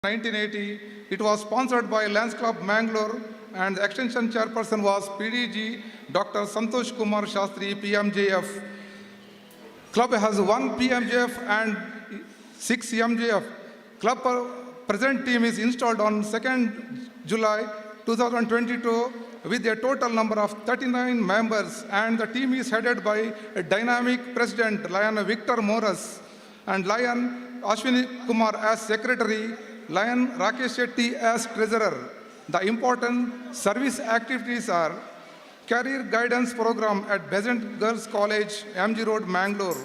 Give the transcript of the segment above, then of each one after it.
1980. It was sponsored by Lions Club Mangalore and the extension chairperson was PDG Dr. Santosh Kumar Shastri, PMJF. Club has 1 PMJF and 6 MJF. Club present team is installed on 2nd July 2022 with a total number of 39 members, and the team is headed by a dynamic president, Lion Victor Morris, and Lion Ashwini Kumar as secretary, Lion Rakesh Shetty as treasurer. The important service activities are career guidance program at Besant Girls College, MG Road, Mangalore,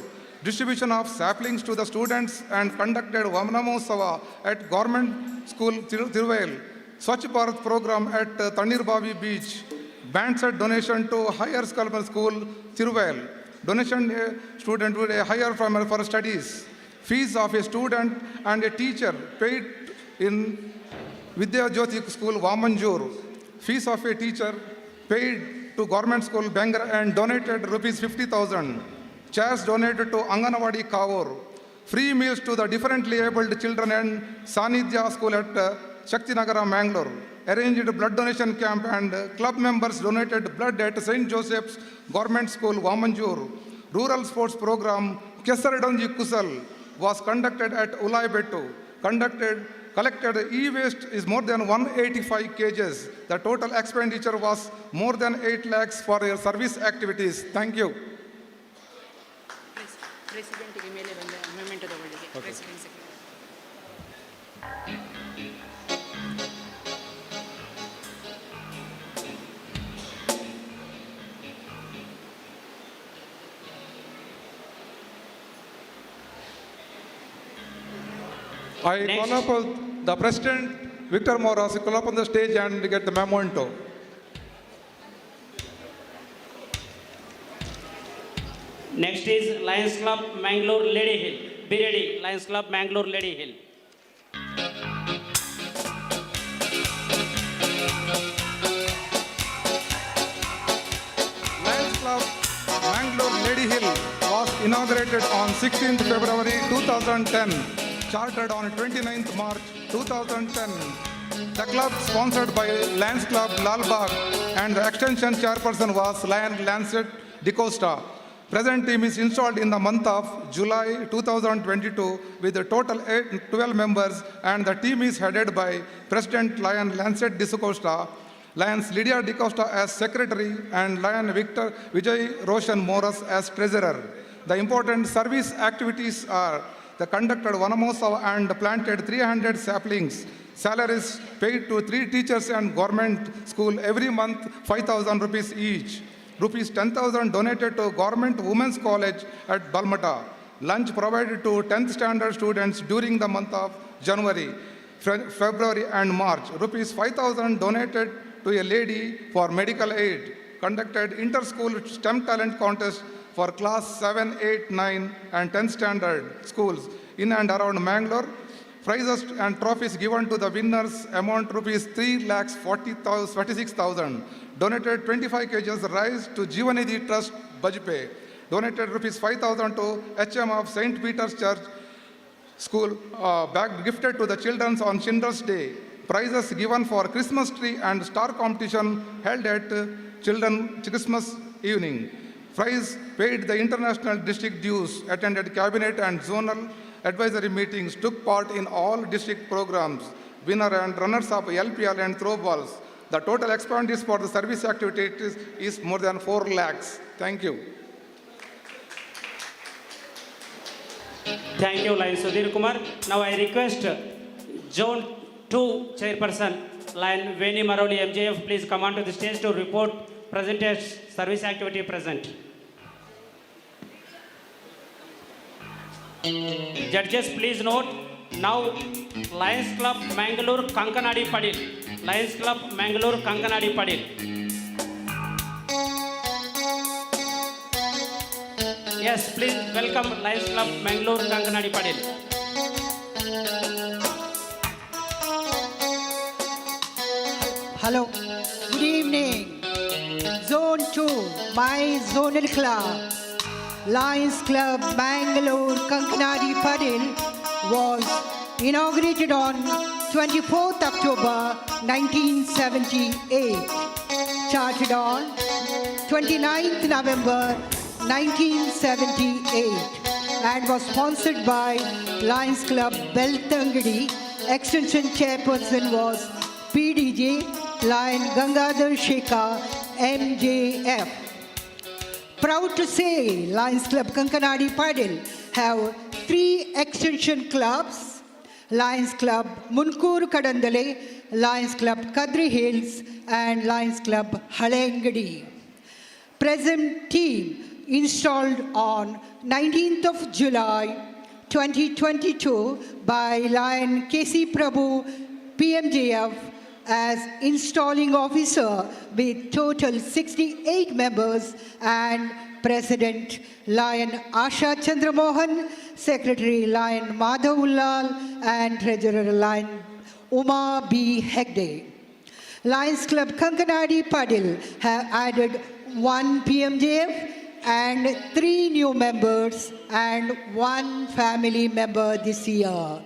distribution of saplings to the students and conducted Vamnamotsava at Government School, Thiruvail, Swachh Bharat program at Tanirbavi Beach, band set donation to Higher Sculpture School, Thiruvail, donation student with a higher for studies, fees of a student and a teacher paid in Vidya Jyoti School, Vamanjur, fees of a teacher paid to Government School, Bengal and donated rupees 50,000, chairs donated to Anganawadi Kavur, free meals to the differently abled children and Sanidhya School at Shakti Nagara, Mangalore, arranged blood donation camp and club members donated blood at St. Joseph's Government School, Vamanjur. Rural sports program Kesaradonji Kusal was conducted at Ulai Bettu. Collected e-waste is more than 185 kgs. The total expenditure was more than 8 lakhs for your service activities. Thank you. President email amendment to the word. President secretary. I call up the President, Victor Morris, to call up on the stage and get the memento. Next is Lions Club Mangalore Lady Hill. Be ready, Lions Club Mangalore Lady Hill. Lions Club Mangalore Lady Hill was inaugurated on 16th February 2010. Chartered on 29th March 2010. The club sponsored by Lions Club Lalbagh and the extension chairperson was Lion Lancet DeCosta. Present team is installed in the month of July 2022 with a total 12 members, and the team is headed by President Lion Lancet DeCosta, Lions Lydia DeCosta as secretary, and Lion Victor Vijay Roshan Morris as treasurer. The important service activities are the conducted Vanamotsava and planted 300 saplings. Salaries paid to 3 teachers and government school every month, 5,000 rupees each. Rupees 10,000 donated to Government Women's College at Balmata. Lunch provided to 10th standard students during the month of January, February and March. Rupees 5,000 donated to a lady for medical aid. Conducted inter-school STEM talent contest for class 7, 8, 9 and 10th standard schools in and around Mangalore. Prizes and trophies given to the winners amount rupees 3,46,000. Donated 25 kgs rice to Jivanidhi Trust, Bajpe. Donated rupees 5,000 to HM of St. Peter's Church School, bag gifted to the children on Children's Day. Prizes given for Christmas tree and star competition held at Children's Christmas evening. Prize paid the international district dues, attended cabinet and zonal advisory meetings, took part in all district programs, winner and runners-up LPL and throw balls. The total expenditure for the service activities is more than 4 lakhs. Thank you. Thank you, Lion Sudhir Kumar. Now I request Zone 2 Chairperson, Lion Veni Maroli MJF, please come on to the stage to report presenters service activity present. Judges, please note, now Lions Club Mangalore Kankanadi Padil. Lions Club Mangalore Kankanadi Padil. Yes, please welcome Lions Club Mangalore Kankanadi Padil. Hello, good evening. Zone 2, my zonal club, Lions Club Bangalore Kankanadi Padil was inaugurated on 24th October 1978. Charted on 29th November 1978 and was sponsored by Lions Club Beltangadi. Extension chairperson was PDJ Lion Gangadhar Shekhar MJF. Proud to say Lions Club Kankanadi Padil have 3 extension clubs: Lions Club Munkur Kadandale, Lions Club Kadri Hills and Lions Club Halengadi. Present team installed on 19th of July 2022 by Lion KC Prabhu PMJF as installing officer with total 68 members, and President Lion Asha Chandramohan, Secretary Lion Madhavulal and Treasurer Lion Uma B. Hegde. Lions Club Kankanadi Padil have added 1 PMJF and 3 new members and 1 family member this year.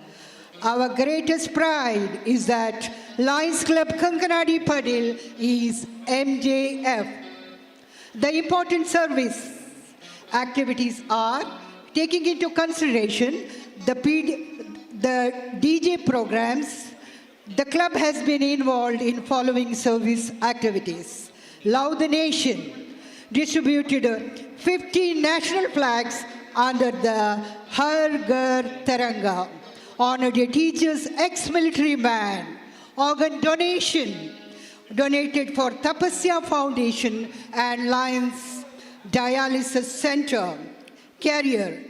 Our greatest pride is that Lions Club Kankanadi Padil is MJF. The important service activities are taking into consideration the DJ programs. The club has been involved in following service activities: Love the Nation, distributed 15 national flags under the Har Ghar Tiranga, honored a teacher's ex-military man, organ donation, donated for Tapasya Foundation and Lions Dialysis Center, carrier,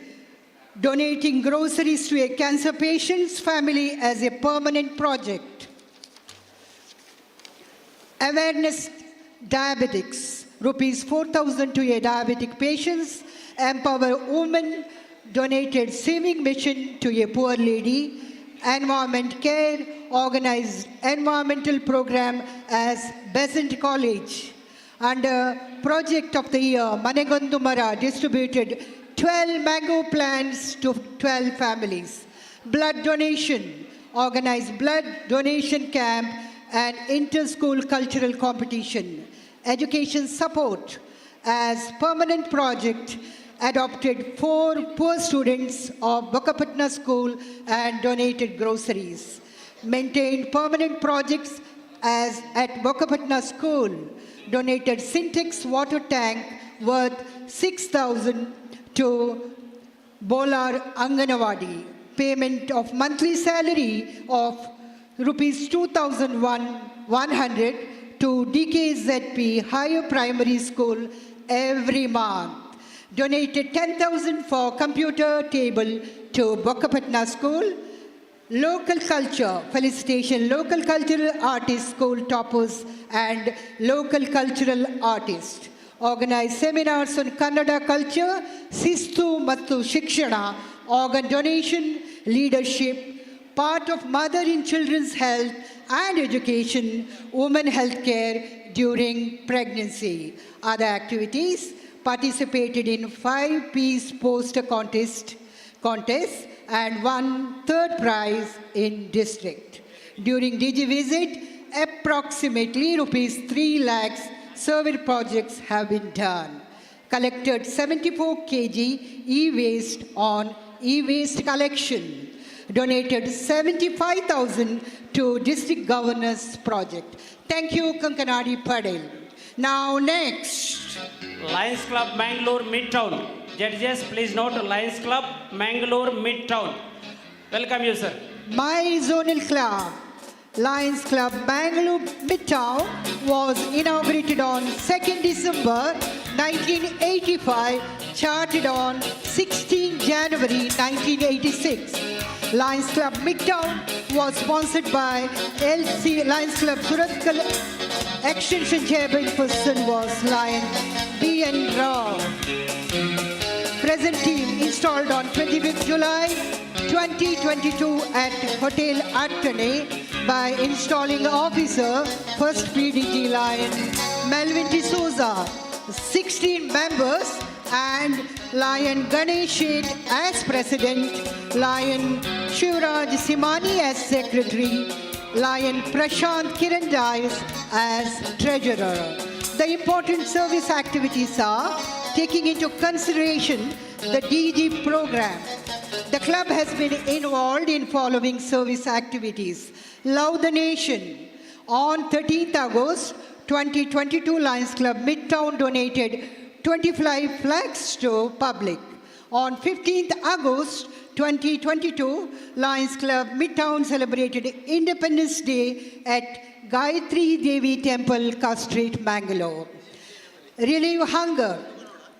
donating groceries to a cancer patient's family as a permanent project. Awareness diabetics, rupees 4,000 to a diabetic patients. Empower women, donated swimming mission to a poor lady. Environment care, organized environmental program as Besant College. Under Project of the Year, Manegandumara distributed 12 mango plants to 12 families. Blood donation, organized blood donation camp and inter-school cultural competition. Education support as permanent project, adopted 4 poor students of Bokapatna School and donated groceries. Maintained permanent projects as at Bokapatna School, donated Syntex water tank worth 6,000 to Bolar Anganawadi. Payment of monthly salary of rupees 2,100 to DKZP Higher Primary School every month. Donated 10,000 for computer table to Bokapatna School. Local culture, felicitation local cultural artists, school toppers and local cultural artists. Organized seminars on Kannada culture, Sistu Mattu Shikshana, organ donation, leadership, part of mother in children's health and education, women health care during pregnancy. Other activities, participated in 5-piece poster contest and won 3rd prize in district. During DG visit, approximately rupees 3 lakhs survey projects have been done. Collected 74 kg e-waste on e-waste collection. Donated 75,000 to district governors project. Thank you, Kankanadi Padil. Now next. Lions Club Mangalore Midtown. Judges, please note Lions Club Mangalore Midtown. Welcome you, sir. My zonal club, Lions Club Bangalore Midtown, was inaugurated on 2nd December 1985, charted on 16 January 1986. Lions Club Midtown was sponsored by LC Lions Club Surat. Extension chairperson was Lion B.N. Rao. Present team installed on 25th July 2022 at Hotel Attane by installing officer, first PDG Lion Melvin D'Souza, 16 members, and Lion Ganesh Shet as president, Lion Shivraj Simani as secretary, Lion Prashant Kirandais as treasurer. The important service activities are taking into consideration the DG program. The club has been involved in following service activities. Love the Nation. On 13th August 2022, Lions Club Midtown donated 25 flags to public. On 15th August 2022, Lions Club Midtown celebrated Independence Day at Gayatri Devi Temple, Ka Street, Mangalore. Relieve hunger.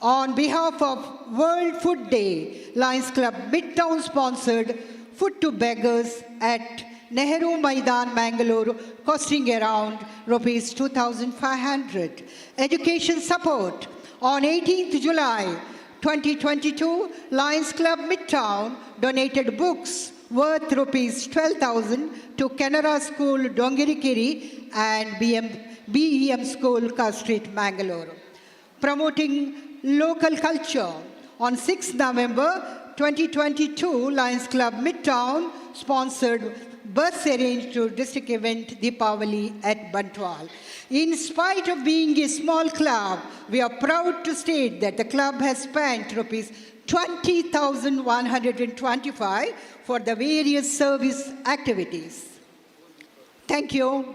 On behalf of World Food Day, Lions Club Midtown sponsored food to beggars at Nehru Maidan, Mangalore, costing around rupees 2,500. Education support. On 18th July 2022, Lions Club Midtown donated books worth rupees 12,000 to Canara School, Dongirikiri and BEM School, Ka Street, Mangalore. Promoting local culture. On 6th November 2022, Lions Club Midtown sponsored bus arranged to district event Deepavali at Bantwal. In spite of being a small club, we are proud to state that the club has spent rupees 20,125 for the various service activities. Thank you.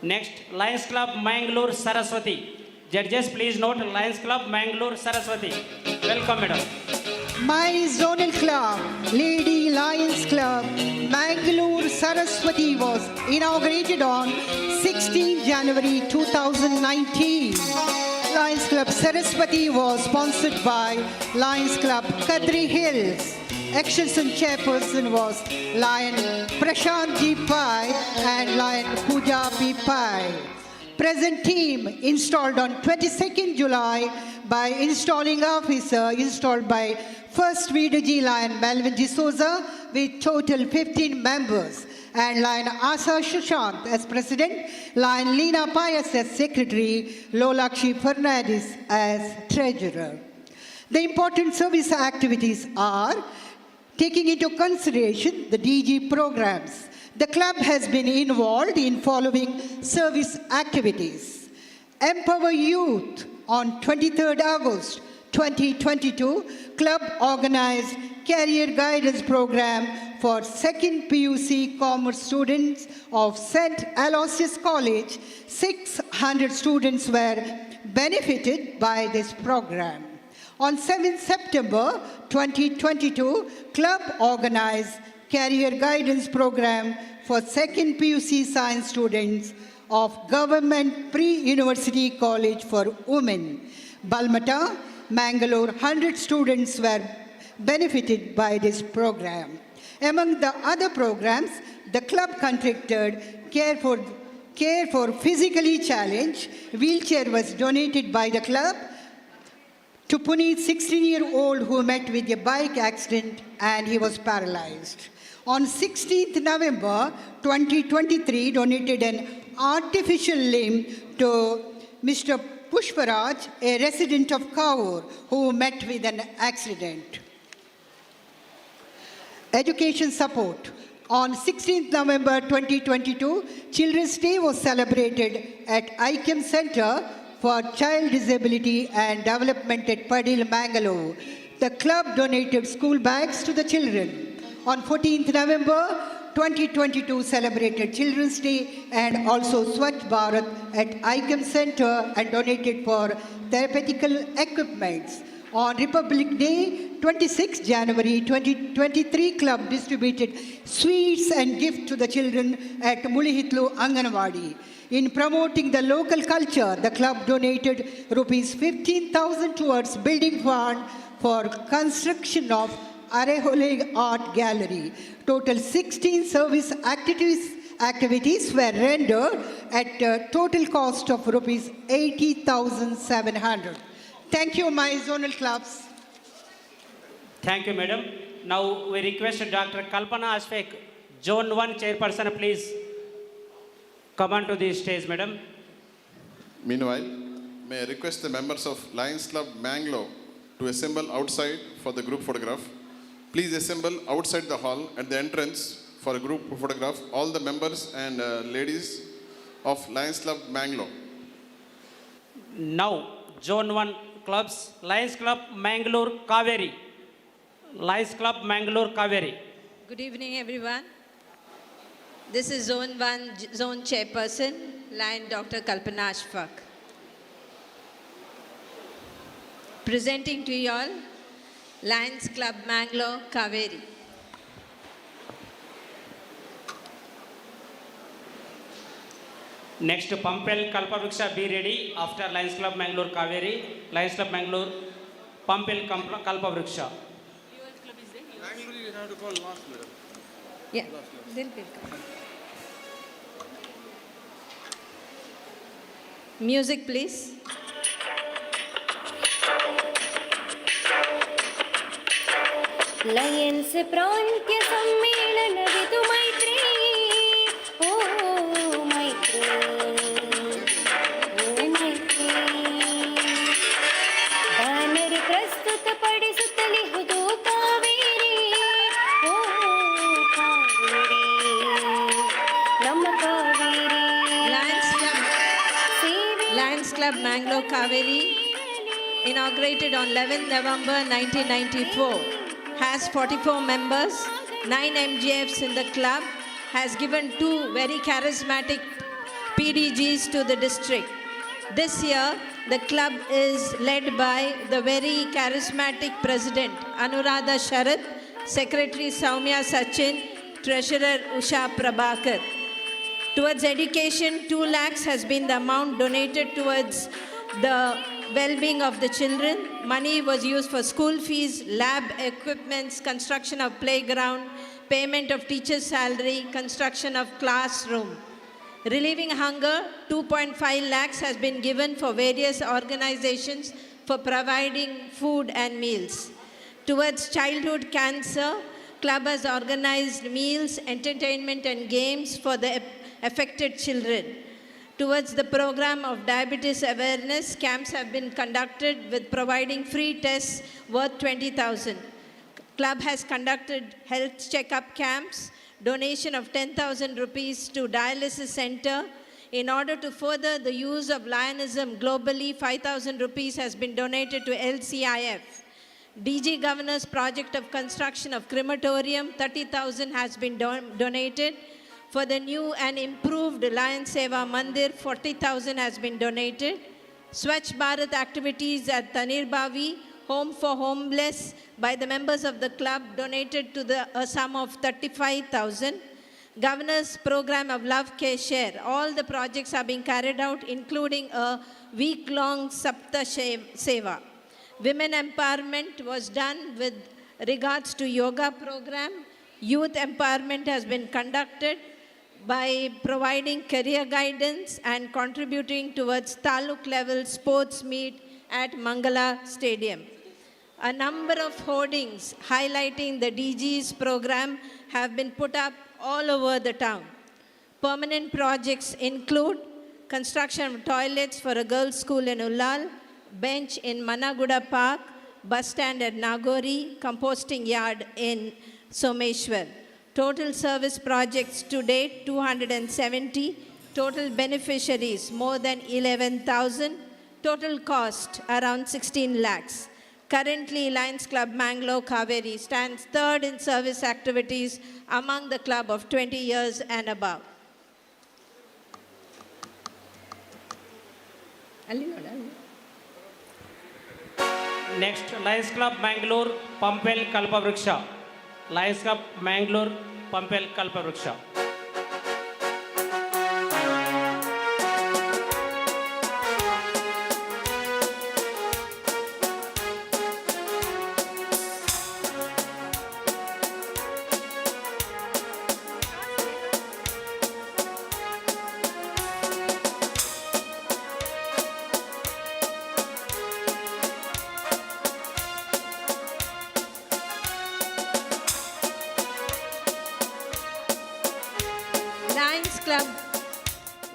Next, Lions Club Mangalore Saraswati. Judges, please note Lions Club Mangalore Saraswati. Welcome, madam. My zonal club, Lady Lions Club, Mangalore Saraswati was inaugurated on 16 January 2019. Lions Club Saraswati was sponsored by Lions Club Kadri Hills. Extension chairperson was Lion Prashant G. Pai and Lion Pooja P. Pai. Present team installed on 22nd July by installing officer installed by First VDG Lion Melvin D'Souza with total 15 members and Lion Asa Sushant as president, Lion Leena Pius as secretary, Lolakshi Fernandez as treasurer. The important service activities are taking into consideration the DG programs. The club has been involved in following service activities. Empower Youth. On 23rd August 2022, club organized career guidance program for second PUC commerce students of St. Aloysius College. 600 students were benefited by this program. On 7th September 2022, club organized career guidance program for second PUC science students of Government Pre-University College for Women. Balmata, Mangalore, 100 students were benefited by this program. Among the other programs, the club contracted care for physically challenged. Wheelchair was donated by the club to Puneet, 16-year-old who met with a bike accident and he was paralyzed. On 16th November 2023, donated an artificial limb to Mr. Pushparaj, a resident of Kaur, who met with an accident. Education support. On 16th November 2022, Children's Day was celebrated at ICAM Center for Child Disability and Development at Padil, Mangalore. The club donated school bags to the children. On 14th November 2022, celebrated Children's Day and also Swachh Bharat at ICAM Center and donated for therapeutical equipments. On Republic Day, 26 January 2023, club distributed sweets and gifts to the children at Mulihitlu Anganwadi. In promoting the local culture, the club donated rupees 15,000 towards building fund for construction of Arehole Art Gallery. Total 16 service activities were rendered at a total cost of rupees 80,700. Thank you, my zonal clubs. Thank you, madam. Now we request Dr. Kalpana Ashfaq, Zone 1 chairperson, please come on to the stage, madam. Meanwhile, may I request the members of Lions Club Mangalore to assemble outside for the group photograph. Please assemble outside the hall at the entrance for a group photograph. All the members and ladies of Lions Club Mangalore. Now, Zone 1 clubs, Lions Club Mangalore Kaveri. Lions Club Mangalore Kaveri. Good evening, everyone. This is Zone 1, Zone Chairperson, Lion Dr. Kalpana Ashfaq. Presenting to you all, Lions Club Mangalore Kaveri. Next, Pampel Kalpavriksha, be ready after Lions Club Mangalore Kaveri. Lions Club Mangalore, Pampel Kalpavriksha. Yeah, they'll be coming. Music, please. Lions प्रान्त्य सम्मेलन विदु मैत्रेयी ओ Maitreyi banner प्रस्तुत पडिसुತ್ತಲಿಹುದು ಕಾವೇರಿ ಓ ಕಾವೇರಿ ನಮ್ಮ Kaveri Lions Club Mangalore Kaveri, inaugurated on 11th November 1994, has 44 members, 9 MGFs in the club, has given 2 very charismatic PDGs to the district. This year, the club is led by the very charismatic president, Anuradha Sharath, secretary Soumya Sachin, treasurer Usha Prabhakar. Towards education, 2 lakhs has been the amount donated towards the well-being of the children. Money was used for school fees, lab equipments, construction of playground, payment of teacher's salary, construction of classroom. Relieving hunger, 2.5 lakhs has been given for various organizations for providing food and meals. Towards childhood cancer, club has organized meals, entertainment and games for the affected children. Towards the program of diabetes awareness, camps have been conducted with providing free tests worth 20,000. Club has conducted health checkup camps, donation of 10,000 rupees to dialysis center. In order to further the use of Lionism globally, 5,000 rupees has been donated to LCIF. DG Governor's project of construction of crematorium, 30,000 has been donated. For the new and improved Lion Seva Mandir, 40,000 has been donated. Swachh Bharat activities at Tanir Bavi, home for homeless, by the members of the club, donated to a sum of 35,000. Governor's program of Love Care Share. All the projects are being carried out, including a week-long Sapta Seva. Women empowerment was done with regards to yoga program. Youth empowerment has been conducted by providing career guidance and contributing towards taluk level sports meet at Mangala Stadium. A number of hoardings highlighting the DG's program have been put up all over the town. Permanent projects include construction of toilets for a girls' school in Ullal, bench in Managuda Park, bus stand at Nagori, composting yard in Someshwar. Total service projects to date 270, total beneficiaries more than 11,000, total cost around 16 lakhs. Currently, Lions Club Mangalore Kaveri stands third in service activities among the club of 20 years and above. Next, Lions Club Mangalore Pampel Kalpavriksha. Lions Club Mangalore Pampel Kalpavriksha.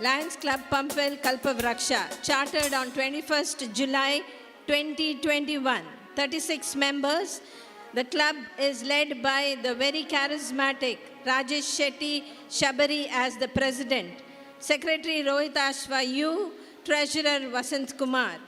Lions Club Pampel Kalpavriksha, chartered on 21st July 2021. 36 members. The club is led by the very charismatic Rajesh Shetty Shabari as the president, Secretary Rohit Ashwa U, Treasurer Vasant Kumar.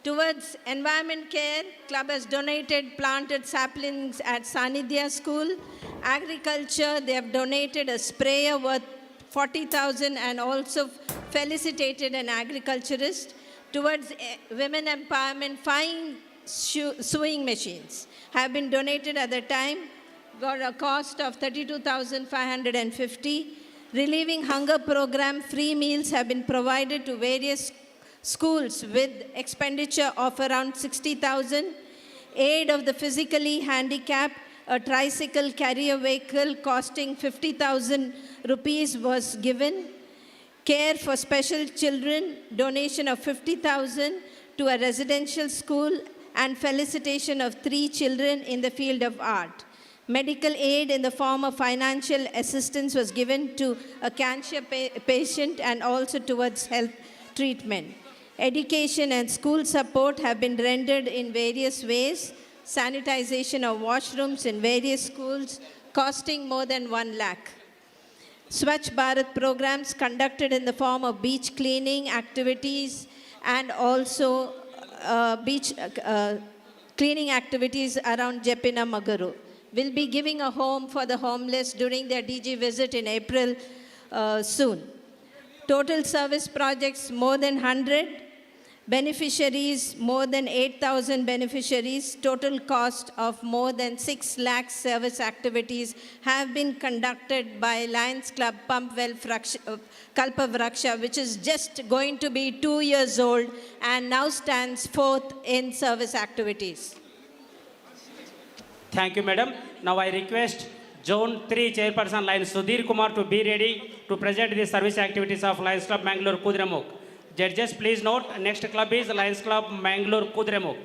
Towards environment care, club has donated planted saplings at Sanidhya School. Agriculture, they have donated a sprayer worth 40,000 and also felicitated an agriculturist. Towards women empowerment, 5 sewing machines have been donated at the time, got a cost of 32,550. Relieving hunger program, free meals have been provided to various schools with expenditure of around 60,000. Aid of the physically handicapped, a tricycle carrier vehicle costing 50,000 rupees was given. Care for special children, donation of 50,000 to a residential school and felicitation of 3 children in the field of art. Medical aid in the form of financial assistance was given to a cancer patient and also towards health treatment. Education and school support have been rendered in various ways. Sanitization of washrooms in various schools costing more than 1 lakh. Swachh Bharat programs conducted in the form of beach cleaning activities and also beach cleaning activities around Jepina Magaru. Will be giving a home for the homeless during their DG visit in April soon. Total service projects more than 100. Beneficiaries, more than 8,000 beneficiaries. Total cost of more than 6 lakh service activities have been conducted by Lions Club Pumpwell Kalpa Vraksha, which is just going to be 2 years old and now stands 4th in service activities. Thank you, madam. Now I request Zone 3 Chairperson Lions Sudhir Kumar to be ready to present the service activities of Lions Club Mangalore Kudremukh. Judges, please note, next club is Lions Club Mangalore Kudremukh.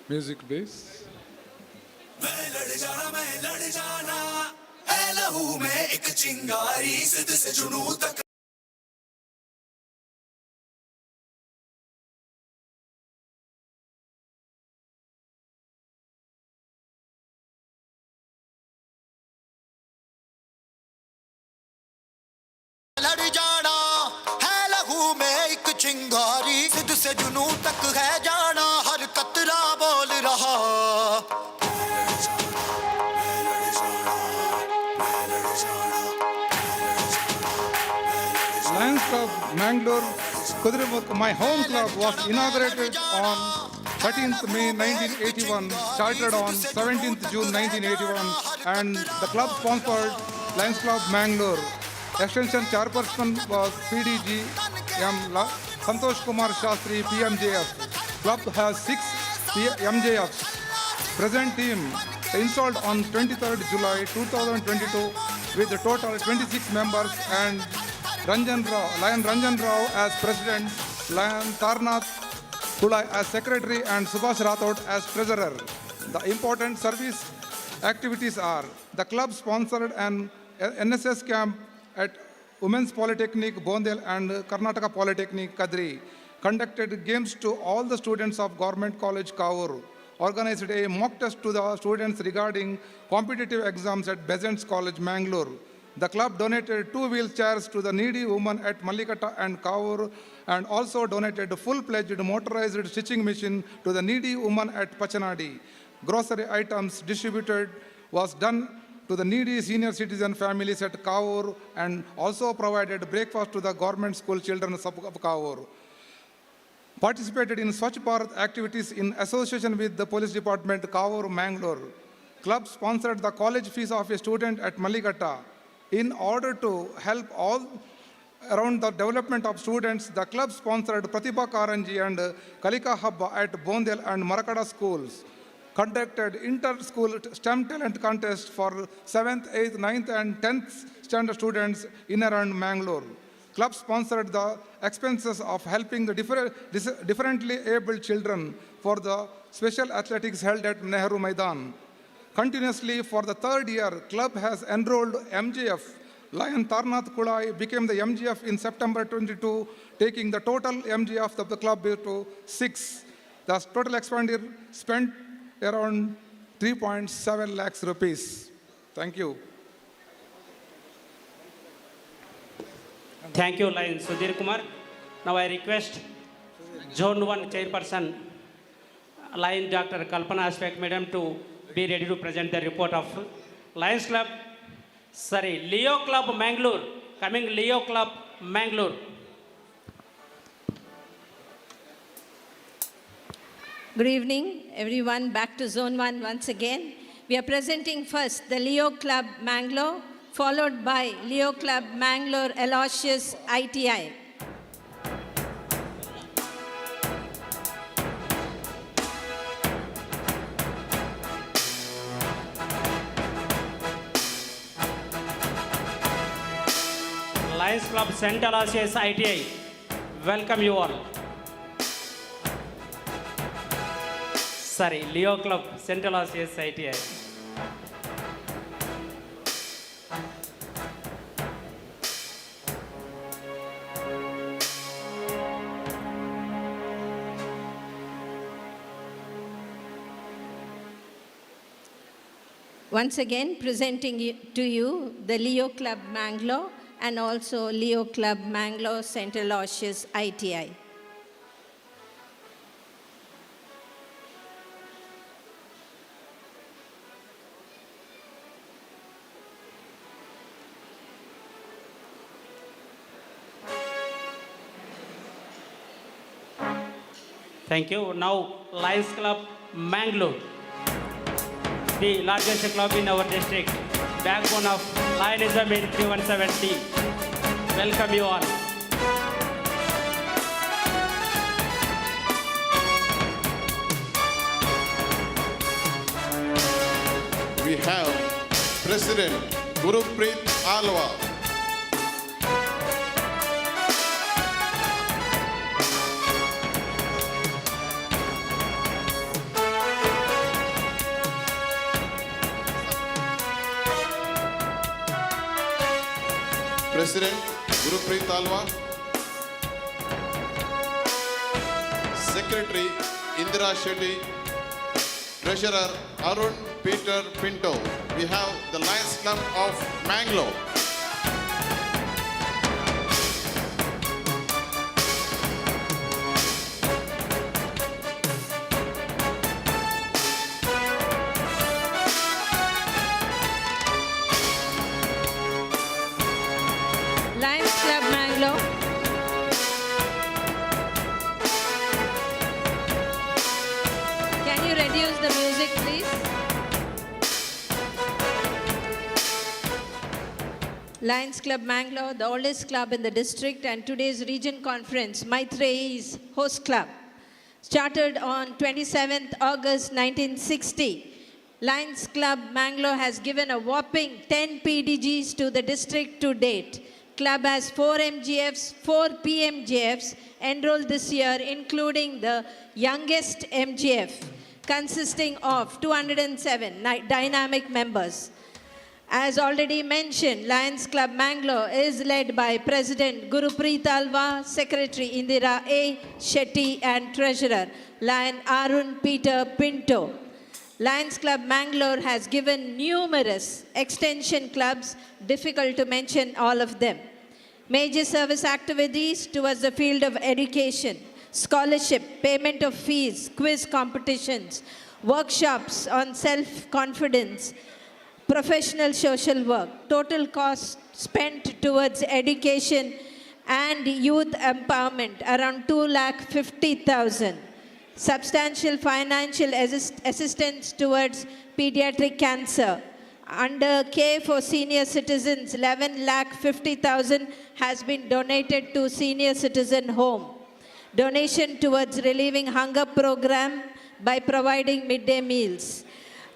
Music base. मैं लड़ जाना है लहू में एक चिंगारी सिद्ध से जुनू तक लड़ जाना है लहू में एक चिंगारी सिद्ध से जुनू तक है जाना हर कतरा बोल रहा Lions Club Mangalore Kudremukh, my home club, was inaugurated on 13th May 1981, started on 17th June 1981, and the club sponsored Lions Club Mangalore. Extension chairperson was PDG M. Santosh Kumar Shastri, PMJF. Club has 6 MJFs. Present team installed on 23rd July 2022 with a total 26 members and Lion Ranjan Rao as president, Lion Tarnath Kulai as secretary and Subhash Rathod as treasurer. The important service activities are: the club sponsored an NSS camp at Women's Polytechnic Bondel and Karnataka Polytechnic Kadri, conducted games to all the students of Government College Kavur, organized a mock test to the students regarding competitive exams at Besant's College Mangalore. The club donated 2 wheelchairs to the needy women at Malikatta and Kavur, and also donated a full-fledged motorized stitching machine to the needy women at Pachanadi. Grocery items distributed was done to the needy senior citizen families at Kavur, and also provided breakfast to the government school children of Kavur. Participated in Swachh Bharat activities in association with the police department Kavur, Mangalore. Club sponsored the college fees of a student at Malikatta. In order to help all around the development of students, the club sponsored Pratibha Karanji and Kalika Habba at Bondel and Marakada schools. Conducted inter-school STEM talent contest for 7th, 8th, 9th and 10th standard students in around Mangalore. club sponsored the expenses of helping the differently abled children for the special athletics held at Nehru Maidan. Continuously for the third year, club has enrolled MJF. Lion Tarnath Kulai became the MGF in September 22, taking the total MGF of the club to 6. The total expenditure spent around 3.7 lakhs rupees. Thank you. Thank you, Lion Sudhir Kumar. Now I request Zone 1 Chairperson, Lion Dr. Kalpana Aspect Madam to be ready to present the report of Lions Club. Sorry, Leo Club Mangalore. Coming Leo Club Mangalore. Good evening, everyone. Back to Zone 1 once again. We are presenting first the Leo Club Mangalore, followed by Leo Club Mangalore Aloysius ITI. Lions Club St. Aloysius ITI. Welcome you all. Sorry, Leo Club St. Aloysius ITI. Once again, presenting to you the Leo Club Mangalore and also Leo Club Mangalore St. Aloysius ITI. Thank you. Now, Lions Club Mangalore, the largest club in our district, backbone of Lionism in 317. Welcome you all. We have President Gurupreet Alwa. President Gurupreet Alwa, Secretary Indira Shetty, Treasurer Arun Peter Pinto. We have the Lions Club of Mangalore. Lions Club Mangalore. Can you reduce the music, please? Lions Club Mangalore, the oldest club in the district and today's region conference, Maitreyi's host club. Started on 27th August 1960. Lions Club Mangalore has given a whopping 10 PDGs to the district to date. Club has 4 MGFs, 4 PMGFs enrolled this year, including the youngest MGF, consisting of 207 dynamic members. As already mentioned, Lions Club Mangalore is led by President Gurupreet Alwa, Secretary Indira A. Shetty, and Treasurer Lion Arun Peter Pinto. Lions Club Mangalore has given numerous extension clubs, difficult to mention all of them. Major service activities towards the field of education, scholarship, payment of fees, quiz competitions, workshops on self-confidence, professional social work. Total cost spent towards education and youth empowerment around 2,50,000. Substantial financial assistance towards pediatric cancer. Under K for senior citizens, 11,50,000 has been donated to senior citizen home. Donation towards relieving hunger program by providing midday meals.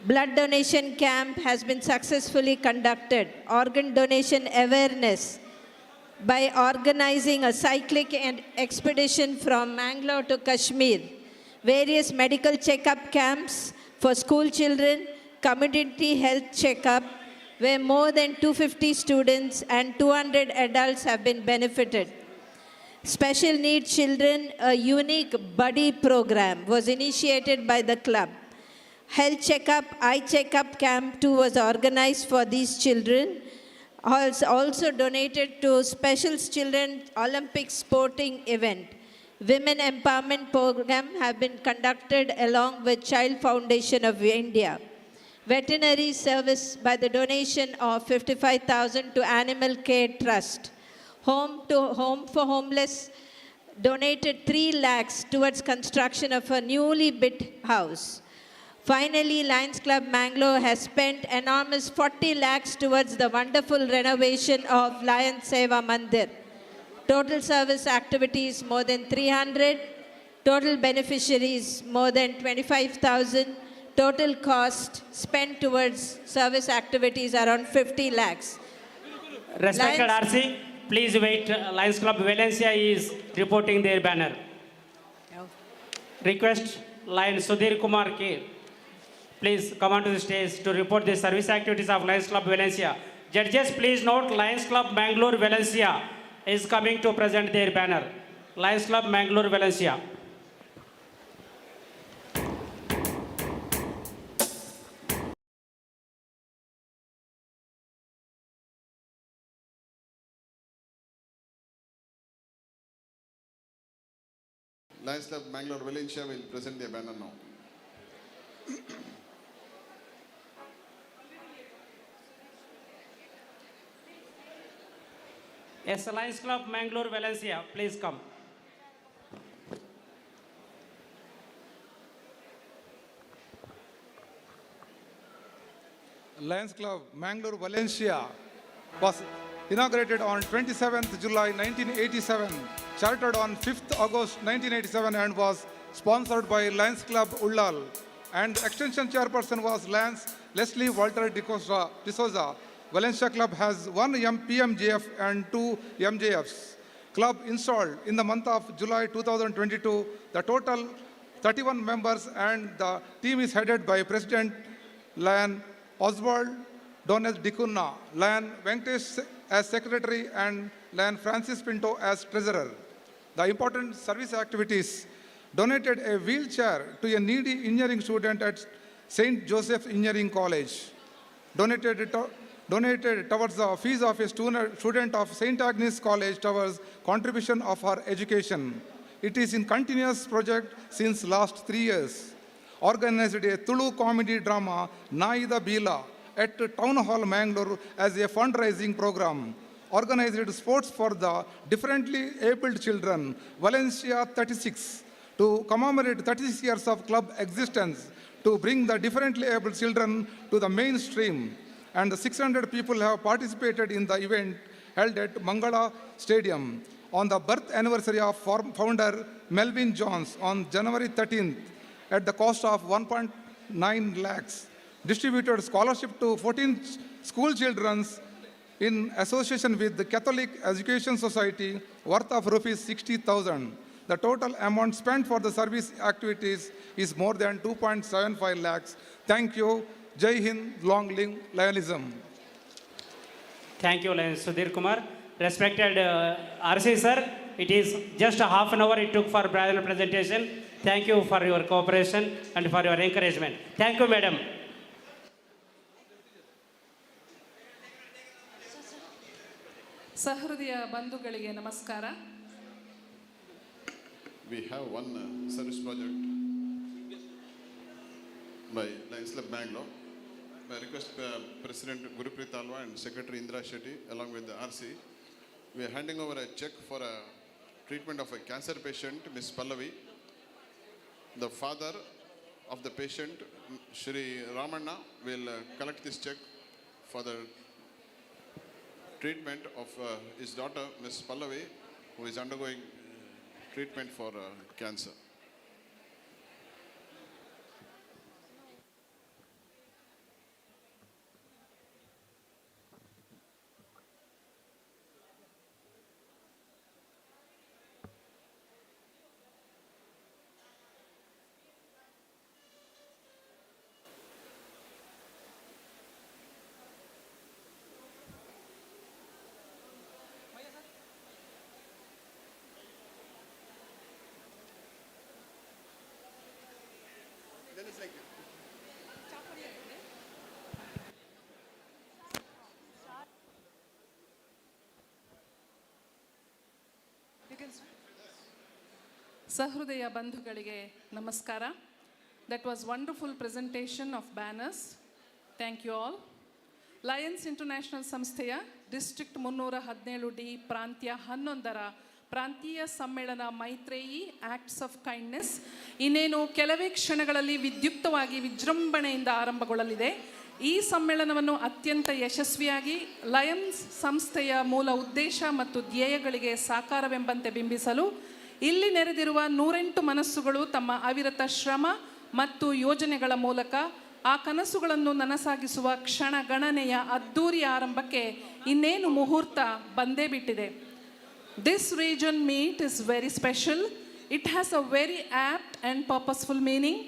Blood donation camp has been successfully conducted. Organ donation awareness by organizing a cyclic and expedition from Mangalore to Kashmir, various medical checkup camps for school children, community health checkup, where more than 250 students and 200 adults have been benefited. Special needs children, a unique buddy program was initiated by the club. Health checkup, eye checkup camp too was organized for these children. Also donated to Special Children Olympic sporting event. Women empowerment program have been conducted along with Child Foundation of India. Veterinary service by the donation of 55,000 to Animal Care Trust. Home for Homeless donated 3 lakhs towards construction of a newly built house. Finally, Lions Club Mangalore has spent enormous 40 lakhs towards the wonderful renovation of Lion Seva Mandir. Total service activities more than 300, total beneficiaries more than 25,000, total cost spent towards service activities around 50 lakhs. Respected Lions- RC, please wait. Lions Club Valencia is reporting their banner. Request Lion Sudhir Kumar K. Please come onto the stage to report the service activities of Lions Club Valencia. Judges, please note Lions Club Mangalore Valencia is coming to present their banner. Lions Club Mangalore Valencia. Lions Club Mangalore Valencia will present their banner now. Yes, Lions Club Mangalore Valencia, please come. Lions Club Mangalore Valencia was inaugurated on 27th July 1987, chartered on 5th August 1987 and was sponsored by Lions Club Ullal. And extension chairperson was Lance Leslie Walter D'Souza. Valencia Club has 1 PMJF and 2 MJFs. Club installed in the month of July 2022, the total 31 members, and the team is headed by President Lion Oswald Dones Dicunna, Lion Venkatesh as Secretary, and Lion Francis Pinto as Treasurer. The important service activities: donated a wheelchair to a needy engineering student at St. Joseph's Engineering College. Donated towards the fees of a student of St. Agnes College towards contribution of her education. It is in continuous project since last 3 years. Organized a Tulu comedy drama, Naida Bila, at Town Hall Mangalore as a fundraising program. Organized sports for the differently abled children, Valencia 36, to commemorate 36 years of club existence, to bring the differently abled children to the mainstream. And 600 people have participated in the event held at Mangala Stadium on the birth anniversary of founder Melvin Jones on January 13th at the cost of 1.9 lakhs. Distributed scholarship to 14 school children in association with the Catholic Education Society worth of rupees 60,000. The total amount spent for the service activities is more than 2.75 lakhs. Thank you. Jai Hind, long live Lionism. Thank you, Lion Sudhir Kumar. Respected RC sir, it is just a half an hour it took for bridal presentation. Thank you for your cooperation and for your encouragement. Thank you, madam. ಸಹೃದಯ ಬಂಧುಗಳಿಗೆ ನಮಸ್ಕಾರ. We have one service project by Lions Club Bangalore. I request President Gurupreet Alva and Secretary Indra Shetty along with the RC. We are handing over a check for a treatment of a cancer patient, Ms. Pallavi. The father of the patient, Shri Ramanna, will collect this check for the treatment of his daughter, Ms. Pallavi, who is undergoing treatment for cancer. ಸಹೃದಯ ಬಂಧುಗಳಿಗೆ ನಮಸ್ಕಾರ. That was wonderful presentation of banners. Thank you all. Lions international ಸಂಸ್ಥೆಯ district 317D ಪ್ರಾಂತ್ಯ 11ರ ಪ್ರಾಂತೀಯ ಸಮ್ಮೇಳನ Maitreyi acts of kindness ಇನ್ನೇನು ಕೆಲವೇ ಕ್ಷಣಗಳಲ್ಲಿ ವಿದ್ಯುಕ್ತವಾಗಿ ವಿಜೃಂಭಣೆಯಿಂದ ಆರಂಭಗೊಳ್ಳಲಿದೆ. ಈ ಸಮ್ಮೇಳನವನ್ನು ಅತ್ಯಂತ ಯಶಸ್ವಿಯಾಗಿ ಲಯನ್ಸ್ ಸಂಸ್ಥೆಯ ಮೂಲ ಉದ್ದೇಶ ಮತ್ತು ಧ್ಯೇಯಗಳಿಗೆ ಸಾಕಾರವೆಂಬಂತೆ ಬಿಂಬಿಸಲು ಇಲ್ಲಿ ನೆರೆದಿರುವ 108 ಮನಸ್ಸುಗಳು ತಮ್ಮ ಅವಿರತ ಶ್ರಮ ಮತ್ತು ಯೋಜನೆಗಳ ಮೂಲಕ ಆ ಕನಸುಗಳನ್ನು ನನಸಾಗಿಸುವ ಕ್ಷಣ ಗಣನೆಯ ಅದ್ದೂರಿ ಆರಂಭಕ್ಕೆ ಇನ್ನೇನು ಮುಹೂರ್ತ ಬಂದೇ ಬಿಟ್ಟಿದೆ. This region meet is very special. It has a very apt and purposeful meaning.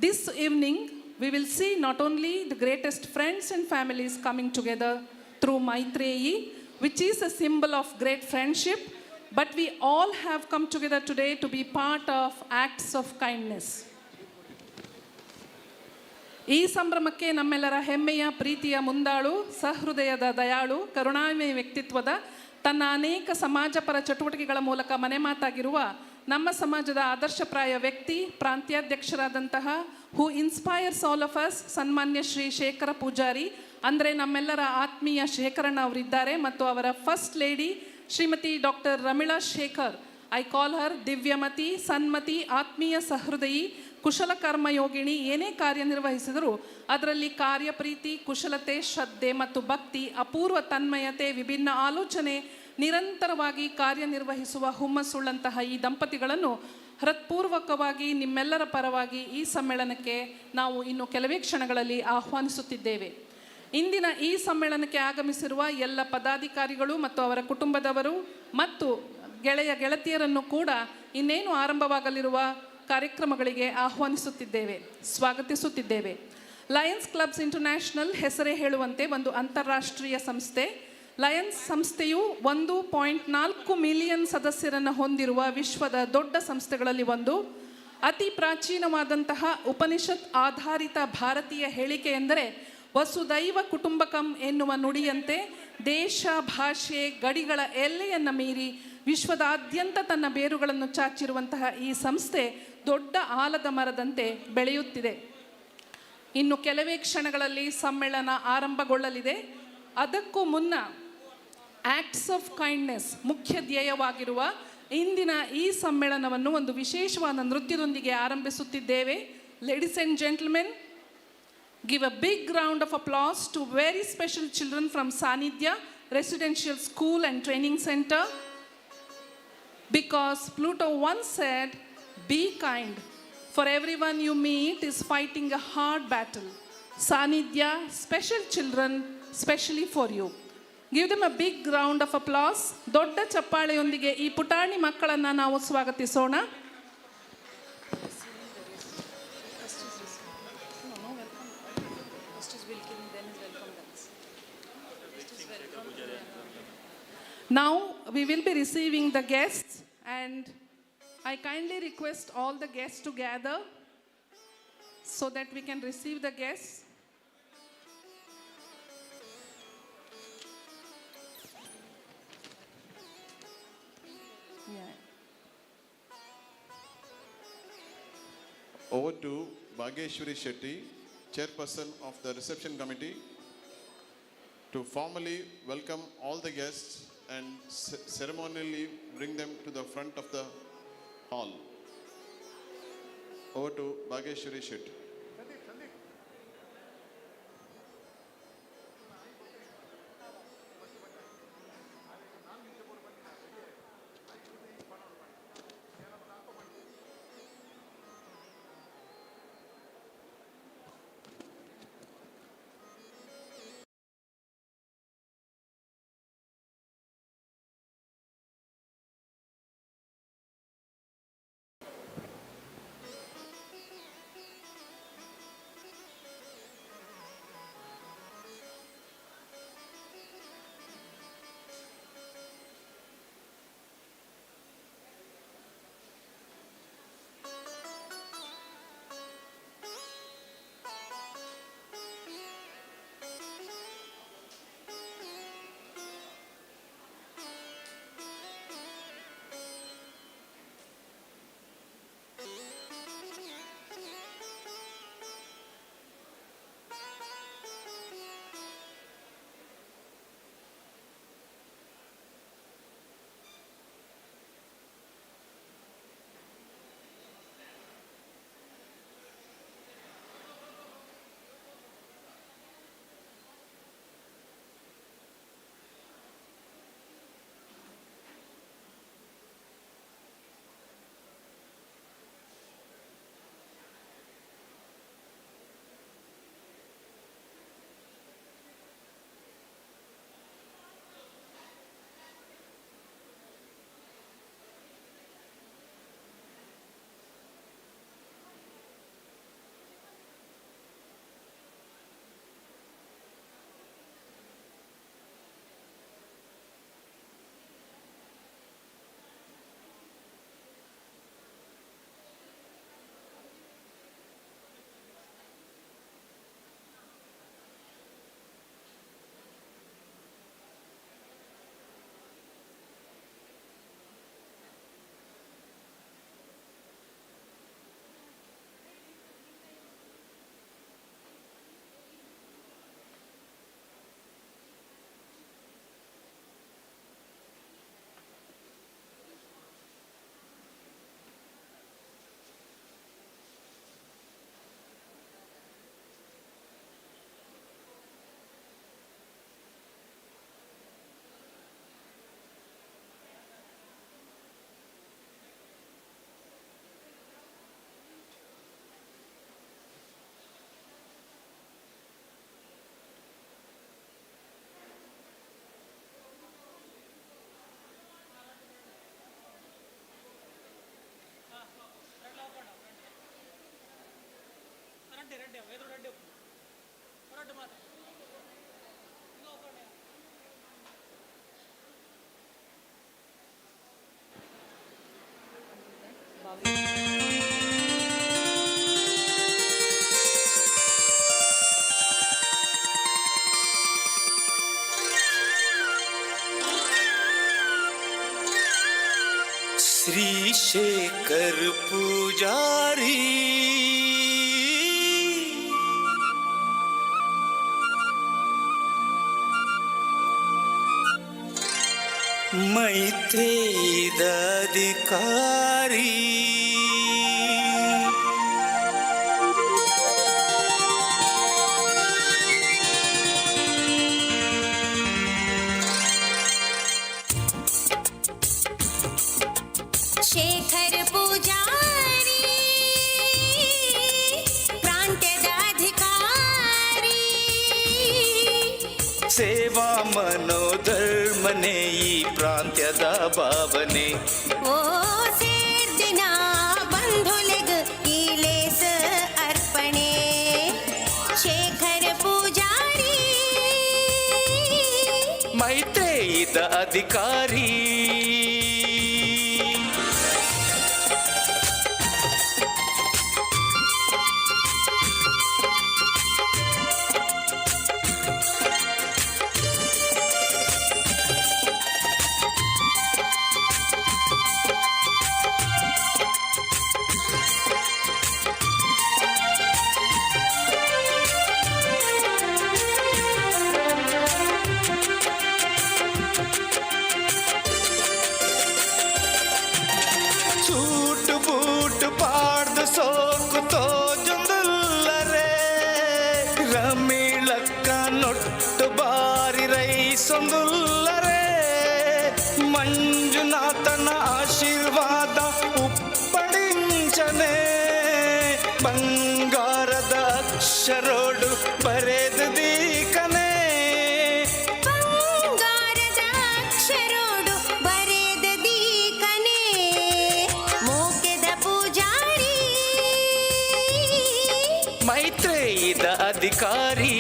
This evening we will see not only the greatest friends and families coming together through Maitreyi, which is a symbol of great friendship, but we all have come together today to be part of acts of kindness. ಈ ಸಂಭ್ರಮಕ್ಕೆ ನಮ್ಮೆಲ್ಲರ ಹೆಮ್ಮೆಯ ಪ್ರೀತಿಯ ಮುಂದಾಳು, ಸಹೃದಯದ ದಯಾಳು, ಕರುಣಾಮಯ ವ್ಯಕ್ತಿತ್ವದ ತನ್ನ ಅನೇಕ ಸಮಾಜಪರ ಚಟುವಟಿಕೆಗಳ ಮೂಲಕ ಮನೆ ಮಾತಾಗಿರುವ ನಮ್ಮ ಸಮಾಜದ ಆದರ್ಶಪ್ರಾಯ ವ್ಯಕ್ತಿ, ಪ್ರಾಂತ್ಯಾಧ್ಯಕ್ಷರಾದಂತಹ ಹೂ ಇನ್ಸ್ಪೈರ್ಸ್ ಆಲ್ ಆಫ್ ಅಸ್, ಸನ್ಮಾನ್ಯ ಶ್ರೀ ಶೇಖರ ಪೂಜಾರಿ, ಅಂದರೆ ನಮ್ಮೆಲ್ಲರ ಆತ್ಮೀಯ ಶೇಖರಣ್ಣ ಅವರಿದ್ದಾರೆ, ಮತ್ತು ಅವರ first lady Shrimati doctor Ramila Shekhar. I call her ದಿವ್ಯಮತಿ, ಸನ್ಮತಿ, ಆತ್ಮೀಯ ಸಹೃದಯಿ, ಕುಶಲ ಕರ್ಮಯೋಗಿಣಿ. ಏನೇ ಕಾರ್ಯನಿರ್ವಹಿಸಿದರೂ ಅದರಲ್ಲಿ ಕಾರ್ಯಪ್ರೀತಿ, ಕುಶಲತೆ, ಶ್ರದ್ಧೆ ಮತ್ತು ಭಕ್ತಿ, ಅಪೂರ್ವ ತನ್ಮಯತೆ, ವಿಭಿನ್ನ ಆಲೋಚನೆ, ನಿರಂತರವಾಗಿ ಕಾರ್ಯನಿರ್ವಹಿಸುವ ಹುಮ್ಮಸ್ಸುಳ್ಳಂತಹ ಈ ದಂಪತಿಗಳನ್ನು ಹೃತ್ಪೂರ್ವಕವಾಗಿ ನಿಮ್ಮೆಲ್ಲರ ಪರವಾಗಿ ಈ ಸಮ್ಮೇಳನಕ್ಕೆ ನಾವು ಇನ್ನು ಕೆಲವೇ ಕ್ಷಣಗಳಲ್ಲಿ ಆಹ್ವಾನಿಸುತ್ತಿದ್ದೇವೆ. ಇಂದಿನ ಈ ಸಮ್ಮೇಳನಕ್ಕೆ ಆಗಮಿಸಿರುವ ಎಲ್ಲ ಪದಾಧಿಕಾರಿಗಳು ಮತ್ತು ಅವರ ಕುಟುಂಬದವರು ಮತ್ತು ಗೆಳೆಯ ಗೆಳತಿಯರನ್ನು ಕೂಡ ಇನ್ನೇನು ಆರಂಭವಾಗಲಿರುವ ಕಾರ್ಯಕ್ರಮಗಳಿಗೆ ಆಹ್ವಾನಿಸುತ್ತಿದ್ದೇವೆ, ಸ್ವಾಗತಿಸುತ್ತಿದ್ದೇವೆ. ಲಯನ್ಸ್ ಕ್ಲಬ್ಸ್ ಇಂಟರ್ನ್ಯಾಷನಲ್ ಹೆಸರೇ ಹೇಳುವಂತೆ ಒಂದು ಅಂತಾರಾಷ್ಟ್ರೀಯ ಸಂಸ್ಥೆ. ಲಯನ್ಸ್ ಸಂಸ್ಥೆಯು 1.4 ಮಿಲಿಯನ್ ಸದಸ್ಯರನ್ನು ಹೊಂದಿರುವ ವಿಶ್ವದ ದೊಡ್ಡ ಸಂಸ್ಥೆಗಳಲ್ಲಿ ಒಂದು. ಅತಿ ಪ್ರಾಚೀನವಾದಂತಹ ಉಪನಿಷತ್ ಆಧಾರಿತ ಭಾರತೀಯ ಹೇಳಿಕೆ ಎಂದರೆ ವಸುದೈವ ಕುಟುಂಬಕಂ ಎನ್ನುವ ನುಡಿಯಂತೆ ದೇಶ, ಭಾಷೆ, ಗಡಿಗಳ ಎಲ್ಲೆಯನ್ನು ಮೀರಿ ವಿಶ್ವದಾದ್ಯಂತ ತನ್ನ ಬೇರುಗಳನ್ನು ಚಾಚಿರುವಂತಹ ಈ ಸಂಸ್ಥೆ ದೊಡ್ಡ ಆಲದ ಮರದಂತೆ ಬೆಳೆಯುತ್ತಿದೆ. ಇನ್ನು ಕೆಲವೇ ಕ್ಷಣಗಳಲ್ಲಿ ಸಮ್ಮೇಳನ ಆರಂಭಗೊಳ್ಳಲಿದೆ. ಅದಕ್ಕೂ ಮುನ್ನ ಆಕ್ಟ್ಸ್ ಆಫ್ ಕೈಂಡ್ನೆಸ್ ಮುಖ್ಯ ಧ್ಯೇಯವಾಗಿರುವ ಇಂದಿನ ಈ ಸಮ್ಮೇಳನವನ್ನು ಒಂದು ವಿಶೇಷವಾದ ನೃತ್ಯದೊಂದಿಗೆ ಆರಂಭಿಸುತ್ತಿದ್ದೇವೆ. Ladies and gentlemen, give a big round of applause to very special children from Sanidhya Residential School and Training Center, because Pluto once said, "Be kind, for everyone you meet is fighting a hard battle." Sanidhya, special children, specially for you. Give them a big round of applause. ದೊಡ್ಡ ಚಪ್ಪಾಳೆಯೊಂದಿಗೆ ಈ ಪುಟಾಣಿ ಮಕ್ಕಳನ್ನು ನಾವು ಸ್ವಾಗತಿಸೋಣ. Now we will be receiving the guests, and I kindly request all the guests to gather so that we can receive the guests. Yeah. Over to Bhageshwari Shetty, chairperson of the reception committee, to formally welcome all the guests and ceremonially bring them to the front of the hall. Over to Bhageshwari Shetty. Shri Shekhar पुजारी मैत्रेयी अधिकारी ಶೇಖರ್ ಪೂಜಾರಿ ಪ್ರಾಂತ್ಯದ ಅಧಿಕಾರಿ ಸೇವಾ ಮನೋಧರ್ಮನೆ ಈ ಪ್ರಾಂತ್ಯದ ಭಾವನೆ ಓ ಸೇರ್ದಿನ ಬಂಧುಲೆಗ್ ಈ ಲೇಸ ಅರ್ಪಣೆ ಶೇಖರ್ ಪೂಜಾರಿ मैत्रेयी अधिकारी सूट बूट पाड्द सोकु तो जुंदुल्लरे रमीळक्क नೊಟ್ಟು ಬಾರಿ ರೈಸೊಂದುಲ್ಲರೆ ಮಂಜುನಾಥನ ಆಶೀರ್ವಾದ ಉಪ್ಪಡಿಂಚನೆ ಬಂಗಾರದ ಅಕ್ಷರೋಡು ಬರೆದು ದೀಕನೆ ಬಂಗಾರದ ಅಕ್ಷರೋಡು ಬರೆದ ದೀಕನೆ ಮೋಕೆದ ಪೂಜಾರಿ मैत्रेयी अधिकारी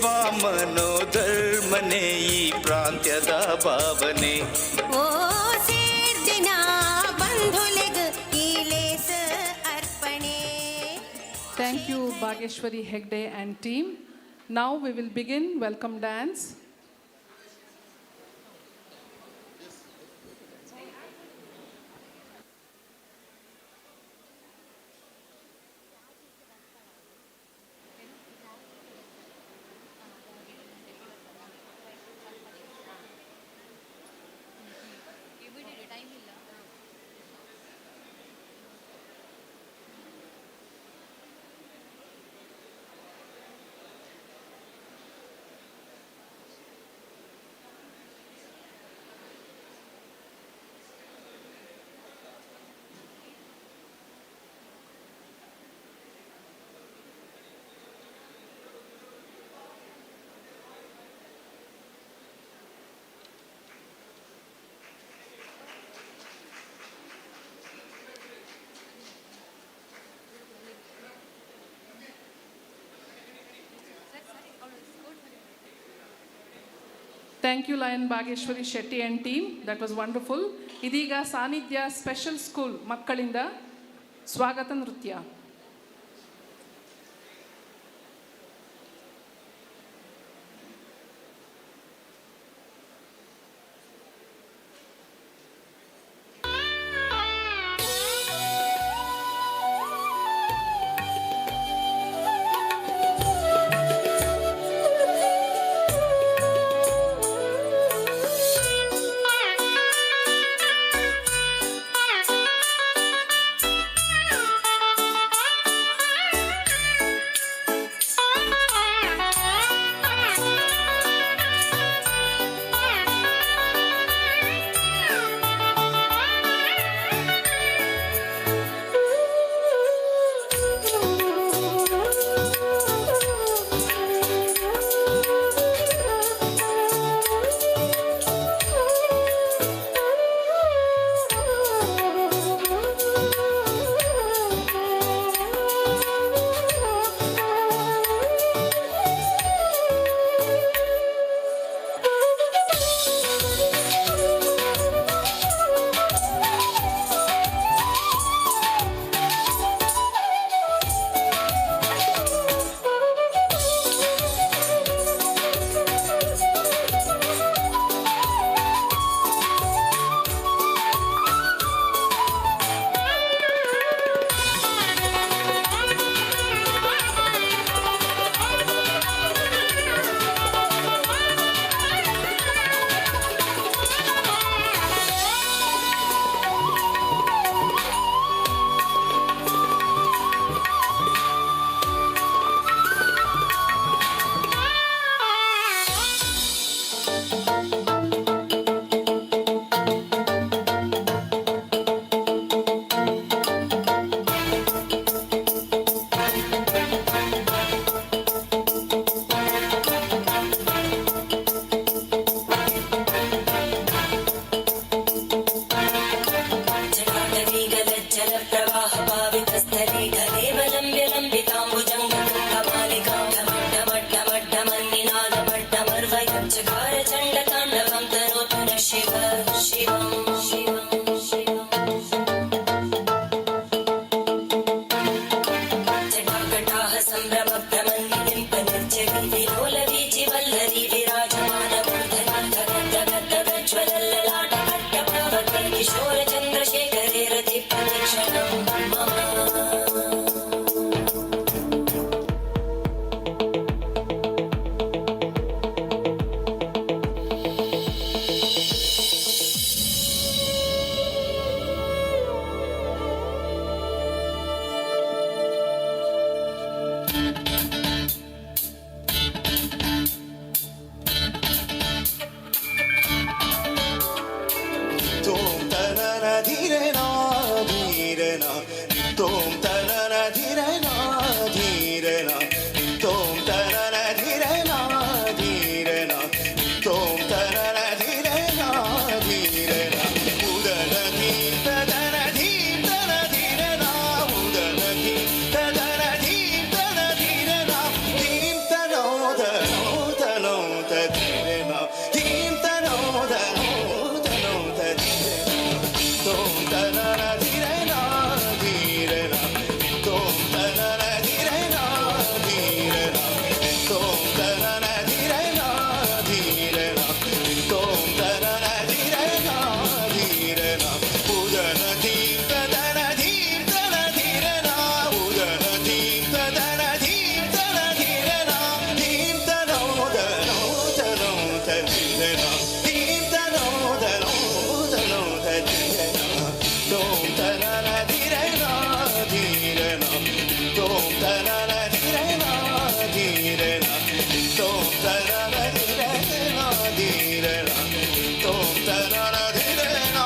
ಸೇವಾ ಮನೋಧರ್ಮನೆ ಈ ಪ್ರಾಂತ್ಯದ ಭಾವನೆ. ಓ ಸೇರ್ದಿನ ಬಂಧುಲೆಗ್ ಈ ಲೇಸ ಅರ್ಪಣೆ. Thank you, Bhageshwari Hegde and team. Now we will begin welcome dance. Thank you, Lion Bhageshwari Shetty and team. That was wonderful. ಇದೀಗ ಸಾನ್ನಿಧ್ಯ ಸ್ಪೆಷಲ್ ಸ್ಕೂಲ್ ಮಕ್ಕಳಿಂದ ಸ್ವಾಗತ ನೃತ್ಯ. ತರರಧಿರೇನಾ.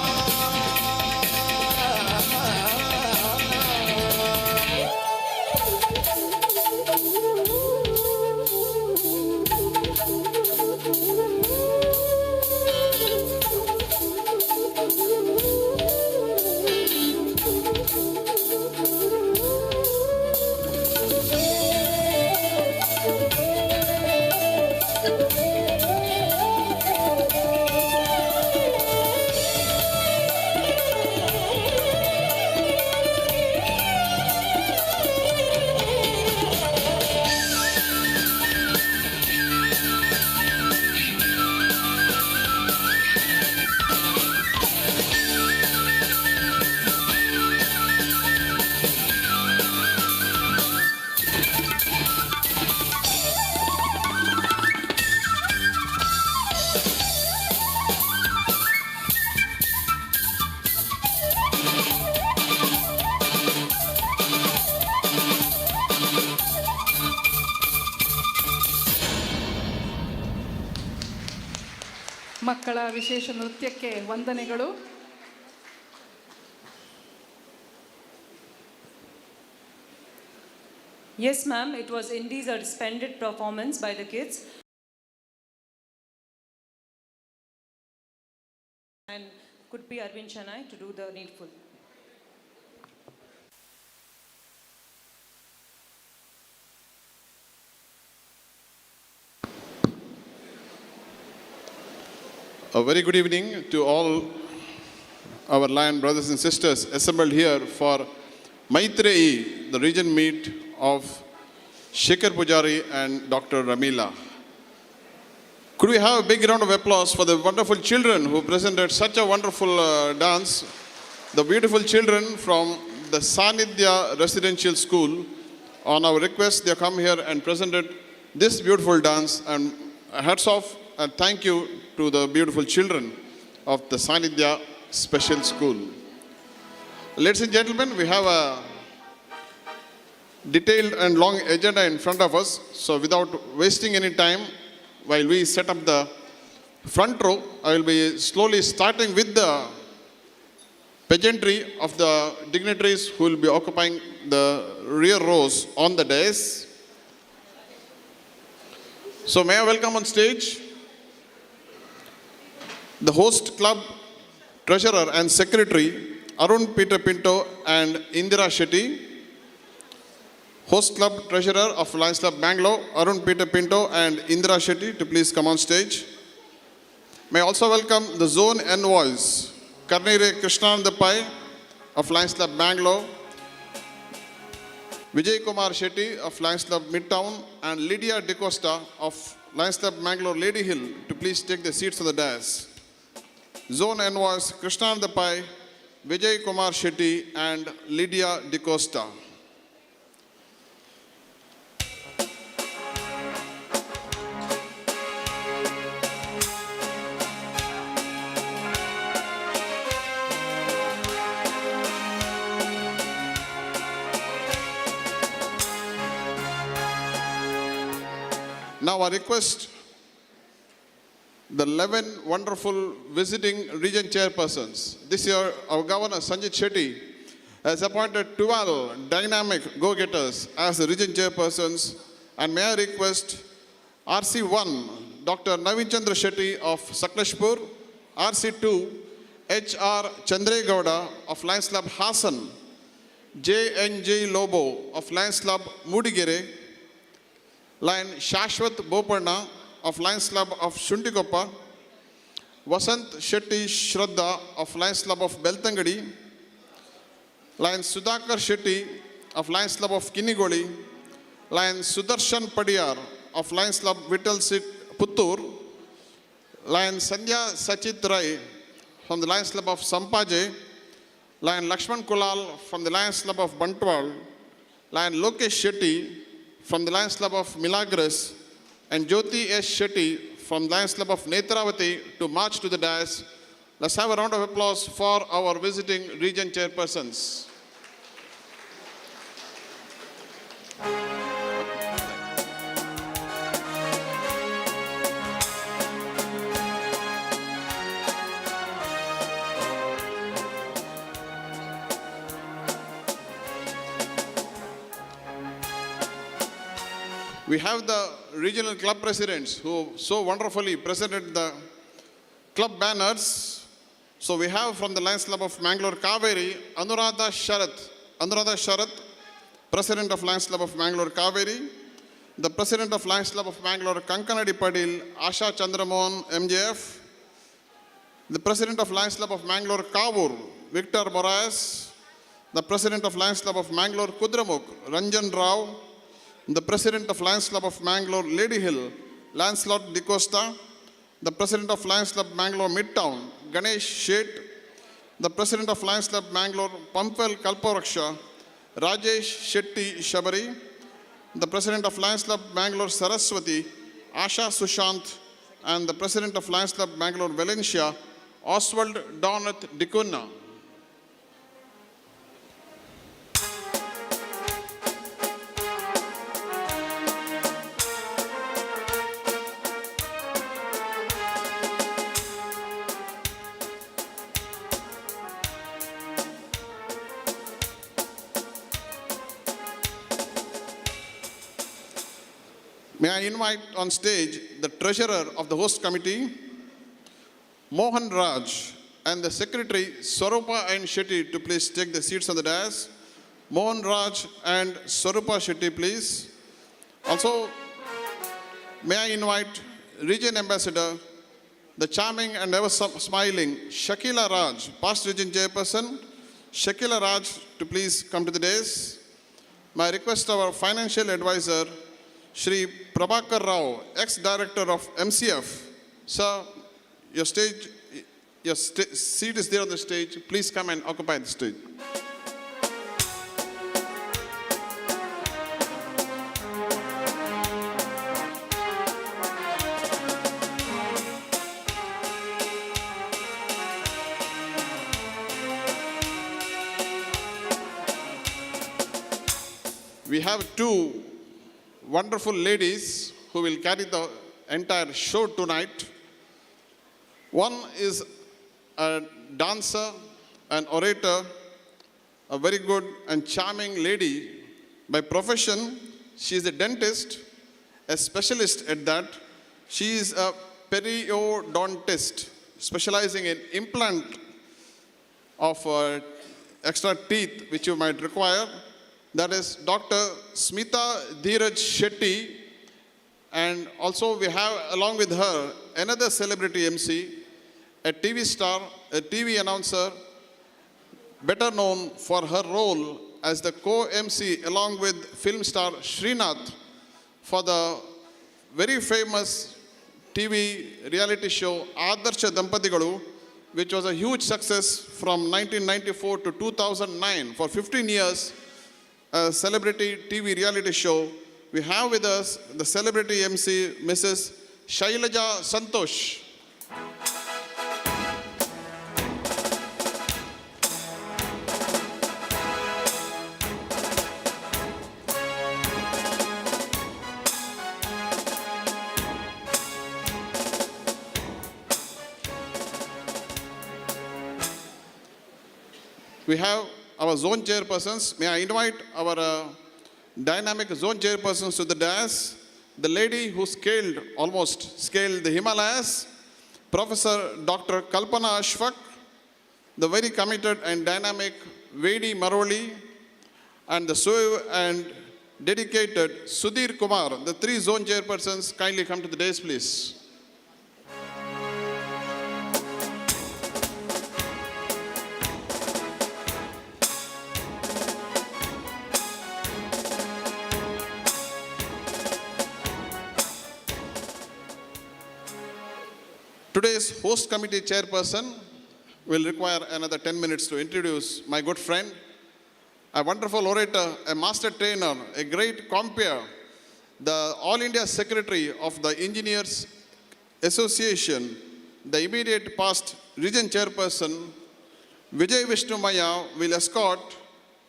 ಮಕ್ಕಳ ವಿಶೇಷ ನೃತ್ಯಕ್ಕೆ ವಂದನೆಗಳು. Yes, ma'am, it was indeed a splendid performance by the kids. And could be Arvind Chennai to do the needful. A very good evening to all our Lion brothers and sisters assembled here for Maitreyi, the region meet of Shekhar Pujari and Dr. Ramila. Could we have a big round of applause for the wonderful children who presented such a wonderful dance? The beautiful children from the Sanidhya Residential School, on our request, they come here and presented this beautiful dance, and hats off and thank you to the beautiful children of the Sanidhya Special School. Ladies and gentlemen, we have a detailed and long agenda in front of us. So without wasting any time, while we set up the front row, I will be slowly starting with the pageantry of the dignitaries who will be occupying the rear rows on the dais. So may I welcome on stage the host club treasurer and secretary Arun Peter Pinto and Indira Shetty. Host club treasurer of Lions Club Bangalore, Arun Peter Pinto and Indira Shetty, to please come on stage. May I also welcome the zone envoys, Karnire Krishnanandapai of Lions Club Bangalore, Vijay Kumar Shetty of Lions Club Midtown, and Lydia DeCosta of Lions Club Bangalore Lady Hill to please take their seats on the dais. Zone envoys Krishnanandapai, Vijay Kumar Shetty and Lydia DeCosta. Now I request the 11 wonderful visiting region chairpersons. This year, our Governor Sanjit Shetty has appointed 12 dynamic go-getters as the region chairpersons. And may I request RC1, Dr. Navin Chandra Shetty of Sakleshpur, RC2, HR Chandregowda of Lions Club Hassan, JNJ Lobo of Lions Club Mudigere, Lion Shashwat Boparna of Lions Club of Shuntikoppa, Vasant Shetty Shraddha of Lions Club of Beltangadi, Lion Sudhakar Shetty of Lions Club of Kinigoli, Lion Sudarshan Padiyar of Lions Club Vittal Sit Puttur, Lion Sandhya Sachit Rai from the Lions Club of Sampaje, Lion Lakshman Kulal from the Lions Club of Bantwal, Lion Lokesh Shetty from the Lions Club of Milagres, and Jyoti S. Shetty from Lions Club of Netravati to march to the dais. Let's have a round of applause for our visiting region chairpersons. we have the regional club presidents who so wonderfully presented the club banners. So we have from the Lions Club of Mangalore Kaveri, Anuradha Sharath, President of Lions Club of Mangalore Kaveri, the President of Lions Club of Mangalore Kankanadi Padil, Asha Chandramohan, MJF, the President of Lions Club of Mangalore Kavur, Victor Moraes, the President of Lions Club of Mangalore Kudramukh, Ranjan Rao, the President of Lions Club of Mangalore Lady Hill, Lancelot Di Costa, the President of Lions Club Mangalore Midtown, Ganesh Sheth, the President of Lions Club Mangalore Pampwell Kalparaksha, Rajesh Shetty Shabari, the President of Lions Club Mangalore Saraswati, Asha Sushant, and the President of Lions Club Mangalore Valencia, Oswald Donath Dikunna. May I invite on stage the treasurer of the host committee, Mohan Raj, and the secretary, Swarupa and Shetty, to please take the seats on the dais. Mohan Raj and Swarupa Shetty, please. Also, may I invite region ambassador, the charming and ever smiling Shakila Raj, past region chairperson, Shakila Raj, to please come to the dais. My request our financial advisor, Shri Prabhakar Rao, ex-director of MCF. Sir, your seat is there on the stage. Please come and occupy the stage. We have two wonderful ladies who will carry the entire show tonight. One is a dancer, an orator, a very good and charming lady. By profession, she is a dentist, a specialist at that. She is a periodontist, specializing in implant of extra teeth which you might require. That is Dr. Smita Dheeraj Shetty. And also we have along with her another celebrity MC, a TV star, a TV announcer, better known for her role as the co-MC along with film star Srinath for the very famous TV reality show Adarsha Dampatigalu, which was a huge success from 1994 to 2009. For 15 years, a celebrity TV reality show. We have with us the celebrity MC, Mrs. Shailaja Santosh. We have our zone chairpersons. May I invite our dynamic zone chairpersons to the dais. The lady who almost scaled the Himalayas, Professor Dr. Kalpana Ashfaq, the very committed and dynamic Vedi Maroli, and the suave and dedicated Sudhir Kumar. The three zone chairpersons kindly come to the dais, please. Today's host committee chairperson will require another 10 minutes to introduce my good friend, a wonderful orator, a master trainer, a great compeer, the All India Secretary of the Engineers Association, the immediate past region chairperson, Vijay Vishnu Maya, will escort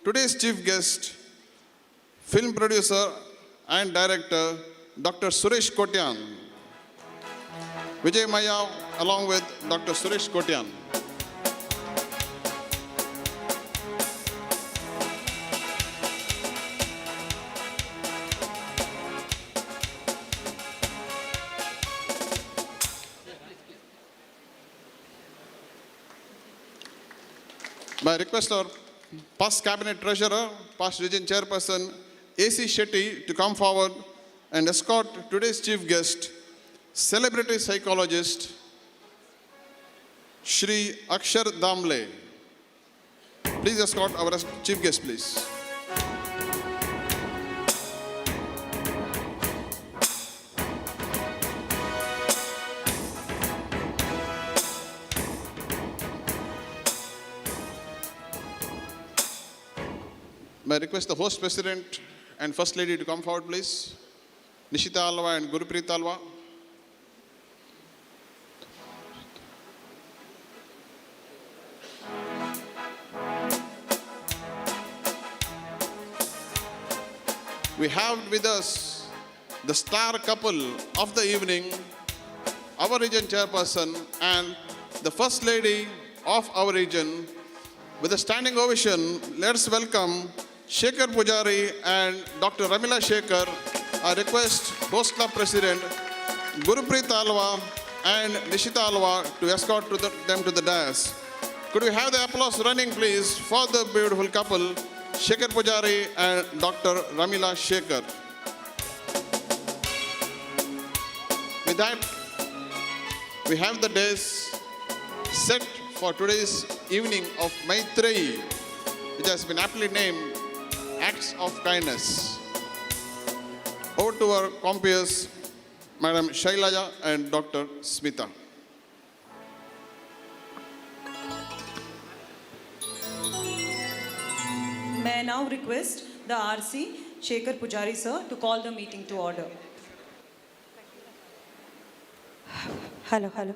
today's chief guest, film producer and director, Dr. Suresh Kotyan. Vijay Maya along with Dr. Suresh Kotyan. May I request our past cabinet treasurer, past region chairperson, A.C. Shetty to come forward and escort today's chief guest, celebrity psychologist, Shri Akshar Damle. Please escort our chief guest, please. May I request the host president and first lady to come forward, please. Nishita Alva and Gurupreet Alva. We have with us the star couple of the evening, our region chairperson and the first lady of our region. With a standing ovation, let's welcome Shekhar Pujari and Dr. Ramila Shekhar. I request host club president Gurupreet Alva and Nishita Alva to escort them to the dais. Could we have the applause running, please, for the beautiful couple, Shekhar Pujari and Dr. Ramila Shekhar. With that, we have the dais set for today's evening of Maitreyi, which has been aptly named Acts of Kindness. Over to our compeers, Madam Shailaja and Dr. Smita. May I now request the RC, Shekhar Pujari sir, to call the meeting to order. Hello. Follow.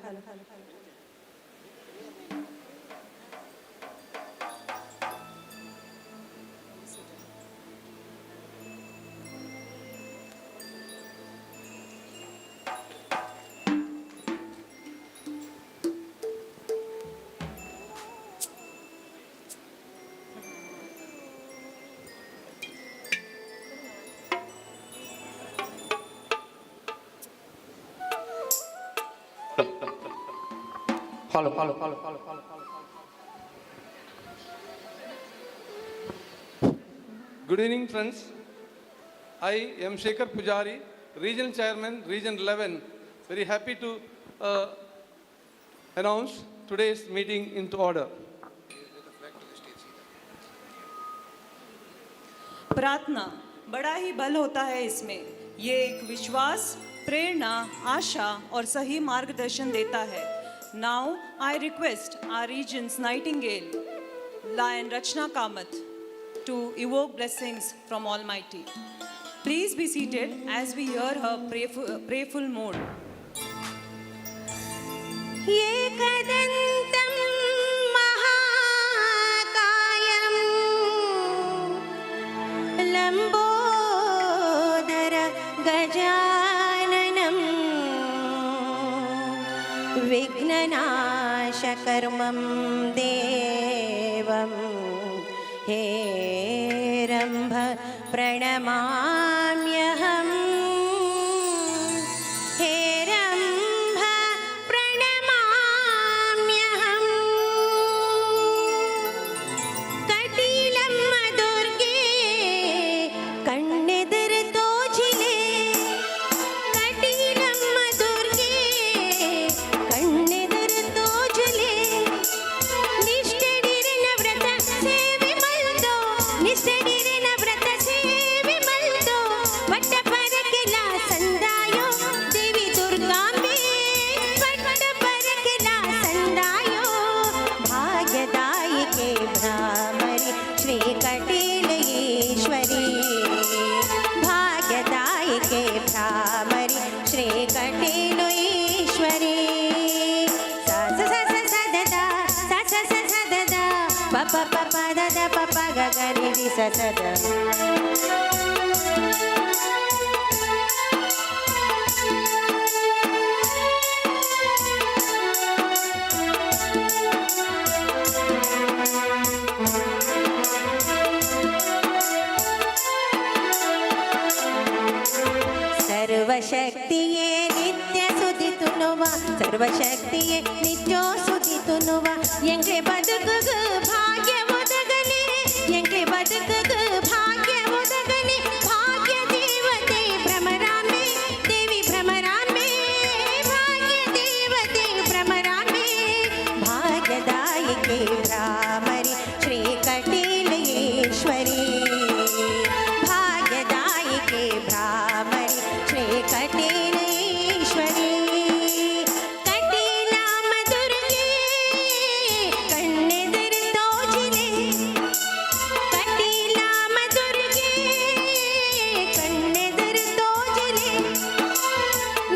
Good evening, friends. I am Shekhar Pujari, Regional Chairman, Region 11. Very happy to announce today's meeting into order. प्रार्थना बड़ा ही बल होता है इसमें. ये एक विश्वास, प्रेरणा, आशा और सही मार्गदर्शन देता है. Now I request our region's nightingale, Lion Rachna Kamath, to evoke blessings from Almighty. Please be seated as we hear her prayerful mode. एकदन्तं महाकायं Lambodar गजाननं विघ्ननाशकर्मं देवं हेरम्भ प्रणमाम्यहम् हेरम्भ प्रणमाम्यहम् कटिलम्म दुर्गे कण्णेदुर तोचिले कटिलम्म दुर्गे कण्णेदुर तोचिले निष्ठडिरन व्रत सेवि मल्दो निष्ठडिरन व्रत सेवि मल्दो वट्ट परकिला संदायो देवी दुर्गांबे वट्ट परकिला संदायो भाग्यदायिके भ्रामरि श्री कटिलयेश्वरी भाग्यदायिके भ्रामरि श्री कटिलयेश्वरी सा सा सा सा सा ददा सा सा सा सा ददा प प प प ददा प प ग ग रि रि सा सा दा सर्वशक्तिये नित्य सुदितुनुवा सर्वशक्तिये नित्यो सुदितु ತುನುವ ಎಂಗೆ ಬದುಕುಗು ಭಾಗ್ಯ ಒದಗಲಿ ಎಂಗೆ ಬದುಕುಗು ಭಾಗ್ಯ ಒದಗಲಿ ಭಾಗ್ಯ ದೇವತೆ ಭ್ರಮರಾಂಬೆ ದೇವಿ ಭ್ರಮರಾಂಬೆ ಭಾಗ್ಯ ದೇವತೆ ಭ್ರಮರಾಂಬೆ ಭಾಗ್ಯದಾಯಿಕೆ ರಾಮರಿ ಶ್ರೀ ಕಟೀಲೇಶ್ವರಿ ಭಾಗ್ಯದಾಯಿಕೆ ಭ್ರಾಮರಿ ಶ್ರೀ ಕಟೀಲೇಶ್ವರಿ ಕಟೀಲಾಮ ದುರ್ಗೆ ಕಣ್ಣೆದುರು ತೋಚಿಲೆ ಕಟೀಲಾಮ ದುರ್ಗೆ ಕಣ್ಣೆದುರು ತೋಚಿಲೆ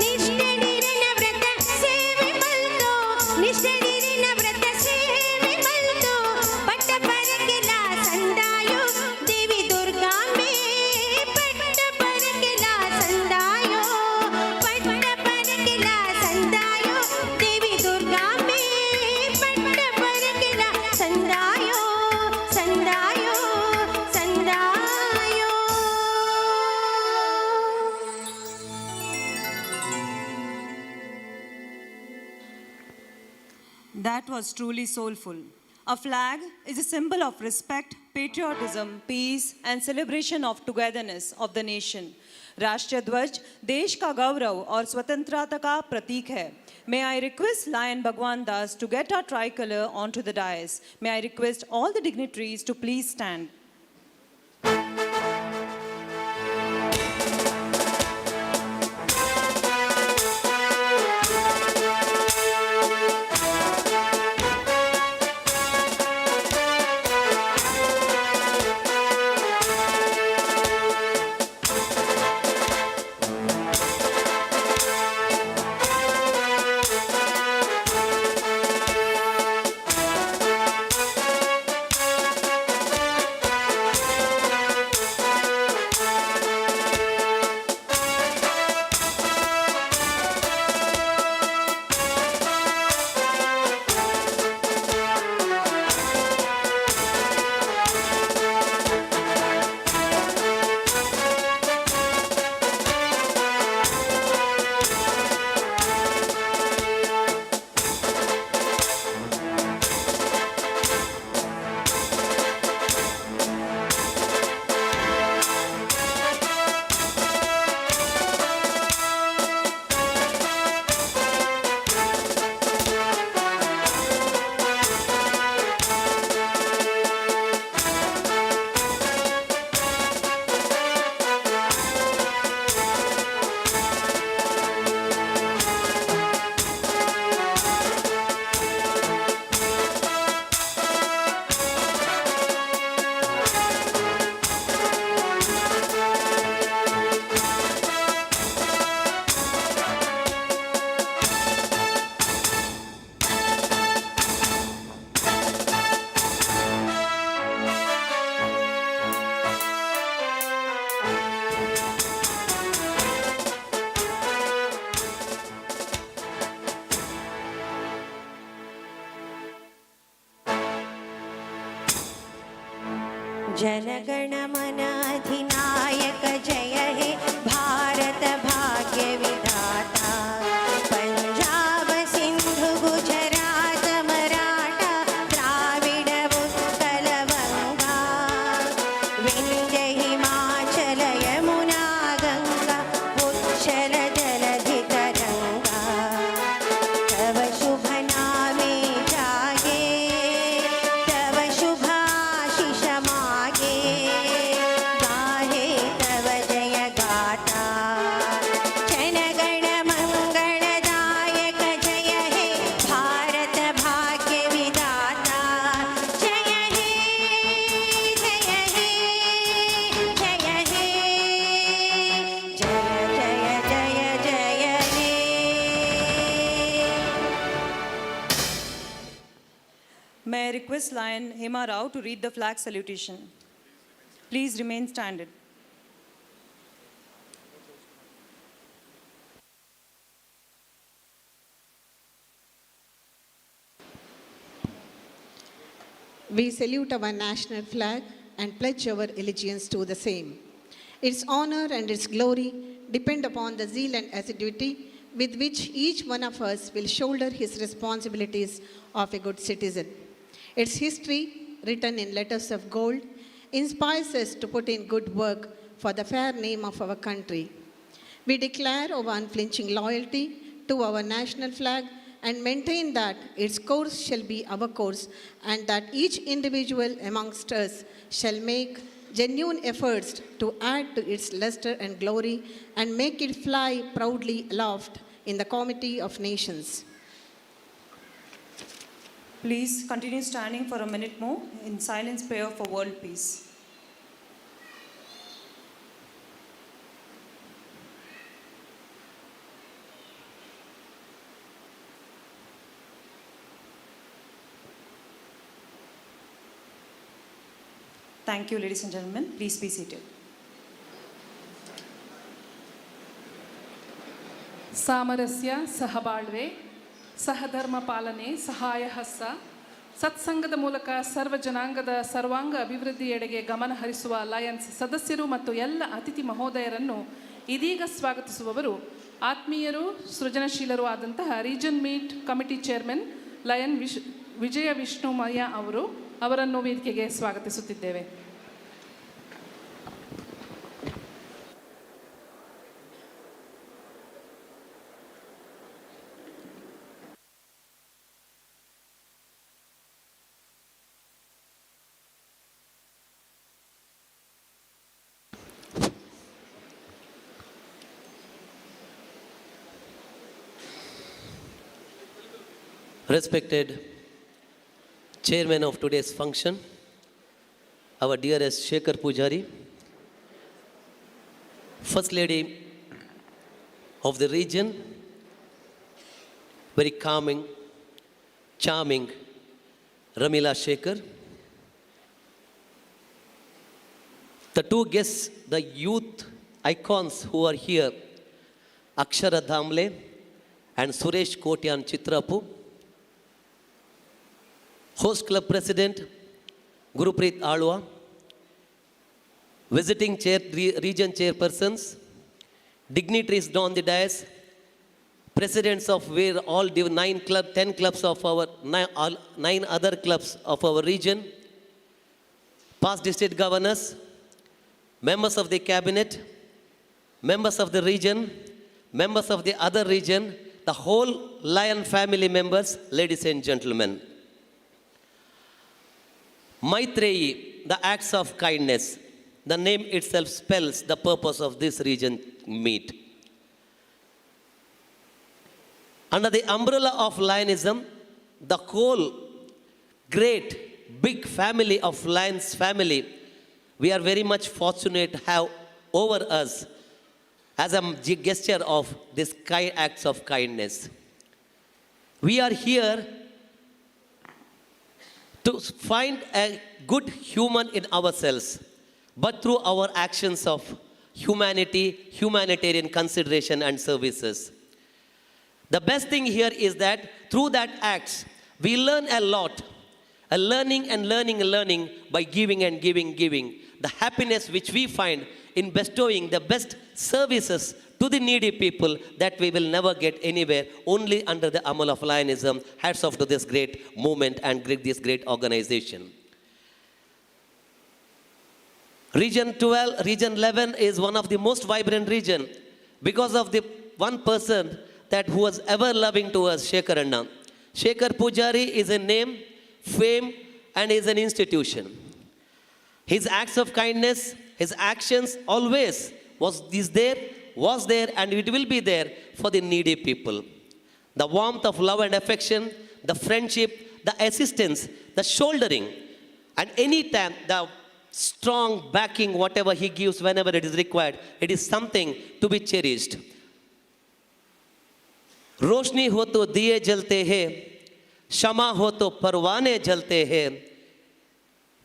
ನಿಷ್ಠೆಡಿರನ ವ್ರತ ಸೇವೆ ಮಲ್ತೋ ನಿಷ್ಠೆಡಿರನ ವ್ರತ ಸೇವೆ ಮಲ್ತೋ ಪಟ್ಟ ಪರಕೆಲ ಸಂದಾಯೋ ದೇವಿ ದುರ್ಗಾಂಬೆ ಪಟ್ಟ ಪರಕೆಲ ಸಂದಾಯೋ ಪಟ್ಟ ಪರಕೆಲ ಸಂದಾಯೋ ದೇವಿ ದುರ್ಗಾಂಬೆ ಪಟ್ಟ ಪರಕೆಲ ಸಂದಾಯೋ ಸಂದಾಯೋ ಸಂದಾಯೋ. That was truly soulful. A flag is a symbol of respect, patriotism, peace, and celebration of togetherness of the nation. राष्ट्रीय ध्वज देश का गौरव और स्वतंत्रता का प्रतीक है. May I request Lion Bhagwan Das to get our tricolor onto the dais. May I request all the dignitaries to please stand. Jana Gana Mana अधिनायक जय हे भारत भाग्य विधाता पंजाब सिंधु गुजरात मराठा द्राविड उत्कल गंगा विंध्य हिमाचल यमुना गंगा उच्चल जलधि तरंगा तव शुभ नामे जागे तव शुभाशिष मागे गाहे तव जय गाथा जनगण मंगलदायक जय हे भारत भाग्य विधाता जय हे जय हे जय हे जय जय जय जय हे. May I request Lion Hema Rao to read the flag salutation. Please remain standing. We salute our national flag and pledge our allegiance to the same. Its honor and its glory depend upon the zeal and assiduity with which each one of us will shoulder his responsibilities of a good citizen. Its history, written in letters of gold, inspires us to put in good work for the fair name of our country. We declare our unflinching loyalty to our national flag and maintain that its course shall be our course and that each individual amongst us shall make genuine efforts to add to its luster and glory and make it fly proudly aloft in the comity of nations. Please continue standing for a minute more in silence prayer for world peace. Thank you, ladies and gentlemen. Please be seated. ಸಾಮರಸ್ಯ ಸಹಬಾಳ್ವೆ ಸಹಧರ್ಮ ಪಾಲನೆ ಸಹಾಯ ಹಸ್ತ ಸತ್ಸಂಗದ ಮೂಲಕ ಸರ್ವ ಜನಾಂಗದ ಸರ್ವಾಂಗ ಅಭಿವೃದ್ಧಿಯೆಡೆಗೆ ಗಮನ ಹರಿಸುವ ಅಲಯನ್ಸ್ ಸದಸ್ಯರು ಮತ್ತು ಎಲ್ಲ ಅತಿಥಿ ಮಹೋದಯರನ್ನು ಇದೀಗ ಸ್ವಾಗತಿಸುವವರು ಆತ್ಮೀಯರು ಸೃಜನಶೀಲರು ಆದಂತಹ region meet committee chairman lion Vijaya Vishnumayya ಅವರನ್ನು ವೇದಿಕೆಗೆ ಸ್ವಾಗತಿಸುತ್ತಿದ್ದೇವೆ. Respected chairman of today's function, our dearest Shekhar Pujari, First Lady of the region, very calming, charming Ramila Shekhar, the two guests, the youth icons who are here, Akshara Dhamle and Suresh Kotyan Chitrapu, Host Club President Gurupreet Alwa, visiting region chairpersons, dignitaries on the dais, presidents of all 10 clubs of our 9 other clubs of our region, past district governors, members of the cabinet, members of the region, members of the other region, the whole Lion family members, ladies and gentlemen. Maitreyi, the acts of kindness. The name itself spells the purpose of this region meet. Under the umbrella of Lionism, the whole great, big family of Lions family, we are very much fortunate to have over us as a gesture of these acts of kindness. We are here to find a good human in ourselves, but through our actions of humanity, humanitarian consideration and services. The best thing here is that through that acts, we learn a lot, a learning and learning and learning by giving and giving. The happiness which we find in bestowing the best services to the needy people that we will never get anywhere, only under the umbrella of Lionism. Hats off to this great movement and this great organization. Region 12, Region 11 is one of the most vibrant region because of the one person that who was ever loving to us, Shekhar Anna. Shekhar Pujari is a name, fame, and is an institution. His acts of kindness, his actions always was there, and it will be there for the needy people. The warmth of love and affection, the friendship, the assistance, the shouldering, and any time the strong backing, whatever he gives whenever it is required, it is something to be cherished. रोशनी हो तो दिए जलते हैं, क्षमा हो तो परवाने जलते हैं,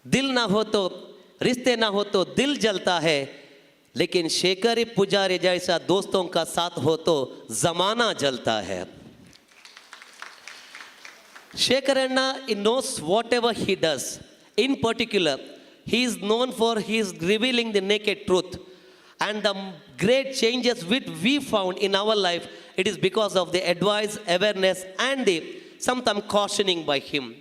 दिल ना हो तो रिश्ते ना हो तो दिल जलता है, लेकिन शेखर पुजारी जैसा दोस्तों का साथ हो तो जमाना जलता है. Shekhar Anna knows whatever he does. In particular, he is known for his revealing the naked truth, and the great changes which we found in our life, it is because of the advice, awareness, and the sometimes cautioning by him.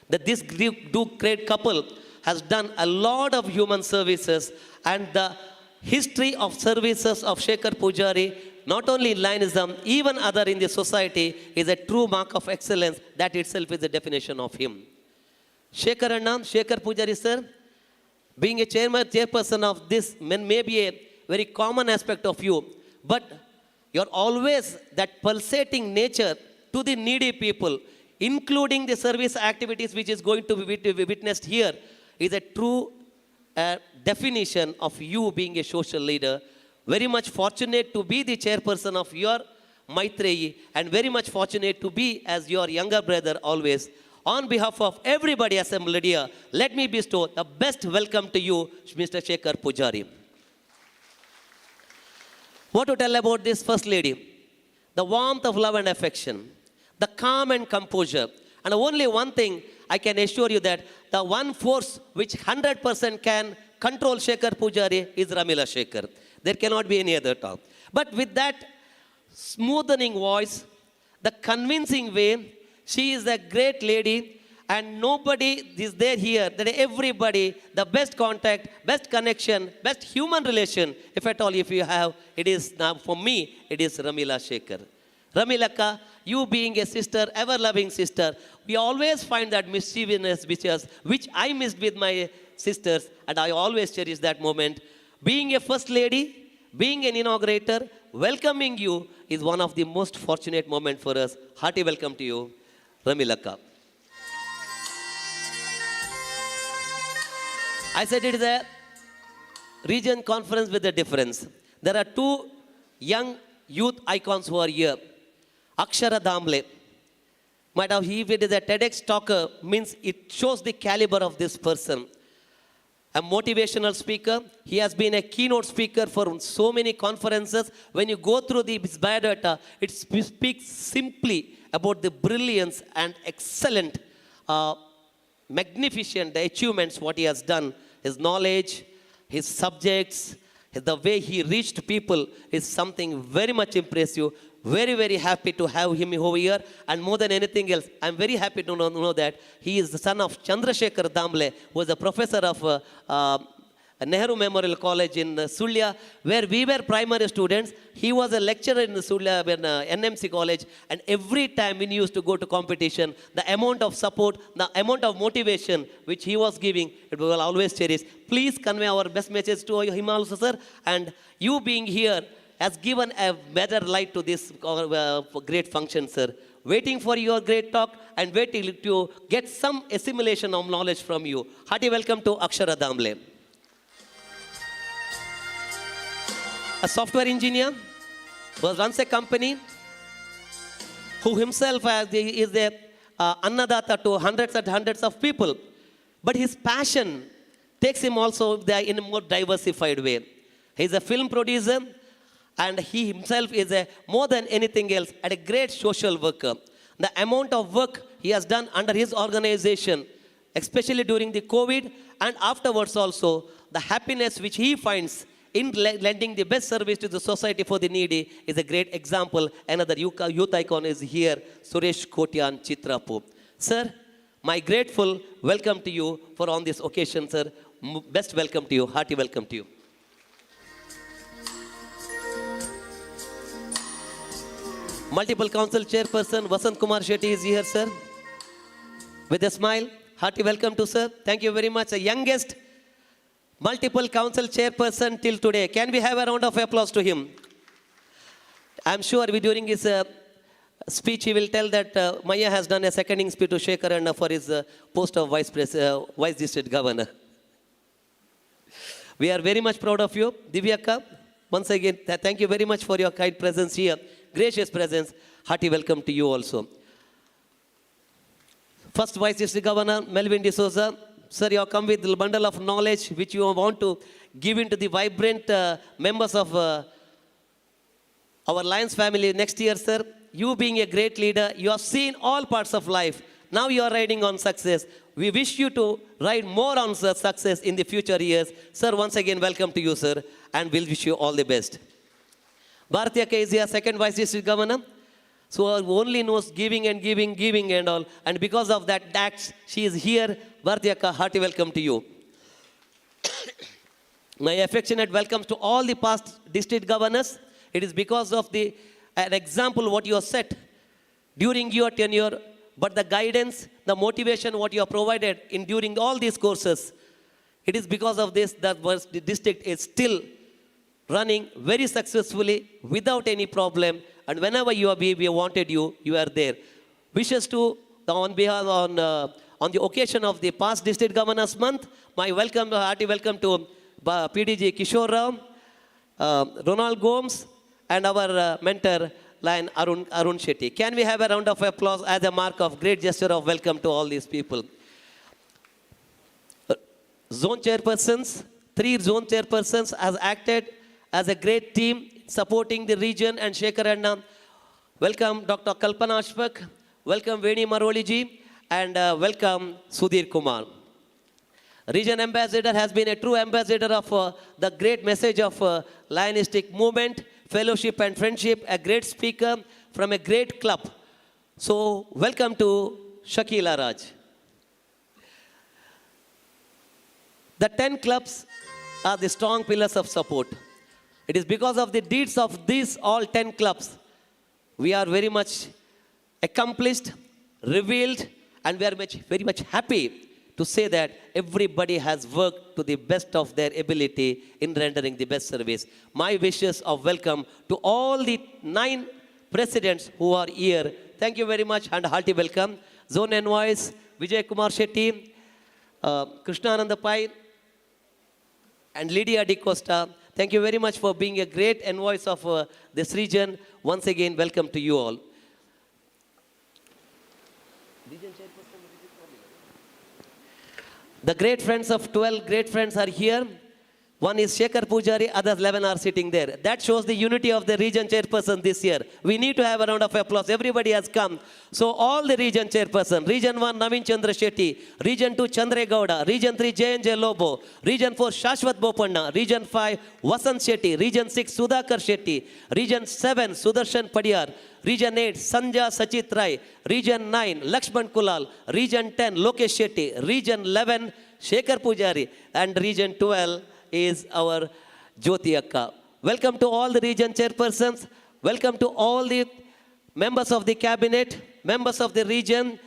That this great couple has done a lot of human services, and the history of services of Shekhar Pujari, not only in Lionism, even other in the society, is a true mark of excellence. That itself is the definition of him. Shekhar Pujari sir, being a chairperson of this may be a very common aspect of you, but you're always that pulsating nature to the needy people, including the service activities which is going to be witnessed here, is a true definition of you being a social leader. Very much fortunate to be the chairperson of your Maitreyi, and very much fortunate to be as your younger brother always. On behalf of everybody assembled here, let me bestow the best welcome to you, Mr. Shekhar Pujari. What to tell about this First Lady? The warmth of love and affection, the calm and composure. And only one thing I can assure you, that the one force which 100% can control Shekhar Pujari is Ramila Shekhar. There cannot be any other talk. But with that smoothening voice, the convincing way, she is a great lady, and nobody is there here, that everybody, the best contact, best connection, best human relation, if at all, if you have, it is now for me, it is Ramila Shekhar. Ramilaka, you being a sister, ever-loving sister, we always find that mischievousness which I missed with my sisters, and I always cherish that moment. Being a first lady, being an inaugurator, welcoming you is one of the most fortunate moments for us. Hearty welcome to you, Ramilaka. I said it is a region conference with a difference. There are two young youth icons who are here. Akshara Damble. Might have, if it is a TEDx talker, means it shows the caliber of this person. A motivational speaker. He has been a keynote speaker for so many conferences. When you go through his biodata, it speaks simply about the brilliance and excellent, magnificent achievements, what he has done. His knowledge, his subjects, the way he reached people is something very much impressive. Very, very happy to have him over here. And more than anything else, I'm very happy to know that he is the son of Chandrasekhar Damble, who was a professor of Nehru Memorial College in Sulya, where we were primary students. He was a lecturer in Sulya, NMC College, and every time we used to go to competition, the amount of support, the amount of motivation which he was giving, it will always cherish. Please convey our best message to him also, sir. And you being here has given a better light to this great function, sir. Waiting for your great talk and waiting to get some assimilation of knowledge from you. Hearty welcome to Akshara Damble. A software engineer who runs a company, who himself is a annadata to hundreds and hundreds of people. But his passion takes him also there in a more diversified way. He's a film producer, and he himself is more than anything else, a great social worker. The amount of work he has done under his organization, especially during the COVID and afterwards also, the happiness which he finds in lending the best service to the society for the needy is a great example. Another youth icon is here, Suresh Kotian Chitrapu. Sir, my grateful welcome to you for on this occasion, sir. Best welcome to you, hearty welcome to you. Multiple Council Chairperson Vasant Kumar Shetty is here, sir. With a smile, hearty welcome to sir. Thank you very much. The youngest Multiple Council Chairperson till today. Can we have a round of applause to him? I'm sure during his speech he will tell that Maya has done a seconding speech to Shekhar for his post of Vice District Governor. We are very much proud of you. Divyaka, once again, thank you very much for your kind presence here. Gracious presence. Hearty welcome to you also. First Vice District Governor, Melvin D'Souza. Sir, you have come with a bundle of knowledge which you want to give into the vibrant members of our Lions family next year, sir. You being a great leader, you have seen all parts of life. Now you are riding on success. We wish you to ride more on success in the future years. Sir, once again, welcome to you, sir, and we'll wish you all the best. Bharati Akka is your second vice district governor. So her only knows giving and giving, giving and all. And because of that act, she is here. Bharati Akka, hearty welcome to you. My affectionate welcomes to all the past district governors. It is because of an example what you have set during your tenure, but the guidance, the motivation what you have provided in during all these courses. It is because of this that the district is still running very successfully without any problem. And whenever we wanted you, you are there. Wishes to, on behalf, on the occasion of the past district governors month, my welcome, hearty welcome to PDG Kishore Rao, Ronald Gomes, and our mentor, Lion Arun Shetty. Can we have a round of applause as a mark of great gesture of welcome to all these people? Zone chairpersons, 3 zone chairpersons has acted as a great team supporting the region and Shekhar Anna. Welcome Dr. Kalpana Ashfaq, welcome Veni Maroli ji, and welcome Sudhir Kumar. Region ambassador has been a true ambassador of the great message of Lionistic movement, fellowship and friendship, a great speaker from a great club. So welcome to Shakila Raj. The 10 clubs are the strong pillars of support. It is because of the deeds of these all 10 clubs, we are very much accomplished, revealed, and we are very much happy to say that everybody has worked to the best of their ability in rendering the best service. My wishes of welcome to all the 9 presidents who are here. Thank you very much and hearty welcome. Zone Envoys, Vijay Kumar Shetty, Krishnananda Pai, and Lydia Di Costa. Thank you very much for being a great envoys of this region. Once again, welcome to you all. The great friends of 12 great friends are here. One is Shekhar Pujari, others 11 are sitting there. That shows the unity of the region chairperson this year. We need to have a round of applause. Everybody has come. So all the region chairperson, Region 1 Navin Chandra Shetty, Region 2 Chandre Gowda, Region 3 J&J Lobo, Region 4 Shashwat Bopanna, Region 5 Vasant Shetty, Region 6 Sudhakar Shetty, Region 7 Sudarshan Padiyar, Region 8 Sanja Sachit Rai, Region 9 Lakshman Kulal, Region 10 Lokesh Shetty, Region 11 Shekhar Pujari, and Region 12 is our Jyoti Akka. Welcome to all the region chairpersons. Welcome to all the members of the cabinet, members of the region,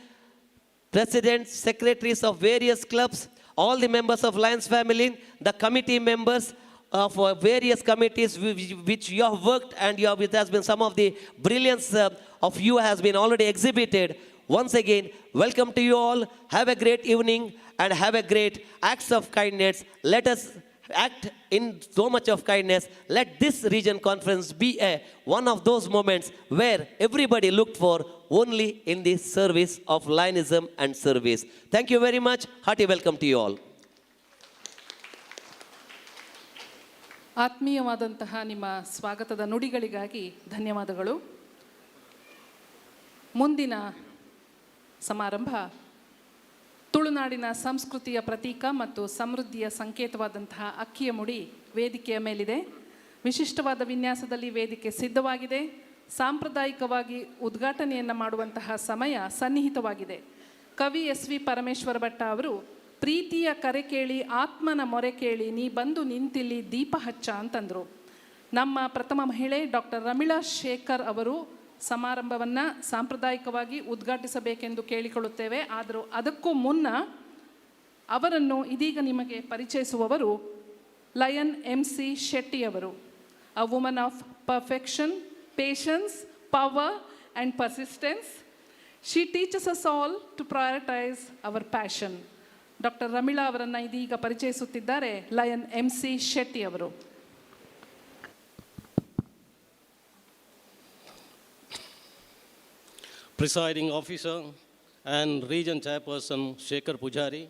presidents, secretaries of various clubs, all the members of Lions family, the committee members of various committees which you have worked, and it has been some of the brilliance of you has been already exhibited. Once again, welcome to you all. Have a great evening and have a great acts of kindness. Let us act in so much of kindness. Let this region conference be one of those moments where everybody looked for only in the service of Lionism and service. Thank you very much. Hearty welcome to you all. ಆತ್ಮೀಯವಾದಂತಹ ನಿಮ್ಮ ಸ್ವಾಗತದ ನುಡಿಗಳಿಗಾಗಿ ಧನ್ಯವಾದಗಳು. ಮುಂದಿನ ಸಮಾರಂಭ ತುಳುನಾಡಿನ ಸಂಸ್ಕೃತಿಯ ಪ್ರತೀಕ ಮತ್ತು ಸಮೃದ್ಧಿಯ ಸಂಕೇತವಾದಂತಹ ಅಕ್ಕಿಯ ಮುಡಿ ವೇದಿಕೆಯ ಮೇಲಿದೆ. ವಿಶಿಷ್ಟವಾದ ವಿನ್ಯಾಸದಲ್ಲಿ ವೇದಿಕೆ ಸಿದ್ಧವಾಗಿದೆ. ಸಾಂಪ್ರದಾಯಿಕವಾಗಿ ಉದ್ಘಾಟನೆಯನ್ನು ಮಾಡುವಂತಹ ಸಮಯ ಸನ್ನಿಹಿತವಾಗಿದೆ. ಕವಿ ಎಸ್.ವಿ. ಪರಮೇಶ್ವರ ಭಟ್ಟ ಅವರು ಪ್ರೀತಿಯ ಕರೆ ಕೇಳಿ ಆತ್ಮನ ಮೊರೆ ಕೇಳಿ ನೀ ಬಂದು ನಿಂತಿಲ್ಲಿ ದೀಪ ಹಚ್ಚ ಅಂತಂದರು. ನಮ್ಮ ಪ್ರಥಮ ಮಹಿಳೆ ಡಾಕ್ಟರ್ ರಮೀಳಾ ಶೇಖರ್ ಅವರು ಸಮಾರಂಭವನ್ನು ಸಾಂಪ್ರದಾಯಿಕವಾಗಿ ಉದ್ಘಾಟಿಸಬೇಕೆಂದು ಕೇಳಿಕೊಳ್ಳುತ್ತೇವೆ. ಆದರೂ ಅದಕ್ಕೂ ಮುನ್ನ ಅವರನ್ನು ಇದೀಗ ನಿಮಗೆ ಪರಿಚಯಿಸುವವರು ಲಯನ್ MC ಶೆಟ್ಟಿ ಅವರು. A woman of perfection, patience, power and persistence. She teaches us all to prioritise our passion. Doctor Ramila ಅವರನ್ನು ಇದೀಗ ಪರಿಚಯಿಸುತ್ತಿದ್ದಾರೆ ಲಯನ್ MC ಶೆಟ್ಟಿ ಅವರು. Presiding officer and region chairperson Shekhar Pujari,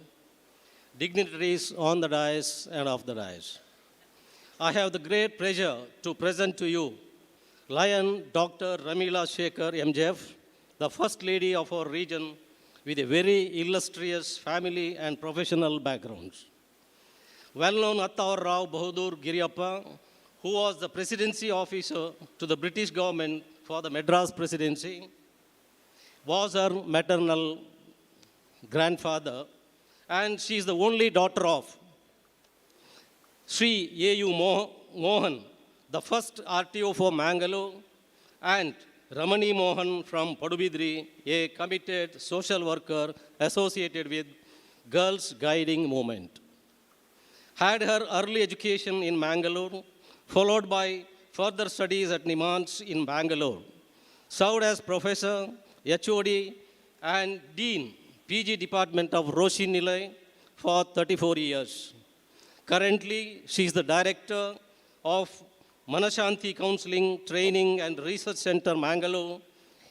dignitaries on the dais and off the dais. I have the great pleasure to present to you Lion Dr. Ramila Shekhar MJF, the first lady of our region with a very illustrious family and professional backgrounds. Well-known Attawar Rao Bahadur Giriyappa, who was the presidency officer to the British government for the Madras presidency, was her maternal grandfather, and she is the only daughter of Sri A.U. Mohan, the first RTO for Mangalore, and Ramani Mohan from Padubidri, a committed social worker associated with Girls Guiding Movement. Had her early education in Mangalore, followed by further studies at Nimans in Bangalore. Served as professor, HOD, and Dean, PG Department of Roshi Nilay for 34 years. Currently, she is the director of Manashanti Counseling, Training and Research Center, Mangalore,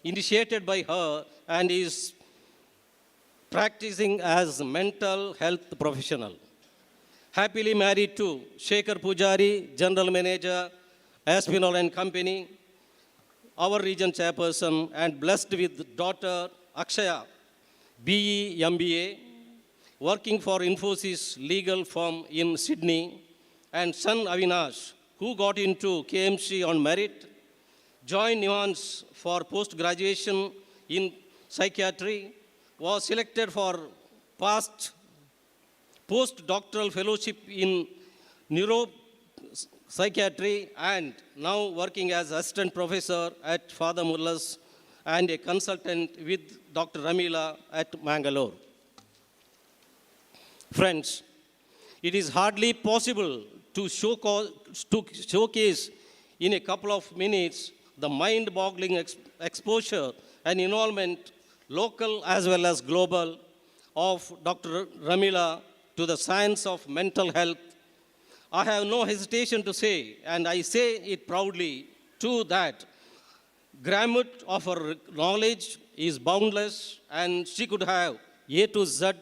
initiated by her, and is practicing as a mental health professional. Happily married to Shekhar Pujari, General Manager, Aspinall and Company, our region chairperson, and blessed with daughter Akshaya, BE MBA, working for Infosys legal firm in Sydney, and son Avinash, who got into KMC on merit, joined Nuance for post-graduation in psychiatry, was selected for postdoctoral fellowship in neuropsychiatry, and now working as assistant professor at Father Mullah's and a consultant with Dr. Ramila at Mangalore. Friends, it is hardly possible to showcase in a couple of minutes the mind-boggling exposure and involvement, local as well as global, of Dr. Ramila to the science of mental health. I have no hesitation to say, and I say it proudly too, that gamut of her knowledge is boundless, and she could have A to Z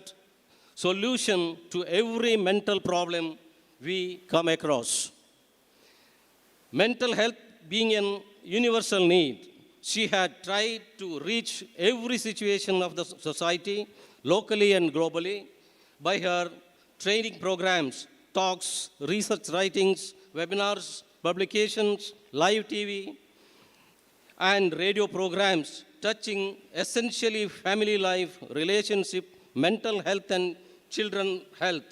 solution to every mental problem we come across. Mental health being an universal need, she had tried to reach every situation of the society, locally and globally, by her training programs, talks, research writings, webinars, publications, live TV, and radio programs touching essentially family life, relationship, mental health and children health,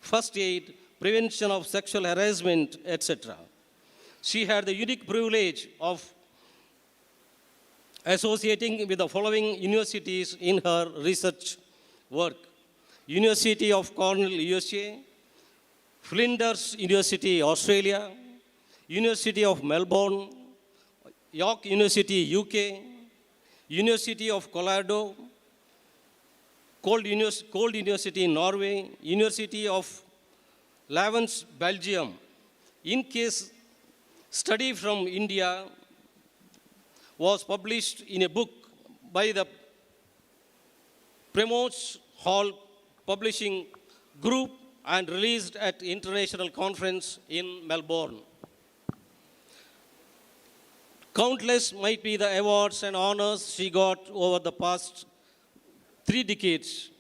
first aid, prevention of sexual harassment, etc. She had the unique privilege of associating with the following universities in her research work: University of Cornell, USA, Flinders University, Australia, University of Melbourne, York University, UK, University of Colorado, Cold University in Norway, University of Leuven, Belgium. In case study from India was published in a book by the Primrose Hall Publishing Group and released at International Conference in Melbourne. Countless might be the awards and honors she got over the past 3 decades.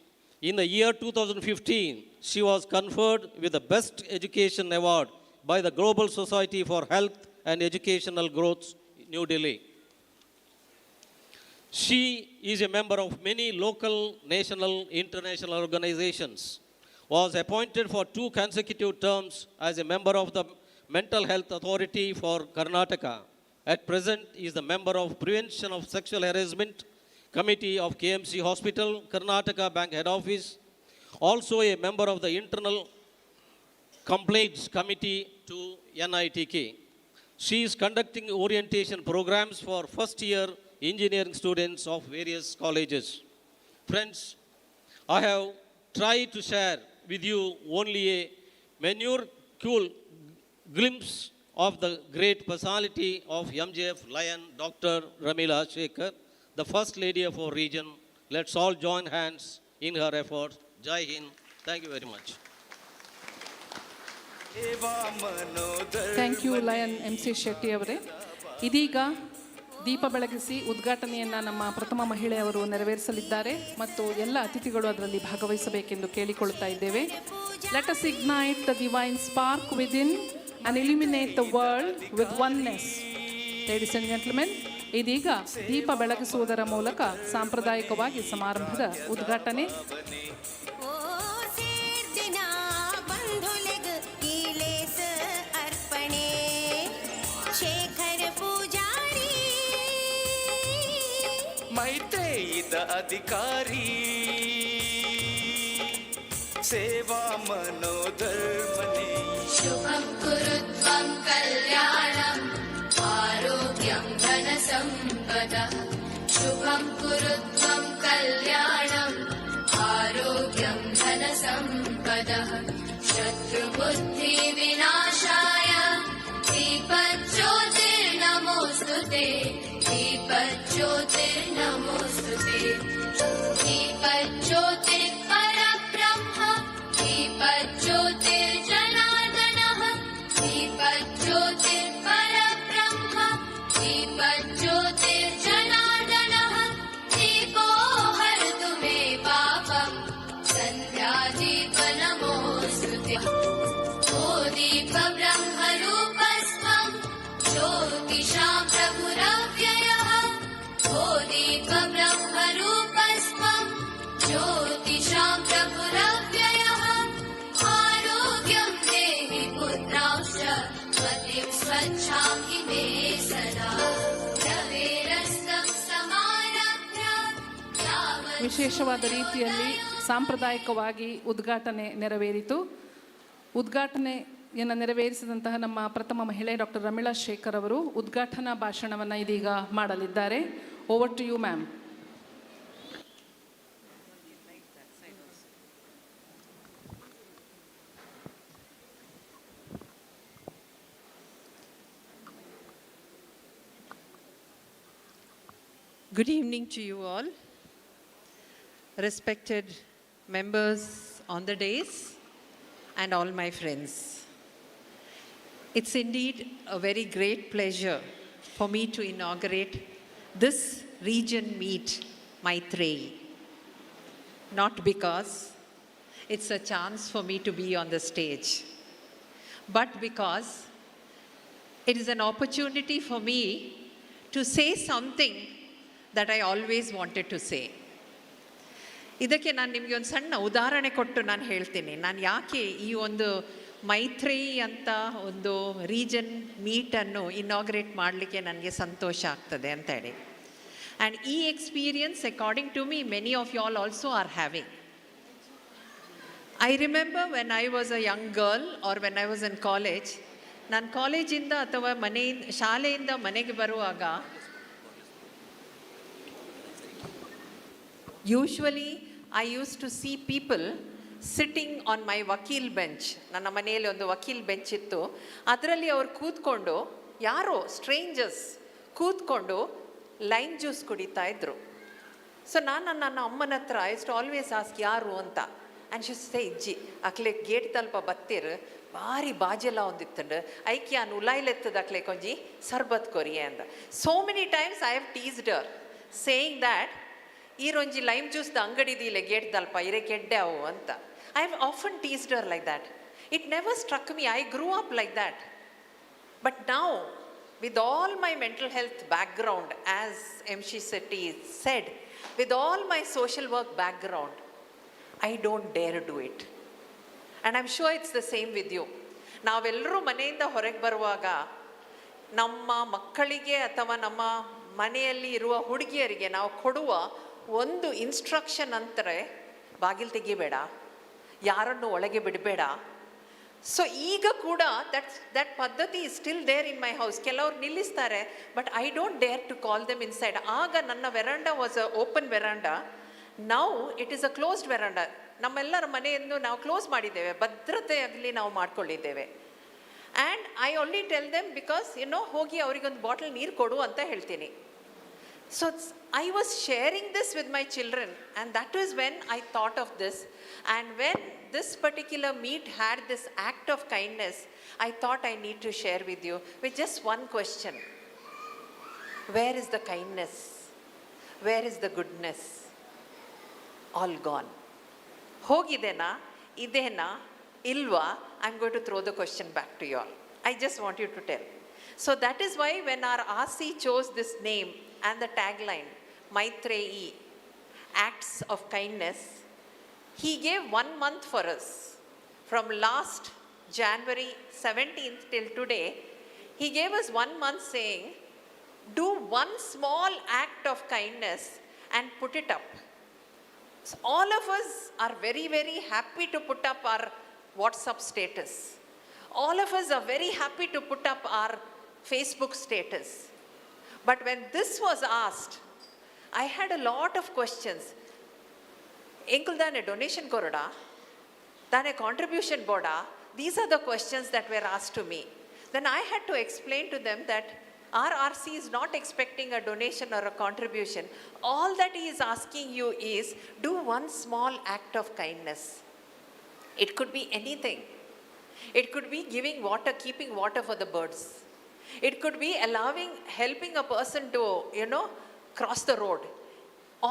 In the year 2015, she was conferred with the Best Education Award by the Global Society for Health and Educational Growth, New Delhi. She is a member of many local, national, international organizations, was appointed for 2 consecutive terms as a member of the Mental Health Authority for Karnataka. At present, is the member of Prevention of Sexual Harassment Committee of KMC Hospital, Karnataka Bank Head Office. Also a member of the Internal Complaints Committee to NITK. She is conducting orientation programs for first-year engineering students of various colleges. Friends, I have tried to share with you only a minuscule glimpse of the great personality of MJF Lion, Dr. Ramila Shekhar, the First Lady of our region. Let's all join hands in her efforts. Jai Hind. Thank you very much. Thank you lion MC Shetty ಅವರೇ. ಇದೀಗ ದೀಪ ಬೆಳಗಿಸಿ ಉದ್ಘಾಟನೆಯನ್ನು ನಮ್ಮ ಪ್ರಥಮ ಮಹಿಳೆಯವರು ನೆರವೇರಿಸಲಿದ್ದಾರೆ ಮತ್ತು ಎಲ್ಲ ಅತಿಥಿಗಳು ಅದರಲ್ಲಿ ಭಾಗವಹಿಸಬೇಕೆಂದು ಕೇಳಿಕೊಳ್ಳುತ್ತಾ ಇದ್ದೇವೆ. Let us ignite the divine spark within and illuminate the world with oneness. Ladies and gentlemen, ಇದೀಗ ದೀಪ ಬೆಳಗಿಸುವುದರ ಮೂಲಕ ಸಾಂಪ್ರದಾಯಿಕವಾಗಿ ಸಮಾರಂಭದ ಉದ್ಘಾಟನೆ. ಓ ಸೇರ್ದಿನ ಬಂಧುಲೆಗ್ ಕೀಲೇಸ ಅರ್ಪಣೆ ಶೇಖರ ಪೂಜಾರಿ ಮೈತ್ರೇಯಿದ ಅಧಿಕಾರಿ ಸೇವಾ ಮನೋಧರ್ಮನೆ ಶುಭಂ ಕುರುತ್ವಂ ಕಲ್ಯಾಣಂ ಆರೋಗ್ಯಂ ಧನ ಸಂಪದಃ ಶುಭಂ ಕುರುತ್ವಂ ಕಲ್ಯಾಣಂ ಆರೋಗ್ಯಂ ಧನ ಸಂಪದಃ ಶತ್ರು ಬುದ್ಧಿ ವಿನಾಶಾಯ ದೀಪಜ್ಯೋತಿರ್ನಮೋಸ್ತುತೆ ದೀಪಜ್ಯೋತಿರ್ನಮೋಸ್ತುತೆ ದೀಪಜ್ಯೋತಿರ್ ಪರಬ್ರಹ್ಮ ದೀಪಜ್ಯೋತಿರ್ಜನಾರ್ದನಃ ದೀಪಜ್ಯೋತಿರ್ ಪರಬ್ರಹ್ಮ ದೀಪಜ್ಯೋತಿರ್ಜನಾರ್ದನಃ ದೀಪೋ ಹರತು ಮೇ ಪಾಪಂ ಸಂಧ್ಯಾದೀಪನಮೋಸ್ತುತೆ ಓ ದೀಪ ಬ್ರಹ್ಮರೂಪಸ್ತ್ವಂ ಜ್ಯೋತಿಷಾಂ ಪ್ರಭುರವ್ಯಯಃ ಓ ದೀಪ ಬ್ರಹ್ಮರೂಪಸ್ತ್ವಂ ಜ್ಯೋತಿಷಾಂ ಪ್ರಭುರವ್ಯಯಃ ಆರೋಗ್ಯಂ ದೇಹಿ ಪುತ್ರಾಂಶ ಮತಿಂ ಸ್ವಚ್ಛಾಂ ಹಿ ಮೇ ಸದಾ ರವೇರಸ್ತಂ ಸಮಾರಭ್ಯ ಯಾವತ್ ವಿಶೇಷವಾದ ರೀತಿಯಲ್ಲಿ ಸಾಂಪ್ರದಾಯಿಕವಾಗಿ ಉದ್ಘಾಟನೆ ನೆರವೇರಿತು. ಉದ್ಘಾಟನೆಯನ್ನು ನೆರವೇರಿಸಿದಂತಹ ನಮ್ಮ ಪ್ರಥಮ ಮಹಿಳೆ ಡಾಕ್ಟರ್ ರಮೀಳಾ ಶೇಖರ್ ಅವರು ಉದ್ಘಾಟನಾ ಭಾಷಣವನ್ನು ಇದೀಗ ಮಾಡಲಿದ್ದಾರೆ. Over to you ma'am. Good evening to you all, respected members on the dais and all my friends. It's indeed a very great pleasure for me to inaugurate this region meet, Maitreyi. Not because it's a chance for me to be on the stage, but because it is an opportunity for me to say something that I always wanted to say. ಇದಕ್ಕೆ ನಾನು ನಿಮಗೆ ಒಂದು ಸಣ್ಣ ಉದಾಹರಣೆ ಕೊಟ್ಟು ನಾನು ಹೇಳ್ತೀನಿ, ನಾನು ಯಾಕೆ ಈ ಒಂದು ಮೈತ್ರೇಯಿ ಅಂತ ಒಂದು ರೀಜನ್ ಮೀಟನ್ನು ಇನಾಗ್ರೇಟ್ ಮಾಡಲಿಕ್ಕೆ ನನಗೆ ಸಂತೋಷ ಆಗ್ತದೆ ಅಂತ ಹೇಳಿ. ಆ್ಯಂಡ್ ಈ experience according to me many of you all also are having. I remember when I was a young girl or when I was in college, ನಾನು ಕಾಲೇಜಿಂದ ಅಥವಾ ಶಾಲೆಯಿಂದ ಮನೆಗೆ ಬರುವಾಗ usually I used to see people sitting on my vakil bench. ನನ್ನ ಮನೆಯಲ್ಲಿ ಒಂದು ವಕೀಲ್ bench ಇತ್ತು, ಅದರಲ್ಲಿ ಅವ್ರು ಕೂತ್ಕೊಂಡು ಯಾರೋ ಸ್ಟ್ರೇಂಜರ್ಸ್ ಕೂತ್ಕೊಂಡು ಲೈಮ್ ಜ್ಯೂಸ್ ಕುಡಿತಾ ಇದ್ರು. ಸೊ ನಾನು ನನ್ನ ಅಮ್ಮನ ಹತ್ರ ಐ ಟು ಆಲ್ವೇಸ್ ಆಸ್ಕ್ ಯಾರು ಅಂತ. ಆ್ಯಂಡ್ ಶಿ ಸೇ ಇಜ್ಜಿ ಅಕ್ಲೆ ಗೇಟ್ ತಲ್ಪ ಬತ್ತಿರು ಭಾರಿ ಬಾಜೆಲ್ಲ ಒಂದಿತ್ತಂಡು ಐಕಿ ಆ ಉಲಾಯ್ಲೆತ್ತದ ಅಕ್ಲೆ ಕೊಂಜಿ ಸರ್ಬತ್ ಕೊರಿಯೆ ಅಂದ. So many times I have teased her saying that ಈರೊಂಜಿ ಲೈಮ್ ಜ್ಯೂಸ್ದ ಅಂಗಡಿದಿಲ್ಲ ಗೇಟ್ ದಲ್ಪ ಇರೆ ಕೆಡ್ಡೆ ಅವು ಅಂತ. I have often teased her like that. It never struck me, I grew up like that. But now with all my mental health background, as MC Sethi said, with all my social work background, I don't dare do it. And I'm sure it's the same with you. ನಾವೆಲ್ಲರೂ ಮನೆಯಿಂದ ಹೊರಗೆ ಬರುವಾಗ ನಮ್ಮ ಮಕ್ಕಳಿಗೆ ಅಥವಾ ನಮ್ಮ ಮನೆಯಲ್ಲಿ ಇರುವ ಹುಡುಗಿಯರಿಗೆ ನಾವು ಕೊಡುವ ಒಂದು ಇನ್ಸ್ಟ್ರಕ್ಷನ್ ಅಂತಾರೆ, ಬಾಗಿಲು ತೆಗಿಬೇಡ, ಯಾರನ್ನು ಒಳಗೆ ಬಿಡಬೇಡ. ಸೊ ಈಗ ಕೂಡ ದಟ್ ಪದ್ಧತಿ is still there in my house. ಕೆಲವ್ರು ನಿಲ್ಲಿಸ್ತಾರೆ, but I don't dare to call them inside. ಆಗ ನನ್ನ veranda was a open veranda. Now it is a closed veranda. ನಮ್ಮೆಲ್ಲರ ಮನೆಯನ್ನು ನಾವು ಕ್ಲೋಸ್ ಮಾಡಿದ್ದೇವೆ, ಭದ್ರತೆಯಾಗಲಿ ನಾವು ಮಾಡ್ಕೊಂಡಿದ್ದೇವೆ. And I only tell them because ಹೋಗಿ ಅವರಿಗೊಂದು ಬಾಟಲ್ ನೀರು ಕೊಡು ಅಂತ ಹೇಳ್ತೀನಿ. So I was sharing this with my children, and that was when I thought of this. And when this particular meet had this act of kindness, I thought I need to share with you with just one question. Where is the kindness? Where is the goodness? All gone. Hogidena, idena, ilva? I'm going to throw the question back to you all. I just want you to tell. So that is why when our RC chose this name and the tagline, Maitreyi, acts of kindness, he gave 1 month for us. From last January 17th till today, he gave us 1 month saying, do one small act of kindness and put it up. So all of us are very, very happy to put up our WhatsApp status. All of us are very happy to put up our Facebook status. But when this was asked, I had a lot of questions. Enkul dane donation koroda, dane contribution boda. These are the questions that were asked to me. Then I had to explain to them that our RC is not expecting a donation or a contribution. All that he is asking you is do one small act of kindness. It could be anything. It could be giving water, keeping water for the birds. It could be helping a person to, cross the road.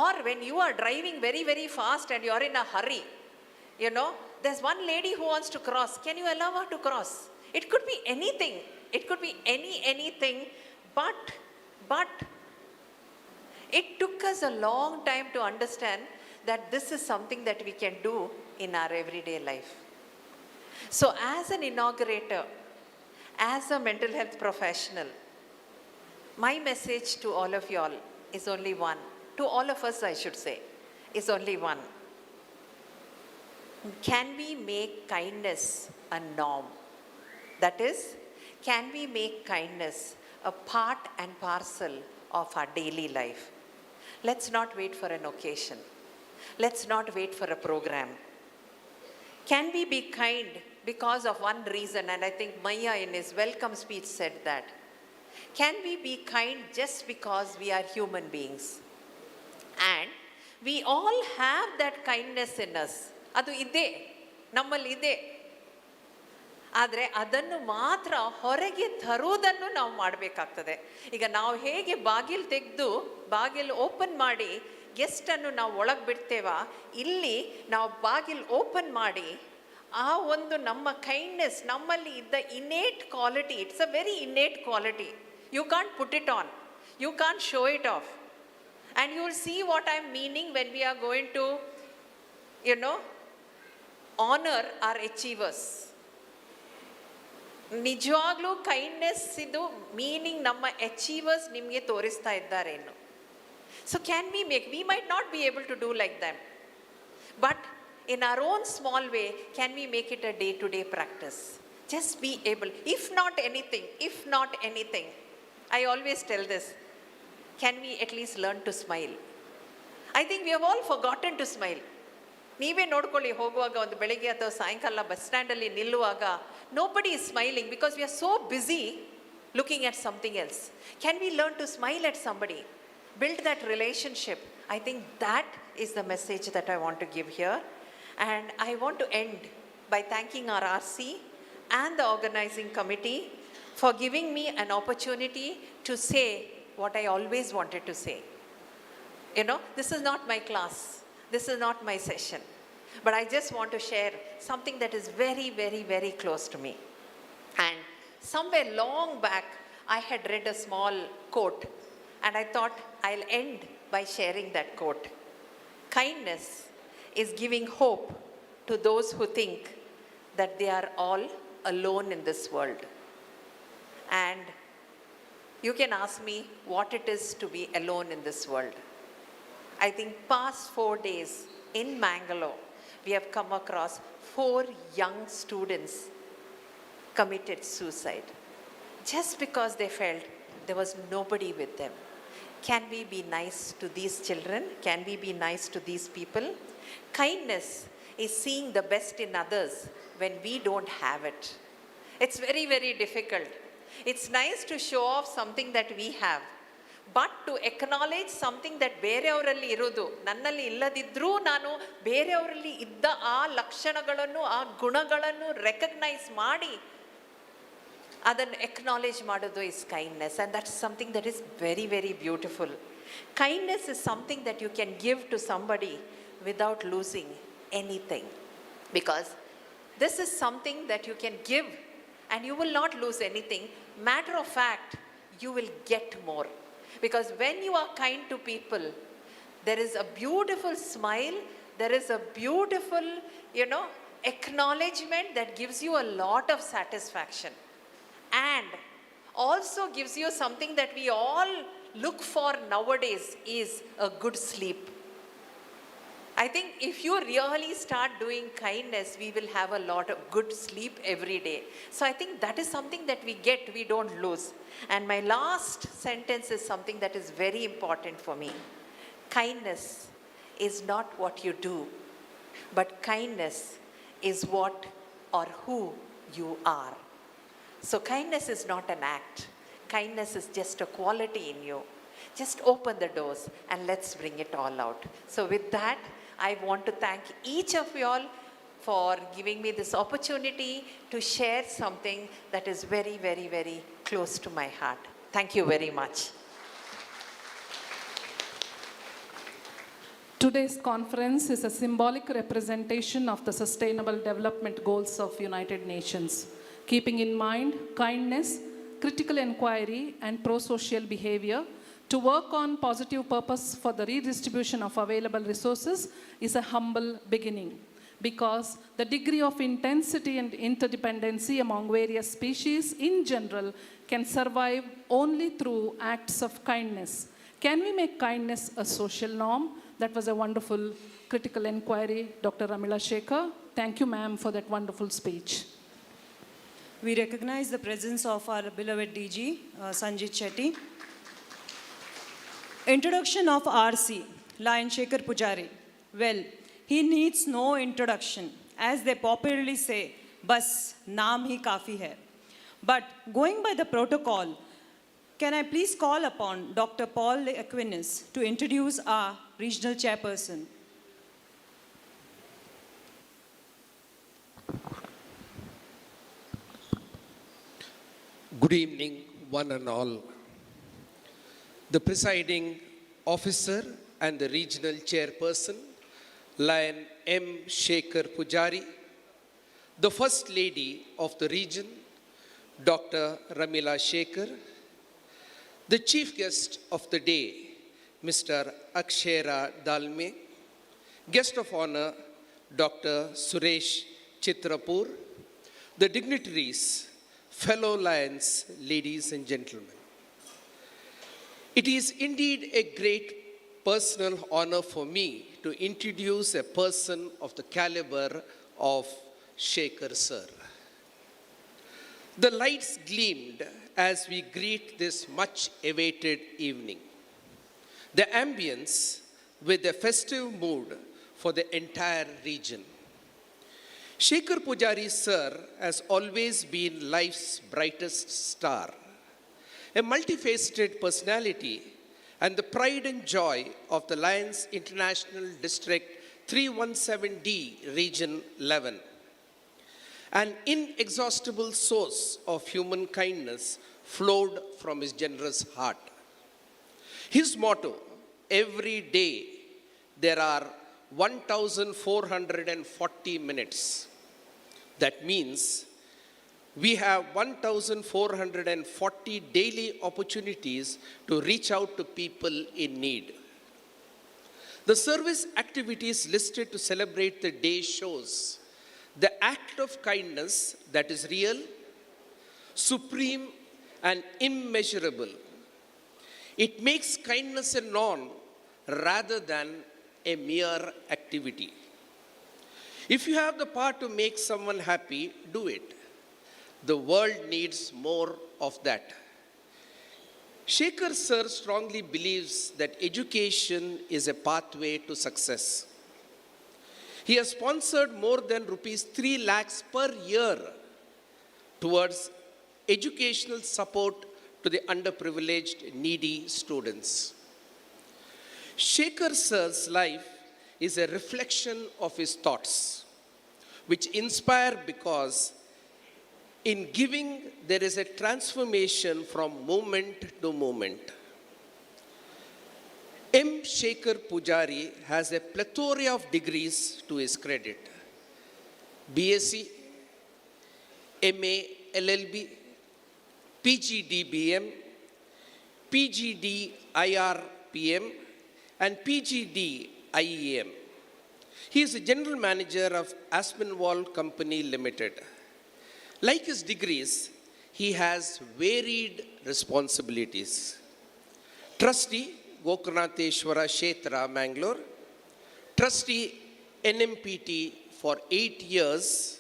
Or when you are driving very, very fast and you're in a hurry, there's one lady who wants to cross. Can you allow her to cross? It could be anything. It could be anything. But it took us a long time to understand that this is something that we can do in our everyday life. So as an inaugurator, as a mental health professional, my message to all of y'all is only one. To all of us, I should say, is only one. Can we make kindness a norm? That is, can we make kindness a part and parcel of our daily life? Let's not wait for an occasion. Let's not wait for a program. Can we be kind because of one reason? And I think Maya in his welcome speech said that. Can we be kind just because we are human beings? And we all have that kindness in us. Adu ide, nammalli ide. ಆದರೆ ಅದನ್ನು ಮಾತ್ರ ಹೊರಗೆ ತರುವುದನ್ನು ನಾವು ಮಾಡಬೇಕಾಗ್ತದೆ. ಈಗ ನಾವು ಹೇಗೆ ಬಾಗಿಲು ತೆಗೆದು ಬಾಗಿಲು ಓಪನ್ ಮಾಡಿ ಗೆಸ್ಟನ್ನು ನಾವು ಒಳಗೆ ಬಿಡ್ತೇವ, ಇಲ್ಲಿ ನಾವು ಬಾಗಿಲು ಓಪನ್ ಮಾಡಿ ಆ ಒಂದು ನಮ್ಮ ಕೈಂಡ್ನೆಸ್ ನಮ್ಮಲ್ಲಿ ಇದ್ದ innate quality, it's a very innate quality. You can't put it on, you can't show it off. And you will see what I am meaning when we are going to honour our achievers. ನಿಜವಾಗ್ಲೂ kindness ಇದು meaning ನಮ್ಮ achievers ನಿಮಗೆ ತೋರಿಸ್ತಾ ಇದ್ದಾರೆ ಇನ್ನು. So can we might not be able to do like them, but in our own small way, can we make it a day-to-day practice? Just be able, if not anything, I always tell this, can we at least learn to smile? I think we have all forgotten to smile. ನೀವೇ ನೋಡ್ಕೊಳ್ಳಿ, ಹೋಗುವಾಗ ಒಂದು ಬೆಳಿಗ್ಗೆ ಅಥವಾ ಸಾಯಂಕಾಲ bus ಸ್ಟ್ಯಾಂಡಲ್ಲಿ ನಿಲ್ಲುವಾಗ nobody is smiling because we are so busy looking at something else. Can we learn to smile at somebody? Build that relationship. I think that is the message that I want to give here. And I want to end by thanking our RC and the organizing committee for giving me an opportunity to say what I always wanted to say. This is not my class. This is not my session. But I just want to share something that is very, very, very close to me. And somewhere long back, I had read a small quote. And I thought I'll end by sharing that quote. Kindness is giving hope to those who think that they are all alone in this world. And you can ask me what it is to be alone in this world. I think past 4 days in Mangalore, we have come across 4 young students committed suicide just because they felt there was nobody with them. Can we be nice to these children? Can we be nice to these people? Kindness is seeing the best in others when we don't have it. It's very, very difficult. It's nice to show off something that we have, but to acknowledge something that ಬೇರೆಯವರಲ್ಲಿ ಇರೋದು, ನನ್ನಲ್ಲಿ ಇಲ್ಲದಿದ್ರೂ ನಾನು ಬೇರೆಯವರಲ್ಲಿ ಇದ್ದ ಆ ಲಕ್ಷಣಗಳನ್ನು, ಆ ಗುಣಗಳನ್ನು recognise ಮಾಡಿ ಅದನ್ನು ಎಕ್ನಾಲೇಜ್ ಮಾಡೋದು is kindness. And that's something that is very, very beautiful. Kindness is something that you can give to somebody without losing anything, because this is something that you can give and you will not lose anything. Matter of fact, you will get more. Because when you are kind to people, there is a beautiful smile, there is a beautiful, acknowledgement that gives you a lot of satisfaction. And also gives you something that we all look for nowadays is a good sleep. I think if you really start doing kindness, we will have a lot of good sleep every day. So I think that is something that we get, we don't lose. And my last sentence is something that is very important for me. Kindness is not what you do, but kindness is what or who you are. So kindness is not an act. Kindness is just a quality in you. Just open the doors and let's bring it all out. So with that, I want to thank each of you all for giving me this opportunity to share something that is very, very, very close to my heart. Thank you very much. Today's conference is a symbolic representation of the Sustainable Development Goals of United Nations, keeping in mind kindness, critical inquiry, and pro-social behavior. To work on positive purpose for the redistribution of available resources is a humble beginning, because the degree of intensity and interdependency among various species in general can survive only through acts of kindness. Can we make kindness a social norm? That was a wonderful critical inquiry, Dr. Ramila Shekhar. Thank you, ma'am, for that wonderful speech. We recognize the presence of our beloved DG, Sanjit Shetty. Introduction of RC, Lion Shekhar Pujari. Well, he needs no introduction. As they popularly say, bas naam hi kafi hai. But going by the protocol, can I please call upon Dr. Paul Aquinas to introduce our regional chairperson? Good evening, one and all. The presiding officer and the regional chairperson, Lion M. Shekhar Pujari, the First Lady of the region, Dr. Ramila Shekhar, the chief guest of the day, Mr. Akshera Dalme, guest of honor, Dr. Suresh Chitrapur, the dignitaries, fellow Lions, ladies and gentlemen. It is indeed a great personal honor for me to introduce a person of the caliber of Shekhar sir. The lights gleamed as we greet this much awaited evening. The ambience with a festive mood for the entire region. Shekhar Pujari sir has always been life's brightest star, a multifaceted personality and the pride and joy of the Lions International District 317D Region 11. An inexhaustible source of human kindness flowed from his generous heart. His motto, every day there are 1,440 minutes. That means we have 1,440 daily opportunities to reach out to people in need. The service activities listed to celebrate the day shows the act of kindness that is real, supreme, and immeasurable. It makes kindness a norm rather than a mere activity. If you have the power to make someone happy, do it. The world needs more of that. Shekhar sir strongly believes that education is a pathway to success. He has sponsored more than rupees 3 lakhs per year towards educational support to the underprivileged, needy students. Shekhar sir's life is a reflection of his thoughts, which inspire because in giving there is a transformation from moment to moment. M. Shekhar Pujari has a plethora of degrees to his credit. BSc, MA, LLB, PGDBM, PGDIRPM, and PGDIEM. He is the General Manager of Aspinwall Company Limited. Like his degrees, he has varied responsibilities. Trustee, Gokranateshwara Kshetra, Mangalore. Trustee, NMPT for 8 years.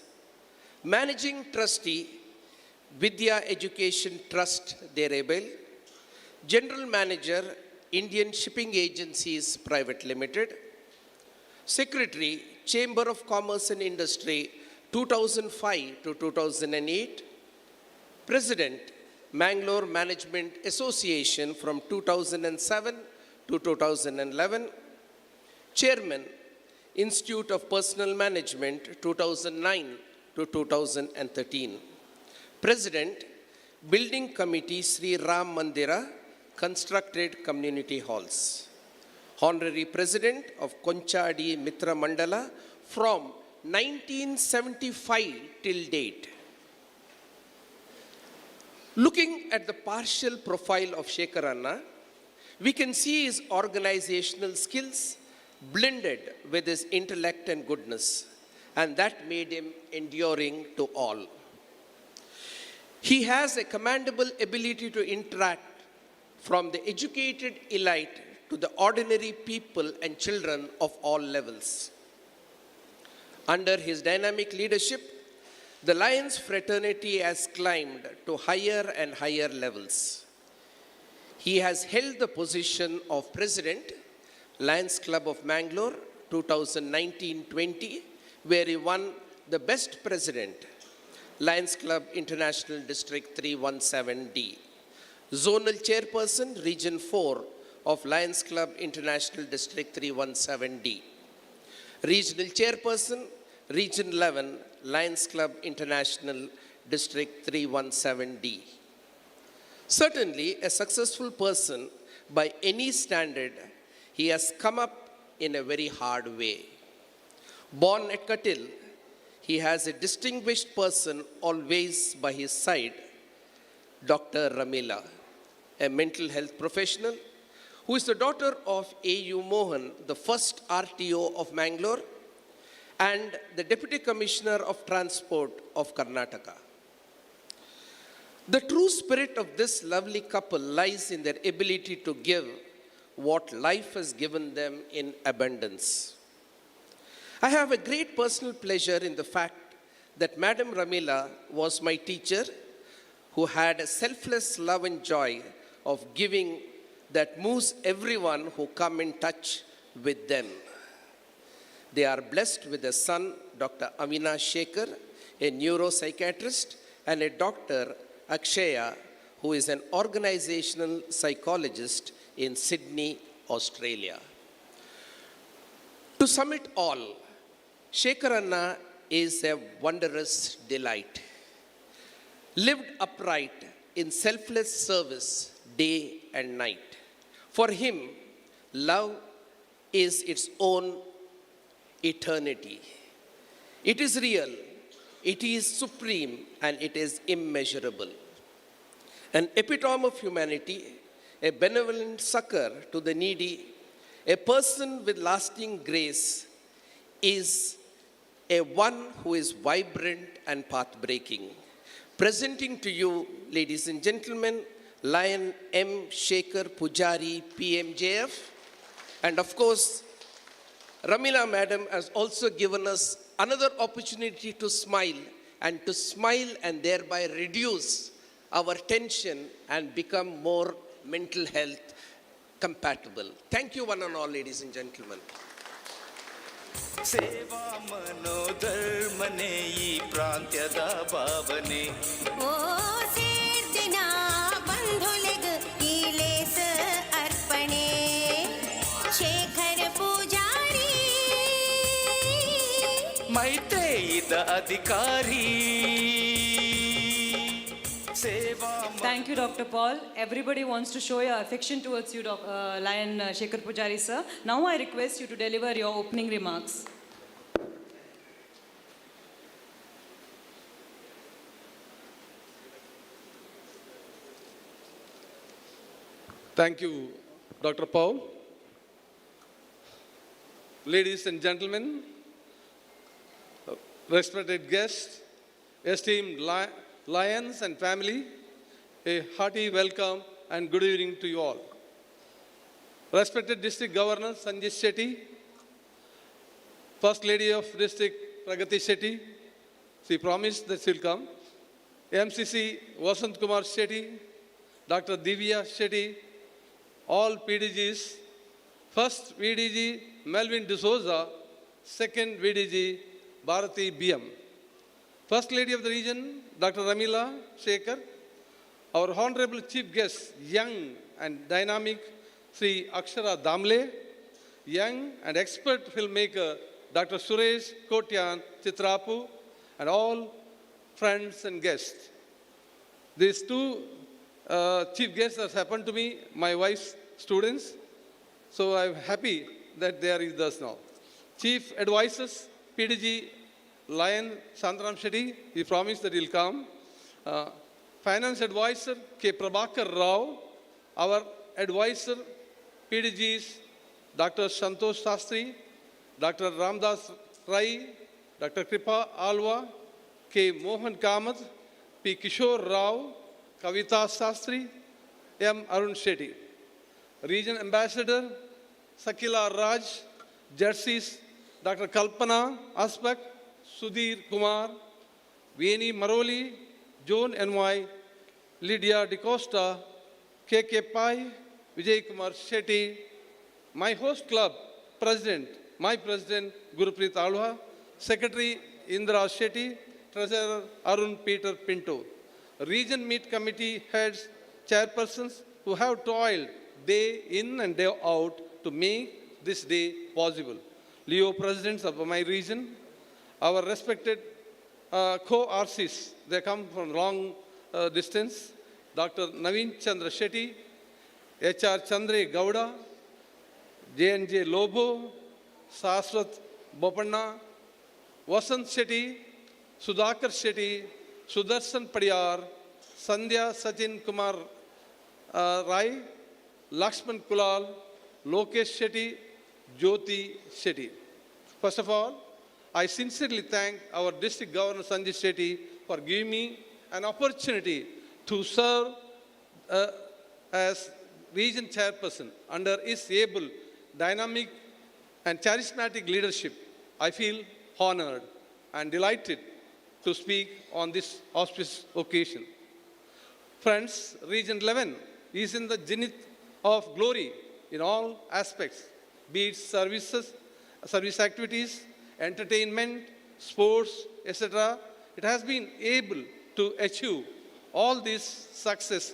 Managing Trustee, Vidya Education Trust, Derebel. General Manager, Indian Shipping Agencies Private Limited. Secretary, Chamber of Commerce and Industry, 2005 to 2008. President, Mangalore Management Association from 2007 to 2011. Chairman, Institute of Personnel Management, 2009 to 2013. President, Building Committee Sri Ram Mandira, Constructed Community Halls. Honorary President of Konchadi Mitra Mandala from 1975 till date. Looking at the partial profile of Shekhar Anna, we can see his organizational skills blended with his intellect and goodness, and that made him enduring to all. He has a commendable ability to interact from the educated elite to the ordinary people and children of all levels. Under his dynamic leadership, the Lions fraternity has climbed to higher and higher levels. He has held the position of President, Lions Club of Mangalore 2019-20, where he won the Best President, Lions Club International District 317D. Zonal Chairperson, Region 4 of Lions Club International District 317D. Regional Chairperson, Region 11, Lions Club International District 317D. Certainly a successful person by any standard, he has come up in a very hard way. Born at Katil, he has a distinguished person always by his side, Dr. Ramila, a mental health professional who is the daughter of A.U. Mohan, the first RTO of Mangalore, and the Deputy Commissioner of Transport of Karnataka. The true spirit of this lovely couple lies in their ability to give what life has given them in abundance. I have a great personal pleasure in the fact that Madam Ramila was my teacher who had a selfless love and joy of giving that moves everyone who come in touch with them. They are blessed with a son, Dr. Avinash Shekhar, a neuropsychiatrist, and a Dr. Akshaya, who is an organizational psychologist in Sydney, Australia. To sum it all, Shekhar Anna is a wondrous delight. Lived upright in selfless service day and night. For him, love is its own eternity. It is real, it is supreme, and it is immeasurable. An epitome of humanity, a benevolent succor to the needy, a person with lasting grace, is a one who is vibrant and path-breaking. Presenting to you, ladies and gentlemen, Lion M. Shekhar Pujari, PMJF, and of course, Ramila Madam has also given us another opportunity to smile and thereby reduce our tension and become more mental health compatible. Thank you one and all, ladies and gentlemen. ಸೇವಾ ಮನೋಧರ್ಮನೆ ಈ ಪ್ರಾಂತ್ಯದ ಭಾವನೆ ಓ ಸೇರ್ದಿನ ಬಂಧುಲೆಗ್ ಈಲೇಸ ಅರ್ಪಣೆ ಶೇಖರ ಪೂಜಾರಿ ಮೈತ್ರೇಯಿದ ಅಧಿಕಾರಿ ಸೇವಾ Thank you, Dr. Paul. Everybody wants to show your affection towards you, Lion Shekhar Pujari, sir. Now I request you to deliver your opening remarks. Thank you, Dr. Paul. Ladies and gentlemen, respected guests, esteemed lions and family, a hearty welcome and good evening to you all. Respected District Governor Sanjay Shetty, First Lady of District Pragati Shetty, she promised that she'll come. MCC Vasant Kumar Shetty, Dr. Divya Shetty, all PDGs, First VDG Melvin D'Souza, Second VDG Bharati BM. First Lady of the Region, Dr. Ramila Shekhar, our Honorable Chief Guest, young and dynamic Sri Akshara Damle, young and expert filmmaker Dr. Suresh Kotyan Chitrapu, and all friends and guests. These two chief guests have happened to me, my wife's students, so I'm happy that they are with us now. Chief Advisors, PDG Lion Santram Shetty, he promised that he'll come. Finance Advisor K. Prabhakar Rao, our advisor, PDGs, Dr. Santosh Sastri, Dr. Ramdas Rai, Dr. Kripa Alwa, K. Mohan Kamath, P. Kishore Rao, Kavita Sastri, M. Arun Shetty. Region Ambassador, Sakila Raj, Jerseys, Dr. Kalpana Aspak, Sudhir Kumar, Veni Maroli, Joan NY, Lydia DeCosta, KK Pai, Vijay Kumar Shetty, my host club president, my president Gurupreet Alwa, Secretary Indra Shetty, Treasurer Arun Peter Pinto, Region Meet Committee heads, chairpersons who have toiled day in and day out to make this day possible. Leo presidents of my region, our respected co-RCs, they come from long distance, Dr. Naveen Chandra Shetty, HR Chandre Gowda, JNJ Lobo, Saswat Bopanna, Vasant Shetty, Sudhakar Shetty, Sudarshan Padiyar, Sandhya Sachin Kumar Rai, Lakshman Kulal, Lokesh Shetty, Jyoti Shetty. First of all, I sincerely thank our District Governor Sanjay Shetty for giving me an opportunity to serve as Region Chairperson under his able, dynamic and charismatic leadership. I feel honored and delighted to speak on this auspicious occasion. Friends, Region 11 is in the zenith of glory in all aspects, be it service activities, entertainment, sports, etc. It has been able to achieve all this success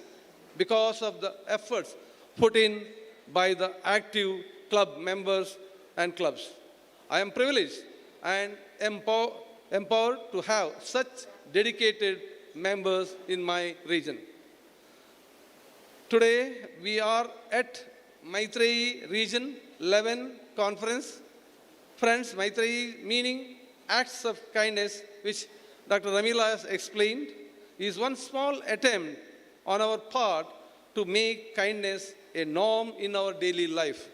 because of the efforts put in by the active club members and clubs. I am privileged and empowered to have such dedicated members in my region. Today, we are at Maitreyi Region 11 Conference. Friends, Maitreyi meaning acts of kindness, which Dr. Ramila has explained, is one small attempt on our part to make kindness a norm in our daily life.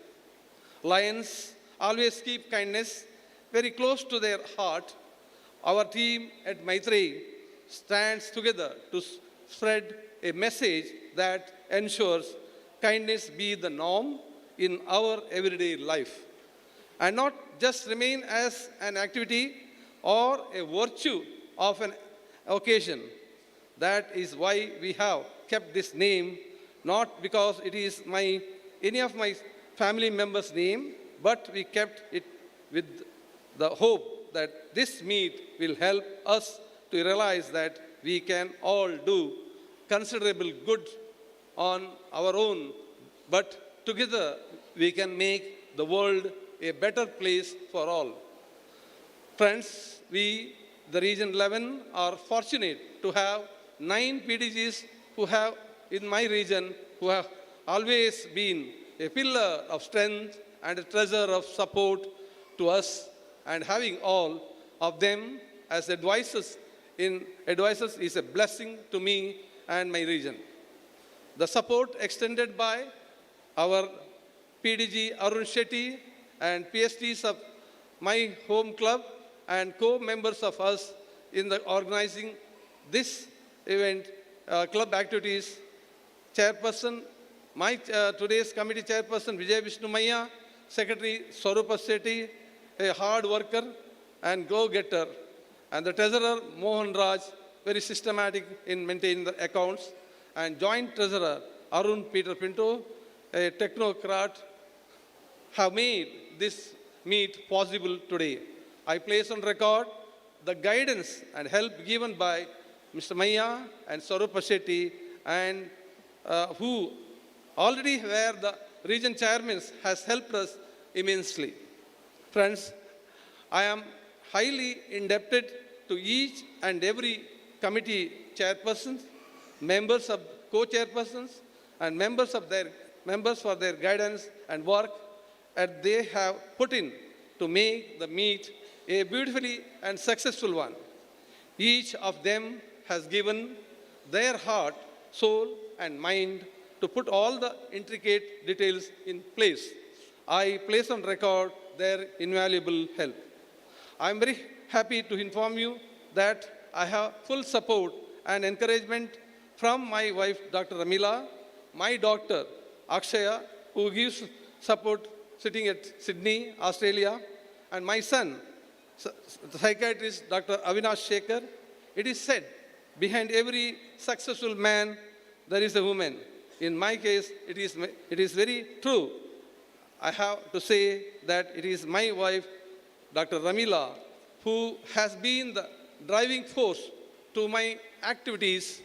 Lions always keep kindness very close to their heart. Our team at Maitreyi stands together to spread a message that ensures kindness be the norm in our everyday life and not just remain as an activity or a virtue of an occasion. That is why we have kept this name, not because it is any of my family members' name, but we kept it with the hope that this meet will help us to realize that we can all do considerable good on our own, but together we can make the world a better place for all. Friends, we, the Region 11, are fortunate to have 9 PDGs who have, in my region, who have always been a pillar of strength and a treasure of support to us, and having all of them as advisors is a blessing to me and my region. The support extended by our PDG Arun Shetty and PSTs of my home club and co-members of us in the organizing this event, club activities. Chairperson, today's committee chairperson Vijay Vishnu Maya, Secretary Swarupa Shetty, a hard worker and go-getter, and the treasurer Mohan Raj, very systematic in maintaining the accounts, and joint treasurer Arun Peter Pinto, a technocrat, have made this meet possible today. I place on record the guidance and help given by Mr. Maya and Swarupa Shetty, and who already were the region chairmen, has helped us immensely. Friends, I am highly indebted to each and every committee chairpersons, members of co-chairpersons, and members for their guidance and work that they have put in to make the meet a beautifully and successful one. Each of them has given their heart, soul, and mind to put all the intricate details in place. I place on record their invaluable help. I am very happy to inform you that I have full support and encouragement from my wife, Dr. Ramila, my doctor, Akshaya, who gives support sitting at Sydney, Australia, and my son, the psychiatrist, Dr. Avinash Shekhar. It is said, behind every successful man, there is a woman. In my case, it is very true. I have to say that it is my wife, Dr. Ramila, who has been the driving force to my activities.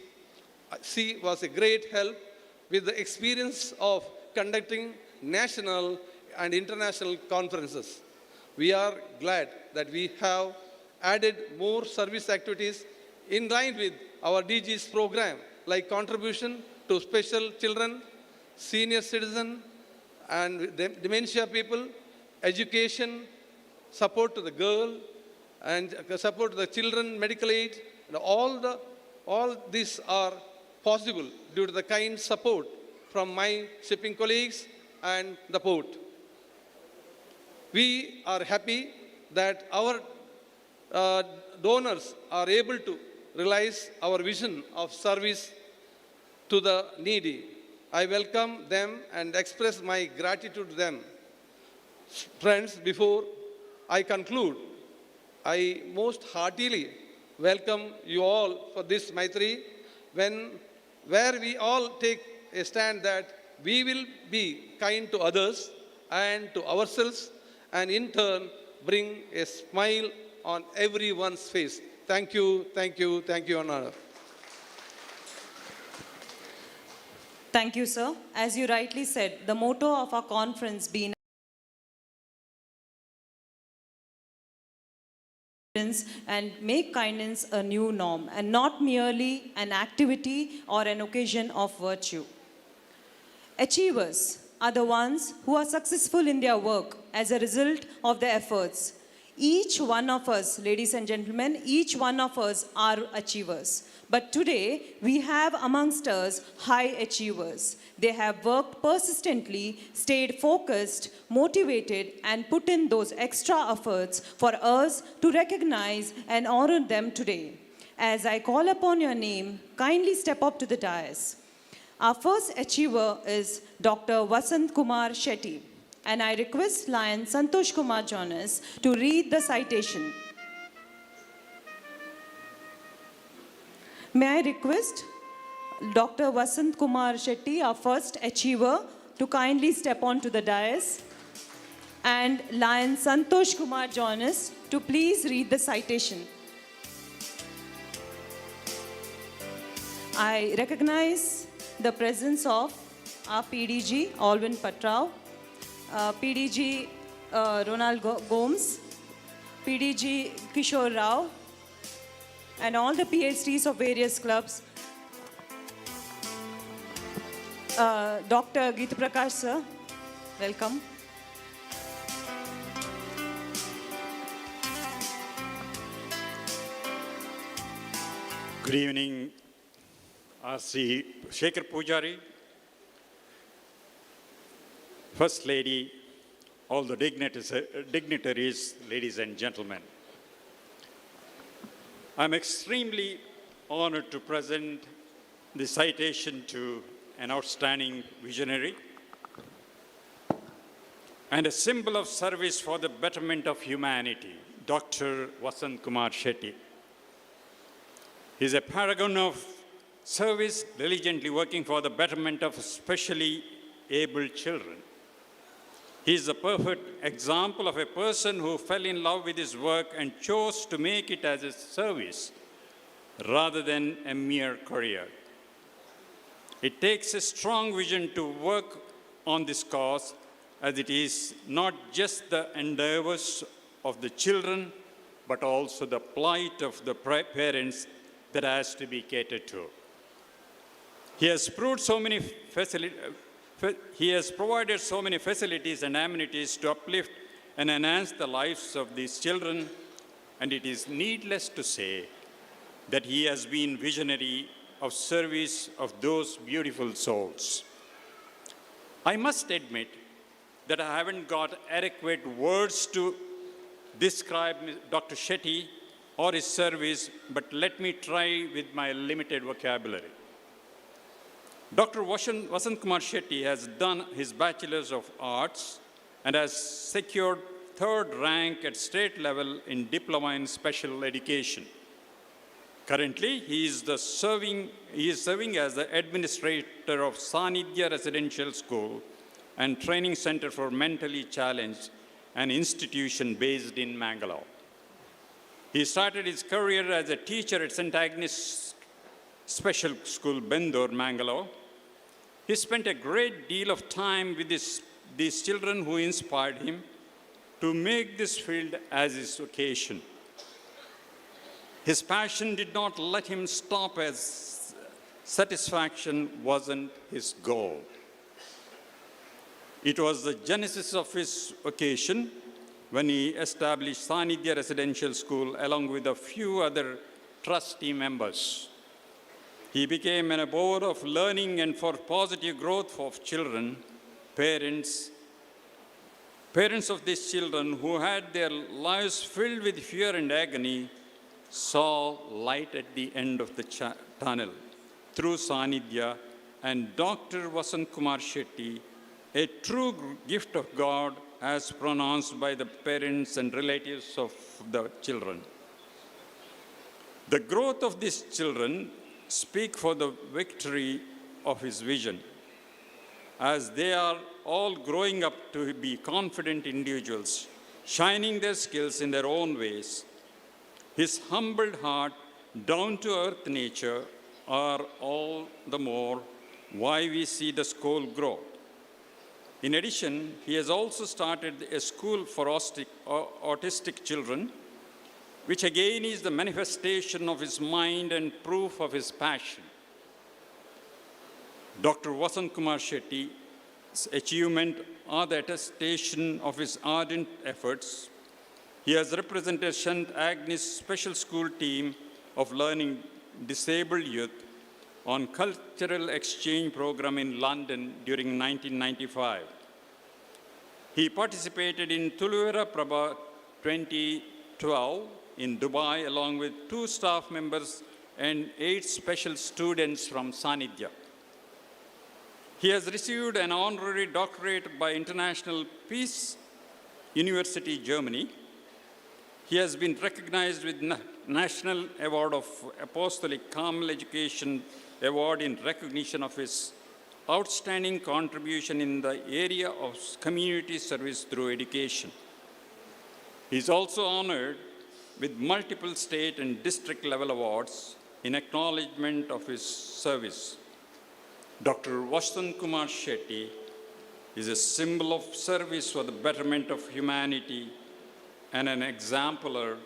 She was a great help with the experience of conducting national and international conferences. We are glad that we have added more service activities in line with our DG's program, like contribution to special children, senior citizen, and dementia people, education, support to the girl, and support to the children, medical aid, and all these are possible due to the kind support from my shipping colleagues and the port. We are happy that our donors are able to realize our vision of service to the needy. I welcome them and express my gratitude to them. Friends, before I conclude, I most heartily welcome you all for this Maitreyi, where we all take a stand that we will be kind to others and to ourselves, and in turn bring a smile on everyone's face. Thank you, thank you, thank you, Honor. Thank you, sir. As you rightly said, the motto of our conference being and make kindness a new norm and not merely an activity or an occasion of virtue. Achievers are the ones who are successful in their work as a result of their efforts. Each one of us, ladies and gentlemen, each one of us are achievers. But today, we have amongst us high achievers. They have worked persistently, stayed focused, motivated, and put in those extra efforts for us to recognize and honor them today. As I call upon your name, kindly step up to the dais. Our first achiever is Dr. Vasant Kumar Shetty, and I request Lion Santosh Kumar Jonas to read the citation. May I request Dr. Vasant Kumar Shetty, our first achiever, to kindly step onto the dais, and Lion Santosh Kumar Jonas to please read the citation. I recognize the presence of our PDG, Alvin Patrao, PDG Ronald Gomes, PDG Kishore Rao, and all the PhDs of various clubs. Dr. Geeta Prakash, sir, welcome. Good evening, Sri Shekhar Pujari, First Lady, all the dignitaries, ladies and gentlemen. I'm extremely honored to present the citation to an outstanding visionary and a symbol of service for the betterment of humanity, Dr. Vasant Kumar Shetty. He is a paragon of service, diligently working for the betterment of specially abled children. He is a perfect example of a person who fell in love with his work and chose to make it as a service rather than a mere career. It takes a strong vision to work on this cause, as it is not just the endeavors of the children, but also the plight of the parents that has to be catered to. He has provided so many facilities and amenities to uplift and enhance the lives of these children, and it is needless to say that he has been visionary of service of those beautiful souls. I must admit that I haven't got adequate words to describe Dr. Shetty or his service, but let me try with my limited vocabulary. Dr. Vasant Kumar Shetty has done his Bachelor's of Arts and has secured third rank at state level in Diploma in Special Education. Currently, he is serving as the administrator of Sanidhya Residential School and Training Center for Mentally Challenged, an institution based in Mangalore. He started his career as a teacher at St. Agnes Special School, Bendur, Mangalore. He spent a great deal of time with these children who inspired him to make this field as his vocation. His passion did not let him stop, as satisfaction wasn't his goal. It was the genesis of his vocation when he established Sanidhya Residential School along with a few other trustee members. He became an abode of learning and for positive growth of children. Parents of these children who had their lives filled with fear and agony saw light at the end of the tunnel through Sanidhya, and Dr. Vasant Kumar Shetty, a true gift of God as pronounced by the parents and relatives of the children. The growth of these children speak for the victory of his vision, as they are all growing up to be confident individuals, shining their skills in their own ways. His humbled heart, down-to-earth nature are all the more why we see the school grow. In addition, he has also started a school for autistic children, which again is the manifestation of his mind and proof of his passion. Dr. Vasant Kumar Shetty's achievement are the attestation of his ardent efforts. He has represented St. Agnes Special School team of learning disabled youth on cultural exchange program in London during 1995. He participated in Tuluvera Prabha 2012 in Dubai along with 2 staff members and 8 special students from Sanidhya. He has received an honorary doctorate by International Peace University, Germany. He has been recognized with National Award of Apostolic Carmel Education Award in recognition of his outstanding contribution in the area of community service through education. He is also honored with multiple state and district level awards in acknowledgement of his service. Dr. Vasant Kumar Shetty is a symbol of service for the betterment of humanity and an exemplar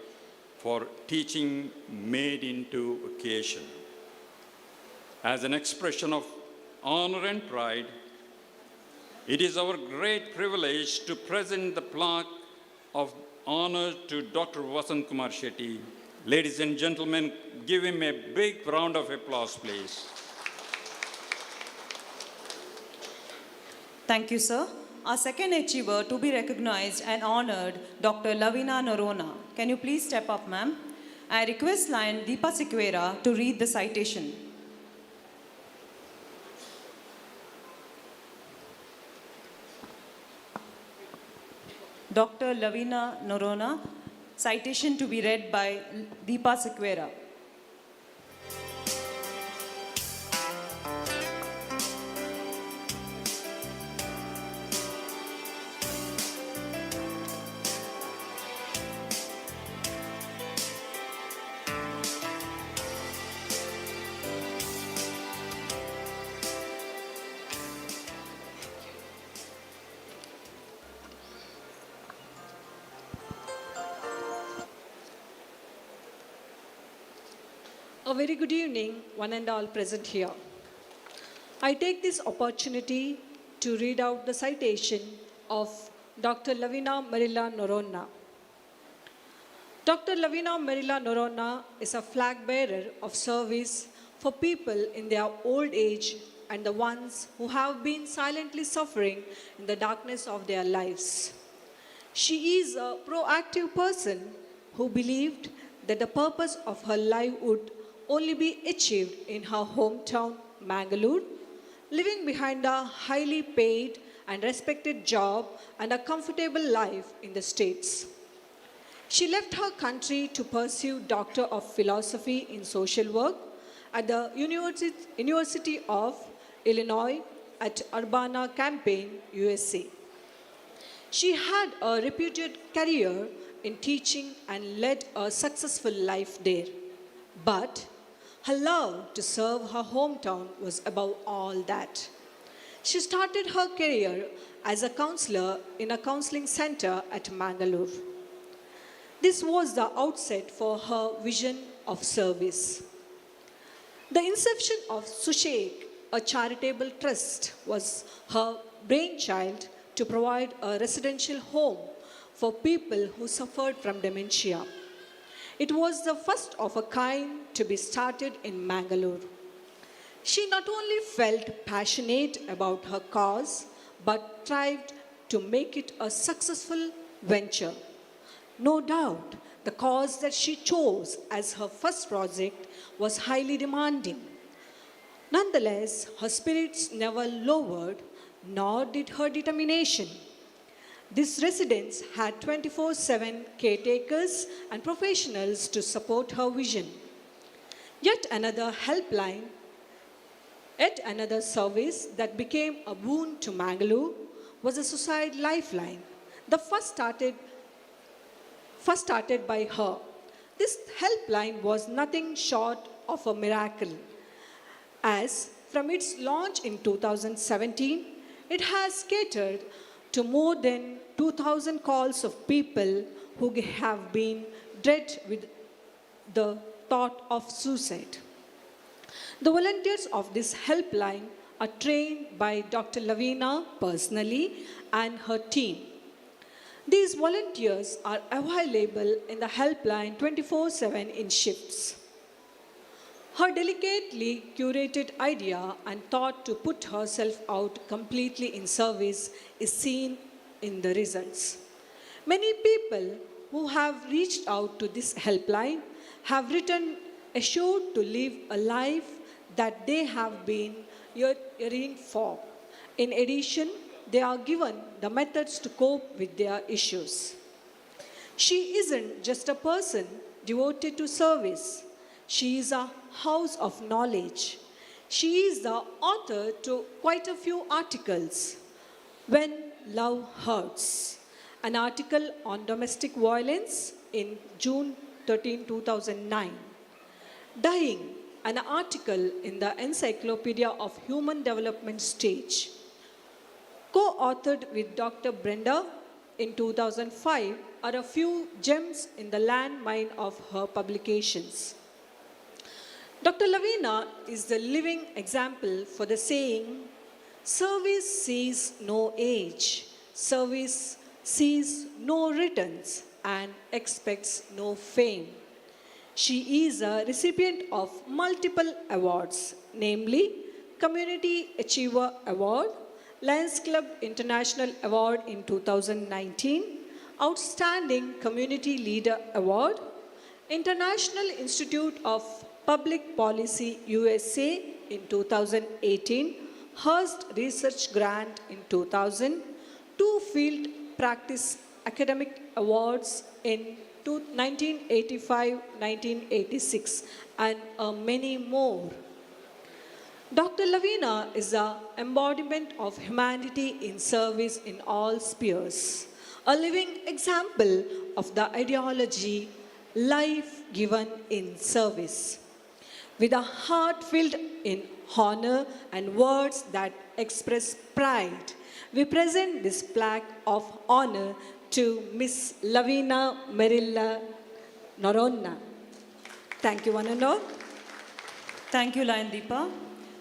for teaching made into occasion. As an expression of honor and pride, it is our great privilege to present the plaque of honor to Dr. Vasant Kumar Shetty. Ladies and gentlemen, give him a big round of applause, please. Thank you, sir. our second achiever to be recognized and honored, Dr. Lavina Norona. Can you please step up, ma'am? I request Lion Deepa Sequeira to read the citation. Dr. Lavina Norona, citation to be read by Deepa Sequeira. A very good evening, one and all present here. I take this opportunity to read out the citation of Dr. Lavina Marilla Norona. Dr. Lavina Marilla Norona is a flag bearer of service for people in their old age and the ones who have been silently suffering in the darkness of their lives. She is a proactive person who believed that the purpose of her life would only be achieved in her hometown, Mangalore, living behind a highly paid and respected job and a comfortable life in the States. She left her country to pursue Doctor of Philosophy in Social Work at the University of Illinois at Urbana-Champaign, USA. She had a reputed career in teaching and led a successful life there. But her love to serve her hometown was above all that. She started her career as a counselor in a counseling center at Mangalore. This was the outset for her vision of service. The inception of Sushek, a charitable trust, was her brainchild to provide a residential home for people who suffered from dementia. It was the first of a kind to be started in Mangalore. She not only felt passionate about her cause, but strived to make it a successful venture. No doubt, the cause that she chose as her first project was highly demanding. Nonetheless, her spirits never lowered, nor did her determination. This residence had 24/7 caretakers and professionals to support her vision. Yet another helpline, yet another service that became a boon to Mangalore was a suicide lifeline, the first started by her. This helpline was nothing short of a miracle, as from its launch in 2017, it has catered to more than 2,000 calls of people who have been dread with the thought of suicide. The volunteers of this helpline are trained by Dr. Lavina personally and her team. These volunteers are available in the helpline 24/7 in shifts. Her delicately curated idea and thought to put herself out completely in service is seen in the results. Many people who have reached out to this helpline have written assured to live a life that they have been yearning for. In addition, they are given the methods to cope with their issues. She isn't just a person devoted to service. She is a house of knowledge. She is the author to quite a few articles. When Love Hurts, an article on domestic violence in June 13, 2009. Dying, an article in the Encyclopedia of Human Development Stage. Co-authored with Dr. Brenda in 2005 are a few gems in the landmine of her publications. Dr. Lavina is the living example for the saying, service sees no age, service sees no returns, and expects no fame. She is a recipient of multiple awards, namely Community Achiever Award Lions Club International Award in 2019, Outstanding Community Leader Award, International Institute of Public Policy USA in 2018, Hearst Research Grant in 2000, 2 Field Practice Academic Awards in 1985-1986, and many more. Dr. Lavina is the embodiment of humanity in service in all spheres, a living example of the ideology life given in service. With a heart filled in honor and words that express pride, we present this plaque of honor to Miss Lavina Merilla Noronna. Thank you, one and all. Thank you, Lion Deepa.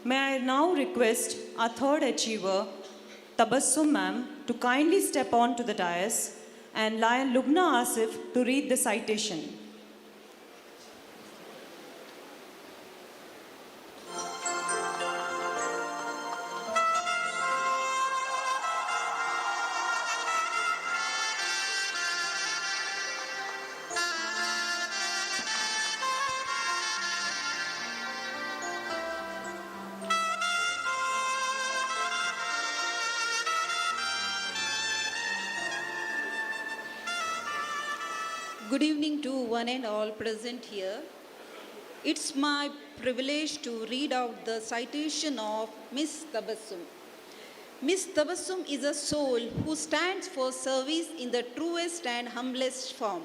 May I now request our third achiever, Tabassum ma'am, to kindly step on to the dais, and Lion Lubna Asif to read the citation. Good evening to one and all present here. It's my privilege to read out the citation of Miss Tabassum. Miss Tabassum is a soul who stands for service in the truest and humblest form.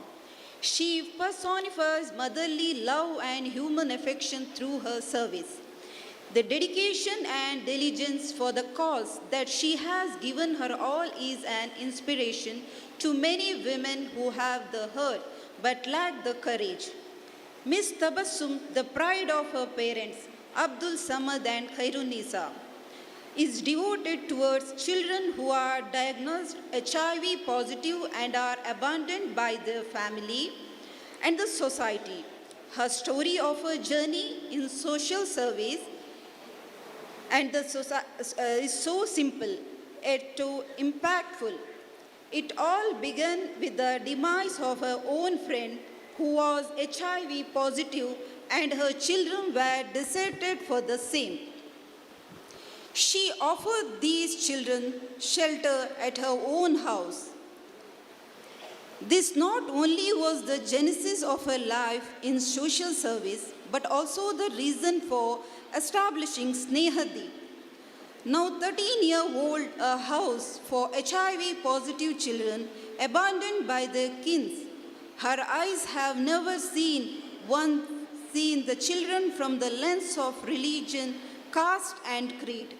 She personifies motherly love and human affection through her service. The dedication and diligence for the cause that she has given her all is an inspiration to many women who have the heart but lack the courage. Miss Tabassum, the pride of her parents, Abdul Samad and Khairunisa, is devoted towards children who are diagnosed HIV positive and are abandoned by their family and the society. Her story of her journey in social service and is so simple yet too impactful. It all began with the demise of her own friend who was HIV positive and her children were deserted for the same. She offered these children shelter at her own house. This not only was the genesis of her life in social service, but also the reason for establishing Snehadi, now 13-year-old house for HIV positive children abandoned by their kins. Her eyes have never seen the children from the lens of religion, caste and creed.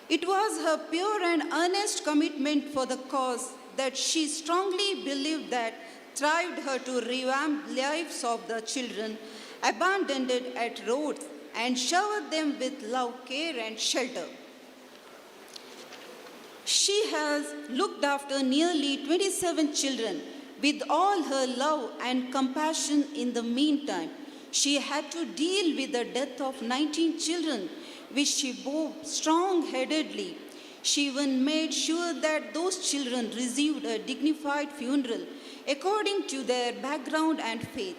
It was her pure and earnest commitment for the cause that she strongly believed that thrived her to revamp lives of the children abandoned at roads and showered them with love, care and shelter. She has looked after nearly 27 children with all her love and compassion. In the meantime, she had to deal with the death of 19 children, which she bore strong-headedly. She even made sure that those children received a dignified funeral according to their background and faith.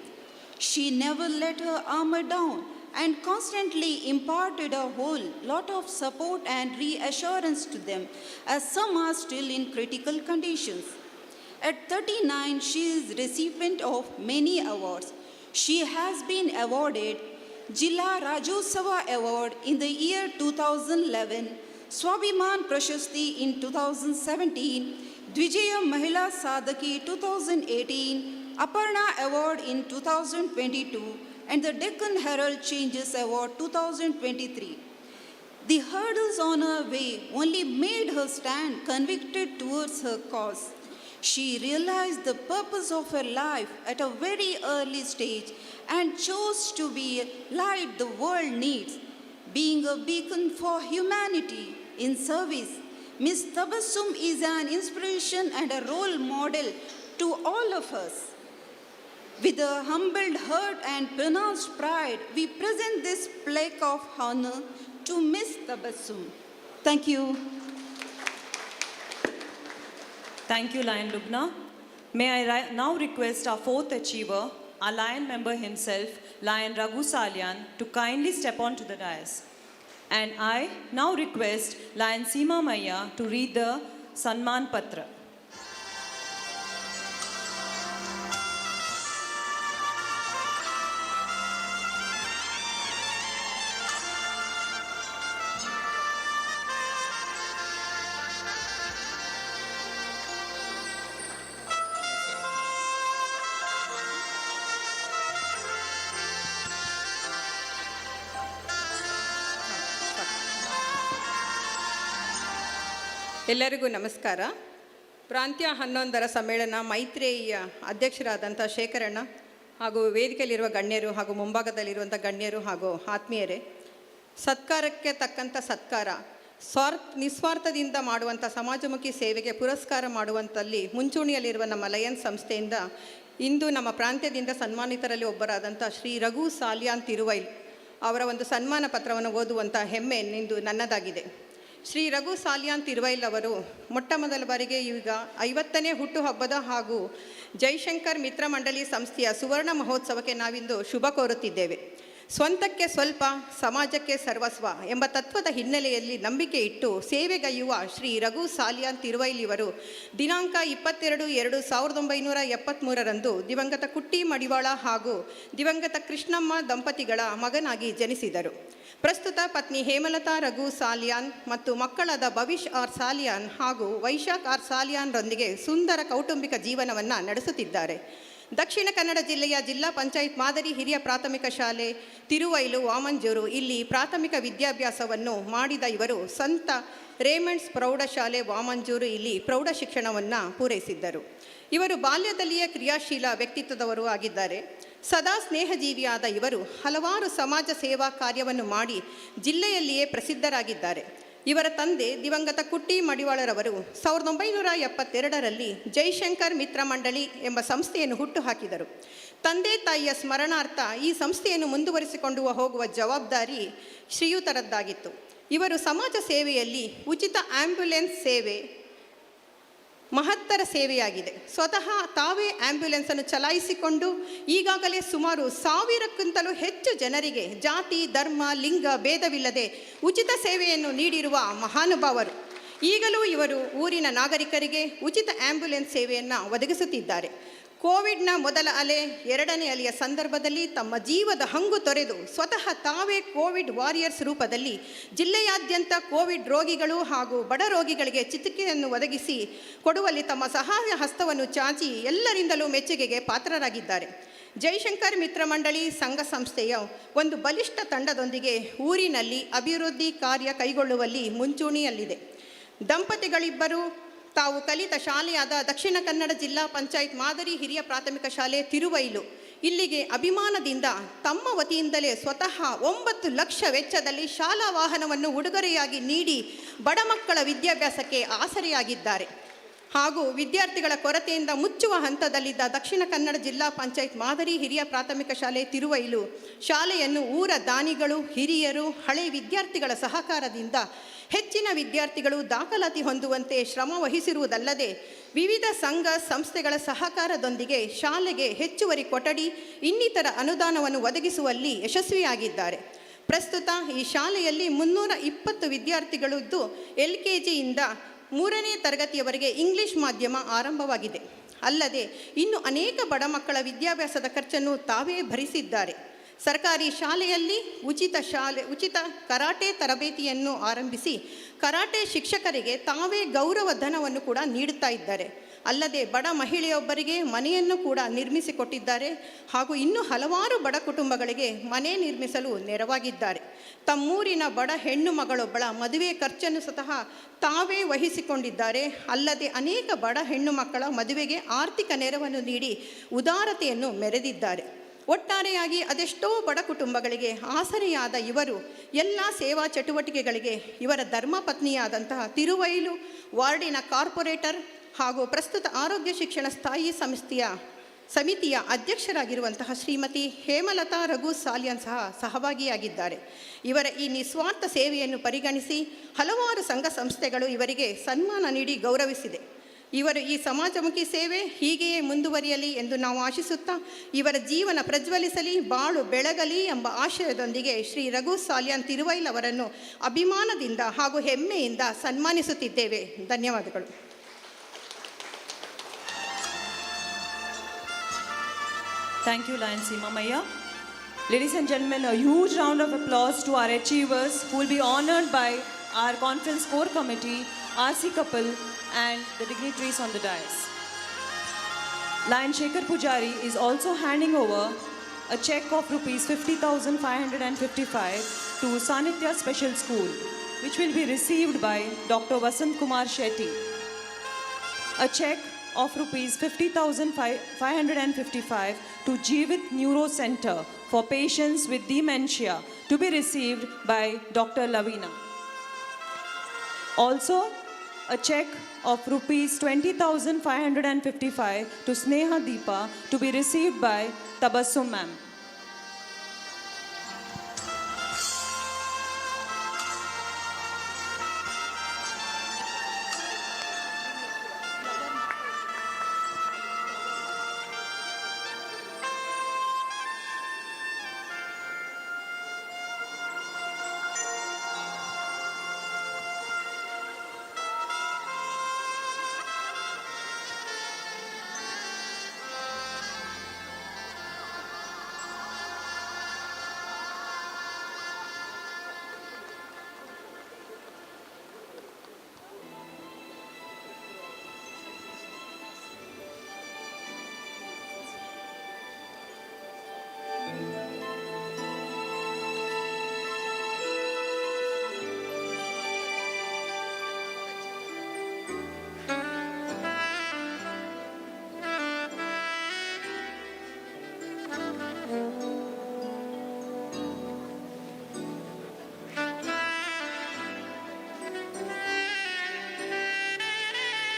She never let her armor down and constantly imparted a whole lot of support and reassurance to them, as some are still in critical conditions. At 39, she is recipient of many awards. She has been awarded Jilla Rajyotsava Award in the year 2011, Swabhiman Prashasti in 2017, Dvijaya Mahila Sadaki 2018, Aparna Award in 2022, and the Deccan Herald Changes Award 2023. The hurdles on her way only made her stand convicted towards her cause. She realized the purpose of her life at a very early stage and chose to be a light the world needs, being a beacon for humanity in service. Miss Tabassum is an inspiration and a role model to all of us. With a humbled heart and pronounced pride, we present this plaque of honor to Miss Tabassum. Thank you. Thank you, Lion Lubna. May I now request our fourth achiever, our Lion member himself, Lion Raghu Salyan, to kindly step onto the dais. And I now request Lion Seema Maya to read the Sanman Patra. ಎಲ್ಲರಿಗೂ ನಮಸ್ಕಾರ. ಪ್ರಾಂತ್ಯ 11ರ ಸಮ್ಮೇಳನ ಮೈತ್ರೇಯಿಯ ಅಧ್ಯಕ್ಷರಾದಂಥ ಶೇಖರಣ್ಣ ಹಾಗೂ ವೇದಿಕೆಯಲ್ಲಿರುವ ಗಣ್ಯರು ಹಾಗೂ ಮುಂಭಾಗದಲ್ಲಿರುವಂಥ ಗಣ್ಯರು ಹಾಗೂ ಆತ್ಮೀಯರೇ, ಸತ್ಕಾರಕ್ಕೆ ತಕ್ಕಂಥ ಸತ್ಕಾರ, ನಿಸ್ವಾರ್ಥದಿಂದ ಮಾಡುವಂಥ ಸಮಾಜಮುಖಿ ಸೇವೆಗೆ ಪುರಸ್ಕಾರ ಮಾಡುವಂಥಲ್ಲಿ ಮುಂಚೂಣಿಯಲ್ಲಿರುವ ನಮ್ಮ ಲಯನ್ಸ್ ಸಂಸ್ಥೆಯಿಂದ ಇಂದು ನಮ್ಮ ಪ್ರಾಂತ್ಯದಿಂದ ಸನ್ಮಾನಿತರಲ್ಲಿ ಒಬ್ಬರಾದಂಥ ಶ್ರೀ ರಘು ಸಾಲ್ಯಾನ್ ತಿರುವೈಲ್ ಅವರ ಒಂದು ಸನ್ಮಾನ ಪತ್ರವನ್ನು ಓದುವಂಥ ಹೆಮ್ಮೆ ಇಂದು ನನ್ನದಾಗಿದೆ. ಶ್ರೀ ರಘು ಸಾಲ್ಯಾನ್ ತಿರುವೈಲ್ ಅವರು ಮೊಟ್ಟ ಮೊದಲ ಬಾರಿಗೆ ಈಗ 50ನೇ ಹುಟ್ಟುಹಬ್ಬದ ಹಾಗೂ ಜೈಶಂಕರ್ ಮಿತ್ರ ಮಂಡಳಿ ಸಂಸ್ಥೆಯ ಸುವರ್ಣ ಮಹೋತ್ಸವಕ್ಕೆ ನಾವಿಂದು ಶುಭ ಕೋರುತ್ತಿದ್ದೇವೆ. ಸ್ವಂತಕ್ಕೆ ಸ್ವಲ್ಪ, ಸಮಾಜಕ್ಕೆ ಸರ್ವಸ್ವ ಎಂಬ ತತ್ವದ ಹಿನ್ನೆಲೆಯಲ್ಲಿ ನಂಬಿಕೆ ಇಟ್ಟು ಸೇವೆಗೈಯುವ ಶ್ರೀ ರಘು ಸಾಲ್ಯಾನ್ ತಿರುವೈಲ್ ಇವರು ದಿನಾಂಕ 22/2/1973ರಂದು ದಿವಂಗತ ಕುಟ್ಟಿ ಮಡಿವಾಳ ಹಾಗೂ ದಿವಂಗತ ಕೃಷ್ಣಮ್ಮ ದಂಪತಿಗಳ ಮಗನಾಗಿ ಜನಿಸಿದರು. ಪ್ರಸ್ತುತ ಪತ್ನಿ ಹೇಮಲತಾ ರಘು ಸಾಲ್ಯಾನ್ ಮತ್ತು ಮಕ್ಕಳಾದ ಭವಿಷ್ ಆರ್ ಸಾಲ್ಯಾನ್ ಹಾಗೂ ವೈಶಾಖ್ ಆರ್ ಸಾಲ್ಯಾನ್ರೊಂದಿಗೆ ಸುಂದರ ಕೌಟುಂಬಿಕ ಜೀವನವನ್ನು ನಡೆಸುತ್ತಿದ್ದಾರೆ. ದಕ್ಷಿಣ ಕನ್ನಡ ಜಿಲ್ಲೆಯ ಜಿಲ್ಲಾ ಪಂಚಾಯತ್ ಮಾದರಿ ಹಿರಿಯ ಪ್ರಾಥಮಿಕ ಶಾಲೆ ತಿರುವೈಲು ವಾಮಂಜೂರು ಇಲ್ಲಿ ಪ್ರಾಥಮಿಕ ವಿದ್ಯಾಭ್ಯಾಸವನ್ನು ಮಾಡಿದ ಇವರು ಸಂತ ರೇಮಂಡ್ಸ್ ಪ್ರೌಢಶಾಲೆ ವಾಮಂಜೂರು ಇಲ್ಲಿ ಪ್ರೌಢ ಶಿಕ್ಷಣವನ್ನು ಪೂರೈಸಿದ್ದರು. ಇವರು ಬಾಲ್ಯದಲ್ಲಿಯೇ ಕ್ರಿಯಾಶೀಲ ವ್ಯಕ್ತಿತ್ವದವರು ಆಗಿದ್ದಾರೆ. ಸದಾ ಸ್ನೇಹಜೀವಿಯಾದ ಇವರು ಹಲವಾರು ಸಮಾಜ ಸೇವಾ ಕಾರ್ಯವನ್ನು ಮಾಡಿ ಜಿಲ್ಲೆಯಲ್ಲಿಯೇ ಪ್ರಸಿದ್ಧರಾಗಿದ್ದಾರೆ. ಇವರ ತಂದೆ ದಿವಂಗತ ಕುಟ್ಟಿ ಮಡಿವಾಳರವರು 1972ರಲ್ಲಿ ಜೈಶಂಕರ್ ಮಿತ್ರ ಮಂಡಳಿ ಎಂಬ ಸಂಸ್ಥೆಯನ್ನು ಹುಟ್ಟುಹಾಕಿದರು. ತಂದೆ ತಾಯಿಯ ಸ್ಮರಣಾರ್ಥ ಈ ಸಂಸ್ಥೆಯನ್ನು ಮುಂದುವರಿಸಿಕೊಂಡು ಹೋಗುವ ಜವಾಬ್ದಾರಿ ಶ್ರೀಯುತರದ್ದಾಗಿತ್ತು. ಇವರು ಸಮಾಜ ಸೇವೆಯಲ್ಲಿ ಉಚಿತ ಆಂಬ್ಯುಲೆನ್ಸ್ ಸೇವೆ ಮಹತ್ತರ ಸೇವೆಯಾಗಿದೆ. ಸ್ವತಃ ತಾವೇ ಆಂಬ್ಯುಲೆನ್ಸನ್ನು ಚಲಾಯಿಸಿಕೊಂಡು ಈಗಾಗಲೇ ಸುಮಾರು 1000ಕ್ಕಿಂತಲೂ ಹೆಚ್ಚು ಜನರಿಗೆ ಜಾತಿ, ಧರ್ಮ, ಲಿಂಗ ಭೇದವಿಲ್ಲದೆ ಉಚಿತ ಸೇವೆಯನ್ನು ನೀಡಿರುವ ಮಹಾನುಭಾವರು. ಈಗಲೂ ಇವರು ಊರಿನ ನಾಗರಿಕರಿಗೆ ಉಚಿತ ಆಂಬ್ಯುಲೆನ್ಸ್ ಸೇವೆಯನ್ನು ಒದಗಿಸುತ್ತಿದ್ದಾರೆ. ಕೋವಿಡ್ನ ಮೊದಲ ಅಲೆ, ಎರಡನೇ ಅಲೆಯ ಸಂದರ್ಭದಲ್ಲಿ ತಮ್ಮ ಜೀವದ ಹಂಗು ತೊರೆದು ಸ್ವತಃ ತಾವೇ ಕೋವಿಡ್ ವಾರಿಯರ್ಸ್ ರೂಪದಲ್ಲಿ ಜಿಲ್ಲೆಯಾದ್ಯಂತ ಕೋವಿಡ್ ರೋಗಿಗಳು ಹಾಗೂ ಬಡ ರೋಗಿಗಳಿಗೆ ಚಿಕಿತ್ಸೆಯನ್ನು ಒದಗಿಸಿ ಕೊಡುವಲ್ಲಿ ತಮ್ಮ ಸಹಾಯ ಹಸ್ತವನ್ನು ಚಾಚಿ ಎಲ್ಲರಿಂದಲೂ ಮೆಚ್ಚುಗೆಗೆ ಪಾತ್ರರಾಗಿದ್ದಾರೆ. ಜೈಶಂಕರ್ ಮಿತ್ರ ಮಂಡಳಿ ಸಂಘ ಸಂಸ್ಥೆಯ ಒಂದು ಬಲಿಷ್ಠ ತಂಡದೊಂದಿಗೆ ಊರಿನಲ್ಲಿ ಅಭಿವೃದ್ಧಿ ಕಾರ್ಯ ಕೈಗೊಳ್ಳುವಲ್ಲಿ ಮುಂಚೂಣಿಯಲ್ಲಿದೆ. ದಂಪತಿಗಳಿಬ್ಬರು ತಾವು ಕಲಿತ ಶಾಲೆಯಾದ ದಕ್ಷಿಣ ಕನ್ನಡ ಜಿಲ್ಲಾ ಪಂಚಾಯತ್ ಮಾದರಿ ಹಿರಿಯ ಪ್ರಾಥಮಿಕ ಶಾಲೆ ತಿರುವೈಲು ಇಲ್ಲಿಗೆ ಅಭಿಮಾನದಿಂದ ತಮ್ಮ ವತಿಯಿಂದಲೇ ಸ್ವತಃ 9 ಲಕ್ಷ ವೆಚ್ಚದಲ್ಲಿ ಶಾಲಾ ವಾಹನವನ್ನು ಉಡುಗೊರೆಯಾಗಿ ನೀಡಿ ಬಡ ಮಕ್ಕಳ ವಿದ್ಯಾಭ್ಯಾಸಕ್ಕೆ ಆಸರೆಯಾಗಿದ್ದಾರೆ. ಹಾಗೂ ವಿದ್ಯಾರ್ಥಿಗಳ ಕೊರತೆಯಿಂದ ಮುಚ್ಚುವ ಹಂತದಲ್ಲಿದ್ದ ದಕ್ಷಿಣ ಕನ್ನಡ ಜಿಲ್ಲಾ ಪಂಚಾಯತ್ ಮಾದರಿ ಹಿರಿಯ ಪ್ರಾಥಮಿಕ ಶಾಲೆ ತಿರುವೈಲು ಶಾಲೆಯನ್ನು ಊರ ದಾನಿಗಳು, ಹಿರಿಯರು, ಹಳೆ ವಿದ್ಯಾರ್ಥಿಗಳ ಸಹಕಾರದಿಂದ ಹೆಚ್ಚಿನ ವಿದ್ಯಾರ್ಥಿಗಳು ದಾಖಲಾತಿ ಹೊಂದುವಂತೆ ಶ್ರಮ ವಹಿಸಿರುವುದಲ್ಲದೆ ವಿವಿಧ ಸಂಘ ಸಂಸ್ಥೆಗಳ ಸಹಕಾರದೊಂದಿಗೆ ಶಾಲೆಗೆ ಹೆಚ್ಚುವರಿ ಕೊಠಡಿ ಇನ್ನಿತರ ಅನುದಾನವನ್ನು ಒದಗಿಸುವಲ್ಲಿ ಯಶಸ್ವಿಯಾಗಿದ್ದಾರೆ. ಪ್ರಸ್ತುತ ಈ ಶಾಲೆಯಲ್ಲಿ 320 ವಿದ್ಯಾರ್ಥಿಗಳಿದ್ದು LKGಯಿಂದ 3ನೇ ತರಗತಿಯವರೆಗೆ ಇಂಗ್ಲಿಷ್ ಮಾಧ್ಯಮ ಆರಂಭವಾಗಿದೆ. ಅಲ್ಲದೆ ಇನ್ನು ಅನೇಕ ಬಡ ಮಕ್ಕಳ ವಿದ್ಯಾಭ್ಯಾಸದ ಖರ್ಚನ್ನು ತಾವೇ ಭರಿಸಿದ್ದಾರೆ. ಸರ್ಕಾರಿ ಶಾಲೆಯಲ್ಲಿ ಉಚಿತ ಕರಾಟೆ ತರಬೇತಿಯನ್ನು ಆರಂಭಿಸಿ ಕರಾಟೆ ಶಿಕ್ಷಕರಿಗೆ ತಾವೇ ಗೌರವ ಧನವನ್ನು ಕೂಡ ನೀಡುತ್ತಾ ಇದ್ದಾರೆ. ಅಲ್ಲದೆ ಬಡ ಮಹಿಳೆಯೊಬ್ಬರಿಗೆ ಮನೆಯನ್ನು ಕೂಡ ನಿರ್ಮಿಸಿಕೊಟ್ಟಿದ್ದಾರೆ. ಹಾಗೂ ಇನ್ನೂ ಹಲವಾರು ಬಡ ಕುಟುಂಬಗಳಿಗೆ ಮನೆ ನಿರ್ಮಿಸಲು ನೆರವಾಗಿದ್ದಾರೆ. ತಮ್ಮೂರಿನ ಬಡ ಹೆಣ್ಣು ಮಗಳೊಬ್ಬಳ ಮದುವೆ ಖರ್ಚನ್ನು ಸಹ ತಾವೇ ವಹಿಸಿಕೊಂಡಿದ್ದಾರೆ. ಅಲ್ಲದೆ ಅನೇಕ ಬಡ ಹೆಣ್ಣು ಮಕ್ಕಳ ಮದುವೆಗೆ ಆರ್ಥಿಕ ನೆರವನ್ನು ನೀಡಿ ಉದಾರತೆಯನ್ನು ಮೆರೆದಿದ್ದಾರೆ. ಒಟ್ಟಾರೆಯಾಗಿ ಅದೆಷ್ಟೋ ಬಡ ಕುಟುಂಬಗಳಿಗೆ ಆಸರೆಯಾದ ಇವರು ಎಲ್ಲ ಸೇವಾ ಚಟುವಟಿಕೆಗಳಿಗೆ ಇವರ ಧರ್ಮಪತ್ನಿಯಾದಂತಹ ತಿರುವೈಲು ವಾರ್ಡಿನ ಕಾರ್ಪೊರೇಟರ್ ಹಾಗೂ ಪ್ರಸ್ತುತ ಆರೋಗ್ಯ ಶಿಕ್ಷಣ ಸ್ಥಾಯಿ ಸಮಿತಿಯ ಅಧ್ಯಕ್ಷರಾಗಿರುವಂತಹ ಶ್ರೀಮತಿ ಹೇಮಲತಾ ರಘು ಸಾಲ್ಯಾನ್ ಸಹ ಸಹಭಾಗಿಯಾಗಿದ್ದಾರೆ. ಇವರ ಈ ನಿಸ್ವಾರ್ಥ ಸೇವೆಯನ್ನು ಪರಿಗಣಿಸಿ ಹಲವಾರು ಸಂಘ ಸಂಸ್ಥೆಗಳು ಇವರಿಗೆ ಸನ್ಮಾನ ನೀಡಿ ಗೌರವಿಸಿದೆ. ಇವರು ಈ ಸಮಾಜಮುಖಿ ಸೇವೆ ಹೀಗೆಯೇ ಮುಂದುವರಿಯಲಿ ಎಂದು ನಾವು ಆಶಿಸುತ್ತಾ ಇವರ ಜೀವನ ಪ್ರಜ್ವಲಿಸಲಿ, ಬಾಳು ಬೆಳಗಲಿ ಎಂಬ ಆಶಯದೊಂದಿಗೆ ಶ್ರೀ ರಘು ಸಾಲ್ಯಾನ್ ತಿರುವೈಲ್ ಅವರನ್ನು ಅಭಿಮಾನದಿಂದ ಹಾಗೂ ಹೆಮ್ಮೆಯಿಂದ ಸನ್ಮಾನಿಸುತ್ತಿದ್ದೇವೆ. ಧನ್ಯವಾದಗಳು. Thank you, Lion Seema Maya. Ladies and gentlemen, a huge round of applause to our achievers who will be honored by our conference core committee, RC couple, and the dignitaries on the dais. Lion Shekhar Pujari is also handing over a check of rupees 50,555 to Sanitya Special School, which will be received by Dr. Vasant Kumar Shetty. A check of rupees 50,555 to Jeevit Neuro Center for patients with dementia to be received by Dr. Lavina. Also, a check of rupees 20,555 to Sneha Deepa to be received by Tabassum ma'am.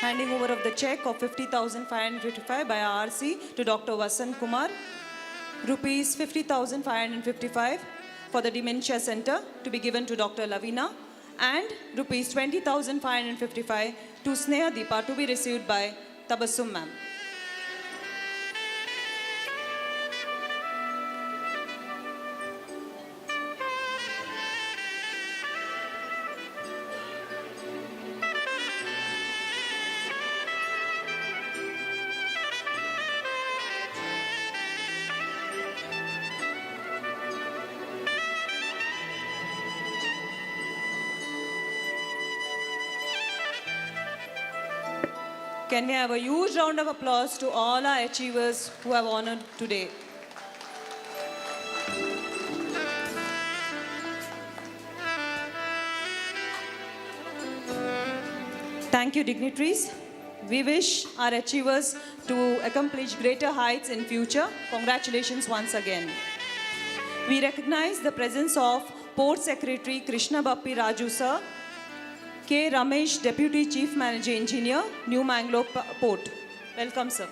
Handing over of the check of 50,555 by RC to Dr. Vasant Kumar, rupees 50,555 for the Dementia Center to be given to Dr. Lavina, and rupees 20,555 to Sneha Deepa to be received by Tabassum ma'am. Can we have a huge round of applause to all our achievers who have honored today. Thank you, dignitaries. We wish our achievers to accomplish greater heights in future. Congratulations once again. We recognize the presence of Port Secretary Krishna Bappi Raju sir, K. Ramesh, Deputy Chief Manager Engineer, New Mangalore Port. Welcome, sir.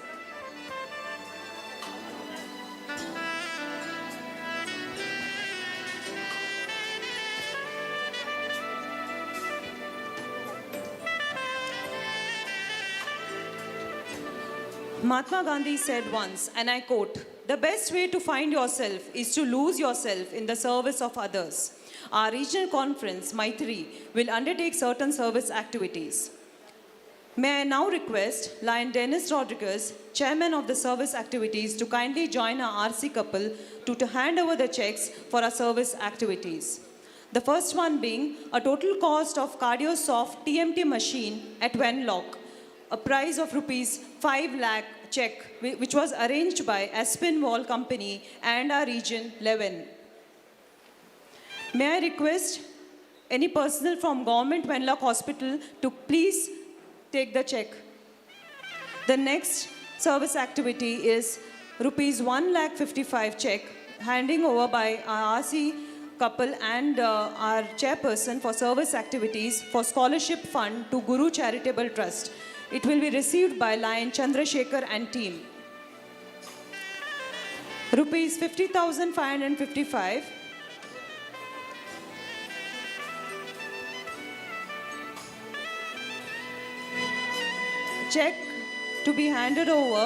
Mahatma Gandhi said once, and I quote, "The best way to find yourself is to lose yourself in the service of others." Our regional conference, Maitreyi, will undertake certain service activities. May I now request Lion Dennis Rodriguez, Chairman of the Service Activities, to kindly join our RC couple to hand over the checks for our service activities. The first one being a total cost of CardioSoft TMT machine at Wenlock, a price of rupees 5 lakh check, which was arranged by Aspen Wall Company and our region 11. May I request any personnel from Government Wenlock Hospital to please take the check. The next service activity is rupees 1,55,000 check, handing over by our RC couple and our chairperson for service activities for scholarship fund to Guru Charitable Trust. It will be received by Lion Chandrasekhar and team. Rupees 50,555. check to be handed over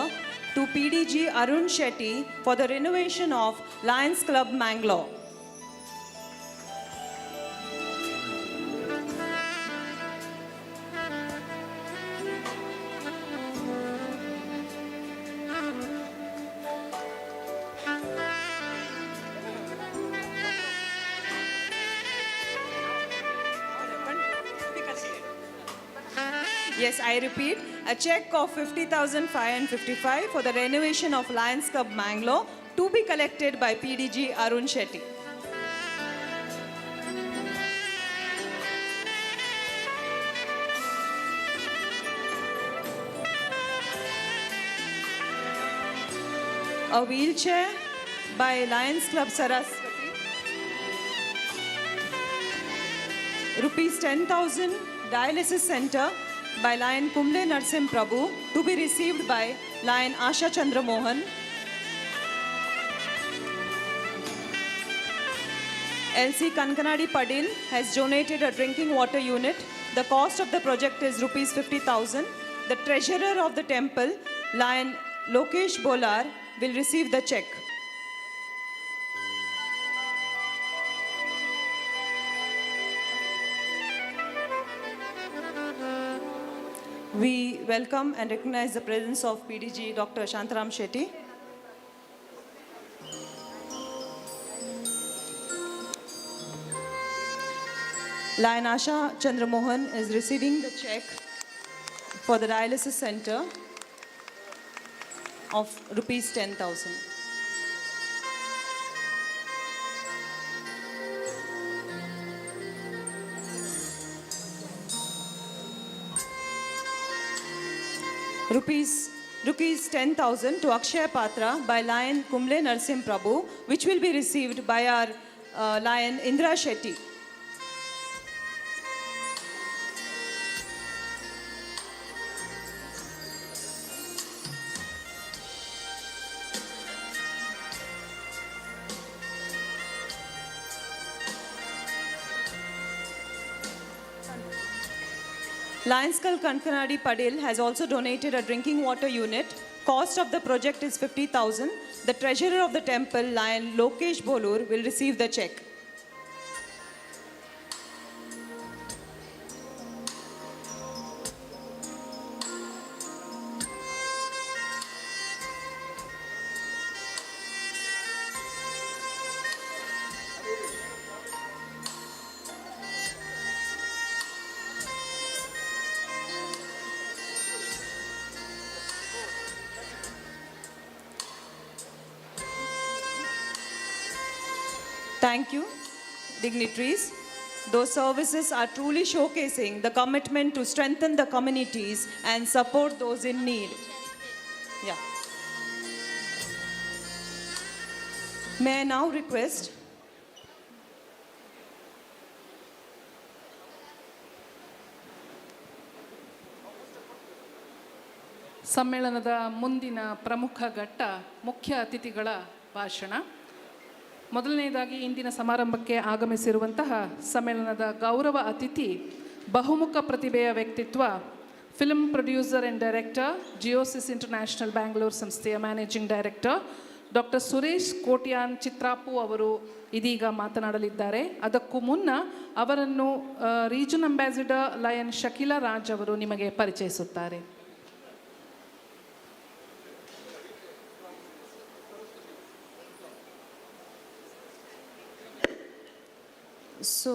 to PDG Arun Shetty for the renovation of Lions Club Mangalore. Yes, I repeat, a check of 50,555 for the renovation of Lions Club Mangalore to be collected by PDG Arun Shetty. A wheelchair by Lions Club Saraswati. Rupees 10,000 dialysis center by Lion Kumble Narsim Prabhu to be received by Lion Asha Chandra Mohan. LC Kankanadi Padil has donated a drinking water unit. The cost of the project is rupees 50,000. The treasurer of the temple, Lion Lokesh Bolar, will receive the check. We welcome and recognize the presence of PDG Dr. Shantaram Shetty. Lion Asha Chandra Mohan is receiving the check for the dialysis center of rupees 10,000. Rupees 10,000 to Akshaya Patra by Lion Kumble Narsim Prabhu, which will be received by our Lion Indra Shetty. Lions Club Kankanadi Padil has also donated a drinking water unit. Cost of the project is 50,000. The treasurer of the temple, Lion Lokesh Bolur, will receive the check. Thank you, dignitaries. Those services are truly showcasing the commitment to strengthen the communities and support those in need. Yeah. May I now request ಸಮ್ಮೇಳನದ ಮುಂದಿನ ಪ್ರಮುಖ ಘಟ್ಟ ಮುಖ್ಯ ಅತಿಥಿಗಳ ಭಾಷಣ. ಮೊದಲನೆಯದಾಗಿ ಇಂದಿನ ಸಮಾರಂಭಕ್ಕೆ ಆಗಮಿಸಿರುವಂತಹ ಸಮ್ಮೇಳನದ ಗೌರವ ಅತಿಥಿ, ಬಹುಮುಖ ಪ್ರತಿಭೆಯ ವ್ಯಕ್ತಿತ್ವ, film producer and director, Geosys international Bangalore ಸಂಸ್ಥೆಯ managing director doctor Suresh Kotian Chitrapu ಅವರು ಇದೀಗ ಮಾತನಾಡಲಿದ್ದಾರೆ. ಅದಕ್ಕೂ ಮುನ್ನ ಅವರನ್ನು region ambassador lion Shakila Raj ಅವರು ನಿಮಗೆ ಪರಿಚಯಿಸುತ್ತಾರೆ. So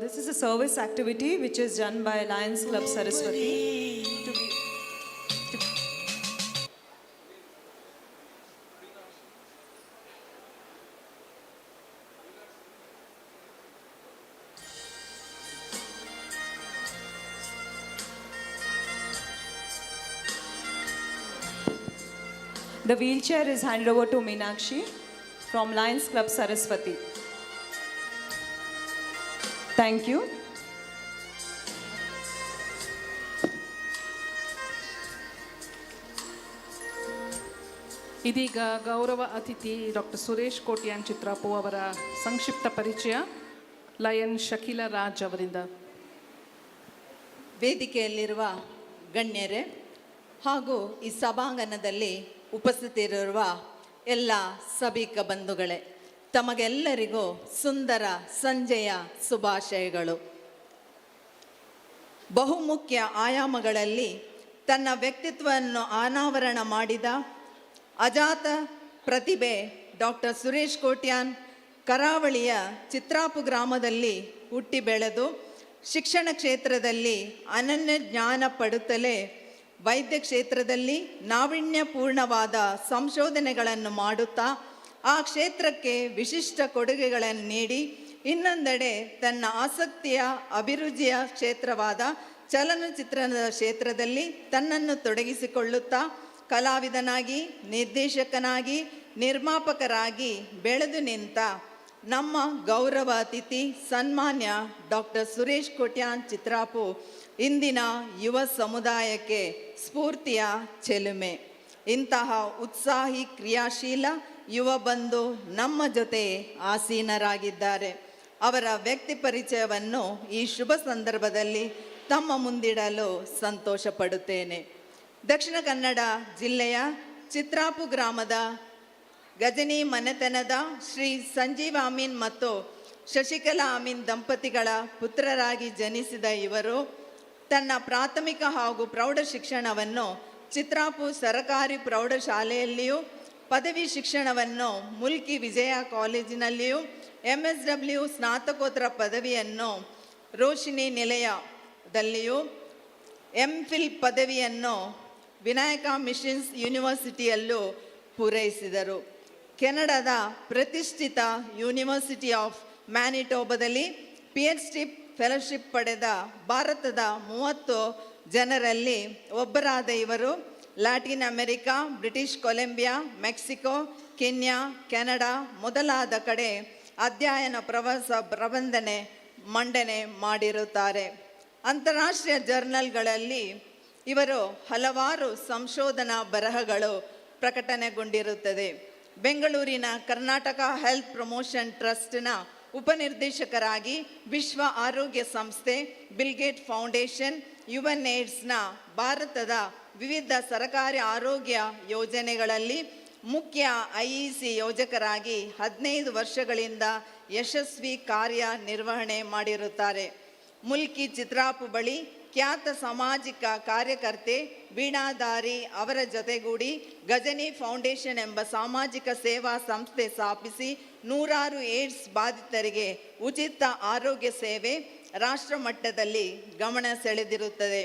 this is a service activity which is done by Lions Club Saraswati The wheelchair is handed over to Meenakshi from Lions Club Saraswati. Thank you. ಇದೀಗ ಗೌರವ ಅತಿಥಿ ಡಾಕ್ಟರ್ ಸುರೇಶ್ ಕೋಟ್ಯಾನ್ ಚಿತ್ರಾಪು ಅವರ ಸಂಕ್ಷಿಪ್ತ ಪರಿಚಯ ಲಯನ್ ಶಕೀಲಾ ರಾಜ್ ಅವರಿಂದ. ವೇದಿಕೆಯಲ್ಲಿರುವ ಗಣ್ಯರೇ ಹಾಗೂ ಈ ಸಭಾಂಗಣದಲ್ಲಿ ಉಪಸ್ಥಿತರಿರುವ ಎಲ್ಲ ಸಭಿಕ ಬಂಧುಗಳೇ, ತಮಗೆಲ್ಲರಿಗೂ ಸುಂದರ ಸಂಜೆಯ ಶುಭಾಶಯಗಳು. ಬಹುಮುಖ್ಯ ಆಯಾಮಗಳಲ್ಲಿ ತನ್ನ ವ್ಯಕ್ತಿತ್ವವನ್ನು ಅನಾವರಣ ಮಾಡಿದ ಅಜಾತ ಪ್ರತಿಭೆ ಡಾಕ್ಟರ್ ಸುರೇಶ್ ಕೋಟ್ಯಾನ್ ಕರಾವಳಿಯ ಚಿತ್ರಾಪು ಗ್ರಾಮದಲ್ಲಿ ಹುಟ್ಟಿ ಬೆಳೆದು ಶಿಕ್ಷಣ ಕ್ಷೇತ್ರದಲ್ಲಿ ಅನನ್ಯ ಜ್ಞಾನ ಪಡುತ್ತಲೇ ವೈದ್ಯ ಕ್ಷೇತ್ರದಲ್ಲಿ ನಾವೀನ್ಯಪೂರ್ಣವಾದ ಸಂಶೋಧನೆಗಳನ್ನು ಮಾಡುತ್ತಾ ಆ ಕ್ಷೇತ್ರಕ್ಕೆ ವಿಶಿಷ್ಟ ಕೊಡುಗೆಗಳನ್ನು ನೀಡಿ ಇನ್ನೊಂದೆಡೆ ತನ್ನ ಆಸಕ್ತಿಯ ಅಭಿರುಚಿಯ ಕ್ಷೇತ್ರವಾದ ಚಲನಚಿತ್ರದ ಕ್ಷೇತ್ರದಲ್ಲಿ ತನ್ನನ್ನು ತೊಡಗಿಸಿಕೊಳ್ಳುತ್ತಾ ಕಲಾವಿದನಾಗಿ, ನಿರ್ದೇಶಕನಾಗಿ, ನಿರ್ಮಾಪಕರಾಗಿ ಬೆಳೆದು ನಿಂತ ನಮ್ಮ ಗೌರವ ಅತಿಥಿ ಸನ್ಮಾನ್ಯ ಡಾಕ್ಟರ್ ಸುರೇಶ್ ಕೋಟ್ಯಾನ್ ಚಿತ್ರಾಪು ಇಂದಿನ ಯುವ ಸಮುದಾಯಕ್ಕೆ ಸ್ಫೂರ್ತಿಯ ಚೆಲುಮೆ. ಇಂತಹ ಉತ್ಸಾಹಿ ಕ್ರಿಯಾಶೀಲ ಯುವ ಬಂಧು ನಮ್ಮ ಜೊತೆ ಆಸೀನರಾಗಿದ್ದಾರೆ. ಅವರ ವ್ಯಕ್ತಿ ಪರಿಚಯವನ್ನು ಈ ಶುಭ ಸಂದರ್ಭದಲ್ಲಿ ತಮ್ಮ ಮುಂದಿಡಲು ಸಂತೋಷ ಪಡುತ್ತೇನೆ. ದಕ್ಷಿಣ ಕನ್ನಡ ಜಿಲ್ಲೆಯ ಚಿತ್ರಾಪು ಗ್ರಾಮದ ಗಜನಿ ಮನೆತನದ ಶ್ರೀ ಸಂಜೀವ್ ಅಮೀನ್ ಮತ್ತು ಶಶಿಕಲಾ ಅಮೀನ್ ದಂಪತಿಗಳ ಪುತ್ರರಾಗಿ ಜನಿಸಿದ ಇವರು ತನ್ನ ಪ್ರಾಥಮಿಕ ಹಾಗೂ ಪ್ರೌಢ ಶಿಕ್ಷಣವನ್ನು ಚಿತ್ರಾಪು ಸರಕಾರಿ ಪ್ರೌಢಶಾಲೆಯಲ್ಲಿಯೂ, ಪದವಿ ಶಿಕ್ಷಣವನ್ನು ಮುಲ್ಕಿ ವಿಜಯ ಕಾಲೇಜಿನಲ್ಲಿಯೂ, MSW ಸ್ನಾತಕೋತ್ತರ ಪದವಿಯನ್ನು ರೋಶಿನಿ ನಿಲಯದಲ್ಲಿಯೂ, MPhil ಪದವಿಯನ್ನು ವಿನಾಯಕ ಮಿಷನ್ಸ್ ಯೂನಿವರ್ಸಿಟಿಯಲ್ಲೂ ಪೂರೈಸಿದರು. ಕೆನಡಾದ ಪ್ರತಿಷ್ಠಿತ ಯೂನಿವರ್ಸಿಟಿ ಆಫ್ ಮ್ಯಾನಿಟೋಬಾದಲ್ಲಿ PhD ಫೆಲೋಶಿಪ್ ಪಡೆದ ಭಾರತದ 30 ಜನರಲ್ಲಿ ಒಬ್ಬರಾದ ಇವರು Latin America, British Columbia, Mexico, Kenya, Canada ಮೊದಲಾದ ಕಡೆ ಅಧ್ಯಯನ ಪ್ರವಾಸ ಪ್ರಬಂಧನೆ ಮಂಡನೆ ಮಾಡಿರುತ್ತಾರೆ. ಅಂತಾರಾಷ್ಟ್ರೀಯ ಜರ್ನಲ್ಗಳಲ್ಲಿ ಇವರು ಹಲವಾರು ಸಂಶೋಧನಾ ಬರಹಗಳು ಪ್ರಕಟಣೆಗೊಂಡಿರುತ್ತದೆ. ಬೆಂಗಳೂರಿನ ಕರ್ನಾಟಕ ಹೆಲ್ತ್ ಪ್ರಮೋಷನ್ ಟ್ರಸ್ಟ್ನ ಉಪನಿರ್ದೇಶಕರಾಗಿ ವಿಶ್ವ ಆರೋಗ್ಯ ಸಂಸ್ಥೆ, ಬಿಲ್ಗೇಟ್ ಫೌಂಡೇಶನ್, UNAIDSನ ಭಾರತದ ವಿವಿಧ ಸರ್ಕಾರಿ ಆರೋಗ್ಯ ಯೋಜನೆಗಳಲ್ಲಿ ಮುಖ್ಯ IEC ಯೋಜಕರಾಗಿ 15 ವರ್ಷಗಳಿಂದ ಯಶಸ್ವಿ ಕಾರ್ಯನಿರ್ವಹಣೆ ಮಾಡಿರುತ್ತಾರೆ. ಮುಲ್ಕಿ ಚಿತ್ರಾಪು ಬಳಿ ಖ್ಯಾತ ಸಾಮಾಜಿಕ ಕಾರ್ಯಕರ್ತೆ ವೀಣಾಧಾರಿ ಅವರ ಜೊತೆಗೂಡಿ ಗಜನಿ ಫೌಂಡೇಶನ್ ಎಂಬ ಸಾಮಾಜಿಕ ಸೇವಾ ಸಂಸ್ಥೆ ಸ್ಥಾಪಿಸಿ ನೂರಾರು ಏಡ್ಸ್ ಬಾಧಿತರಿಗೆ ಉಚಿತ ಆರೋಗ್ಯ ಸೇವೆ ರಾಷ್ಟ್ರ ಮಟ್ಟದಲ್ಲಿ ಗಮನ ಸೆಳೆದಿರುತ್ತದೆ.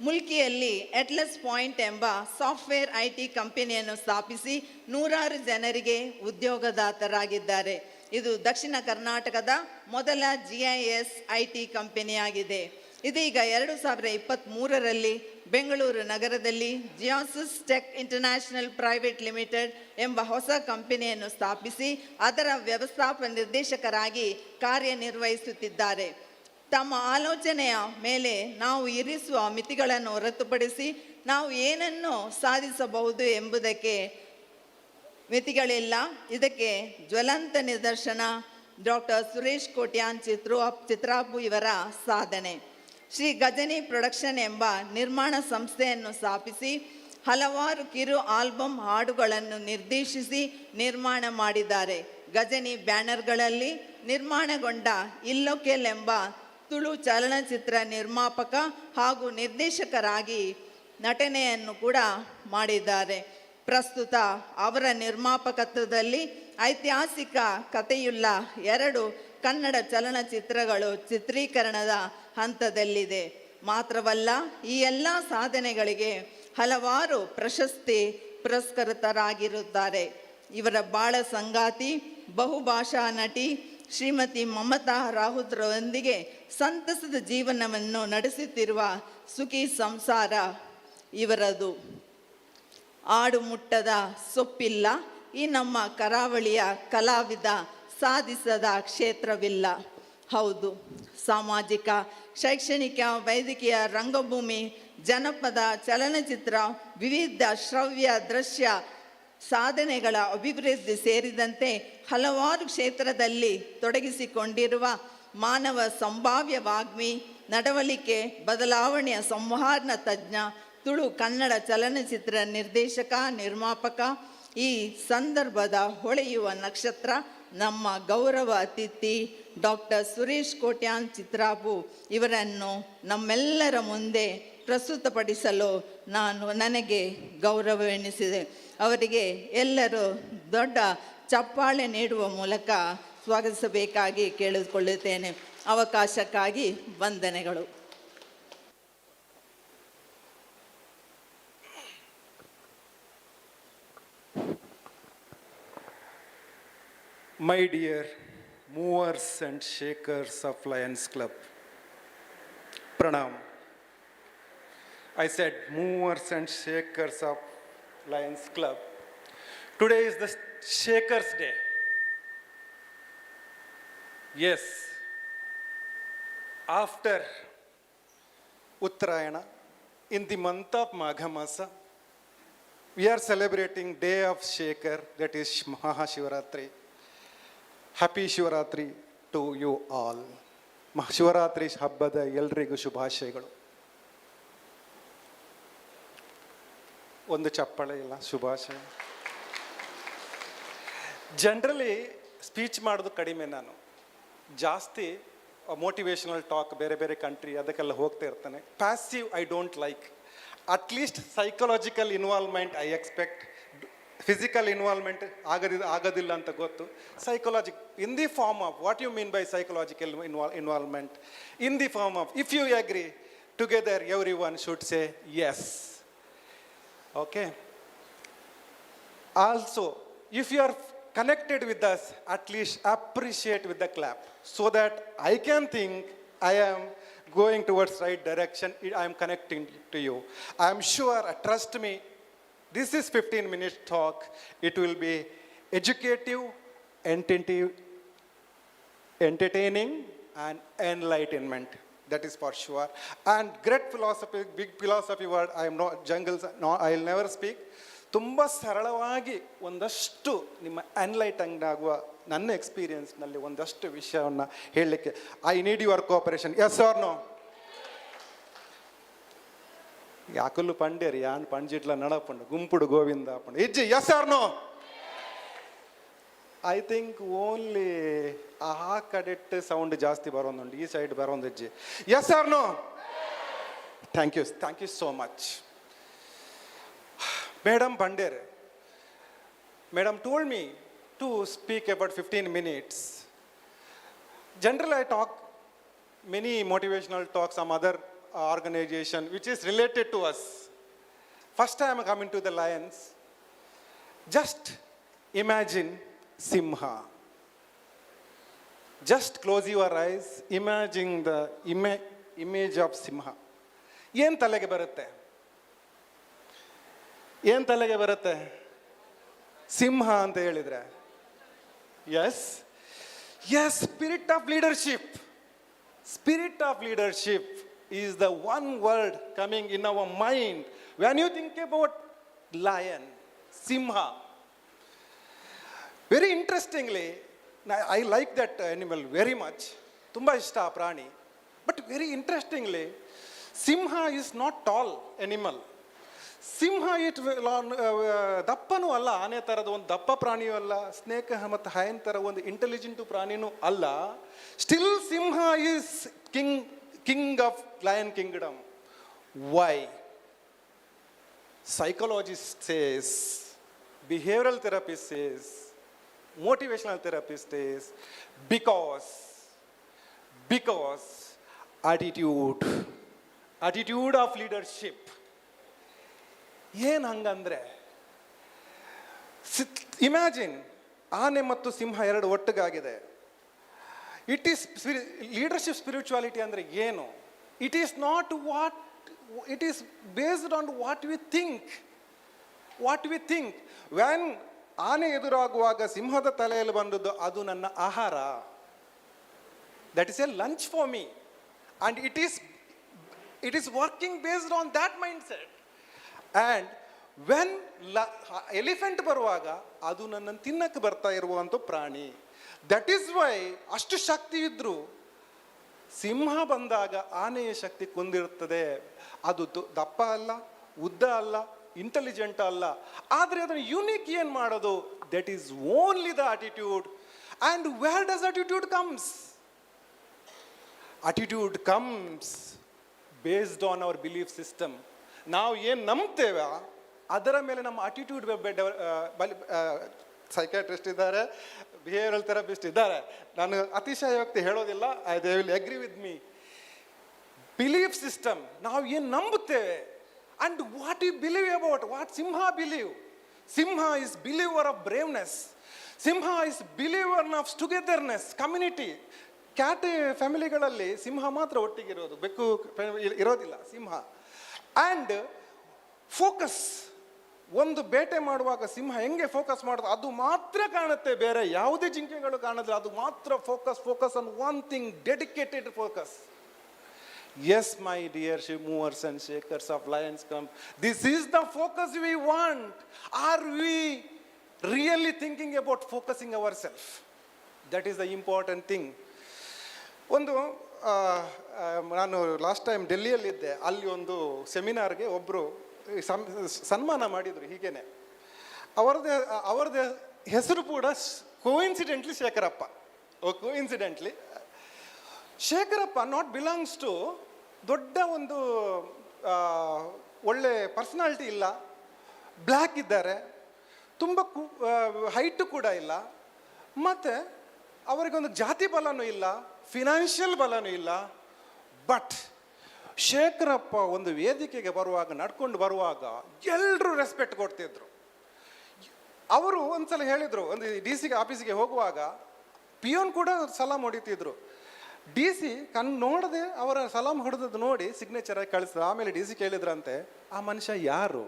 ಮುಲ್ಕಿಯಲ್ಲಿ ಅಟ್ಲಸ್ ಪಾಯಿಂಟ್ ಎಂಬ ಸಾಫ್ಟ್ವೇರ್ IT ಕಂಪನಿಯನ್ನು ಸ್ಥಾಪಿಸಿ ನೂರಾರು ಜನರಿಗೆ ಉದ್ಯೋಗದಾತರಾಗಿದ್ದಾರೆ. ಇದು ದಕ್ಷಿಣ ಕರ್ನಾಟಕದ ಮೊದಲ GIS IT ಕಂಪನಿಯಾಗಿದೆ. ಇದೀಗ 2023ರಲ್ಲಿ ಬೆಂಗಳೂರು ನಗರದಲ್ಲಿ ಜಿಯಾಸಿಸ್ ಟೆಕ್ ಇಂಟರ್ನ್ಯಾಷನಲ್ ಪ್ರೈವೇಟ್ ಲಿಮಿಟೆಡ್ ಎಂಬ ಹೊಸ ಕಂಪನಿಯನ್ನು ಸ್ಥಾಪಿಸಿ ಅದರ ವ್ಯವಸ್ಥಾಪಕ ನಿರ್ದೇಶಕರಾಗಿ ಕಾರ್ಯನಿರ್ವಹಿಸುತ್ತಿದ್ದಾರೆ. ತಮ್ಮ ಆಲೋಚನೆಯ ಮೇಲೆ ನಾವು ಇರಿಸುವ ಮಿತಿಗಳನ್ನು ಹೊರತುಪಡಿಸಿ ನಾವು ಏನನ್ನು ಸಾಧಿಸಬಹುದು ಎಂಬುದಕ್ಕೆ ಮಿತಿಗಳಿಲ್ಲ. ಇದಕ್ಕೆ ಜ್ವಲಂತ ನಿದರ್ಶನ ಡಾಕ್ಟರ್ ಸುರೇಶ್ ಕೋಟ್ಯಾನ್ ಚಿತ್ರಾಪು ಇವರ ಸಾಧನೆ. ಶ್ರೀ ಗಜನಿ ಪ್ರೊಡಕ್ಷನ್ ಎಂಬ ನಿರ್ಮಾಣ ಸಂಸ್ಥೆಯನ್ನು ಸ್ಥಾಪಿಸಿ ಹಲವಾರು ಕಿರು ಆಲ್ಬಮ್ ಹಾಡುಗಳನ್ನು ನಿರ್ದೇಶಿಸಿ ನಿರ್ಮಾಣ ಮಾಡಿದ್ದಾರೆ. ಗಜನಿ ಬ್ಯಾನರ್ಗಳಲ್ಲಿ ನಿರ್ಮಾಣಗೊಂಡ ಇಲ್ಲೊಕೆಲ್ ಎಂಬ ತುಳು ಚಲನಚಿತ್ರ ನಿರ್ಮಾಪಕ ಹಾಗೂ ನಿರ್ದೇಶಕರಾಗಿ ನಟನೆಯನ್ನು ಕೂಡ ಮಾಡಿದ್ದಾರೆ. ಪ್ರಸ್ತುತ ಅವರ ನಿರ್ಮಾಪಕತ್ವದಲ್ಲಿ ಐತಿಹಾಸಿಕ ಕಥೆಯುಳ್ಳ 2 ಕನ್ನಡ ಚಲನಚಿತ್ರಗಳು ಚಿತ್ರೀಕರಣದ ಹಂತದಲ್ಲಿದೆ. ಮಾತ್ರವಲ್ಲ, ಈ ಎಲ್ಲ ಸಾಧನೆಗಳಿಗೆ ಹಲವಾರು ಪ್ರಶಸ್ತಿ ಪುರಸ್ಕೃತರಾಗಿರುತ್ತಾರೆ. ಇವರ ಬಾಳ ಸಂಗಾತಿ ಬಹುಭಾಷಾ ನಟಿ ಶ್ರೀಮತಿ ಮಮತಾ ರಾವುತ್ರರೊಂದಿಗೆ ಸಂತಸದ ಜೀವನವನ್ನು ನಡೆಸುತ್ತಿರುವ ಸುಖಿ ಸಂಸಾರ ಇವರದು. ಆಡು ಮುಟ್ಟದ ಸೊಪ್ಪಿಲ್ಲ, ಈ ನಮ್ಮ ಕರಾವಳಿಯ ಕಲಾವಿದ ಸಾಧಿಸದ ಕ್ಷೇತ್ರವಿಲ್ಲ. ಹೌದು, ಸಾಮಾಜಿಕ, ಶೈಕ್ಷಣಿಕ, ವೈದ್ಯಕೀಯ, ರಂಗಭೂಮಿ, ಜನಪದ, ಚಲನಚಿತ್ರ, ವಿವಿಧ ಶ್ರವ್ಯ ದೃಶ್ಯ ಸಾಧನೆಗಳ ಅಭಿವೃದ್ಧಿ ಸೇರಿದಂತೆ ಹಲವಾರು ಕ್ಷೇತ್ರದಲ್ಲಿ ತೊಡಗಿಸಿಕೊಂಡಿರುವ ಮಾನವ ಸಂಭಾವ್ಯ ವಾಗ್ಮಿ, ನಡವಳಿಕೆ ಬದಲಾವಣೆಯ ಸಂವಹನ ತಜ್ಞ, ತುಳು ಕನ್ನಡ ಚಲನಚಿತ್ರ ನಿರ್ದೇಶಕ ನಿರ್ಮಾಪಕ, ಈ ಸಂದರ್ಭದ ಹೊಳೆಯುವ ನಕ್ಷತ್ರ ನಮ್ಮ ಗೌರವ ಅತಿಥಿ ಡಾಕ್ಟರ್ ಸುರೇಶ್ ಕೋಟ್ಯಾನ್ ಚಿತ್ರಾಪು ಇವರನ್ನು ನಮ್ಮೆಲ್ಲರ ಮುಂದೆ ಪ್ರಸ್ತುತಪಡಿಸಲು ನನಗೆ ಗೌರವವೆನಿಸಿದೆ. ಅವರಿಗೆ ಎಲ್ಲರೂ ದೊಡ್ಡ ಚಪ್ಪಾಳೆ ನೀಡುವ ಮೂಲಕ ಸ್ವಾಗತಿಸಬೇಕಾಗಿ ಕೇಳಿಕೊಳ್ಳುತ್ತೇನೆ. ಅವಕಾಶಕ್ಕಾಗಿ ವಂದನೆಗಳು. My dear movers and shakers of Lions Club, Pranam. I said movers and shakers of Lions Club. Today is the Shakers Day. Yes, after Uttarayana, in the month of Magha Masa, we are celebrating Day of Shakar, that is Mahashivaratri. Happy Shivaratri to you all. Shivaratri ಹಬ್ಬದ ಎಲ್ರಿಗೂ ಶುಭಾಶಯಗಳು. ಒಂದು ಚಪ್ಪಾಳೆ ಇಲ್ಲ, ಶುಭಾಶಯ. Generally speech ಮಾಡೋದು ಕಡಿಮೆ, ನಾನು ಜಾಸ್ತಿ ಮೋಟಿವೇಶನಲ್ ಟಾಕ್ ಬೇರೆ ಬೇರೆ ಕಂಟ್ರಿ ಅದಕ್ಕೆಲ್ಲ ಹೋಗ್ತಾ ಇರ್ತಾನೆ. Passive I don't like. At least psychological involvement I expect. Physical involvement ಆಗೋದಿಲ್ಲ ಅಂತ ಗೊತ್ತು. In the form of what you mean by psychological involvement, in the form of if you agree together every one should say yes. Okay. Also if you are connected with us, at least appreciate with the clap, so that I can think I am going towards right direction. I am connecting to you. I am sure, trust me, this is 15 minutes talk. It will be educative, entertaining and enlightenment. That is for sure. And great philosophy, big philosophy word. I am not jungles, no, I will never speak. ತುಂಬ ಸರಳವಾಗಿ ಒಂದಷ್ಟು ನಿಮ್ಮ enlightened ಆಗುವ ನನ್ನ ಎಕ್ಸ್ಪೀರಿಯನ್ಸ್ನಲ್ಲಿ ಒಂದಷ್ಟು ವಿಷಯವನ್ನು ಹೇಳಲಿಕ್ಕೆ I need your cooperation. Yes or no? ಯಾಕಲ್ಲು ಪಂಡೇರಿ ಯಾನ್ ಪಂಜಿಟ್ಲ ನಡಪಂಡು ಗುಂಪುಡು ಗೋವಿಂದ ಪಂಡು ಇಜ್ಜಿ. Yes or no? I think only ಆ ಕಡೆಟ್ ಸೌಂಡ್ ಜಾಸ್ತಿ ಬರೋದುಂಟು, ಈ ಸೈಡ್ ಬರೋದು ಇಜ್ಜಿ. Yes or no? Thank you so much. Madam Bandere, Madam told me to speak about 15 minutes. Generally, I talk many motivational talks, some other organization which is related to us. First time I come into the Lions, just imagine Simha. Just close your eyes, imagine the image of Simha. ಏನು ತಲೆಗೆ ಬರುತ್ತೆ? ಏನು ತಲೆಗೆ ಬರುತ್ತೆ ಸಿಂಹ ಅಂತ ಹೇಳಿದ್ರೆ? Yes, spirit of leadership. Spirit of leadership is the one word coming in our mind when you think about lion, Simha. Very interestingly, I like that animal very much. Tumba ishta prani. But very interestingly, Simha is not tall animal. ಸಿಂಹ ದಪ್ಪನೂ ಅಲ್ಲ, ಆನೆ ಥರದ ಒಂದು ದಪ್ಪ ಪ್ರಾಣಿಯೂ ಅಲ್ಲ, snake ಮತ್ತು ಹೈನ್ ಥರ ಒಂದು intelligent ಪ್ರಾಣಿನೂ ಅಲ್ಲ. ಸ್ಟಿಲ್ ಸಿಂಹ is king of lion kingdom. Why? Psychologist says, behavioural therapist says, motivational therapist says, because attitude of leadership. ಏನು ಹಂಗಂದ್ರೆ, ಇಮ್ಯಾಜಿನ್ ಆನೆ ಮತ್ತು ಸಿಂಹ ಎರಡು ಒಟ್ಟಿಗಾಗಿದೆ. ಇಟ್ ಈಸ್ ಲೀಡರ್ಶಿಪ್ ಸ್ಪಿರಿಚುವಾಲಿಟಿ ಅಂದರೆ ಏನು? It is not what, it is based on what we think. Van ಆನೆ ಎದುರಾಗುವಾಗ ಸಿಂಹದ ತಲೆಯಲ್ಲಿ ಬಂದದ್ದು ಅದು ನನ್ನ ಆಹಾರ. That is A lunch for me and it is working based on that mind set. And when elephant ಬರುವಾಗ ಅದು ನನ್ನನ್ನು ತಿನ್ನಕ್ಕೆ ಬರ್ತಾ ಇರುವಂಥ ಪ್ರಾಣಿ. ದಟ್ ಈಸ್ ವೈ ಅಷ್ಟು ಶಕ್ತಿ ಇದ್ದರೂ ಸಿಂಹ ಬಂದಾಗ ಆನೆಯ ಶಕ್ತಿ ಕುಂದಿರುತ್ತದೆ. ಅದು ದಪ್ಪ ಅಲ್ಲ, ಉದ್ದ ಅಲ್ಲ, ಇಂಟೆಲಿಜೆಂಟ್ ಅಲ್ಲ. ಆದರೆ ಅದನ್ನು ಯುನೀಕ್ ಏನು ಮಾಡೋದು? That is only the attitude. And where does attitude comes? Attitude comes based on hour belief system. ನಾವು ಏನು ನಂಬ್ತೇವೆ ಅದರ ಮೇಲೆ ನಮ್ಮ ಅಟಿಟ್ಯೂಡ್ ಸೈಕ್ಯಾಟ್ರಿಸ್ಟ್ ಇದ್ದಾರೆ, ಬಿಹೇವಿಯರಲ್ ಥೆರಪಿಸ್ಟ್ ಇದ್ದಾರೆ. ನಾನು ಅತಿಶಯೋಕ್ತಿ ಹೇಳೋದಿಲ್ಲ, they will agree with me. Belief system, ನಾವು ಏನು ನಂಬುತ್ತೇವೆ, and what you believe about, what Simha believe. Simha is believer of braveness. Simha is believer of togetherness, community. Cat ಫ್ಯಾಮಿಲಿಗಳಲ್ಲಿ ಸಿಂಹ ಮಾತ್ರ ಒಟ್ಟಿಗಿರೋದು, ಬೆಕ್ಕು ಇರೋದಿಲ್ಲ ಸಿಂಹ. ಆ್ಯಂಡ್ ಫೋಕಸ್, ಒಂದು ಬೇಟೆ ಮಾಡುವಾಗ ಸಿಂಹ ಹೆಂಗೆ ಫೋಕಸ್ ಮಾಡೋದು ಅದು ಮಾತ್ರ ಕಾಣುತ್ತೆ, ಬೇರೆ ಯಾವುದೇ ಜಿಂಕೆಗಳು ಕಾಣೋದಿಲ್ಲ. ಅದು ಮಾತ್ರ focus on one thing, dedicated focus. Yes, my dear movers and shakers of Lions Club, this is the focus we want. Are we really thinking about focusing ourselves? That is the important thing. ಒಂದು ನಾನು last time ಡೆಲ್ಲಿಯಲ್ಲಿದ್ದೆ, ಅಲ್ಲಿ ಒಂದು ಸೆಮಿನಾರ್ಗೆ ಒಬ್ಬರು ಸನ್ಮಾನ ಮಾಡಿದರು. ಹೀಗೇನೆ ಅವರದೇ ಹೆಸರು ಕೂಡ coincidentally Shekharappa. Coincidentally Shekharappa not belongs to ದೊಡ್ಡ ಒಂದು ಒಳ್ಳೆ ಪರ್ಸನಾಲಿಟಿ ಇಲ್ಲ, ಬ್ಲ್ಯಾಕ್ ಇದ್ದಾರೆ, ತುಂಬ ಹೈಟು ಕೂಡ ಇಲ್ಲ, ಮತ್ತು ಅವರಿಗೊಂದು ಜಾತಿ ಬಲನೂ ಇಲ್ಲ, ಫಿನಾನ್ಷಿಯಲ್ ಬಲನೂ ಇಲ್ಲ. ಬಟ್ ಶೇಖರಪ್ಪ ಒಂದು ವೇದಿಕೆಗೆ ಬರುವಾಗ, ನಡ್ಕೊಂಡು ಬರುವಾಗ ಎಲ್ಲರೂ ರೆಸ್ಪೆಕ್ಟ್ ಕೊಡ್ತಿದ್ರು. ಅವರು ಒಂದ್ಸಲ ಹೇಳಿದರು, ಒಂದು DC ಆಫೀಸಿಗೆ ಹೋಗುವಾಗ ಪಿಯೋನ್ ಕೂಡ ಸಲಾಮ್ ಹೊಡಿತಿದ್ರು. DC ನೋಡದೆ ಅವರ ಸಲಾಮ್ ಹೊಡೆದದ್ದು ನೋಡಿ ಸಿಗ್ನೇಚರ್ ಆಗಿ ಕಳಿಸಿದ್ರು. ಆಮೇಲೆ DC ಕೇಳಿದ್ರಂತೆ, ಆ ಮನುಷ್ಯ ಯಾರು?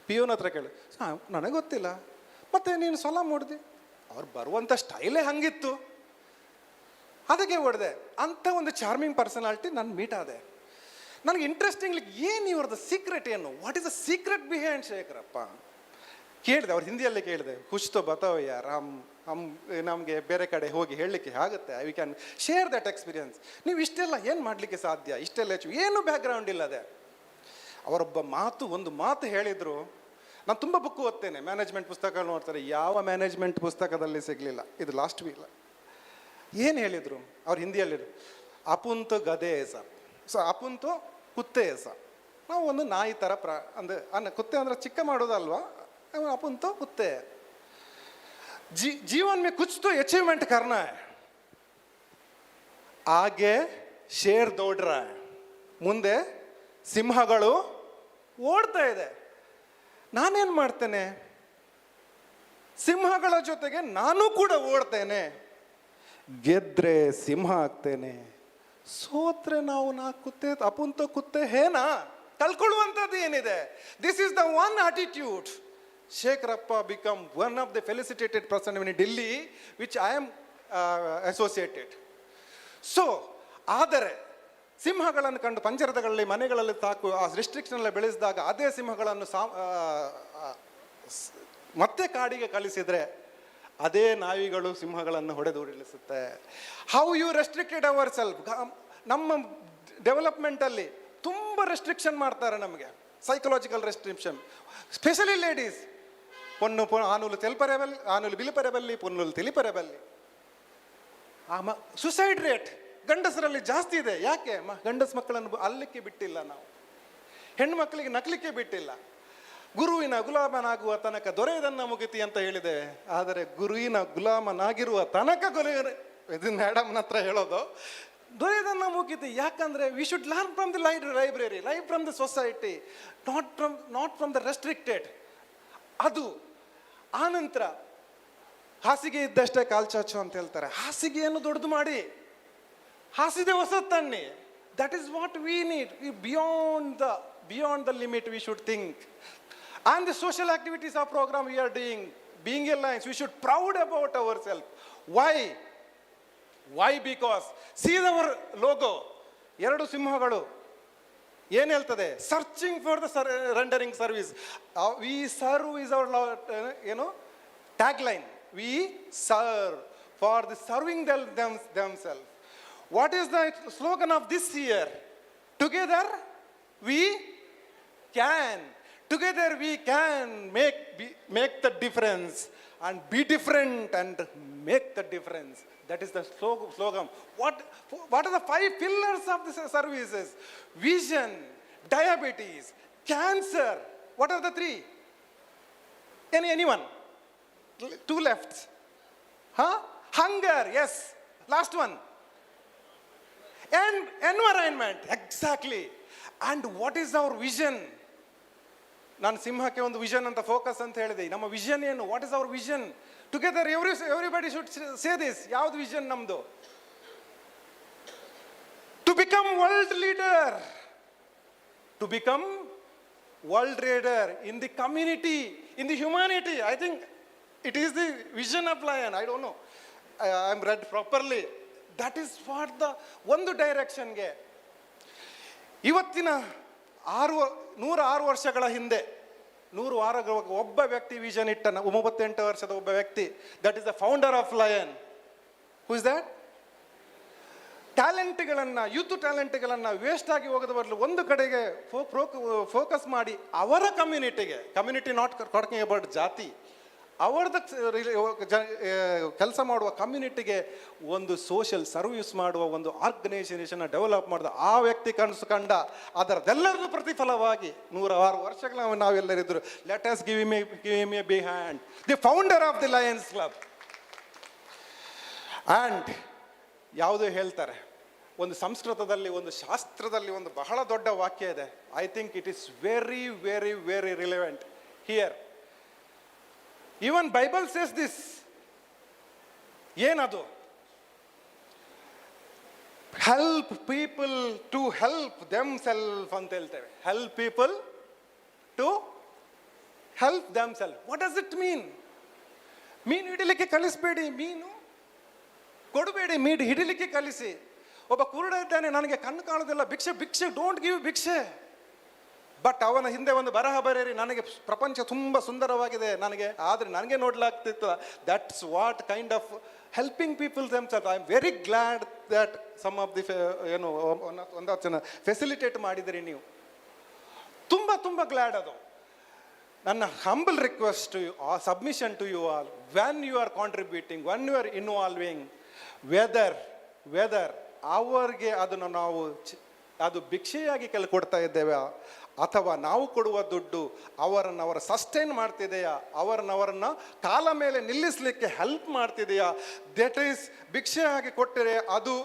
ಪಿಯೋನ್ ಹತ್ರ ಕೇಳಿ, ನನಗೆ ಗೊತ್ತಿಲ್ಲ. ಮತ್ತೆ ನೀನು ಸಲಾಮ್ ಹೊಡೆದಿ? ಅವ್ರು ಬರುವಂಥ ಸ್ಟೈಲೇ ಹಂಗಿತ್ತು, ಅದಕ್ಕೆ ಹೊಡೆದೆ. ಅಂಥ ಒಂದು ಚಾರ್ಮಿಂಗ್ ಪರ್ಸನಾಲಿಟಿ ನಾನು ಮೀಟ್ ಆದೆ. ನನಗೆ ಇಂಟ್ರೆಸ್ಟಿಂಗ್ಲಿ ಏನು ಇವ್ರದ್ದು ಸೀಕ್ರೆಟ್ ಏನು, what is the secret behind Shekharappa ಕೇಳಿದೆ. ಅವ್ರು ಹಿಂದಿಯಲ್ಲೇ ಕೇಳಿದೆ, ಖುಷ್ ತೋ ಬತಾವ್ ಯಾರ್, ನಮಗೆ ಬೇರೆ ಕಡೆ ಹೋಗಿ ಹೇಳಲಿಕ್ಕೆ ಆಗುತ್ತೆ, we can share that experience. ನೀವು ಇಷ್ಟೆಲ್ಲ ಏನು ಮಾಡಲಿಕ್ಕೆ ಸಾಧ್ಯ, ಇಷ್ಟೆಲ್ಲ ಏನು ಬ್ಯಾಕ್ಗ್ರೌಂಡ್ ಇಲ್ಲದೆ. ಅವರೊಬ್ಬ ಒಂದು ಮಾತು ಹೇಳಿದರು. ನಾನು ತುಂಬ ಬುಕ್ ಓದ್ತೇನೆ, ಮ್ಯಾನೇಜ್ಮೆಂಟ್ ಪುಸ್ತಕಗಳು ನೋಡ್ತಾರೆ, ಯಾವ ಮ್ಯಾನೇಜ್ಮೆಂಟ್ ಪುಸ್ತಕದಲ್ಲಿ ಸಿಗಲಿಲ್ಲ. ಇದು ಲಾಸ್ಟ್ ವೀಕ್ ಏನು ಹೇಳಿದರು ಅವ್ರು ಹಿಂದಿಯಲ್ಲಿರು, ಅಪುಂತು ಗದೆ ಏಸ. ಸೊ ಅಪುಂತು ಕುತ್ತೆ ಏಸ. ನಾವು ಒಂದು ನಾಯಿ ಥರ ಕುತ್ತೆ ಅಂದರೆ ಚಿಕ್ಕ ಮಾಡೋದಲ್ವಾ, ಅಪುಂತು ಕುತ್ತೆ. जीवन में कुछ तो अचीवमेंट करना है, आगे शेर दौड़ रहा है, ಮುಂದೆ ಸಿಂಹಗಳು ಓಡ್ತಾ ಇದೆ. ನಾನೇನು ಮಾಡ್ತೇನೆ, ಸಿಂಹಗಳ ಜೊತೆಗೆ ನಾನು ಕೂಡ ಓಡ್ತೇನೆ. ಗೆದ್ರೆ ಸಿಂಹ ಆಗ್ತೇನೆ, ಸೋತ್ರೆ ನಾವು ಕುತ್ತೆ ಅಪುಂತ ಕುತ್ತೆ ಹೇನಾ ಕಳ್ಕೊಳ್ಳುವಂಥದ್ದು ಏನಿದೆ. This is the one attitude. Shekhar become one of the felicitated person in Delhi, which I am associated. So, ಆದರೆ ಸಿಂಹಗಳನ್ನು ಕಂಡು ಪಂಜರದಲ್ಲಿ ಮನೆಗಳಲ್ಲಿ ತಾಕು ಆ ರೆಸ್ಟ್ರಿಕ್ಷನ್ ಬೆಳೆಸಿದಾಗ ಅದೇ ಸಿಂಹಗಳನ್ನು ಮತ್ತೆ ಕಾಡಿಗೆ ಕಳಿಸಿದರೆ ಅದೇ ನಾಯಿಗಳು ಸಿಂಹಗಳನ್ನು ಹೊಡೆದುರುಳಿಸುತ್ತೆ. How you restricted our self. ನಮ್ಮ ಡೆವಲಪ್ಮೆಂಟಲ್ಲಿ ತುಂಬ ರೆಸ್ಟ್ರಿಕ್ಷನ್ ಮಾಡ್ತಾರೆ ನಮಗೆ, ಸೈಕಲಾಜಿಕಲ್ ರೆಸ್ಟ್ರಿಕ್ಷನ್, ಸ್ಪೆಷಲಿ ಲೇಡೀಸ್. ಆನುಲು ತೆಲ್ಪರೆಬಲ್ಲಿ, ಆನುಲು ಬಿಲಿಪರೆಬಲ್ಲಿ, ಪೊನ್ನುಲು ತಿಳಿಪರೆಬಲ್ಲಿ. ಸುಸೈಡ್ ರೇಟ್ ಗಂಡಸರಲ್ಲಿ ಜಾಸ್ತಿ ಇದೆ. ಯಾಕೆ? ಗಂಡಸ ಮಕ್ಕಳನ್ನು ಅಲ್ಲಿಕ್ಕೆ ಬಿಟ್ಟಿಲ್ಲ ನಾವು, ಹೆಣ್ಣು ಮಕ್ಕಳಿಗೆ ನಕಲಿಕ್ಕೆ ಬಿಟ್ಟಿಲ್ಲ. ಗುರುವಿನ ಗುಲಾಮನಾಗುವ ತನಕ ದೊರೆಯದನ್ನ ಮುಗಿತಿ ಅಂತ ಹೇಳಿದ್ದೇವೆ. ಆದರೆ ಗುರುವಿನ ಗುಲಾಮನಾಗಿರುವ ತನಕ ಇದು ಮೇಡಮ್ನ ಹತ್ರ ಹೇಳೋದು, ದೊರೆಯದನ್ನ ಮುಗಿತಿ. ಯಾಕಂದರೆ we should learn from the library, live from the society, not from the restricted. ಅದು ಆನಂತರ ಹಾಸಿಗೆ ಇದ್ದಷ್ಟೇ ಕಾಲ್ಚಾಚು ಅಂತ ಹೇಳ್ತಾರೆ. ಹಾಸಿಗೆಯನ್ನು ದೊಡ್ಡದು ಮಾಡಿ, ಹಾಸಿದೆ ಹೊಸದು ತನ್ನಿ. That is what we need. Beyond the limit we should think. And the social activities of programme we are doing, being a lions, we should proud about our self. Why because see our logo, ಎರಡು ಸಿಂಹಗಳು ಏನು ಹೇಳ್ತದೆ, searching for the rendering service. We serve is our tag line. We serve for the serving themselves. What is the slogan of this year? Together we can. Together we can make the difference and be different and make the difference. That is the slogan. What are the 5 pillars of the services? Vision, diabetes, cancer. What are the 3? Anyone? 2 left. Huh? Hunger, yes. Last one. And environment, exactly. And what is our vision? ನಾನು ಸಿಂಹಕ್ಕೆ ಒಂದು vision ಅಂತ focus ಅಂತ ಹೇಳಿದೆ. ನಮ್ಮ vision ಏನು? What is our vision? Together everybody should say this. ಯಾವ್ದು vision ನಮ್ದು? To become world leader. To become world leader in the community, in the humanity. I think it is the vision of lion. I don't know, I am read properly. That is what the ಒಂದು ಡೈರೆಕ್ಷನ್ಗೆ. ಇವತ್ತಿನ 106 ವರ್ಷಗಳ ಹಿಂದೆ 100 ಒಬ್ಬ ವ್ಯಕ್ತಿ vision ಇಟ್ಟ, 38 ವರ್ಷದ ಒಬ್ಬ ವ್ಯಕ್ತಿ. That is the founder of lion. Who is that? ಟ್ಯಾಲೆಂಟ್ಗಳನ್ನು, ಯೂತ್ ಟ್ಯಾಲೆಂಟ್ಗಳನ್ನು ವೇಸ್ಟ್ ಆಗಿ ಹೋಗದ ಬದಲು ಒಂದು ಕಡೆಗೆ ಫೋಕಸ್ ಮಾಡಿ ಅವರ ಕಮ್ಯುನಿಟಿ ನಾಟ್ ಟಾಕಿಂಗ್ ಅಬೌಟ್ ಜಾತಿ, ಅವರದ್ದು ಕೆಲಸ ಮಾಡುವ ಕಮ್ಯುನಿಟಿಗೆ ಒಂದು ಸೋಷಿಯಲ್ ಸರ್ವಿಸ್ ಮಾಡುವ ಒಂದು ಆರ್ಗನೈಸೇಷನ್ ಡೆವಲಪ್ ಮಾಡಿದ ಆ ವ್ಯಕ್ತಿ ಕನಸು ಕಂಡ. ಅದರದೆಲ್ಲರದ್ದು ಪ್ರತಿಫಲವಾಗಿ 106 ವರ್ಷಗಳ ನಾವೆಲ್ಲರಿದ್ರು. Let us give him a big hand. The founder of the lions club. And ಯಾವುದೋ ಹೇಳ್ತಾರೆ, ಒಂದು ಸಂಸ್ಕೃತದಲ್ಲಿ, ಒಂದು ಶಾಸ್ತ್ರದಲ್ಲಿ ಒಂದು ಬಹಳ ದೊಡ್ಡ ವಾಕ್ಯ ಇದೆ. I think it is very very very relevant here. Even Bible says this. ಏನದು? Help people to help them self ಅಂತ ಹೇಳ್ತೇವೆ. Help people to help them self. What does it mean? ಮೀನು ಹಿಡಿಲಿಕ್ಕೆ ಕಲಿಸ್ಬೇಡಿ, ಮೀನು ಕೊಡಬೇಡಿ, ಮೀನು ಹಿಡಿಲಿಕ್ಕೆ ಕಲಿಸಿ. ಒಬ್ಬ ಕುರುಡ ಇದ್ದಾನೆ, ನನಗೆ ಕಣ್ಣು ಕಾಣೋದಿಲ್ಲ, ಭಿಕ್ಷೆ ಡೋಂಟ್ ಗಿವ್ ಭಿಕ್ಷೆ. ಬಟ್ ಅವನ ಹಿಂದೆ ಒಂದು ಬರಹ ಬರೆಯಿರಿ, ನನಗೆ ಪ್ರಪಂಚ ತುಂಬ ಸುಂದರವಾಗಿದೆ ಆದರೆ ನನಗೆ ನೋಡ್ಲಾಗ್ತಿತ್ತು. That's what kind of helping people themselves. I am very glad that some of the ಒಂದಷ್ಟು ಜನ ಫೆಸಿಲಿಟೇಟ್ ಮಾಡಿದಿರಿ ನೀವು. ತುಂಬ ಗ್ಲಾಡ್ ಅದು. ನನ್ನ humble request to you, submission to you all, when you are contributing, when you are involving, whether ಅವ್ರಿಗೆ ಅದನ್ನು ನಾವು ಅದು ಭಿಕ್ಷೆಯಾಗಿ ಕೊಡ್ತಾ ಇದ್ದೇವೆ ಅಥವಾ ನಾವು ಕೊಡುವ ದುಡ್ಡು ಅವರ ಸಸ್ಟೈನ್ ಮಾಡ್ತಿದೆಯಾ, ಅವರನ್ನ ಕಾಲ ಮೇಲೆ ನಿಲ್ಲಿಸಲಿಕ್ಕೆ ಹೆಲ್ಪ್ ಮಾಡ್ತಿದೆಯಾ? ದಟ್ ಈಸ್ ಭಿಕ್ಷೆಯಾಗಿ ಕೊಟ್ಟರೆ ಅದು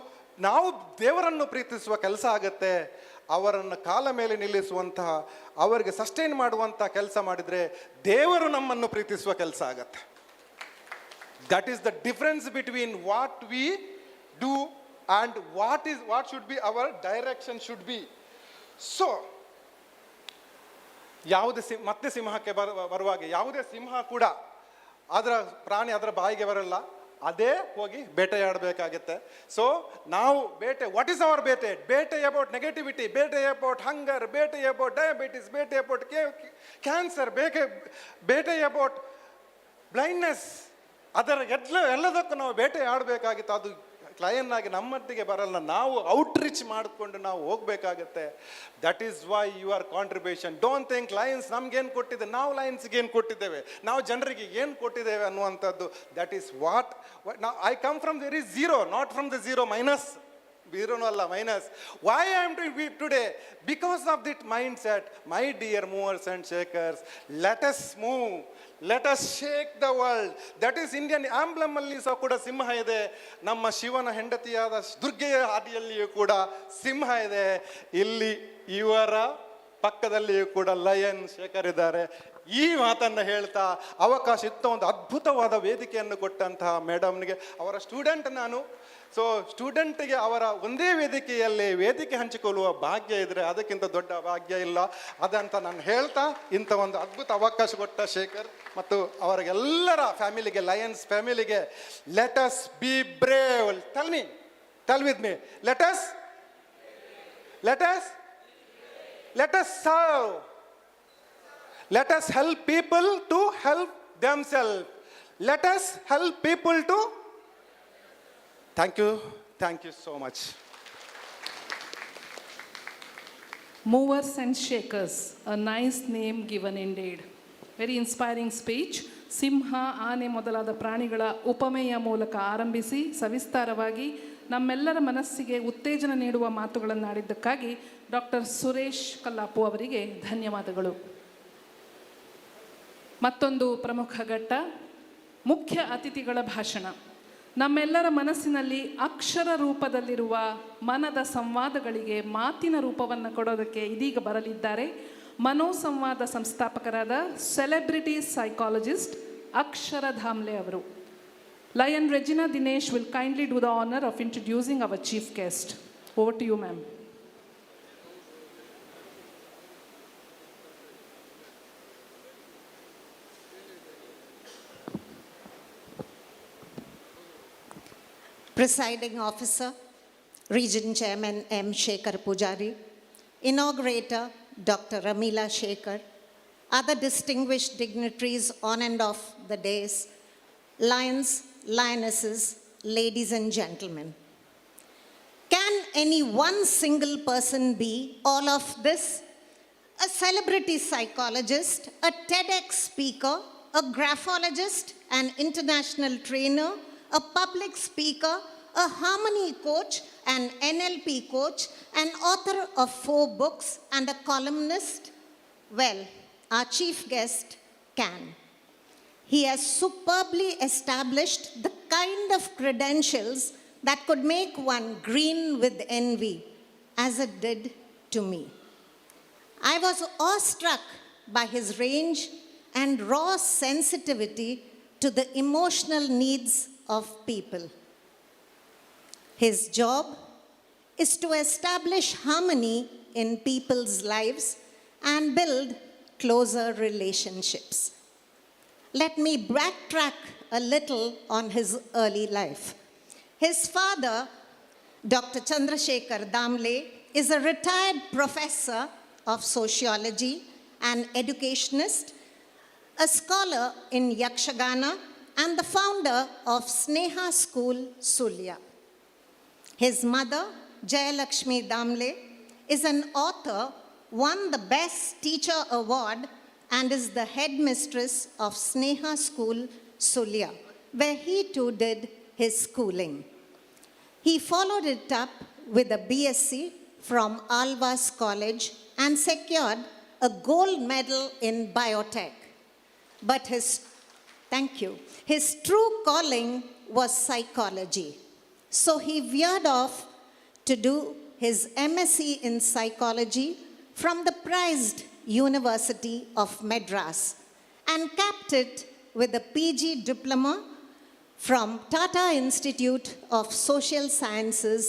ನಾವು ದೇವರನ್ನು ಪ್ರೀತಿಸುವ ಕೆಲಸ ಆಗುತ್ತೆ. ಅವರನ್ನು ಕಾಲ ಮೇಲೆ ನಿಲ್ಲಿಸುವಂತಹ, ಅವರಿಗೆ ಸಸ್ಟೈನ್ ಮಾಡುವಂತಹ ಕೆಲಸ ಮಾಡಿದರೆ ದೇವರು ನಮ್ಮನ್ನು ಪ್ರೀತಿಸುವ ಕೆಲಸ ಆಗತ್ತೆ. That is the difference between what we do and what should be our direction should be. So ಮತ್ತೆ ಸಿಂಹಕ್ಕೆ ಬರುವಾಗ ಯಾವುದೇ ಸಿಂಹ ಕೂಡ ಅದರ ಪ್ರಾಣಿ ಅದರ ಬಾಯಿಗೆ ಬರಲ್ಲ, ಅದೇ ಹೋಗಿ ಬೇಟೆಯಾಡಬೇಕಾಗುತ್ತೆ. ಸೊ ನಾವು ವಾಟ್ ಈಸ್ ಅವರ್ ಬೇಟೆ ಅಬೌಟ್ ನೆಗೆಟಿವಿಟಿ, ಬೇಟೆ ಅಬೌಟ್ ಹಂಗರ್, ಬೇಟೆ ಅಬೌಟ್ ಡಯಾಬಿಟಿಸ್, ಬೇಟೆ ಅಬೌಟ್ ಕ್ಯಾನ್ಸರ್, ಬೇಟೆ ಅಬೌಟ್ ಬ್ಲೈಂಡ್ನೆಸ್. ಅದರ ಎಲ್ಲದಕ್ಕೂ ನಾವು ಬೇಟೆ ಆಡಬೇಕಾಗಿತ್ತು. ಅದು ಲಯನ್ ಆಗಿ ನಮ್ಮೊಟ್ಟಿಗೆ ಬರಲ್ಲ, ನಾವು ಔಟ್ರೀಚ್ ಮಾಡಿಕೊಂಡು ನಾವು ಹೋಗ್ಬೇಕಾಗತ್ತೆ. That is why your contribution. Don't think lions ನಮ್ಗೇನು ಕೊಟ್ಟಿದೆ, ನಾವು ಲಯನ್ಸ್ಗೆ ಏನು ಕೊಟ್ಟಿದ್ದೇವೆ, ನಾವು ಜನರಿಗೆ ಏನು ಕೊಟ್ಟಿದ್ದೇವೆ ಅನ್ನುವಂಥದ್ದು. That is what I come from very zero, not from the zero minus. ಝೀರೋನೂ ಅಲ್ಲ, minus. Why I am doing today? Because of that mind set. My dear movers and shakers, let us move, let us shake the world. That is Indian emblem ಅಲ್ಲಿ ಸಹ ಕೂಡ ಸಿಂಹ ಇದೆ. ನಮ್ಮ ಶಿವನ ಹೆಂಡತಿಯಾದ ದುರ್ಗೆಯ ಹಾದಿಯಲ್ಲಿಯೂ ಕೂಡ ಸಿಂಹ ಇದೆ. ಇಲ್ಲಿ ಇವರ ಪಕ್ಕದಲ್ಲಿಯೂ ಕೂಡ ಲಯನ್ ಶೇಖರ್ ಇದ್ದಾರೆ. ಈ ಮಾತನ್ನು ಹೇಳ್ತಾ ಅವಕಾಶ ಇತ್ತ ಒಂದು ಅದ್ಭುತವಾದ ವೇದಿಕೆಯನ್ನು ಕೊಟ್ಟಂತಹ ಮೇಡಮ್ನಿಗೆ, ಅವರ ಸ್ಟೂಡೆಂಟ್ ನಾನು. ಸೊ ಸ್ಟೂಡೆಂಟಿಗೆ ಅವರ ಒಂದೇ ವೇದಿಕೆ ಹಂಚಿಕೊಳ್ಳುವ ಭಾಗ್ಯ ಇದ್ದರೆ ಅದಕ್ಕಿಂತ ದೊಡ್ಡ ಭಾಗ್ಯ ಇಲ್ಲ. ಅದಂತ ನಾನು ಹೇಳ್ತಾ ಇಂಥ ಒಂದು ಅದ್ಭುತ ಅವಕಾಶ ಕೊಟ್ಟ ಶೇಖರ್ ಮತ್ತು ಅವರಿಗೆಲ್ಲರ ಫ್ಯಾಮಿಲಿಗೆ, ಲಯನ್ಸ್ ಫ್ಯಾಮಿಲಿಗೆ, let us be brave. Tell with me, let us serve. Let us help people to help themselves. Let us help people to. Thank you so much. Movers and Shakers, a nice name given indeed. Very inspiring speech. ಸಿಂಹ, ಆನೆ ಮೊದಲಾದ ಪ್ರಾಣಿಗಳ ಉಪಮೆಯ ಮೂಲಕ ಆರಂಭಿಸಿ ಸವಿಸ್ತಾರವಾಗಿ ನಮ್ಮೆಲ್ಲರ ಮನಸ್ಸಿಗೆ ಉತ್ತೇಜನ ನೀಡುವ ಮಾತುಗಳನ್ನಾಡಿದ್ದಕ್ಕಾಗಿ ಡಾಕ್ಟರ್ ಸುರೇಶ್ ಕಲ್ಲಾಪು ಅವರಿಗೆ ಧನ್ಯವಾದಗಳು. ಮತ್ತೊಂದು ಪ್ರಮುಖ ಘಟ್ಟ, ಮುಖ್ಯ ಅತಿಥಿಗಳ ಭಾಷಣ. ನಮ್ಮೆಲ್ಲರ ಮನಸ್ಸಿನಲ್ಲಿ ಅಕ್ಷರ ರೂಪದಲ್ಲಿರುವ ಮನದ ಸಂವಾದಗಳಿಗೆ ಮಾತಿನ ರೂಪವನ್ನು ಕೊಡೋದಕ್ಕೆ ಇದೀಗ ಬರಲಿದ್ದಾರೆ ಮನೋಸಂವಾದ ಸಂಸ್ಥಾಪಕರಾದ ಸೆಲೆಬ್ರಿಟಿ ಸೈಕಾಲಜಿಸ್ಟ್ ಅಕ್ಷರ ಧಾಮ್ಲೆ ಅವರು. Lion Regina Dinesh will kindly do the honor of introducing our chief guest. Over to you, ma'am. Presiding Officer, Region Chairman M. Shekhar Pujari, Inaugurator Dr. Ramila Shekhar, other distinguished dignitaries on and off the dais, lions, lionesses, ladies and gentlemen. Can any one single person be all of this? A celebrity psychologist, a TEDx speaker, a graphologist, an international trainer, a public speaker, a harmony coach, an NLP coach, an author of 4 books, and a columnist? Well, our chief guest can. He has superbly established the kind of credentials that could make one green with envy, as it did to me. I was awestruck by his range and raw sensitivity to the emotional needs of people. His job is to establish harmony in people's lives and build closer relationships. Let me backtrack a little on his early life. His father, Dr. Chandrasekhar Damle, is a retired professor of sociology and educationist, a scholar in Yakshagana, and the founder of Sneha School, Sulya. His mother, Jayalakshmi Damle, is an author, won the Best Teacher Award, and is the headmistress of Sneha School, Sulya, where he too did his schooling. He followed it up with a BSc from Alvas College and secured a gold medal in biotech. But thank you. His true calling was psychology. So he veered off to do his MSc in psychology from the prized University of Madras and capped it with a PG diploma from Tata Institute of Social Sciences,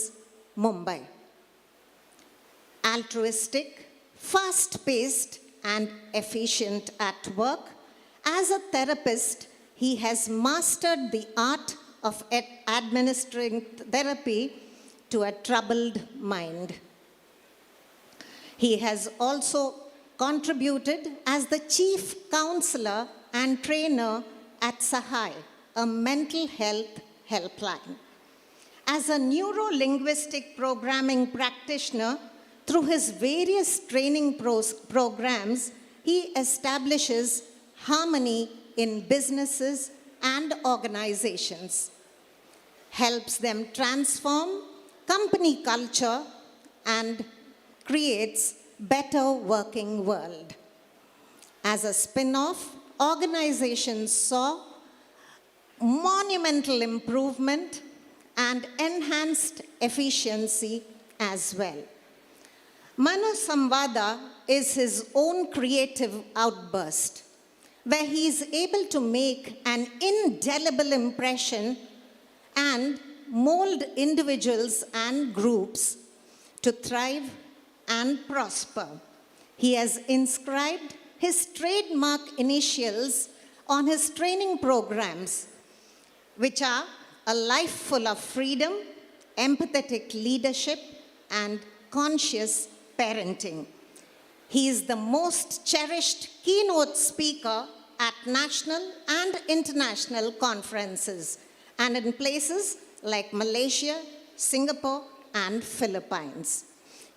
Mumbai. Altruistic, fast-paced, and efficient at work, as a therapist, he has mastered the art of administering therapy to a troubled mind. He has also contributed as the chief counselor and trainer at Sahai, a mental health helpline. As a neuro-linguistic programming practitioner, through his various training programs, he establishes harmony in businesses and organizations, helps them transform company culture, and creates better working world. As a spin-off, organizations saw monumental improvement and enhanced efficiency as well. Mano Samvada is his own creative outburst, where he is able to make an indelible impression and mold individuals and groups to thrive and prosper. He has inscribed his trademark initials on his training programs, which are a life full of freedom, empathetic leadership, and conscious parenting. He is the most cherished keynote speaker at national and international conferences and in places like Malaysia, Singapore, and Philippines.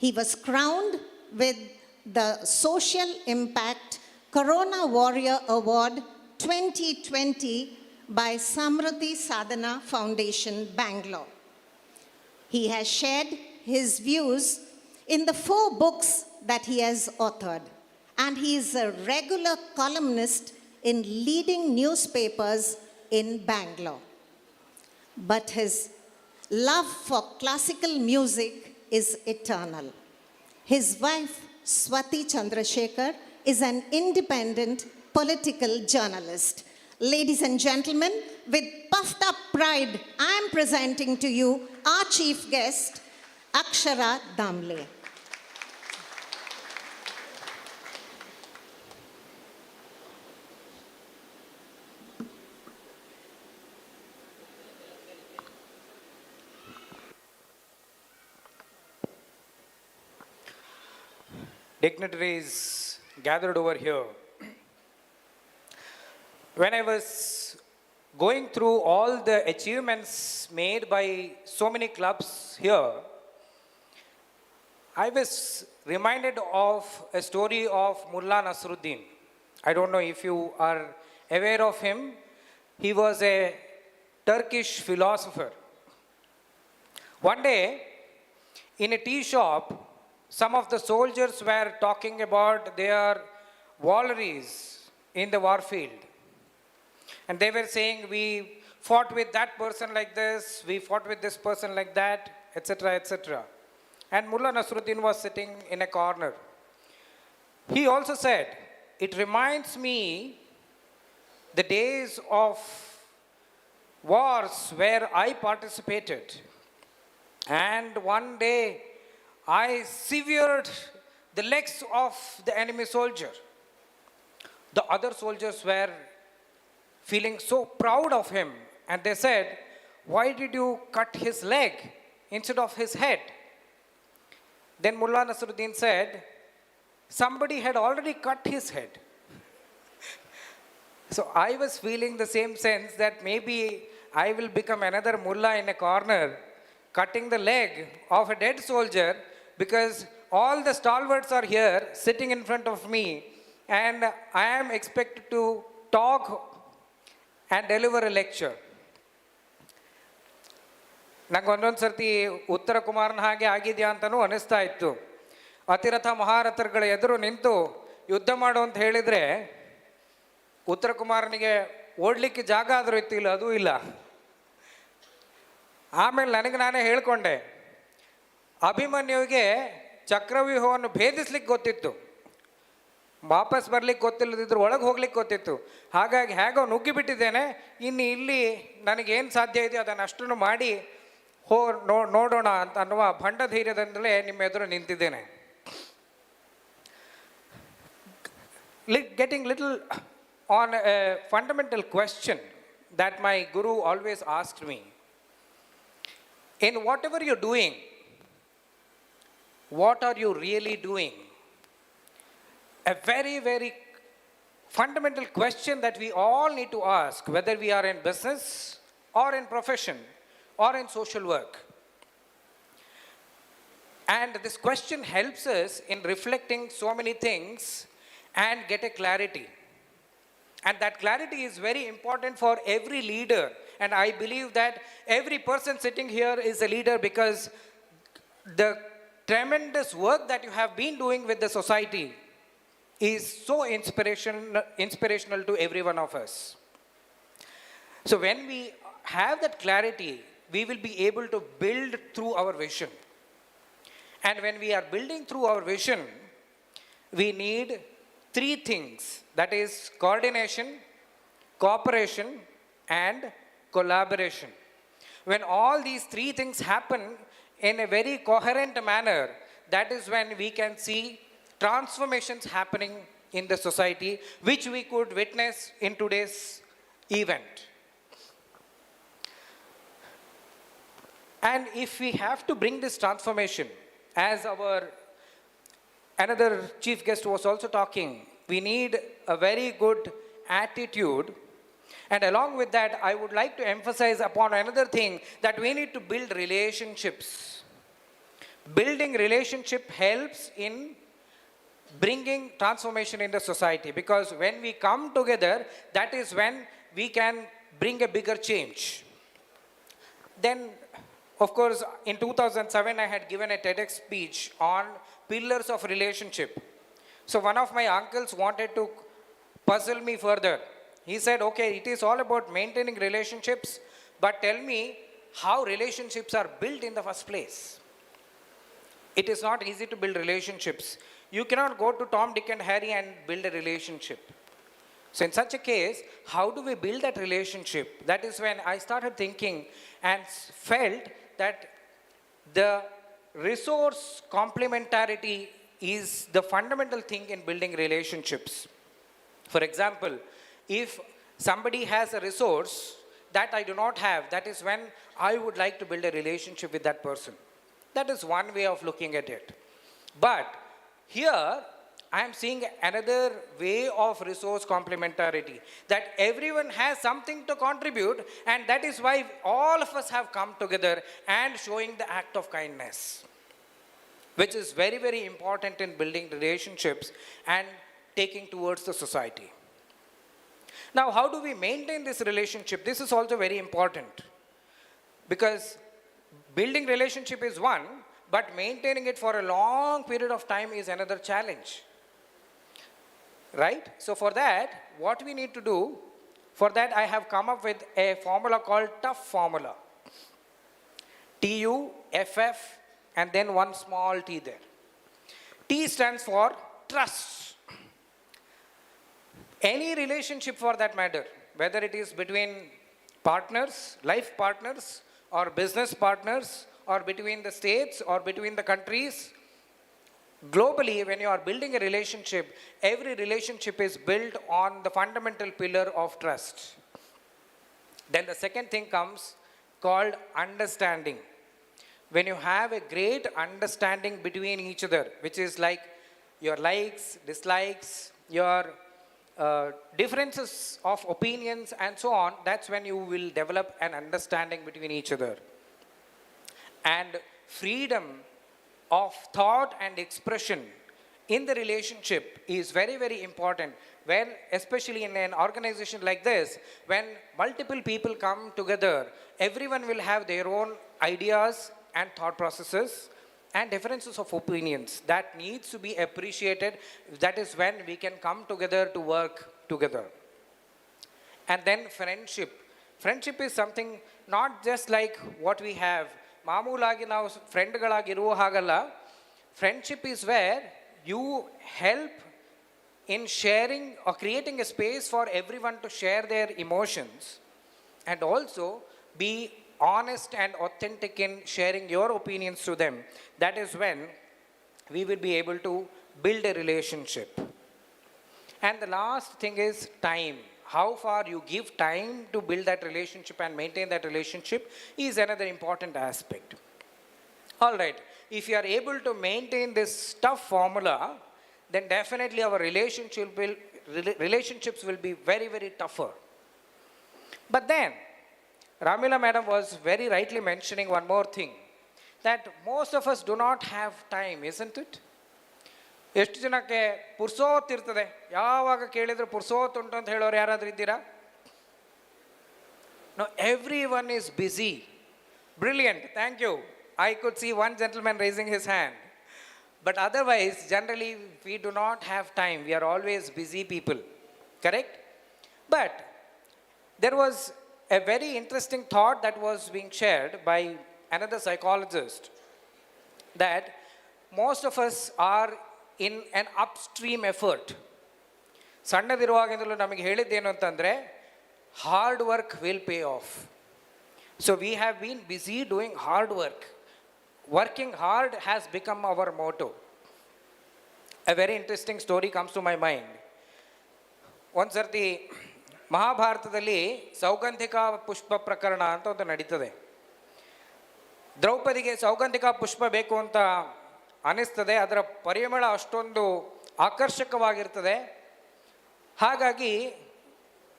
He was crowned with the Social Impact Corona Warrior Award 2020 by Samruddhi Sadhana Foundation, Bangalore. He has shared his views in the 4 books that he has authored, and he is a regular columnist in leading newspapers in Bangalore. But his love for classical music is eternal. His wife, Swati Chandrasekhar, is an independent political journalist. Ladies and gentlemen, with puffed up pride, I am presenting to you our chief guest, Akshara Damle. Dignitaries gathered over here. When I was going through all the achievements made by so many clubs here, I was reminded of a story of Mullah Nasruddin. I don't know if you are aware of him. He was a Turkish philosopher. One day, in a tea shop, some of the soldiers were talking about their valorries in the war field. And they were saying, we fought with that person like this, we fought with this person like that, etc., etc. And Mullah Nasruddin was sitting in a corner. He also said, it reminds me the days of wars where I participated. And one day, I severed the legs of the enemy soldier. The other soldiers were feeling so proud of him, and they said, why did you cut his leg instead of his head? Then Mullah Nasruddin said, somebody had already cut his head. So I was feeling the same sense that maybe I will become another mullah in a corner, cutting the leg of a dead soldier, because all the stalwarts are here sitting in front of me, and I am expected to talk and deliver a lecture. ನಂಗೆ ಒಂದೊಂದು ಸರ್ತಿ ಉತ್ತರ ಕುಮಾರನ ಹಾಗೆ ಆಗಿದೆಯಾ ಅಂತಲೂ ಅನಿಸ್ತಾ ಇತ್ತು. ಅತಿರಥ ಮಹಾರಥರುಗಳ ಎದುರು ನಿಂತು ಯುದ್ಧ ಮಾಡು ಅಂತ ಹೇಳಿದರೆ ಉತ್ತರ ಕುಮಾರನಿಗೆ ಓಡಲಿಕ್ಕೆ ಜಾಗ ಆದರೂ ಇತ್ತು, ಇಲ್ಲ ಅದೂ ಇಲ್ಲ. ಆಮೇಲೆ ನನಗೆ ನಾನೇ ಹೇಳ್ಕೊಂಡೆ, ಅಭಿಮನ್ಯುವಿಗೆ ಚಕ್ರವ್ಯೂಹವನ್ನು ಭೇದಿಸ್ಲಿಕ್ಕೆ ಗೊತ್ತಿತ್ತು, ವಾಪಸ್ ಬರ್ಲಿಕ್ಕೆ ಗೊತ್ತಿಲ್ಲದಿದ್ರು ಒಳಗೆ ಹೋಗ್ಲಿಕ್ಕೆ ಗೊತ್ತಿತ್ತು. ಹಾಗಾಗಿ ಹೇಗೋ ನುಗ್ಗಿಬಿಟ್ಟಿದ್ದೇನೆ, ಇನ್ನು ಇಲ್ಲಿ ನನಗೇನು ಸಾಧ್ಯ ಇದೆಯೋ ಅದನ್ನು ಅಷ್ಟನ್ನು ಮಾಡಿ ನೋಡೋಣ ಅಂತ ಅನ್ನುವ ಭಂಡ ಧೈರ್ಯದಿಂದಲೇ ನಿಮ್ಮ ಎದುರು ನಿಂತಿದ್ದೇನೆ. Getting little on a fundamental question that my guru always asked me. In whatever you're doing, what are you really doing? A very, very fundamental question that we all need to ask, whether we are in business or in profession or in social work. And this question helps us in reflecting so many things and get a clarity. And that clarity is very important for every leader. And I believe that every person sitting here is a leader, because the tremendous work that you have been doing with the society is so inspirational to every one of us. So when we have that clarity, we will be able to build through our vision. And when we are building through our vision, we need 3 things. That is coordination, cooperation, and collaboration. When all these 3 things happen in a very coherent manner, that is when we can see transformations happening in the society, which we could witness in today's event. And if we have to bring this transformation, as our another chief guest was also talking, we need a very good attitude. And along with that, I would like to emphasize upon another thing, that we need to build relationships. Building relationship helps in bringing transformation in the society, because when we come together, that is when we can bring a bigger change. Then, of course, in 2007, I had given a TEDx speech on pillars of relationship. So one of my uncles wanted to puzzle me further. He said, okay, it is all about maintaining relationships, but tell me how relationships are built in the first place. It is not easy to build relationships. You cannot go to Tom, Dick, and Harry and build a relationship. So in such a case, how do we build that relationship? That is when I started thinking and felt that the resource complementarity is the fundamental thing in building relationships. For example, if somebody has a resource that I do not have, that is when I would like to build a relationship with that person. That is one way of looking at it. But here, I am seeing another way of resource complementarity, that everyone has something to contribute, and that is why all of us have come together and showing the act of kindness, which is very, very important in building relationships and taking towards the society. Now, how do we maintain this relationship? This is also very important, because building relationship is one, but maintaining it for a long period of time is another challenge. Right? So for that, what we need to do, for that I have come up with a formula called TUFF formula. TUFF and then one small t there. T stands for trust. Any relationship for that matter, whether it is between partners, life partners, or business partners, or between the states, or between the countries, globally, when you are building a relationship, every relationship is built on the fundamental pillar of trust. Then the second thing comes called understanding. When you have a great understanding between each other, which is like your likes, dislikes, your differences of opinions and so on, that's when you will develop an understanding between each other. And freedom of thought and expression in the relationship is very, very important. When, especially in an organization like this, when multiple people come together, everyone will have their own ideas and thought processes and differences of opinions that needs to be appreciated. That is when we can come together to work together. And then friendship. Friendship is something not just like what we have. ಮಾಮೂಲಾಗಿ ನಾವು ಫ್ರೆಂಡ್ಗಳಾಗಿರುವ ಹಾಗಲ್ಲ. Friendship is where you help in sharing or creating a space for everyone to share their emotions, and also be honest and authentic in sharing your opinions to them. That is when we will be able to build a relationship. And the last thing is time. How far you give time to build that relationship and maintain that relationship is another important aspect. All right, if you are able to maintain this tough formula, then definitely our relationships will be very, very tougher. But then, Ramila madam was very rightly mentioning one more thing, that most of us do not have time, isn't it? ಎಷ್ಟು ಜನಕ್ಕೆ ಪುರ್ಸೋತ್ ಇರ್ತದೆ? ಯಾವಾಗ ಕೇಳಿದ್ರು ಪುರ್ಸೋತ್ ಉಂಟು ಅಂತ ಹೇಳೋರು ಯಾರಾದರೂ ಇದ್ದೀರಾ? No, everyone is busy. Brilliant, thank you. I could see one gentleman raising his hand. But otherwise, generally, we do not have time. We are always busy people. Correct? But there was a very interesting thought that was being shared by another psychologist, that most of us are in an upstream effort. ಸಣ್ಣದಿರುವಾಗಿಂದಲೂ ನಮಗೆ ಹೇಳಿದ್ದೇನು ಅಂತಂದರೆ, hard work will pay off. So we have been busy doing hard work. Working hard has become our motto. A very interesting story comes to my mind. ಒಂದು ಸರ್ತಿ ಮಹಾಭಾರತದಲ್ಲಿ ಸೌಗಂಧಿಕ ಪುಷ್ಪ ಪ್ರಕರಣ ಅಂತ ಒಂದು ನಡೀತದೆ. ದ್ರೌಪದಿಗೆ ಸೌಗಂಧಿಕ ಪುಷ್ಪ ಬೇಕು ಅಂತ ಅನಿಸ್ತದೆ. ಅದರ ಪರಿಮಳ ಅಷ್ಟೊಂದು ಆಕರ್ಷಕವಾಗಿರ್ತದೆ. ಹಾಗಾಗಿ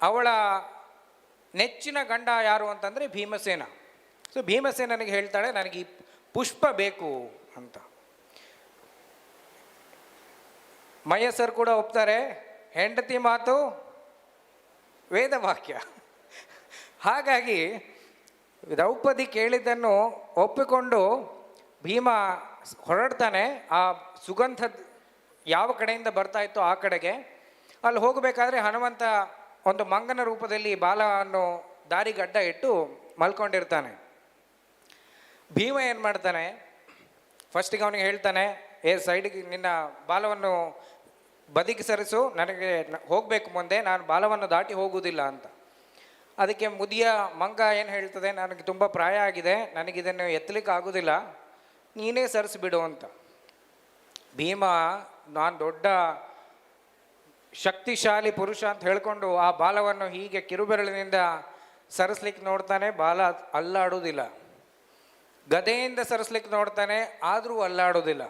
ಅವಳ ನೆಚ್ಚಿನ ಗಂಡ ಯಾರು ಅಂತಂದರೆ ಭೀಮಸೇನ. ಸೊ ಭೀಮಸೇನನಿಗೆ ಹೇಳ್ತಾಳೆ, ನನಗೆ ಈ ಪುಷ್ಪ ಬೇಕು ಅಂತ. ಮಯ್ಯ ಸರ್ ಕೂಡ ಒಪ್ತಾರೆ, ಹೆಂಡತಿ ಮಾತು ವೇದವಾಕ್ಯ. ಹಾಗಾಗಿ ದ್ರೌಪದಿ ಕೇಳಿದ್ದನ್ನು ಒಪ್ಪಿಕೊಂಡು ಭೀಮ ಹೊರಡ್ತಾನೆ. ಆ ಸುಗಂಧ ಯಾವ ಕಡೆಯಿಂದ ಬರ್ತಾ ಇತ್ತೋ ಆ ಕಡೆಗೆ. ಅಲ್ಲಿ ಹೋಗಬೇಕಾದ್ರೆ ಹನುಮಂತ ಒಂದು ಮಂಗನ ರೂಪದಲ್ಲಿ ಬಾಲವನ್ನು ದಾರಿಗೆ ಅಡ್ಡ ಇಟ್ಟು ಮಲ್ಕೊಂಡಿರ್ತಾನೆ. ಭೀಮ ಏನು ಮಾಡ್ತಾನೆ, ಫಸ್ಟಿಗೆ ಅವನಿಗೆ ಹೇಳ್ತಾನೆ, ಸೈಡಿಗೆ ನಿನ್ನ ಬಾಲವನ್ನು ಬದಿಗೆ ಸರಿಸು, ನನಗೆ ಹೋಗಬೇಕು ಮುಂದೆ, ನಾನು ಬಾಲವನ್ನು ದಾಟಿ ಹೋಗುವುದಿಲ್ಲ ಅಂತ. ಅದಕ್ಕೆ ಮುದಿಯ ಮಂಗ ಏನು ಹೇಳ್ತದೆ, ನನಗೆ ತುಂಬ ಪ್ರಾಯ ಆಗಿದೆ, ನನಗಿದನ್ನು ಎತ್ತಲಿಕ್ಕೆ ಆಗೋದಿಲ್ಲ, ನೀನೇ ಸರಿಸಿಬಿಡು ಅಂತ. ಭೀಮ ನಾನು ದೊಡ್ಡ ಶಕ್ತಿಶಾಲಿ ಪುರುಷ ಅಂತ ಹೇಳ್ಕೊಂಡು ಆ ಬಾಲವನ್ನು ಹೀಗೆ ಕಿರುಬೆರಳಿನಿಂದ ಸರಿಸ್ಲಿಕ್ಕೆ ನೋಡ್ತಾನೆ, ಬಾಲ ಅಲ್ಲಾಡುವುದಿಲ್ಲ. ಗದೆಯಿಂದ ಸರಿಸ್ಲಿಕ್ಕೆ ನೋಡ್ತಾನೆ, ಆದರೂ ಅಲ್ಲಾಡುವುದಿಲ್ಲ.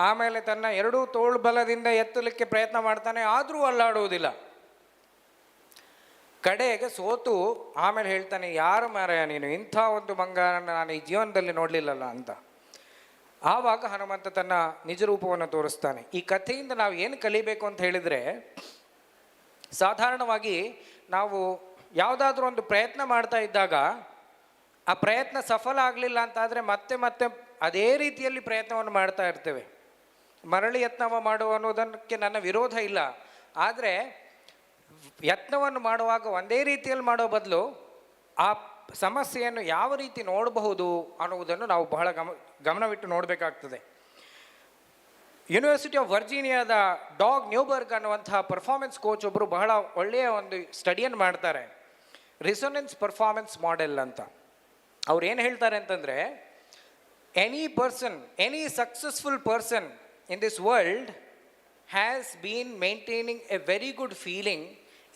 ಆಮೇಲೆ ತನ್ನ ಎರಡೂ ತೋಳು ಬಲದಿಂದ ಎತ್ತಲಿಕ್ಕೆ ಪ್ರಯತ್ನ ಮಾಡ್ತಾನೆ, ಆದರೂ ಅಲ್ಲಾಡುವುದಿಲ್ಲ. ಕಡೆಗೆ ಸೋತು ಆಮೇಲೆ ಹೇಳ್ತಾನೆ, ಯಾರು ಮಾರಾಯ ನೀನು, ಇಂಥ ಒಂದು ಮಂಗನ ನಾನು ಈ ಜೀವನದಲ್ಲಿ ನೋಡಲಿಲ್ಲಲ್ಲ ಅಂತ. ಆವಾಗ ಹನುಮಂತ ತನ್ನ ನಿಜ ರೂಪವನ್ನು ತೋರಿಸ್ತಾನೆ. ಈ ಕಥೆಯಿಂದ ನಾವು ಏನು ಕಲಿಬೇಕು ಅಂತ ಹೇಳಿದರೆ, ಸಾಧಾರಣವಾಗಿ ನಾವು ಯಾವುದಾದ್ರೂ ಒಂದು ಪ್ರಯತ್ನ ಮಾಡ್ತಾ ಇದ್ದಾಗ ಆ ಪ್ರಯತ್ನ ಸಫಲ ಆಗಲಿಲ್ಲ ಅಂತಾದರೆ ಮತ್ತೆ ಮತ್ತೆ ಅದೇ ರೀತಿಯಲ್ಲಿ ಪ್ರಯತ್ನವನ್ನು ಮಾಡ್ತಾ ಇರ್ತೇವೆ. ಮರಳಿ ಯತ್ನವ ಮಾಡುವ ಅನ್ನೋದಕ್ಕೆ ನನ್ನ ವಿರೋಧ ಇಲ್ಲ, ಆದರೆ ಯತ್ನವನ್ನು ಮಾಡುವಾಗ ಒಂದೇ ರೀತಿಯಲ್ಲಿ ಮಾಡೋ ಬದಲು ಆ ಸಮಸ್ಯೆಯನ್ನು ಯಾವ ರೀತಿ ನೋಡಬಹುದು ಅನ್ನುವುದನ್ನು ನಾವು ಬಹಳ ಗಮನವಿಟ್ಟು ನೋಡಬೇಕಾಗ್ತದೆ. ಯೂನಿವರ್ಸಿಟಿ ಆಫ್ ವರ್ಜೀನಿಯಾದ ಡಾಗ್ ನ್ಯೂಬರ್ಗ್ ಅನ್ನುವಂತಹ ಪರ್ಫಾರ್ಮೆನ್ಸ್ ಕೋಚ್ ಒಬ್ಬರು ಬಹಳ ಒಳ್ಳೆಯ ಒಂದು ಸ್ಟಡಿಯನ್ನು ಮಾಡ್ತಾರೆ, ರಿಸೊನೆನ್ಸ್ ಪರ್ಫಾರ್ಮೆನ್ಸ್ ಮಾಡೆಲ್ ಅಂತ. ಅವ್ರು ಏನು ಹೇಳ್ತಾರೆ ಅಂತಂದರೆ, any successful person in this world has been maintaining a very good feeling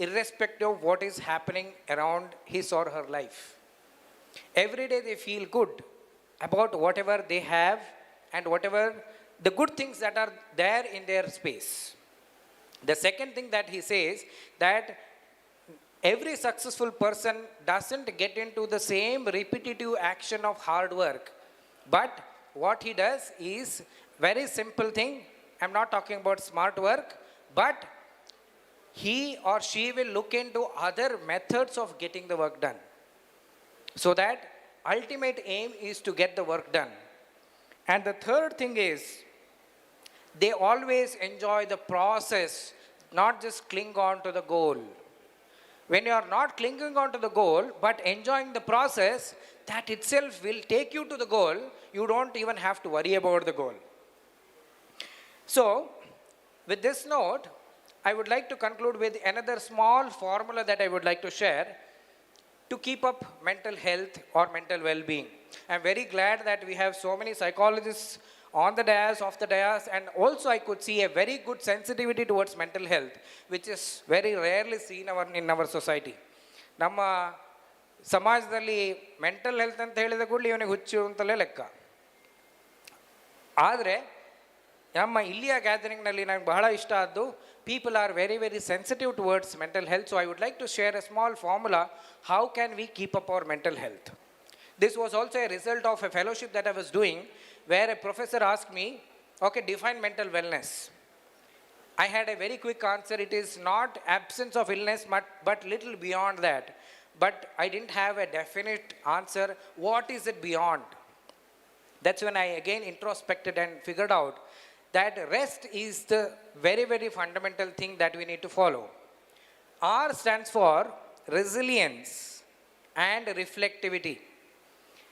irrespective of what is happening around his or her life. Every day they feel good about whatever they have and whatever the good things that are there in their space. The second thing that he says, that every successful person doesn't get into the same repetitive action of hard work, but what he does is very simple thing. I'm not talking about smart work, but he or she will look into other methods of getting the work done, so that ultimate aim is to get the work done. And the third thing is, they always enjoy the process, not just cling on to the goal. When you are not clinging on to the goal but enjoying the process, that itself will take you to the goal. You don't even have to worry about the goal. So, with this note, I would like to conclude with another small formula that I would like to share to keep up mental health or mental well-being. I'm very glad that we have so many psychologists on the dais, off the dais, and also I could see a very good sensitivity towards mental health, which is very rarely seen in our society. ನಮ್ಮ ಸಮಾಜದಲ್ಲಿ mental health ಅಂತ ಹೇಳಿದ ಕೂಡಲೇ ಇವನಿಗೆ ಹುಚ್ಚು ಅಂತಲೇ ಲೆಕ್ಕ. ಆದರೆ ನಮ್ಮ ಇಲ್ಲಿಯ ಗ್ಯಾದರಿಂಗ್ನಲ್ಲಿ ನನಗೆ ಬಹಳ ಇಷ್ಟ ಆದ್ದು, people are very, very sensitive towards mental health. So I would like to share a small formula, how can we keep up our mental health. This was also a result of a fellowship that I was doing, where a professor asked me, okay, define mental wellness. I had a very quick answer, it is not absence of illness, but little beyond that. But I didn't have a definite answer, what is it beyond? That's when I again introspected and figured out that rest is the very, very fundamental thing that we need to follow. R stands for resilience and reflectivity.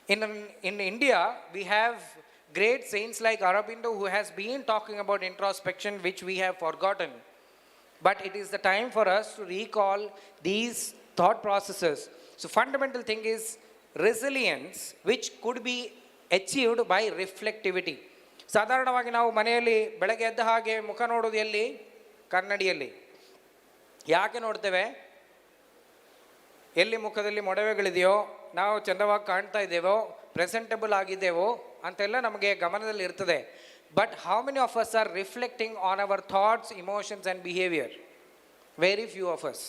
In India, we have great saints like Aurobindo who has been talking about introspection, which we have forgotten. But it is the time for us to recall these thought processes. So fundamental thing is resilience, which could be achieved by reflectivity. ಸಾಧಾರಣವಾಗಿ ನಾವು ಮನೆಯಲ್ಲಿ ಬೆಳಗ್ಗೆ ಎದ್ದ ಹಾಗೆ ಮುಖ ನೋಡೋದು ಎಲ್ಲಿ? ಕನ್ನಡಿಯಲ್ಲಿ. ಯಾಕೆ ನೋಡ್ತೇವೆ? ಎಲ್ಲಿ ಮುಖದಲ್ಲಿ ಮೊಡವೆಗಳಿದೆಯೋ, ನಾವು ಚಂದವಾಗಿ ಕಾಣ್ತಾ ಇದ್ದೇವೋ, ಪ್ರೆಸೆಂಟಬಲ್ ಆಗಿದ್ದೇವೋ ಅಂತೆಲ್ಲ ನಮಗೆ ಗಮನದಲ್ಲಿ ಇರ್ತದೆ. But how many of us are reflecting on our thoughts, emotions and behaviour? Very few of us.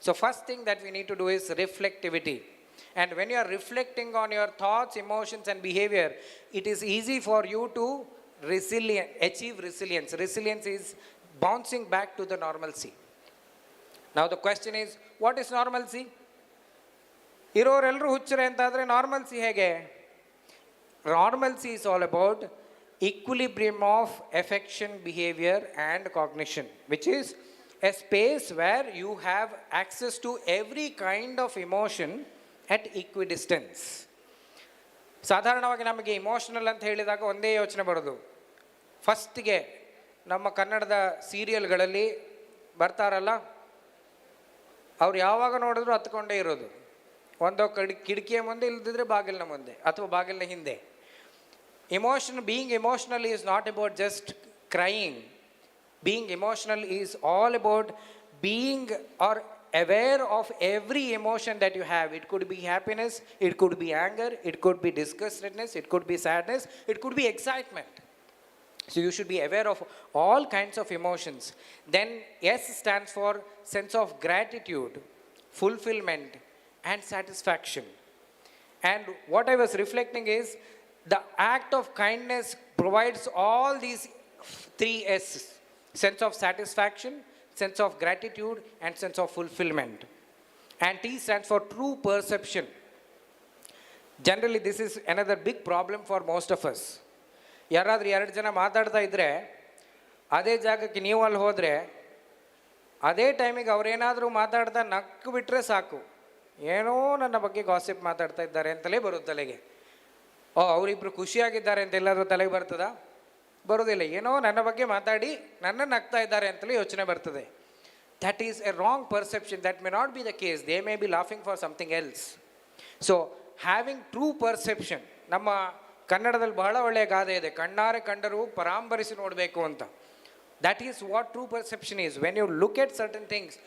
So first thing that we need to do is reflectivity. And when you are reflecting on your thoughts, emotions and behavior, it is easy for you to achieve resilience. Resilience is bouncing back to the normalcy. Now the question is, what is normalcy? ಇರೋರೆಲ್ಲರೂ ಹುಚ್ಚರೆ ಅಂತಾದರೆ normalcy ಹೇಗೆ? Normalcy is all about equilibrium of affection, behavior and cognition, which is a space where you have access to every kind of emotion at equidistance. ಸಾಧಾರಣವಾಗಿ ನಮಗೆ emotional ಅಂತ ಹೇಳಿದಾಗ ಒಂದೇ ಯೋಚನೆ ಬರೋದು. ಫಸ್ಟಿಗೆ ನಮ್ಮ ಕನ್ನಡದ ಸೀರಿಯಲ್ಗಳಲ್ಲಿ ಬರ್ತಾರಲ್ಲ, ಅವ್ರು ಯಾವಾಗ ನೋಡಿದ್ರು ಹತ್ಕೊಂಡೇ ಇರೋದು. ಒಂದೋ ಕಿಟಕಿಯ ಮುಂದೆ, ಇಲ್ಲದಿದ್ದರೆ ಬಾಗಿಲಿನ ಮುಂದೆ ಅಥವಾ ಬಾಗಿಲಿನ ಹಿಂದೆ. Being emotional is not about just crying. Being emotional is all about being or aware of every emotion that you have. It could be happiness, it could be anger, it could be disgustedness, it could be sadness, it could be excitement. So you should be aware of all kinds of emotions. Then S stands for sense of gratitude, fulfillment and satisfaction. And what I was reflecting is the act of kindness provides all these 3 S's: sense of satisfaction, sense of gratitude and sense of fulfillment. And T stands for true perception. Generally this is another big problem for most of us. ಯಾರಾದರೂ 2 ಜನ ಮಾತಾಡ್ತಾ ಇದ್ದರೆ ಅದೇ ಜಾಗಕ್ಕೆ ನೀವು ಅಲ್ಲಿ ಹೋದರೆ ಅದೇ ಟೈಮಿಗೆ ಅವರೇನಾದರೂ ಮಾತಾಡ್ತಾ ನಕ್ಕು ಬಿಟ್ಟರೆ ಸಾಕು, ಏನೋ ನನ್ನ ಬಗ್ಗೆ ಗಾಸಿಪ್ ಮಾತಾಡ್ತಾ ಇದ್ದಾರೆ ಅಂತಲೇ ಬರುತ್ತೆ ತಲೆಗೆ. ಅವರಿಬ್ಬರು ಖುಷಿಯಾಗಿದ್ದಾರೆ ಅಂತ ಎಲ್ಲಾದರೂ ತಲೆಗೆ ಬರ್ತದಾ? ಬರೋದಿಲ್ಲ. ಏನೋ ನನ್ನ ಬಗ್ಗೆ ಮಾತಾಡಿ ನನ್ನನ್ನು ನಗ್ತಾ ಇದ್ದಾರೆ ಅಂತಲೇ ಯೋಚನೆ ಬರ್ತದೆ. That is A wrong perception. That may not be the case. They may be laughing for something else. So having true perception. ನಮ್ಮ ಕನ್ನಡದಲ್ಲಿ ಬಹಳ ಒಳ್ಳೆಯ ಗಾದೆ ಇದೆ, ಕಣ್ಣಾರೆ ಕಂಡರೂ ಪರಾಂಬರಿಸಿ ನೋಡಬೇಕು ಅಂತ. That is what true perception is. When you look at certain things,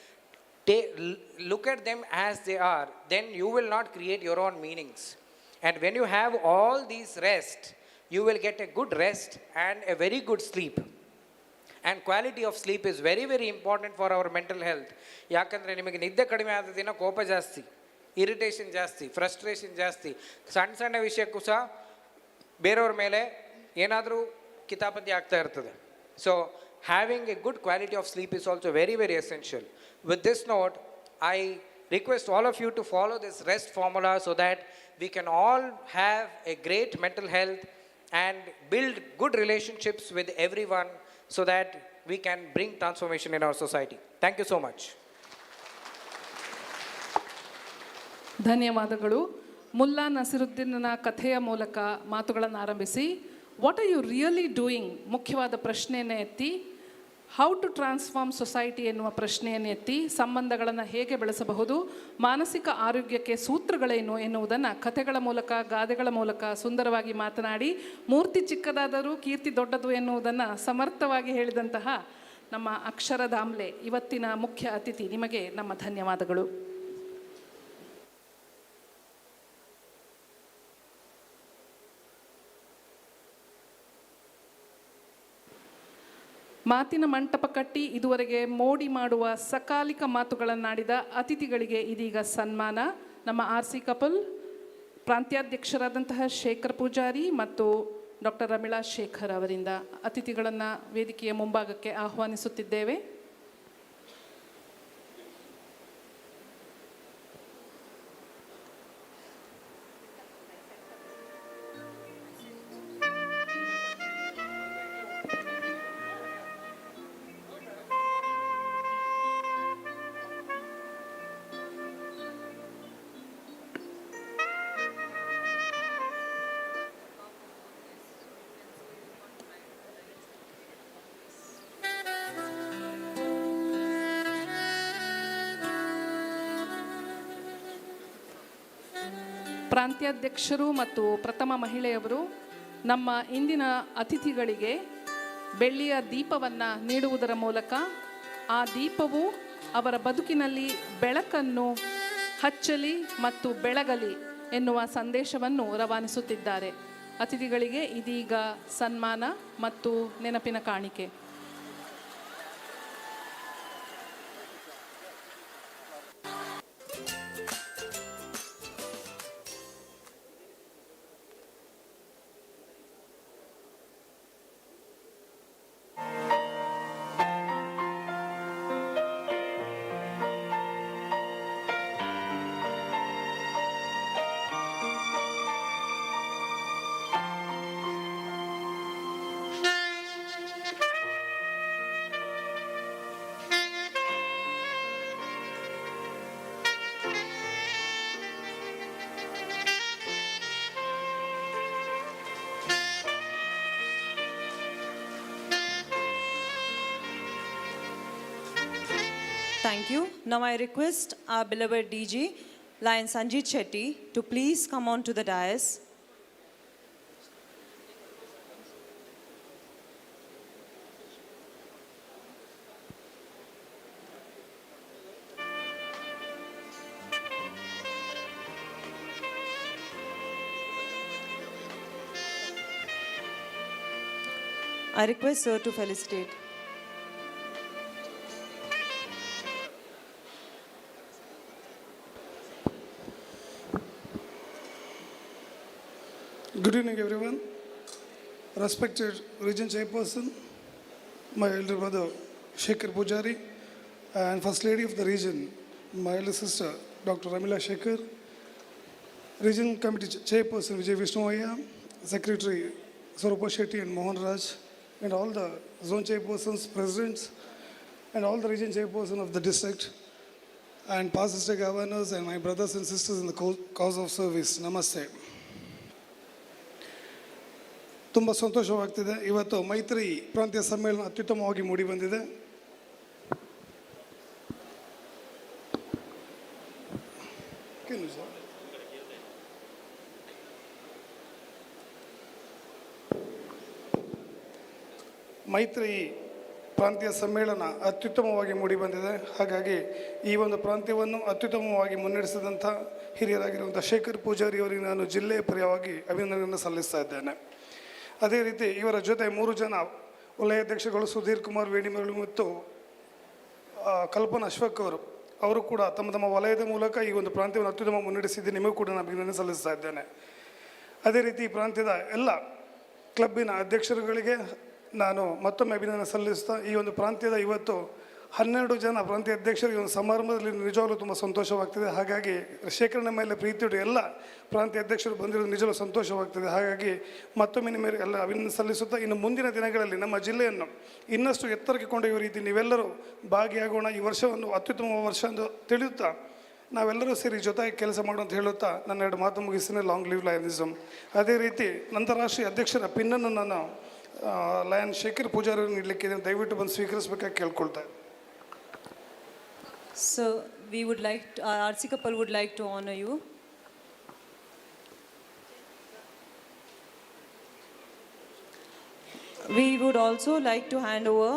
look at them as they are, then you will not create your own meanings. And when you have all these rest, you will get a good rest and a very good sleep. And quality of sleep is very, very important for our mental health. ಯಾಕಂದರೆ ನಿಮಗೆ ನಿದ್ದೆ ಕಡಿಮೆ ಆದ ದಿನ ಕೋಪ ಜಾಸ್ತಿ, irritation ಜಾಸ್ತಿ, frustration ಜಾಸ್ತಿ, ಸಣ್ಣ ಸಣ್ಣ ವಿಷಯಕ್ಕೂ ಸಹ ಬೇರೆಯವ್ರ ಮೇಲೆ ಏನಾದರೂ ಕಿತಾಪತಿ ಆಗ್ತಾ ಇರ್ತದೆ. So having a good quality of sleep is also very, very essential. With this note, I request all of you to follow this rest formula so that we can all have a great mental health and build good relationships with everyone so that we can bring transformation in our society. Thank you so much. ಧನ್ಯವಾದಗಳು. ಮುಲ್ಲಾ ನಸಿರುದ್ದೀನ್ನ ಕಥೆಯ ಮೂಲಕ ಮಾತುಗಳನ್ನು ಆರಂಭಿಸಿ what are you really doing ಮುಖ್ಯವಾದ ಪ್ರಶ್ನೆಯನ್ನು ಎತ್ತಿ, how to transform society ಎನ್ನುವ ಪ್ರಶ್ನೆಯನ್ನು ಎತ್ತಿ, ಸಂಬಂಧಗಳನ್ನು ಹೇಗೆ ಬೆಳೆಸಬಹುದು, ಮಾನಸಿಕ ಆರೋಗ್ಯಕ್ಕೆ ಸೂತ್ರಗಳೇನು ಎನ್ನುವುದನ್ನು ಕಥೆಗಳ ಮೂಲಕ, ಗಾದೆಗಳ ಮೂಲಕ ಸುಂದರವಾಗಿ ಮಾತನಾಡಿ, ಮೂರ್ತಿ ಚಿಕ್ಕದಾದರೂ ಕೀರ್ತಿ ದೊಡ್ಡದು ಎನ್ನುವುದನ್ನು ಸಮರ್ಥವಾಗಿ ಹೇಳಿದಂತಹ ನಮ್ಮ ಅಕ್ಷರಧಾಮ್ಲೆ ಇವತ್ತಿನ ಮುಖ್ಯ ಅತಿಥಿ. ನಿಮಗೆ ನಮ್ಮ ಧನ್ಯವಾದಗಳು. ಮಾತಿನ ಮಂಟಪ ಕಟ್ಟಿ ಇದುವರೆಗೆ ಮೋಡಿ ಮಾಡುವ ಸಕಾಲಿಕ ಮಾತುಗಳನ್ನಾಡಿದ ಅತಿಥಿಗಳಿಗೆ ಇದೀಗ ಸನ್ಮಾನ. ನಮ್ಮ RC ಕಪಲ್ ಪ್ರಾಂತ್ಯಾಧ್ಯಕ್ಷರಾದಂತಹ ಶೇಖರ್ ಪೂಜಾರಿ ಮತ್ತು ಡಾಕ್ಟರ್ ರಮೀಳಾ ಶೇಖರ್ ಅವರಿಂದ ಅತಿಥಿಗಳನ್ನು ವೇದಿಕೆಯ ಮುಂಭಾಗಕ್ಕೆ ಆಹ್ವಾನಿಸುತ್ತಿದ್ದೇವೆ. ಪ್ರಾಂತ್ಯಾಧ್ಯಕ್ಷರು ಮತ್ತು ಪ್ರಥಮ ಮಹಿಳೆಯವರು ನಮ್ಮ ಇಂದಿನ ಅತಿಥಿಗಳಿಗೆ ಬೆಳ್ಳಿಯ ದೀಪವನ್ನು ನೀಡುವುದರ ಮೂಲಕ ಆ ದೀಪವು ಅವರ ಬದುಕಿನಲ್ಲಿ ಬೆಳಕನ್ನು ಹಚ್ಚಲಿ ಮತ್ತು ಬೆಳಗಲಿ ಎನ್ನುವ ಸಂದೇಶವನ್ನು ರವಾನಿಸುತ್ತಿದ್ದಾರೆ. ಅತಿಥಿಗಳಿಗೆ ಇದೀಗ ಸನ್ಮಾನ ಮತ್ತು ನೆನಪಿನ ಕಾಣಿಕೆ. Thank you. Now I request our beloved DG, Lion Sanjit Shetty, to please come on to the dais. I request sir to felicitate. Good evening, everyone. Respected Region Chairperson, my elder brother Shekhar Pujari, and First Lady of the region, my elder sister Dr. Ramila Shekhar, Region Committee Chairperson Vijay Vishnuvaya, Secretary Sarupa Shetty and Mohan Raj, and all the zone chairpersons, presidents, and all the region chairpersons of the district, and past district governors, and my brothers and sisters in the cause of service. Namaste. ತುಂಬ ಸಂತೋಷವಾಗ್ತಿದೆ. ಇವತ್ತು ಮೈತ್ರಿ ಪ್ರಾಂತ್ಯ ಸಮ್ಮೇಳನ ಅತ್ಯುತ್ತಮವಾಗಿ ಮೂಡಿ ಬಂದಿದೆ. ಮೈತ್ರಿ ಪ್ರಾಂತ್ಯ ಸಮ್ಮೇಳನ ಅತ್ಯುತ್ತಮವಾಗಿ ಮೂಡಿ ಬಂದಿದೆ. ಹಾಗಾಗಿ ಈ ಒಂದು ಪ್ರಾಂತ್ಯವನ್ನು ಅತ್ಯುತ್ತಮವಾಗಿ ಮುನ್ನಡೆಸಿದಂಥ ಹಿರಿಯರಾಗಿರುವಂಥ ಶೇಖರ್ ಪೂಜಾರಿ ಅವರಿಗೆ ನಾನು ಜಿಲ್ಲೆಯ ಪರವಾಗಿ ಅಭಿನಂದನೆಯನ್ನು ಸಲ್ಲಿಸ್ತಾ ಇದ್ದೇನೆ. ಅದೇ ರೀತಿ ಇವರ ಜೊತೆ 3 ಜನ ವಲಯಾಧ್ಯಕ್ಷಗಳು ಸುಧೀರ್ ಕುಮಾರ್ ವೇಣಿಮರಳು ಮತ್ತು ಕಲ್ಪನಾ ಅಶ್ವಕ್ ಅವರು ಕೂಡ ತಮ್ಮ ತಮ್ಮ ವಲಯದ ಮೂಲಕ ಈ ಒಂದು ಪ್ರಾಂತ್ಯವನ್ನು ಅತ್ಯುತ್ತಮ ಮುನ್ನಡೆಸಿದ್ದು ನಿಮಗೂ ಕೂಡ ನಾನು ಅಭಿನಂದನೆ ಸಲ್ಲಿಸ್ತಾ ಇದ್ದೇನೆ. ಅದೇ ರೀತಿ ಈ ಪ್ರಾಂತ್ಯದ ಎಲ್ಲ ಕ್ಲಬ್ಬಿನ ಅಧ್ಯಕ್ಷರುಗಳಿಗೆ ನಾನು ಮತ್ತೊಮ್ಮೆ ಅಭಿನಂದನೆ ಸಲ್ಲಿಸ್ತಾ ಈ ಒಂದು ಪ್ರಾಂತ್ಯದ ಇವತ್ತು 12 ಜನ ಪ್ರಾಂತ್ಯ ಅಧ್ಯಕ್ಷರು ಈ ಒಂದು ಸಮಾರಂಭದಲ್ಲಿ ನಿಜವಾಗ್ಲೂ ತುಂಬ ಸಂತೋಷವಾಗ್ತಿದೆ. ಹಾಗಾಗಿ ಶೇಖರಣೆ ಮೇಲೆ ಪ್ರೀತಿಯುಡು ಎಲ್ಲ ಪ್ರಾಂತ್ಯ ಅಧ್ಯಕ್ಷರು ಬಂದಿರೋದು ನಿಜವೂ ಸಂತೋಷವಾಗ್ತಿದೆ. ಹಾಗಾಗಿ ಮತ್ತೊಮ್ಮೆ ನಿಮ್ಮ ಎಲ್ಲ ಅಭಿನಂದನೆ ಸಲ್ಲಿಸುತ್ತಾ ಇನ್ನು ಮುಂದಿನ ದಿನಗಳಲ್ಲಿ ನಮ್ಮ ಜಿಲ್ಲೆಯನ್ನು ಇನ್ನಷ್ಟು ಎತ್ತರಕ್ಕೆ ಕೊಂಡೊಯ್ಯುವ ರೀತಿ ನೀವೆಲ್ಲರೂ ಭಾಗಿಯಾಗೋಣ. ಈ ವರ್ಷವನ್ನು ಅತ್ಯುತ್ತಮ ವರ್ಷ ಎಂದು ತಿಳಿಯುತ್ತಾ ನಾವೆಲ್ಲರೂ ಸೇರಿ ಜೊತೆಗೆ ಕೆಲಸ ಮಾಡುವಂತ ಹೇಳುತ್ತಾ ನನ್ನ 2 ಮಾತು ಮುಗಿಸ್ತೇನೆ. Long live lionism. ಅದೇ ರೀತಿ ಅಂತಾರಾಷ್ಟ್ರೀಯ ಅಧ್ಯಕ್ಷರ ಪಿನ್ನನ್ನು ನಾನು ಲಯನ್ ಶೇಖರ್ ಪೂಜಾರಿ ನೀಡಲಿಕ್ಕೆ ದಯವಿಟ್ಟು ಬಂದು ಸ್ವೀಕರಿಸಬೇಕಾಗಿ ಕೇಳ್ಕೊಳ್ತಾ. So we would like to, RC couple would like to honor you. We would also like to hand over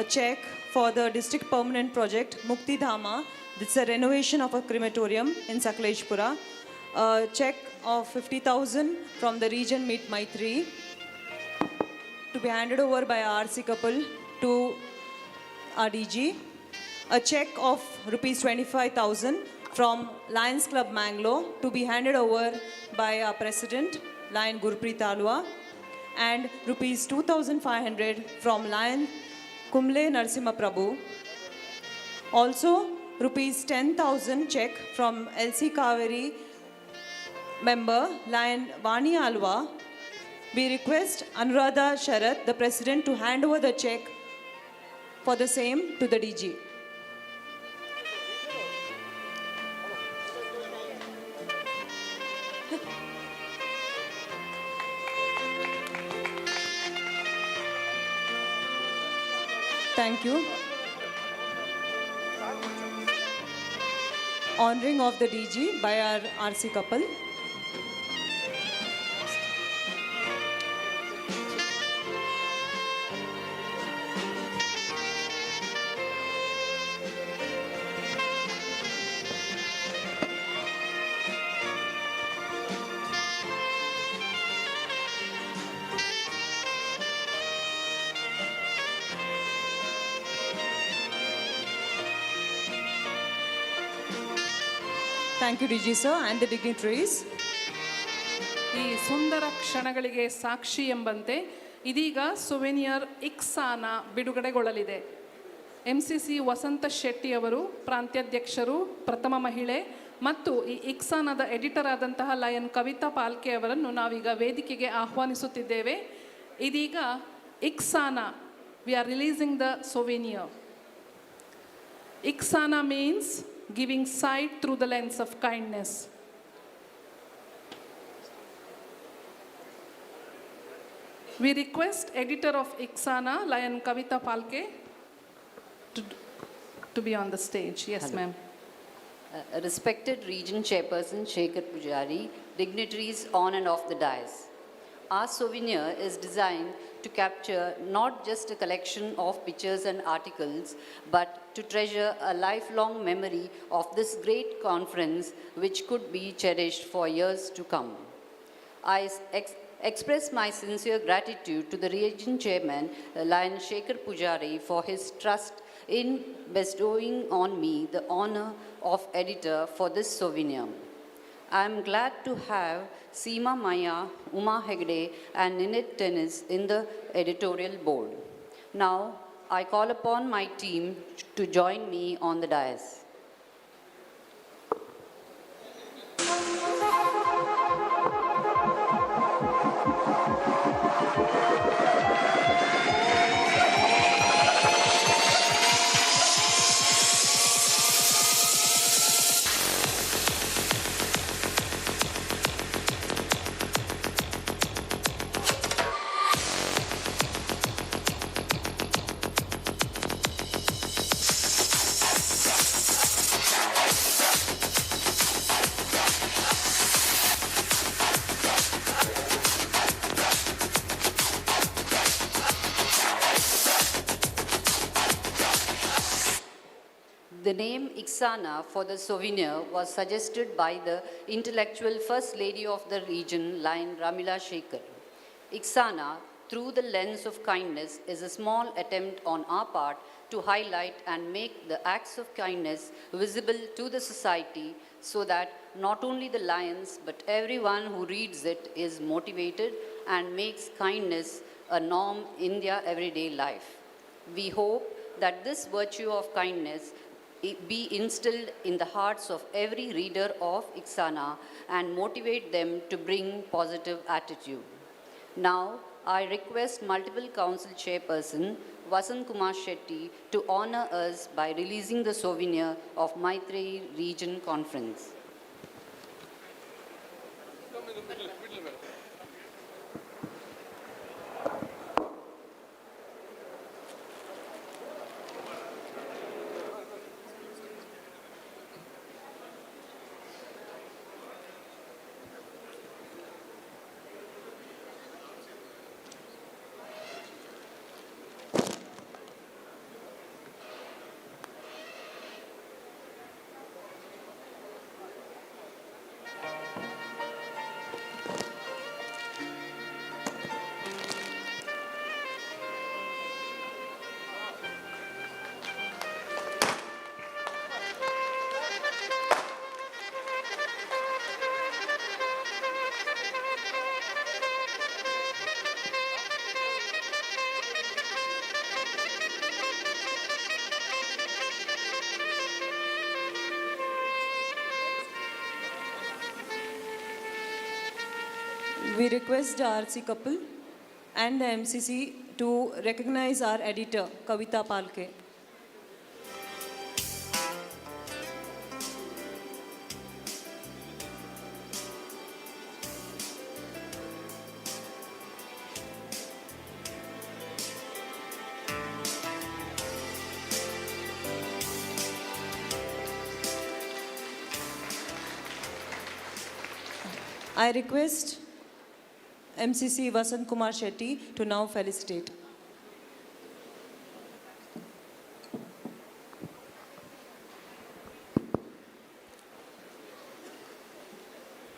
a check for the district permanent project Mukti Dhama. It's a renovation of a crematorium in Sakleshpura. A check of 50,000 from the region Meet Maitreyi to be handed over by RC couple to RDG. A check of rupees 25,000 from Lions Club Mangalore to be handed over by our president, Lion Gurpreet Alwa, and rupees 2,500 from Lion Kumble Narsimha Prabhu. Also, rupees 10,000 check from LC Kaveri member, Lion Vani Alwa. We request Anuradha Sharath, the president, to hand over the check for the same to the DG. Thank you. Honoring of the DG by our RC couple. Thank you, DG sir, and the dignitaries. ಈ ಸುಂದರ ಕ್ಷಣಗಳಿಗೆ ಸಾಕ್ಷಿ ಎಂಬಂತೆ ಇದೀಗ ಸುವೆನಿಯರ್ ಇಕ್ಸಾನ ಬಿಡುಗಡೆಗೊಳ್ಳಲಿದೆ. MCC ವಸಂತ ಶೆಟ್ಟಿ ಅವರು ಪ್ರಾಂತ್ಯಾಧ್ಯಕ್ಷರು, ಪ್ರಥಮ ಮಹಿಳೆ ಮತ್ತು ಈ ಇಕ್ಸಾನದ editor ಆದಂತಹ ಲಯನ್ ಕವಿತಾ ಪಾಲ್ಕೆ ಅವರನ್ನು ನಾವೀಗ ವೇದಿಕೆಗೆ ಆಹ್ವಾನಿಸುತ್ತಿದ್ದೇವೆ. ಇದೀಗ Ikshana, we are releasing the souvenir. Ikshana means giving sight through the lens of kindness. We request editor of Iksana, Lion Kavita Palke, to be on the stage. Yes, Hello. ma'am. Respected Region Chairperson Shekhar Pujari, dignitaries on and off the dais. Our souvenir is designed to capture not just a collection of pictures and articles, but to treasure a lifelong memory of this great conference which could be cherished for years to come. I express my sincere gratitude to the Region Chairman, Lion Shekhar Pujari, for his trust in bestowing on me the honor of editor for this souvenir. I am glad to have Seema Maya, Uma Hegde and Ninit Tennis in the editorial board. Now, I call upon my team to join me on the dais. The name Iksana for the souvenir was suggested by the intellectual First Lady of the region, Lion Ramila Shekhar. Iksana, through the lens of kindness, is a small attempt on our part to highlight and make the acts of kindness visible to the society so that not only the lions but everyone who reads it is motivated and makes kindness a norm in their everyday life. We hope that this virtue of kindness be instilled in the hearts of every reader of Iksana and motivate them to bring positive attitude. Now, I request multiple council chairperson Vasant Kumar Shetty to honor us by releasing the souvenir of Maitreyi Region Conference. We request the RC couple and the MCC to recognize our editor, Kavita Palke. I request MCC Vasant Kumar Shetty to now felicitate.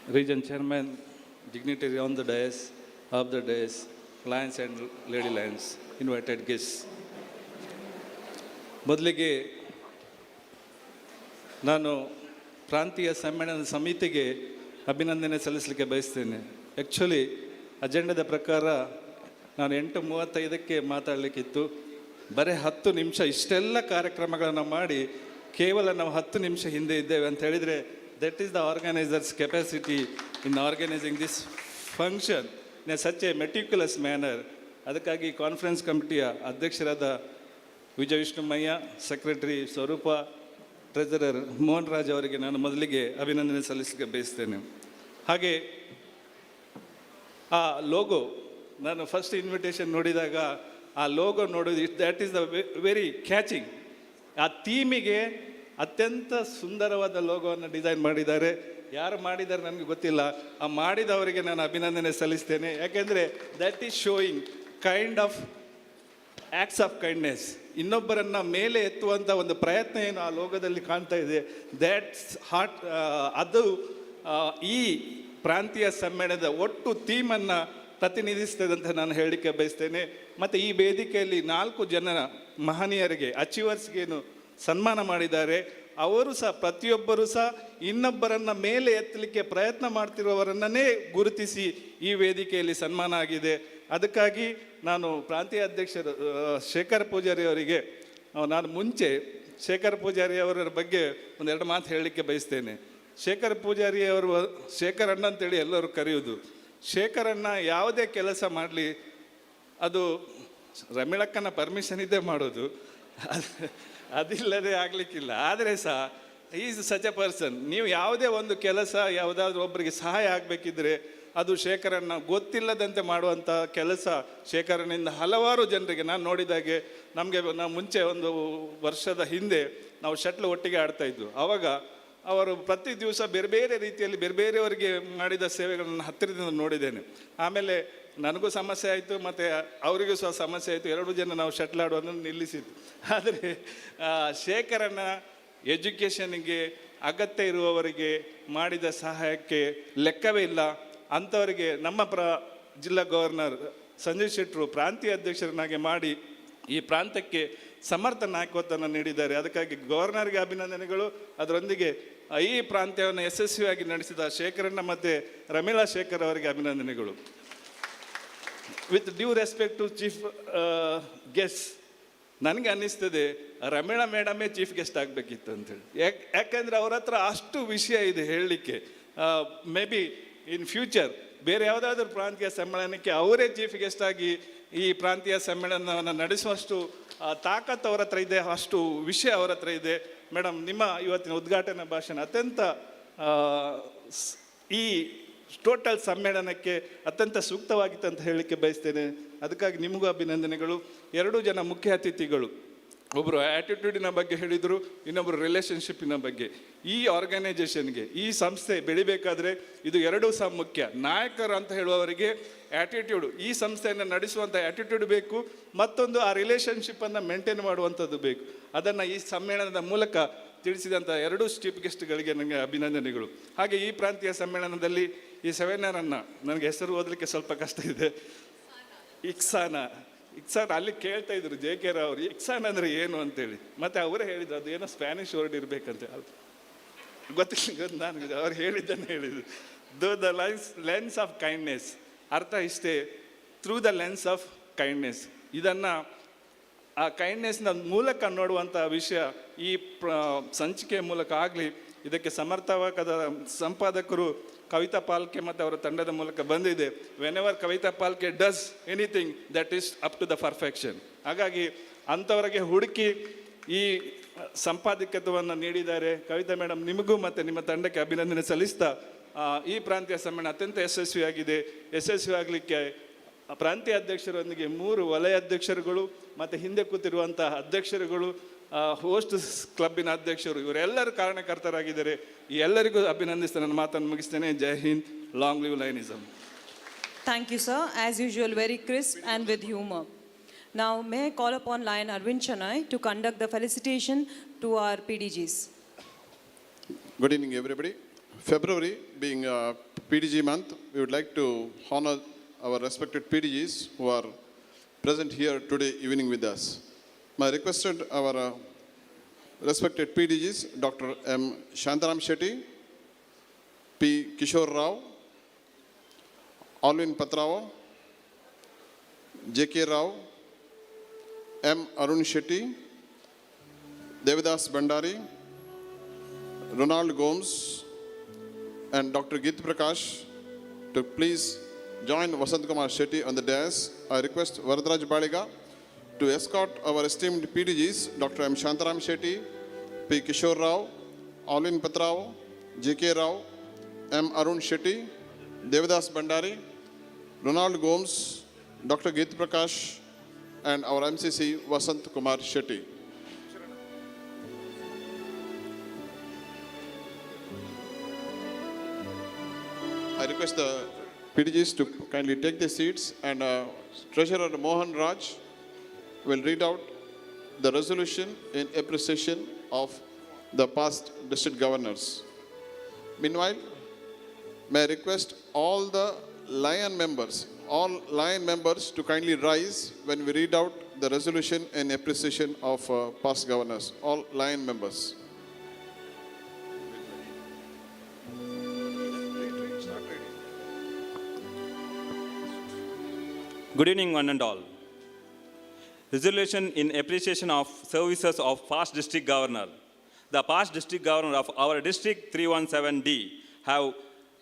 Region Chairman, dignitary on the dais, of the dais, lions and lady lions, invited guests. ಮೊದಲಿಗೆ ನಾನು ಪ್ರಾಂತೀಯ ಸಮ್ಮೇಳನ ಸಮಿತಿಗೆ ಅಭಿನಂದನೆ ಸಲ್ಲಿಸಲಿಕ್ಕೆ ಬಯಸ್ತೇನೆ. Actually ಅಜೆಂಡದ ಪ್ರಕಾರ ನಾನು 8:35ಕ್ಕೆ ಮಾತಾಡಲಿಕ್ಕಿತ್ತು. ಬರೀ 10 ನಿಮಿಷ ಇಷ್ಟೆಲ್ಲ ಕಾರ್ಯಕ್ರಮಗಳನ್ನು ಮಾಡಿ ಕೇವಲ ನಾವು 10 ನಿಮಿಷ ಹಿಂದೆ ಇದ್ದೇವೆ ಅಂತ ಹೇಳಿದರೆ that is the organisers capacity in organising this function in a such a meticulous manner. ಅದಕ್ಕಾಗಿ ಕಾನ್ಫರೆನ್ಸ್ ಕಮಿಟಿಯ ಅಧ್ಯಕ್ಷರಾದ ವಿಜಯ ವಿಷ್ಣುಮಯ್ಯ, ಸೆಕ್ರೆಟರಿ ಸ್ವರೂಪ, ಟ್ರೆಜರರ್ ಮೋಹನ್ ರಾಜ್ ಅವರಿಗೆ ನಾನು ಮೊದಲಿಗೆ ಅಭಿನಂದನೆ ಸಲ್ಲಿಸಲಿಕ್ಕೆ ಬಯಸ್ತೇನೆ. ಹಾಗೆ ಆ ಲೋಗೋ, ನಾನು ಫಸ್ಟ್ ಇನ್ವಿಟೇಷನ್ ನೋಡಿದಾಗ ಆ ಲೋಗೋ ನೋಡೋದು that is the very catching. ಆ ಥೀಮಿಗೆ ಅತ್ಯಂತ ಸುಂದರವಾದ ಲೋಗೋವನ್ನು ಡಿಸೈನ್ ಮಾಡಿದ್ದಾರೆ. ಯಾರು ಮಾಡಿದ್ದಾರೆ ನನಗೆ ಗೊತ್ತಿಲ್ಲ. ಆ ಮಾಡಿದವರಿಗೆ ನಾನು ಅಭಿನಂದನೆ ಸಲ್ಲಿಸ್ತೇನೆ. ಯಾಕೆಂದರೆ that is showing kind of acts of kindness. ಇನ್ನೊಬ್ಬರನ್ನು ಮೇಲೆ ಎತ್ತುವಂಥ ಒಂದು ಪ್ರಯತ್ನ ಏನು ಆ ಲೋಗದಲ್ಲಿ ಕಾಣ್ತಾ ಇದೆ, ದ್ಯಾಟ್ಸ್ ಹಾರ್ಟ್. ಅದು ಈ ಪ್ರಾಂತೀಯ ಸಮ್ಮೇಳನದ ಒಟ್ಟು ಥೀಮನ್ನು ಪ್ರತಿನಿಧಿಸ್ತದೆ ಅಂತ ನಾನು ಹೇಳಲಿಕ್ಕೆ ಬಯಸ್ತೇನೆ. ಮತ್ತು ಈ ವೇದಿಕೆಯಲ್ಲಿ 4 ಜನ ಮಹನೀಯರಿಗೆ ಅಚೀವರ್ಸ್ಗೇನು ಸನ್ಮಾನ ಮಾಡಿದ್ದಾರೆ. ಅವರು ಸಹ ಪ್ರತಿಯೊಬ್ಬರೂ ಸಹ ಇನ್ನೊಬ್ಬರನ್ನು ಮೇಲೆ ಎತ್ತಲಿಕ್ಕೆ ಪ್ರಯತ್ನ ಮಾಡ್ತಿರುವವರನ್ನೇ ಗುರುತಿಸಿ ಈ ವೇದಿಕೆಯಲ್ಲಿ ಸನ್ಮಾನ ಆಗಿದೆ. ಅದಕ್ಕಾಗಿ ನಾನು ಪ್ರಾಂತೀಯ ಅಧ್ಯಕ್ಷರು ಶೇಖರ್ ಪೂಜಾರಿ ಅವರಿಗೆ ನಾನು ಮುಂಚೆ ಶೇಖರ್ ಪೂಜಾರಿ ಅವರ ಬಗ್ಗೆ ಒಂದೆರಡು ಮಾತು ಹೇಳಲಿಕ್ಕೆ ಬಯಸ್ತೇನೆ. ಶೇಖರ್ ಪೂಜಾರಿ ಅವರು ಶೇಖರ್ ಅಣ್ಣ ಅಂತೇಳಿ ಎಲ್ಲರೂ ಕರೆಯುವುದು. ಶೇಖರಣ್ಣ ಯಾವುದೇ ಕೆಲಸ ಮಾಡಲಿ ಅದು ರಮಿಳಕ್ಕನ ಪರ್ಮಿಷನ್ ಇದ್ದೇ ಮಾಡೋದು, ಅದಿಲ್ಲದೆ ಆಗಲಿಕ್ಕಿಲ್ಲ. ಆದರೆ ಸಹ ಈಸ್ ಸಚ್ ಎ ಪರ್ಸನ್. ನೀವು ಯಾವುದೇ ಒಂದು ಕೆಲಸ ಯಾವುದಾದ್ರೂ ಒಬ್ಬರಿಗೆ ಸಹಾಯ ಆಗಬೇಕಿದ್ರೆ ಅದು ಶೇಖರಣ್ಣ ಗೊತ್ತಿಲ್ಲದಂತೆ ಮಾಡುವಂಥ ಕೆಲಸ ಶೇಖರಣ್ಣಿಂದ ಹಲವಾರು ಜನರಿಗೆ ನಾನು ನೋಡಿದಾಗೆ. ನಾವು ಮುಂಚೆ ಒಂದು ವರ್ಷದ ಹಿಂದೆ ನಾವು ಶಟ್ಲ್ ಒಟ್ಟಿಗೆ ಆಡ್ತಾಯಿದ್ವು. ಆವಾಗ ಅವರು ಪ್ರತಿ ದಿವಸ ಬೇರೆ ಬೇರೆ ರೀತಿಯಲ್ಲಿ ಬೇರೆ ಬೇರೆಯವರಿಗೆ ಮಾಡಿದ ಸೇವೆಗಳನ್ನು ಹತ್ತಿರದಿಂದ ನೋಡಿದ್ದೇನೆ. ಆಮೇಲೆ ನನಗೂ ಸಮಸ್ಯೆ ಆಯಿತು ಮತ್ತು ಅವರಿಗೂ ಸಹ ಸಮಸ್ಯೆ ಆಯಿತು. 2 ಜನ ನಾವು ಶಟ್ಲ್ ಆಡುವುದನ್ನು ನಿಲ್ಲಿಸಿದ್ದು. ಆದರೆ ಶೇಖರಣ್ಣ ಎಜುಕೇಷನ್ಗೆ ಅಗತ್ಯ ಇರುವವರಿಗೆ ಮಾಡಿದ ಸಹಾಯಕ್ಕೆ ಲೆಕ್ಕವೇ ಇಲ್ಲ. ಅಂಥವರಿಗೆ ನಮ್ಮ ಜಿಲ್ಲಾ ಗವರ್ನರ್ ಸಂಜಯ್ ಶೆಟ್ಟರು ಪ್ರಾಂತೀಯ ಅಧ್ಯಕ್ಷರನ್ನಾಗಿ ಮಾಡಿ ಈ ಪ್ರಾಂತ್ಯಕ್ಕೆ ಸಮರ್ಥ ನಾಯಕತ್ವವನ್ನು ನೀಡಿದ್ದಾರೆ. ಅದಕ್ಕಾಗಿ ಗವರ್ನರ್ಗೆ ಅಭಿನಂದನೆಗಳು. ಅದರೊಂದಿಗೆ ಈ ಪ್ರಾಂತ್ಯವನ್ನು ಯಶಸ್ವಿಯಾಗಿ ನಡೆಸಿದ ಶೇಖರಣ್ಣ ಮತ್ತು ರಮೀಳಾ ಶೇಖರ್ ಅವರಿಗೆ ಅಭಿನಂದನೆಗಳು. With due respect to chief guest, ನನಗೆ ಅನ್ನಿಸ್ತದೆ ರಮೀಳಾ ಮೇಡಮೇ ಚೀಫ್ ಗೆಸ್ಟ್ ಆಗಬೇಕಿತ್ತು ಅಂತೇಳಿ. ಯಾಕೆಂದರೆ ಅವ್ರ ಹತ್ರ ಅಷ್ಟು ವಿಷಯ ಇದೆ ಹೇಳಲಿಕ್ಕೆ. ಮೇ ಬಿ ಇನ್ ಫ್ಯೂಚರ್ ಬೇರೆ ಯಾವುದಾದ್ರೂ ಪ್ರಾಂತೀಯ ಸಮ್ಮೇಳನಕ್ಕೆ ಅವರೇ ಚೀಫ್ ಗೆಸ್ಟ್ ಆಗಿ ಈ ಪ್ರಾಂತೀಯ ಸಮ್ಮೇಳನವನ್ನು ನಡೆಸುವಷ್ಟು ತಾಕತ್ತು ಅವರ ಹತ್ರ ಇದೆ, ಅಷ್ಟು ವಿಷಯ ಅವರ ಹತ್ರ ಇದೆ. ಮೇಡಮ್, ನಿಮ್ಮ ಇವತ್ತಿನ ಉದ್ಘಾಟನಾ ಭಾಷಣ ಅತ್ಯಂತ ಈ ಟೋಟಲ್ ಸಮ್ಮೇಳನಕ್ಕೆ ಅತ್ಯಂತ ಸೂಕ್ತವಾಗಿತ್ತು ಅಂತ ಹೇಳಲಿಕ್ಕೆ ಬಯಸ್ತೇನೆ. ಅದಕ್ಕಾಗಿ ನಿಮಗೂ ಅಭಿನಂದನೆಗಳು. 2 ಜನ ಮುಖ್ಯ ಅತಿಥಿಗಳು, ಒಬ್ಬರು ಆ್ಯಟಿಟ್ಯೂಡಿನ ಬಗ್ಗೆ ಹೇಳಿದರು, ಇನ್ನೊಬ್ಬರು ರಿಲೇಷನ್ಶಿಪ್ಪಿನ ಬಗ್ಗೆ. ಈ ಆರ್ಗನೈಜೇಷನ್ಗೆ, ಈ ಸಂಸ್ಥೆ ಬೆಳಿಬೇಕಾದ್ರೆ ಇದು 2 ಸಹ ಮುಖ್ಯ. ನಾಯಕರು ಅಂತ ಹೇಳುವವರಿಗೆ ಆ್ಯಟಿಟ್ಯೂಡು, ಈ ಸಂಸ್ಥೆಯನ್ನು ನಡೆಸುವಂಥ ಆ್ಯಟಿಟ್ಯೂಡ್ ಬೇಕು. ಮತ್ತೊಂದು ಆ ರಿಲೇಷನ್ಶಿಪ್ಪನ್ನು ಮೇಂಟೈನ್ ಮಾಡುವಂಥದ್ದು ಬೇಕು. ಅದನ್ನು ಈ ಸಮ್ಮೇಳನದ ಮೂಲಕ ತಿಳಿಸಿದಂಥ 2 ಚೀಫ್ ಗೆಸ್ಟ್ಗಳಿಗೆ ನನಗೆ ಅಭಿನಂದನೆಗಳು. ಹಾಗೆ ಈ ಪ್ರಾಂತೀಯ ಸಮ್ಮೇಳನದಲ್ಲಿ ಈ ಸೆವೆನರನ್ನು, ನನಗೆ ಹೆಸರು ಓದಲಿಕ್ಕೆ ಸ್ವಲ್ಪ ಕಷ್ಟ ಇದೆ, ಇಕ್ಸಾನ ಅಲ್ಲಿ ಕೇಳ್ತಾ ಇದ್ರು JK ರಾವ್ ಅವರು, ಇಕ್ಸಾನ್ ಅಂದರೆ ಏನು ಅಂತೇಳಿ. ಮತ್ತು ಅವರೇ ಹೇಳಿದ್ರು ಅದು ಏನೋ ಸ್ಪ್ಯಾನಿಷ್ ವರ್ಡ್ ಇರಬೇಕಂತೆ. ಗೊತ್ತಿಲ್ಲ, ನಾನು ಅವ್ರು ಹೇಳಿದ್ದನ್ನು ಹೇಳಿದ್ರು. ದ ಲೆನ್ಸ್ ಆಫ್ ಕೈಂಡ್ನೆಸ್, ಅರ್ಥ ಇಷ್ಟೇ, through the lens of kindness. ಇದನ್ನು ಆ ಕೈಂಡ್ನೆಸ್ನ ಮೂಲಕ ನೋಡುವಂಥ ವಿಷಯ ಈ ಸಂಚಿಕೆಯ ಮೂಲಕ ಆಗಲಿ. ಇದಕ್ಕೆ ಸಮರ್ಥವಾದ ಸಂಪಾದಕರು ಕವಿತಾ ಪಾಲ್ಕೆ ಮತ್ತು ಅವರ ತಂಡದ ಮೂಲಕ ಬಂದಿದೆ. Whenever Kavitha Palke does anything that is up to the perfection. ಹಾಗಾಗಿ ಅಂಥವರಿಗೆ ಹುಡುಕಿ ಈ ಸಂಪಾದಕತ್ವವನ್ನು ನೀಡಿದ್ದಾರೆ. ಕವಿತಾ ಮೇಡಮ್, ನಿಮಗೂ ಮತ್ತು ನಿಮ್ಮ ತಂಡಕ್ಕೆ ಅಭಿನಂದನೆ ಸಲ್ಲಿಸ್ತಾ ಈ ಪ್ರಾಂತೀಯ ಸಮ್ಮೇಳನ ಅತ್ಯಂತ ಯಶಸ್ವಿಯಾಗಿದೆ. ಯಶಸ್ವಿಯಾಗಲಿಕ್ಕೆ ಪ್ರಾಂತೀಯ ಅಧ್ಯಕ್ಷರೊಂದಿಗೆ 3 ವಲಯ ಅಧ್ಯಕ್ಷರುಗಳು ಮತ್ತು ಹಿಂದೆ ಕೂತಿರುವಂಥ ಅಧ್ಯಕ್ಷರುಗಳು, ಹೋಸ್ಟ್ ಕ್ಲಬ್ಬಿನ ಅಧ್ಯಕ್ಷರು, ಇವರೆಲ್ಲರೂ ಕಾರಣಕರ್ತರಾಗಿದ್ದಾರೆ. ಈ ಎಲ್ಲರಿಗೂ ಅಭಿನಂದಿಸ್ತಾ ನನ್ನ ಮಾತನ್ನು ಮುಗಿಸ್ತೇನೆ. ಜೈ Hind, long live lionism. Thank you, sir. As usual, very crisp and with humor. Now, may I call upon Lion Arvind Chanai to conduct the felicitation to our PDGs. Good evening, everybody. February being PDG month, we would like to honor our respected PDGs who are present here today evening with us. My requested our respected PDGs, Dr. M. Shantaram Shetty, P. Kishore Rao, Alvin Patrao, JK Rao, M. Arun Shetty, Devidas Bandari, Ronald Gomes, and Dr. Git Prakash to please join Vasant Kumar Shetty on the dais. I request Varadraj Baliga to escort our esteemed PDGs, Dr. M. Shantaram Shetty, P. Kishore Rao, Alvin Patrao, JK Rao, M. Arun Shetty, Devidas Bandari, Ronald Gomes, Dr. Git Prakash, and our MCC Vasant Kumar Shetty. request the PDGs to kindly take their seats, and Treasurer Mohan Raj will read out the resolution in appreciation of the past district governors. Meanwhile, may I request all Lion members to kindly rise when we read out the resolution in appreciation of past governors. All Lion members. Good evening, one and all. Resolution in appreciation of services of past district governor. The past district governor of our district 317D have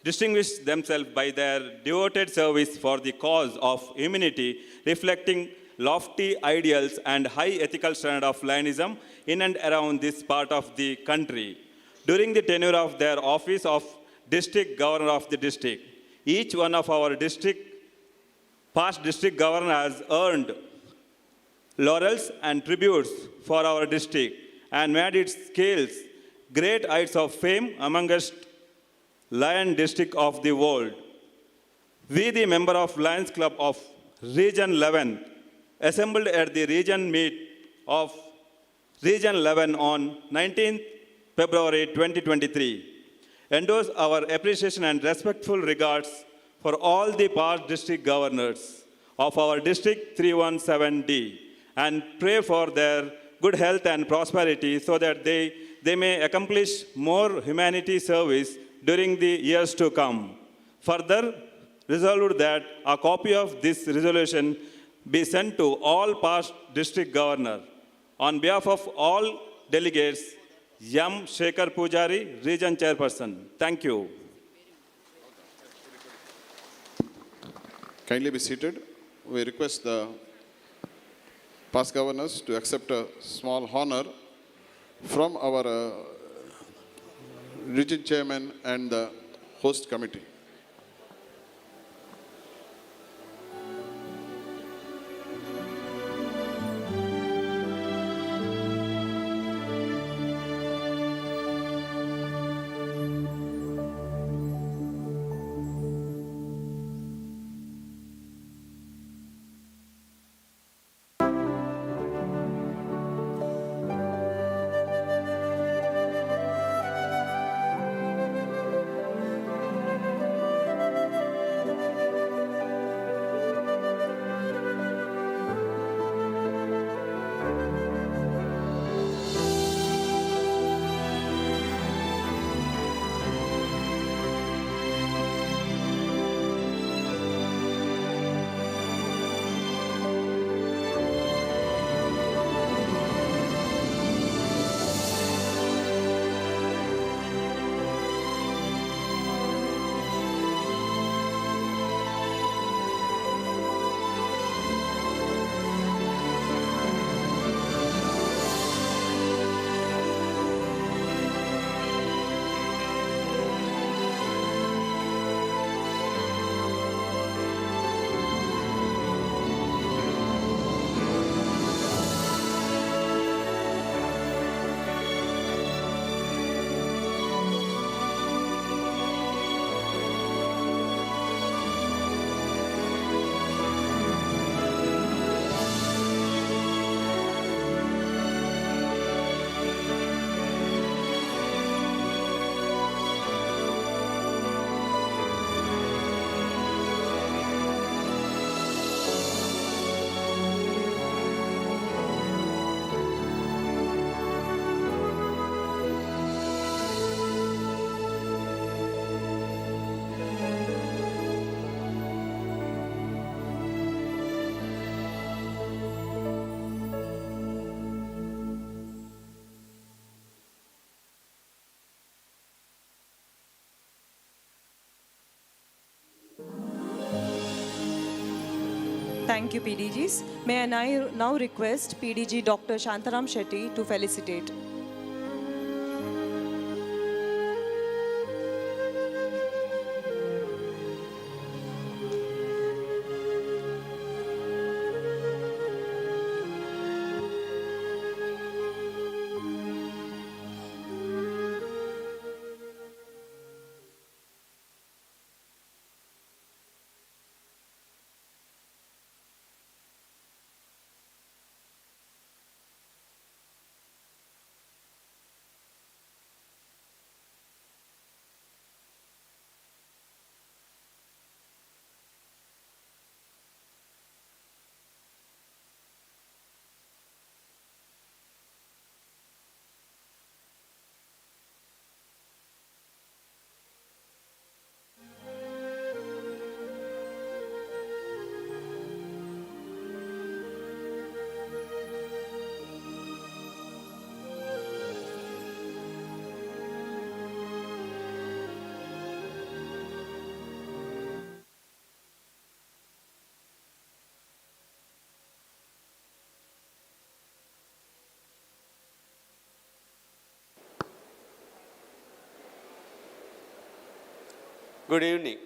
distinguished themselves by their devoted service for the cause of humanity, reflecting lofty ideals and high ethical standard of Lionism in and around this part of the country. During the tenure of their office of district governor of the district, each one of our past district governor has earned laurels and tributes for our district and made its scales great heights of fame amongst Lion district of the world. We, the member of Lions Club of Region 11, assembled at the region meet of Region 11 on 19th February 2023, endorse our appreciation and respectful regards for all the past district governors of our district 317D and pray for their good health and prosperity so that they may accomplish more humanity service during the years to come. Further, resolved that a copy of this resolution be sent to all past district governors. On behalf of all delegates, M. Shekhar Pujari, Region Chairperson. Thank you. Kindly be seated. We request the past governors to accept a small honor from our region chairman and the host committee. Thank you, PDGs. May I now request PDG Dr. Shantaram Shetty to felicitate. Good evening.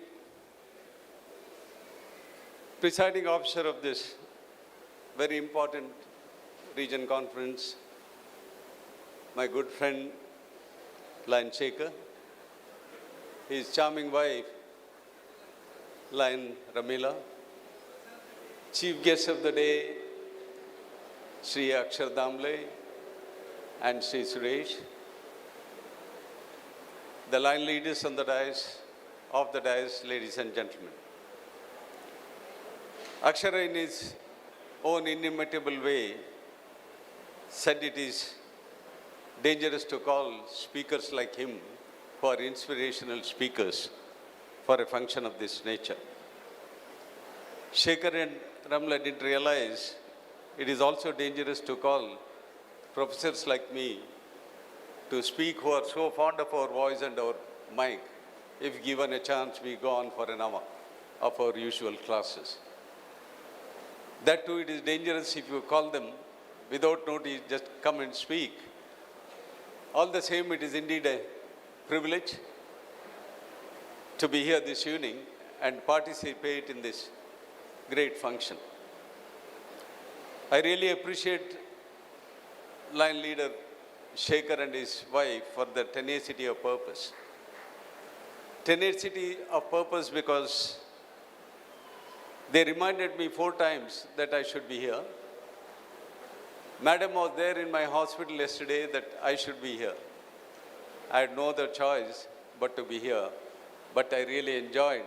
Presiding officer of this very important region conference, my good friend Lion Shekhar, his charming wife Lion Ramila, chief guest of the day Sri Akshar Damle and Sri Suresh, the line leaders on the dais, ladies and gentlemen. Akshara, in his own inimitable way, said it is dangerous to call speakers like him, who are inspirational speakers, for a function of this nature. Shekhar and Ramla didn't realize it is also dangerous to call professors like me to speak, who are so fond of our voice and our mic. If given a chance, we go on for an hour of our usual classes. That too, it is dangerous if you call them without notice, just come and speak. All the same, it is indeed a privilege to be here this evening and participate in this great function. I really appreciate line leader Shekhar and his wife for the tenacity of purpose. Tenacity of purpose because they reminded me 4 times that I should be here. Madam was there in my hospital yesterday that I should be here. I had no other choice but to be here. But I really enjoyed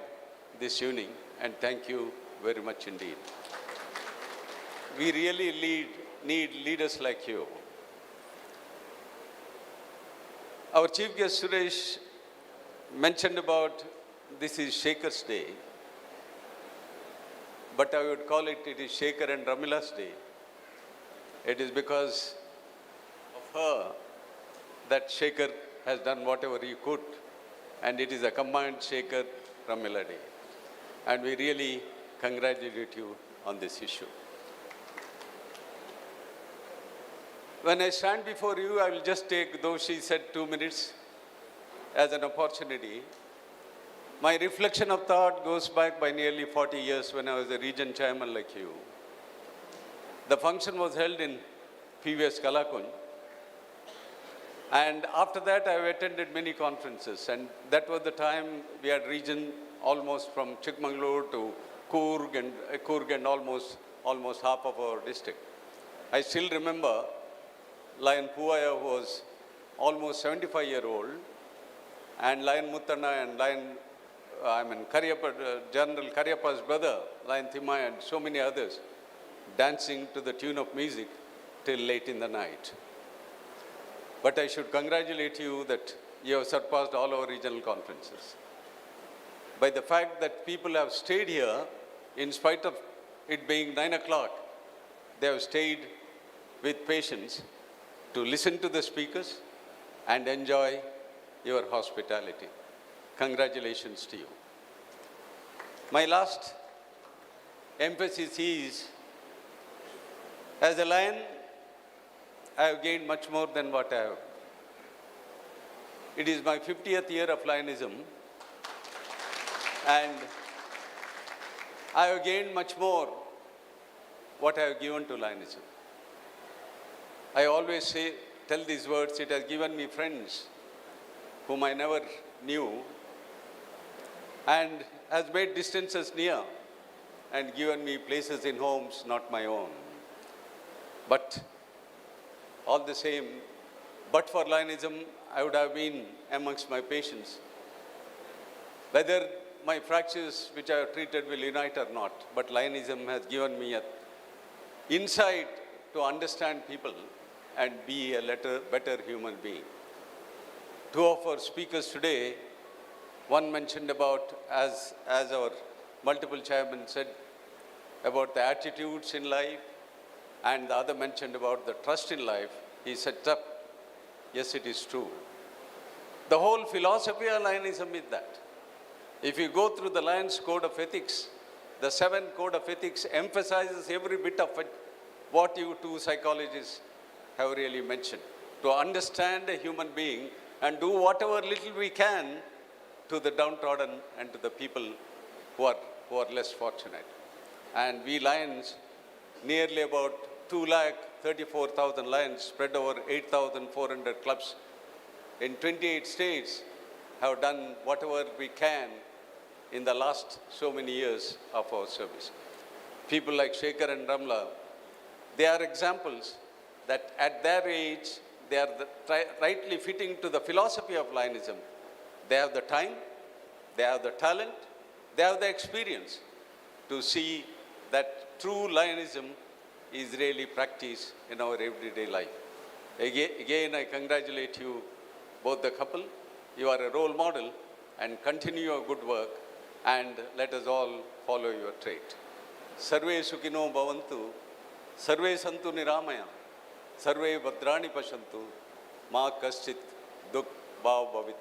this evening and thank you very much indeed. We really need leaders like you. Our chief guest Suresh mentioned about this is Shekhar's day, but I would call it is Shekhar and Ramila's day. It is because of her that Shekhar has done whatever he could, and it is a combined Shekhar-Ramila day. And we really congratulate you on this issue. When I stand before you, I will just take, though she said 2 minutes, as an opportunity. My reflection of thought goes back by nearly 40 years when I was a region chairman like you. The function was held in previous Kalakund. And after that, I have attended many conferences. And that was the time we had region almost from Chikmagalur to Coorg and almost half of our district. I still remember Lion Puvaya, who was almost 75-year-old, and Lion Muttana and General Karyapa's brother, Lion Thimaya, and so many others, dancing to the tune of music till late in the night. But I should congratulate you that you have surpassed all our regional conferences. By the fact that people have stayed here, in spite of it being 9 o'clock, they have stayed with patience to listen to the speakers and enjoy your hospitality. Congratulations to you. My last emphasis is, as a lion, I have gained much more than what I have. It is my 50th year of lionism, and I have gained much more what I have given to lionism. I always tell these words, it has given me friends whom I never knew, and has made distances near and given me places in homes not my own. But all the same, but for lionism, I would have been amongst my patients. Whether my fractures which I have treated will unite or not, but lionism has given me an insight to understand people and be a better human being. 2 of our speakers today, one mentioned about, as our multiple chairmen said, about the attitudes in life, and the other mentioned about the trust in life. He set up, yes, it is true. The whole philosophy of lionism is that. If you go through the Lion's Code of Ethics, the 7th Code of Ethics emphasizes every bit of it, what you 2 psychologists have really mentioned. To understand a human being and do whatever little we can to the downtrodden and to the people who are less fortunate. And we Lions, nearly about 234,000 Lions spread over 8,400 clubs in 28 states, have done whatever we can in the last so many years of our service. People like Shekhar and Ramla, they are examples that at their age, they are rightly fitting to the philosophy of Lionism. They have the time, they have the talent, they have the experience to see that true Lionism is really practiced in our everyday life. Again, I congratulate you, both the couple. You are a role model, and continue your good work, and let us all follow your trait. Sarve Sukhino Bhavantu, Sarve Santu Niramaya, Sarve Bhadrani Pashantu, Ma Kaschit Dukh Bhav Bhavit.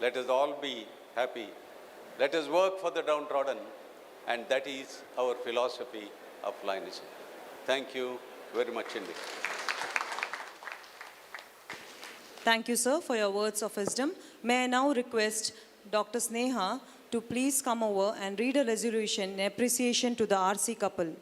Let us all be happy. Let us work for the downtrodden, and that is our philosophy of Lionism. Thank you very much indeed. Thank you, sir, for your words of wisdom. May I now request Dr. Sneha to please come over and read a resolution in appreciation to the RC couple.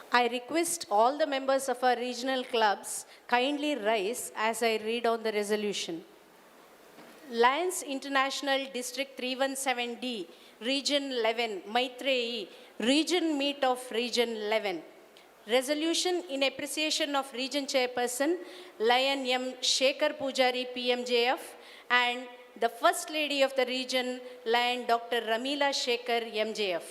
I request all the members of our regional clubs kindly rise as I read on the resolution. Lions International District 317D, Region 11, Maitreyi, Region Meet of Region 11. Resolution in appreciation of Region Chairperson, Lion M. Shekhar Pujari, PMJF, and the First Lady of the Region, Lion Dr. Ramila Shekhar, MJF.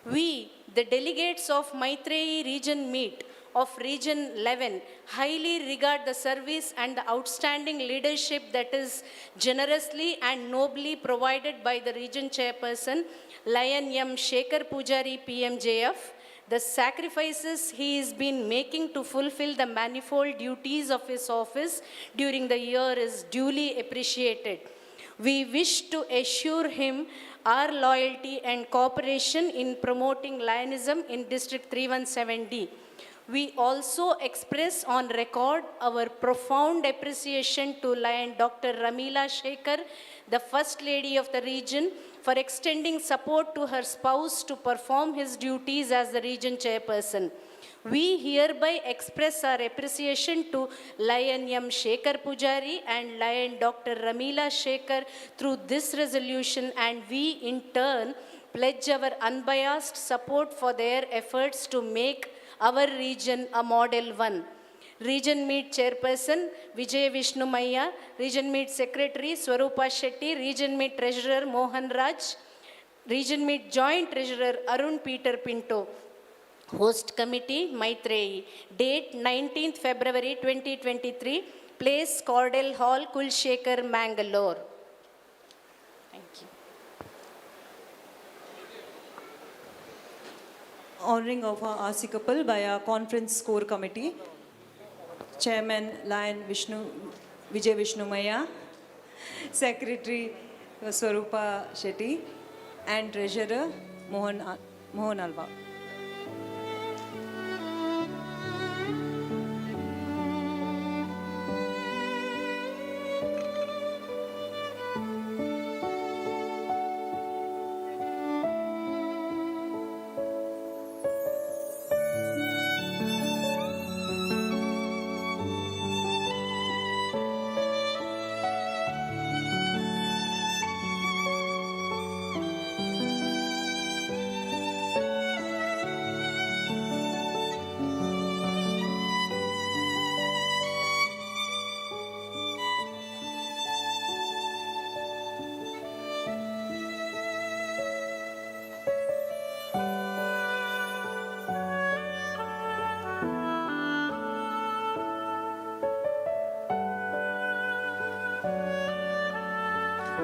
We, the delegates of Maitreyi Region Meet of Region 11, highly regard the service and the outstanding leadership that is generously and nobly provided by the Region Chairperson, Lion M. Shekhar Pujari, PMJF. The sacrifices he has been making to fulfill the manifold duties of his office during the year is duly appreciated. We wish to assure him our loyalty and cooperation in promoting Lionism in District 317D. We also express on record our profound appreciation to Lion Dr. Ramila Shekhar, the First Lady of the region, for extending support to her spouse to perform his duties as the region chairperson. We hereby express our appreciation to Lion M. Shekhar Pujari and Lion Dr. Ramila Shekhar through this resolution, and we in turn pledge our unbiased support for their efforts to make our region a model one. Region Meet Chairperson Vijay Vishnu Maya, Region Meet Secretary Swarupa Shetty, Region Meet Treasurer Mohan Raj, Region Meet Joint Treasurer Arun Peter Pinto. Host Committee Maitreyi. Date 19th February 2023. Place Cordell Hall, Kulshekar, Mangalore. Thank you. Honoring of our RC couple by our conference core committee, Chairman Lion Vijay Vishnu Maya, Secretary Swarupa Shetty, and Treasurer Mohan Alva.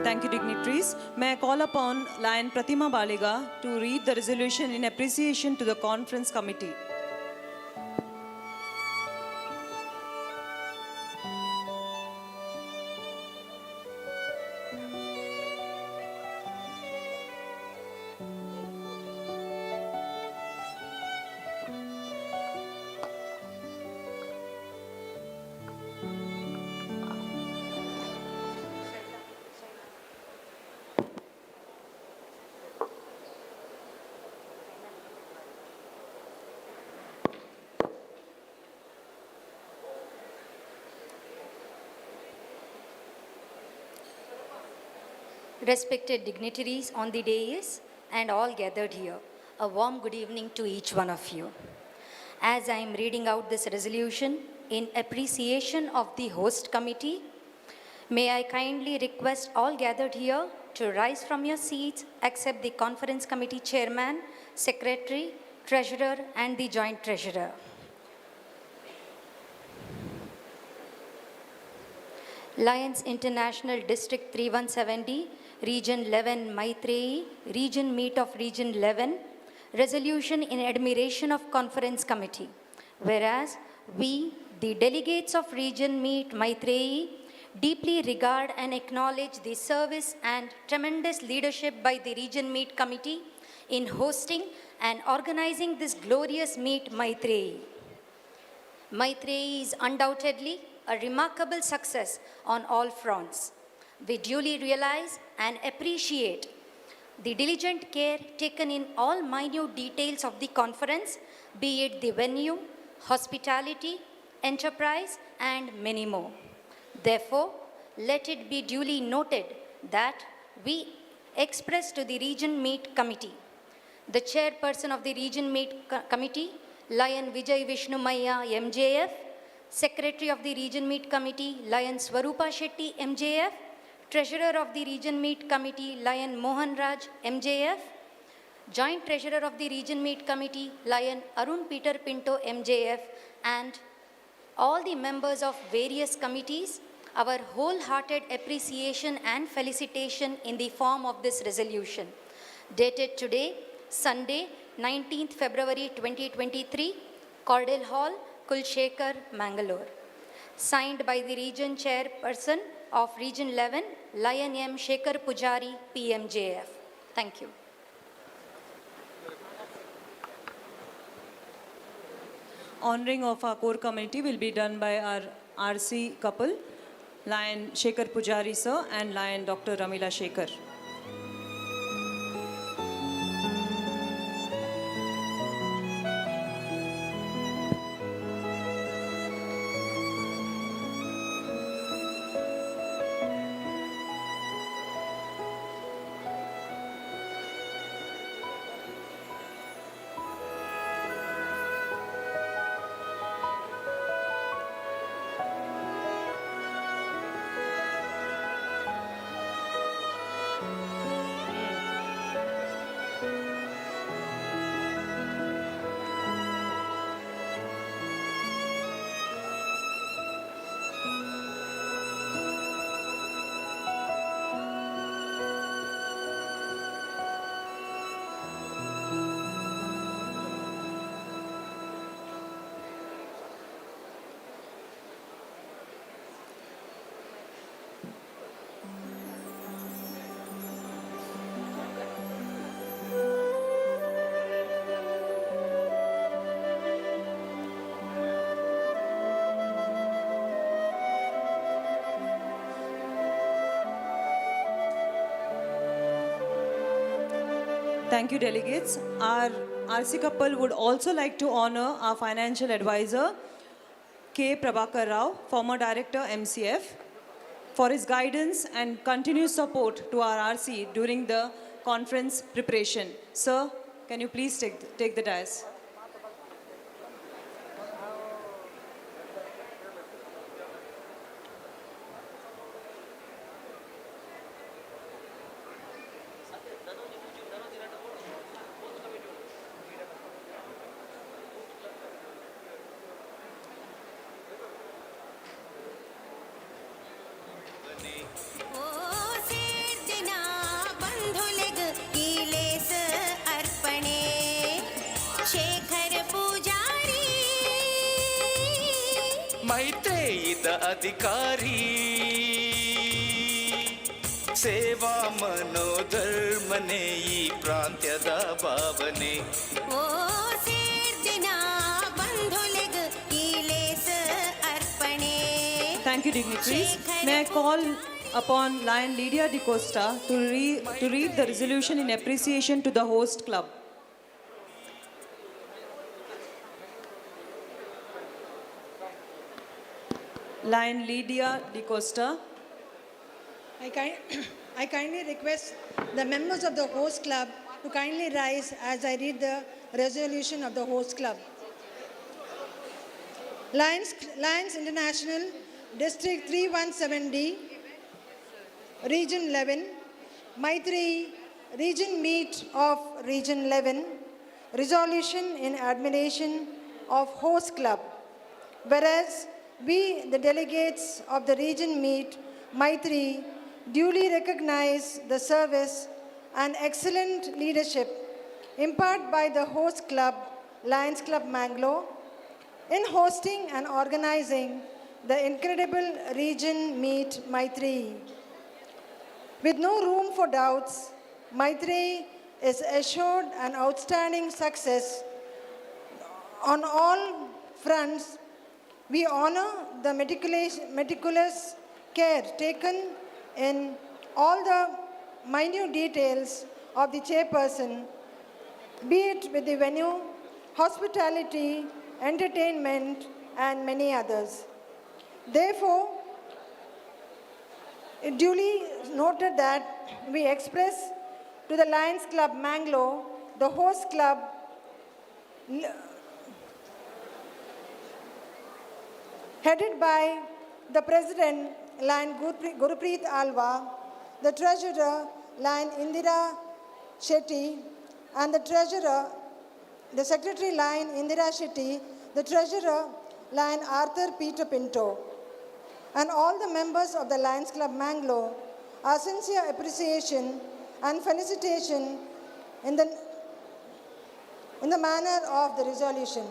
Thank you, dignitaries. May I call upon Lion Pratima Baliga to read the resolution in appreciation to the conference committee. Respected dignitaries on the dais and all gathered here, a warm good evening to each one of you. As I am reading out this resolution in appreciation of the host committee, may I kindly request all gathered here to rise from your seats except the conference committee chairman, secretary, treasurer and the joint treasurer. Lions International District 317D, Region 11 Maitreyi, Region Meet of Region 11, resolution in admiration of Conference Committee. Whereas we, the delegates of Region Meet Maitreyi, deeply regard and acknowledge the service and tremendous leadership by the Region Meet Committee in hosting and organizing this glorious Meet Maitreyi. Maitreyi is undoubtedly a remarkable success on all fronts. We duly realize and appreciate the diligent care taken in all minute details of the conference, be it the venue, hospitality, enterprise, and many more. Therefore, let it be duly noted that we express to the Region Meet Committee, the chairperson of the Region Meet Committee, Lion Vijay Vishnumaya, MJF, Secretary of the Region Meet Committee, Lion Swarupa Shetty, MJF, Treasurer of the Region Meet Committee, Lion Mohan Raj, MJF, Joint Treasurer of the Region Meet Committee, Lion Arun Peter Pinto, MJF, and all the members of various committees, our wholehearted appreciation and felicitation in the form of this resolution. Dated today, Sunday, 19th February 2023, Cordell Hall, Kulshekar, Mangalore. Signed by the Region Chairperson of Region 11, Lion M. Shekhar Pujari, PMJF. Thank you. Honoring of our core committee will be done by our RC couple, Lion Shekhar Pujari sir and Lion Dr. Ramila Shekhar. Thank you, delegates. Our RC couple would also like to honor our financial advisor, K. Prabhakar Rao, former director, MCF, for his guidance and continued support to our RC during the conference preparation. Sir, can you please take the dais? ಮೈತ್ರೇಯಿದ ಅಧಿಕಾರಿ ಸೇವಾ ಮನೋಧರ್ಮನೆ ಈ ಪ್ರಾಂತ್ಯದ ಭಾವನೆ ಓ ಸೇರ್ದಿನ ಬಂಧುಲೆಗ್ ಈಲೇಸ ಅರ್ಪಣೆ. Thank you, dignitaries. May I call upon Lion Lydia DeCosta to read the resolution in appreciation to the host club. Lion Lydia DeCosta. I kindly request the members of the host club to kindly rise as I read the resolution of the host club. Lions International, District 317D, Region 11, Maitreyi, Region Meet of Region 11, resolution in admiration of host club. Whereas we, the delegates of the region meet, Maitreyi, duly recognize the service and excellent leadership imparted by the host club, Lions Club Mangalore, in hosting and organizing the incredible region meet Maitreyi. With no room for doubts, Maitreyi is assured an outstanding success on all fronts. We honor the meticulous care taken in all the minute details of the chairperson, be it with the venue, hospitality, entertainment, and many others. Therefore, it duly noted that we express to the Lions Club Mangalore, the host club, headed by the President, Lion Gurpreet Alva, the Treasurer, Lion Indira Shetty, and the Secretary, Lion Indira Shetty, the Treasurer, Lion Arthur Peter Pinto, and all the members of the Lions Club Mangalore, our sincere appreciation and felicitation in the manner of the resolution.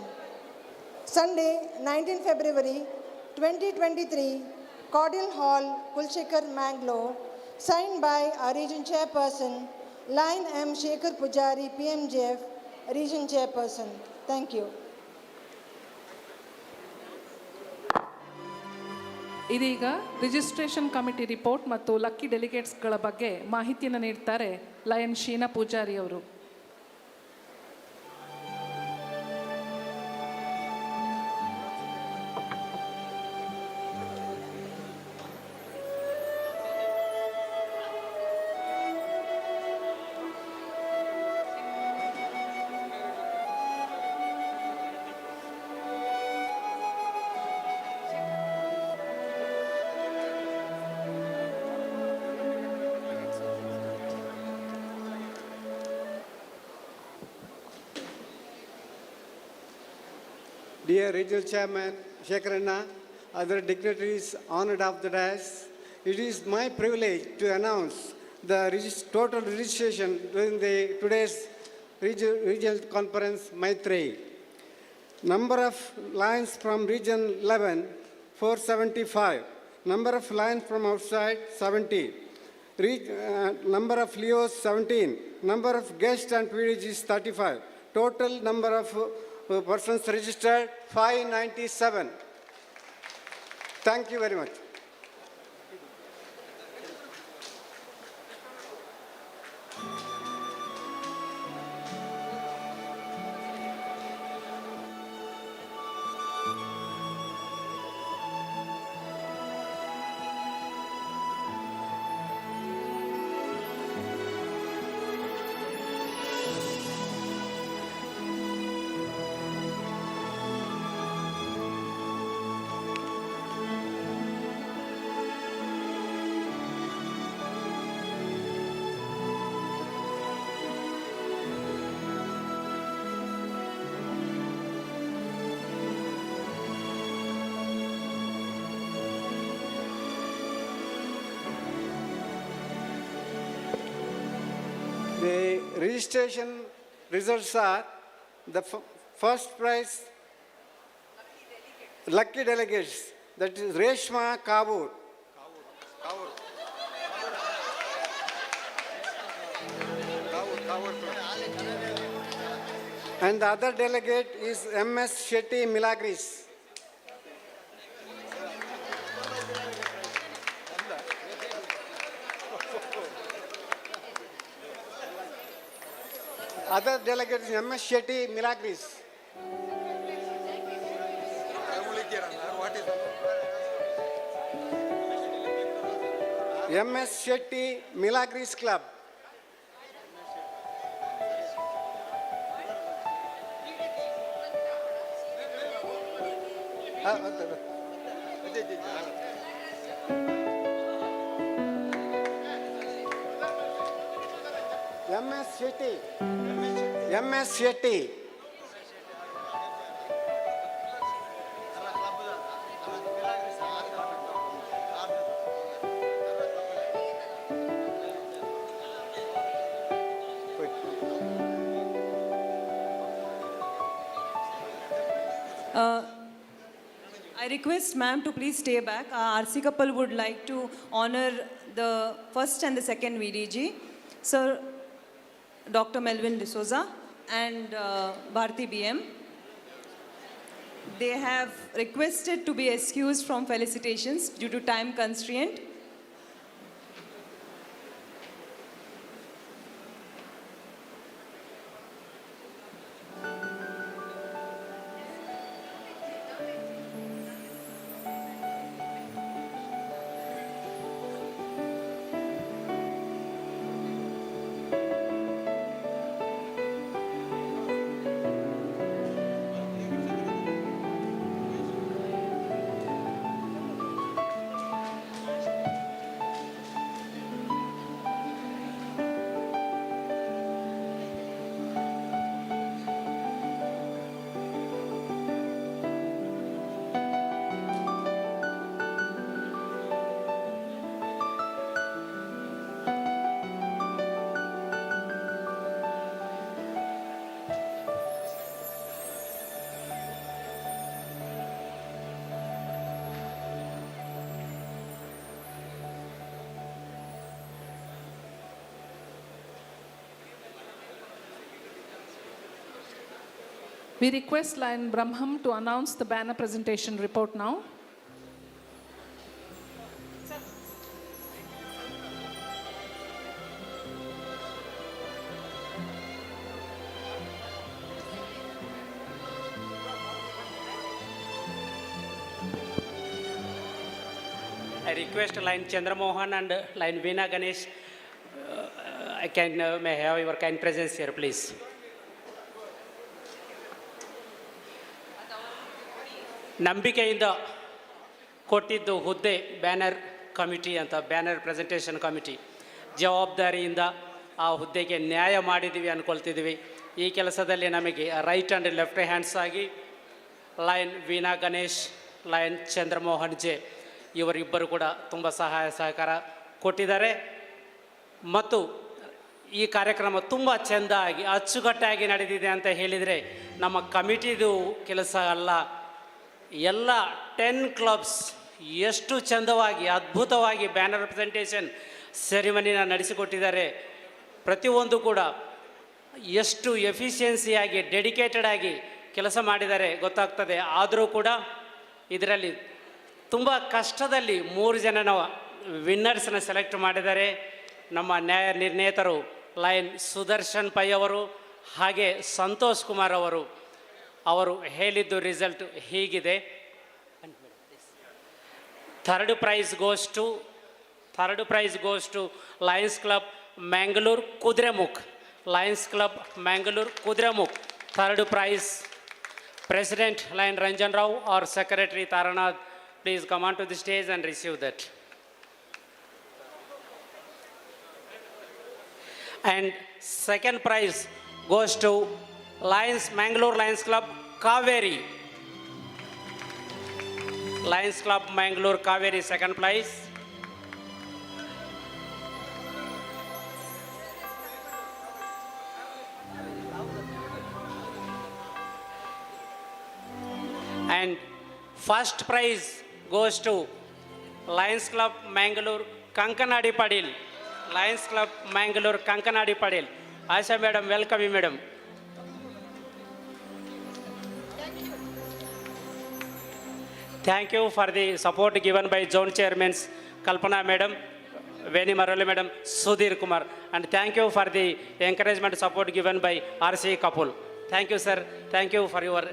Sunday, 19 February 2023, Cordial Hall, Kulshekar, Mangalore, signed by our Region Chairperson, Lion M. Shekhar Pujari, PMJF, Region Chairperson. Thank you. ಇದೀಗ registration committee report ಮತ್ತು lucky ಡೆಲಿಗೇಟ್ಸ್ಗಳ ಬಗ್ಗೆ ಮಾಹಿತಿಯನ್ನು ನೀಡ್ತಾರೆ lion Sheena Poojary ಅವರು. Dear Regional Chairman Shekharanna, other dignitaries honored of the dais, it is my privilege to announce the total registration during today's regional conference Maitreyi. Number of lions from Region 11, 475. Number of lions from outside, 70. Number of Leos, 17. Number of guests and PDGs, 35. Total number of persons registered, 597. Thank you very much. The registration results are the first prize lucky delegates, that is Reshma Kavur. And the other delegate is MS Shetty Milagris. Other delegate is MS Shetty Milagris. MS Shetty Milagris Club. MS Shetty. MS Shetty. I request ma'am to please stay back. RC couple would like to honor the first and the second VDG. Sir, Dr. Melvin D'Souza and Bharti BM. They have requested to be excused from felicitations due to time constraint. We request Lion Brahmam to announce the banner presentation report now. I request Line Chandramohan and Line Veena Ganesh, may I have your kind presence here, please. ನಂಬಿಕೆಯಿಂದ ಕೊಟ್ಟಿದ್ದು ಹುದ್ದೆ banner committee ಅಂತ, banner presentation committee. ಜವಾಬ್ದಾರಿಯಿಂದ ಆ ಹುದ್ದೆಗೆ ನ್ಯಾಯ ಮಾಡಿದ್ದೀವಿ ಅಂದ್ಕೊಳ್ತಿದ್ದೀವಿ. ಈ ಕೆಲಸದಲ್ಲಿ ನಮಗೆ ರೈಟ್ ಆ್ಯಂಡ್ ಲೆಫ್ಟ್ ಹ್ಯಾಂಡ್ಸ್ ಆಗಿ line Veena Ganesh, line Chandramohan J ಇವರಿಬ್ಬರು ಕೂಡ ತುಂಬ ಸಹಾಯ ಸಹಕಾರ ಕೊಟ್ಟಿದ್ದಾರೆ. ಮತ್ತು ಈ ಕಾರ್ಯಕ್ರಮ ತುಂಬ ಚೆಂದಾಗಿ ಅಚ್ಚುಕಟ್ಟಾಗಿ ನಡೆದಿದೆ ಅಂತ ಹೇಳಿದರೆ ನಮ್ಮ ಕಮಿಟಿದು ಕೆಲಸ ಅಲ್ಲ. ಎಲ್ಲ 10 ಕ್ಲಬ್ಸ್ ಎಷ್ಟು ಚೆಂದವಾಗಿ ಅದ್ಭುತವಾಗಿ ಬ್ಯಾನರ್ ಪ್ರೆಸೆಂಟೇಷನ್ ಸೆರಿಮನಿನ ನಡೆಸಿಕೊಟ್ಟಿದ್ದಾರೆ. ಪ್ರತಿಯೊಂದು ಕೂಡ ಎಷ್ಟು ಎಫಿಷಿಯನ್ಸಿಯಾಗಿ ಡೆಡಿಕೇಟೆಡ್ ಆಗಿ ಕೆಲಸ ಮಾಡಿದ್ದಾರೆ ಗೊತ್ತಾಗ್ತದೆ. ಆದರೂ ಕೂಡ ಇದರಲ್ಲಿ ತುಂಬ ಕಷ್ಟದಲ್ಲಿ 3 ಜನನ ವಿನ್ನರ್ಸ್ನ ಸೆಲೆಕ್ಟ್ ಮಾಡಿದ್ದಾರೆ. ನಮ್ಮ ನ್ಯಾಯ ನಿರ್ಣೇತರು ಲೈನ್ ಸುದರ್ಶನ್ ಪೈ ಅವರು ಹಾಗೆ ಸಂತೋಷ್ ಕುಮಾರ್ ಅವರು ಹೇಳಿದ್ದು ರಿಸಲ್ಟ್ ಹೀಗಿದೆ. Third prize goes to lions club Mangalore Kudremukh. Lions club Mangalore Kudremukh third prize. President Lion Ranjan Rao or Secretary Taranath, please come on to the stage and receive that. And second prize goes to Mangalore Lions Club Kaveri. Lions Club Mangalore Kaveri, second prize. And First prize goes to Lions Club Mangalore Kankanadi Padil. Lions Club Mangalore Kankanadi Padil. Asha madam, welcome you madam. Thank you for the support given by zone chairmans Kalpana madam, Veni Maroli madam, Sudhir Kumar, and thank you for the encouragement support given by RC Kapul. Thank you sir. Thank you for your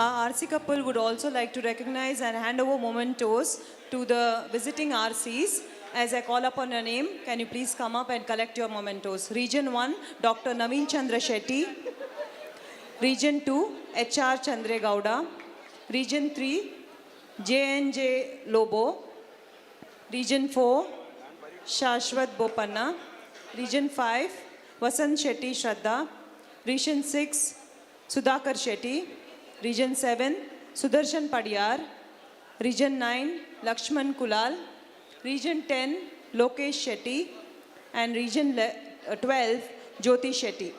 RC couple would also like to recognize and hand over mementos to the visiting RCs. As I call upon your name, can you please come up and collect your mementos? Region 1, Dr. Naveen Chandra Shetty. Region 2, HR Chandre Gowda. Region 3, JNJ Lobo. Region 4, Shashwat Bopanna. Region 5, Vasant Shetty Shraddha. Region 6, Sudhakar Shetty. Region 7, Sudarshan Padiyar. Region 9, Lakshman Kulal. Region 10, Lokesh Shetty. And Region 12, Jyoti Shetty.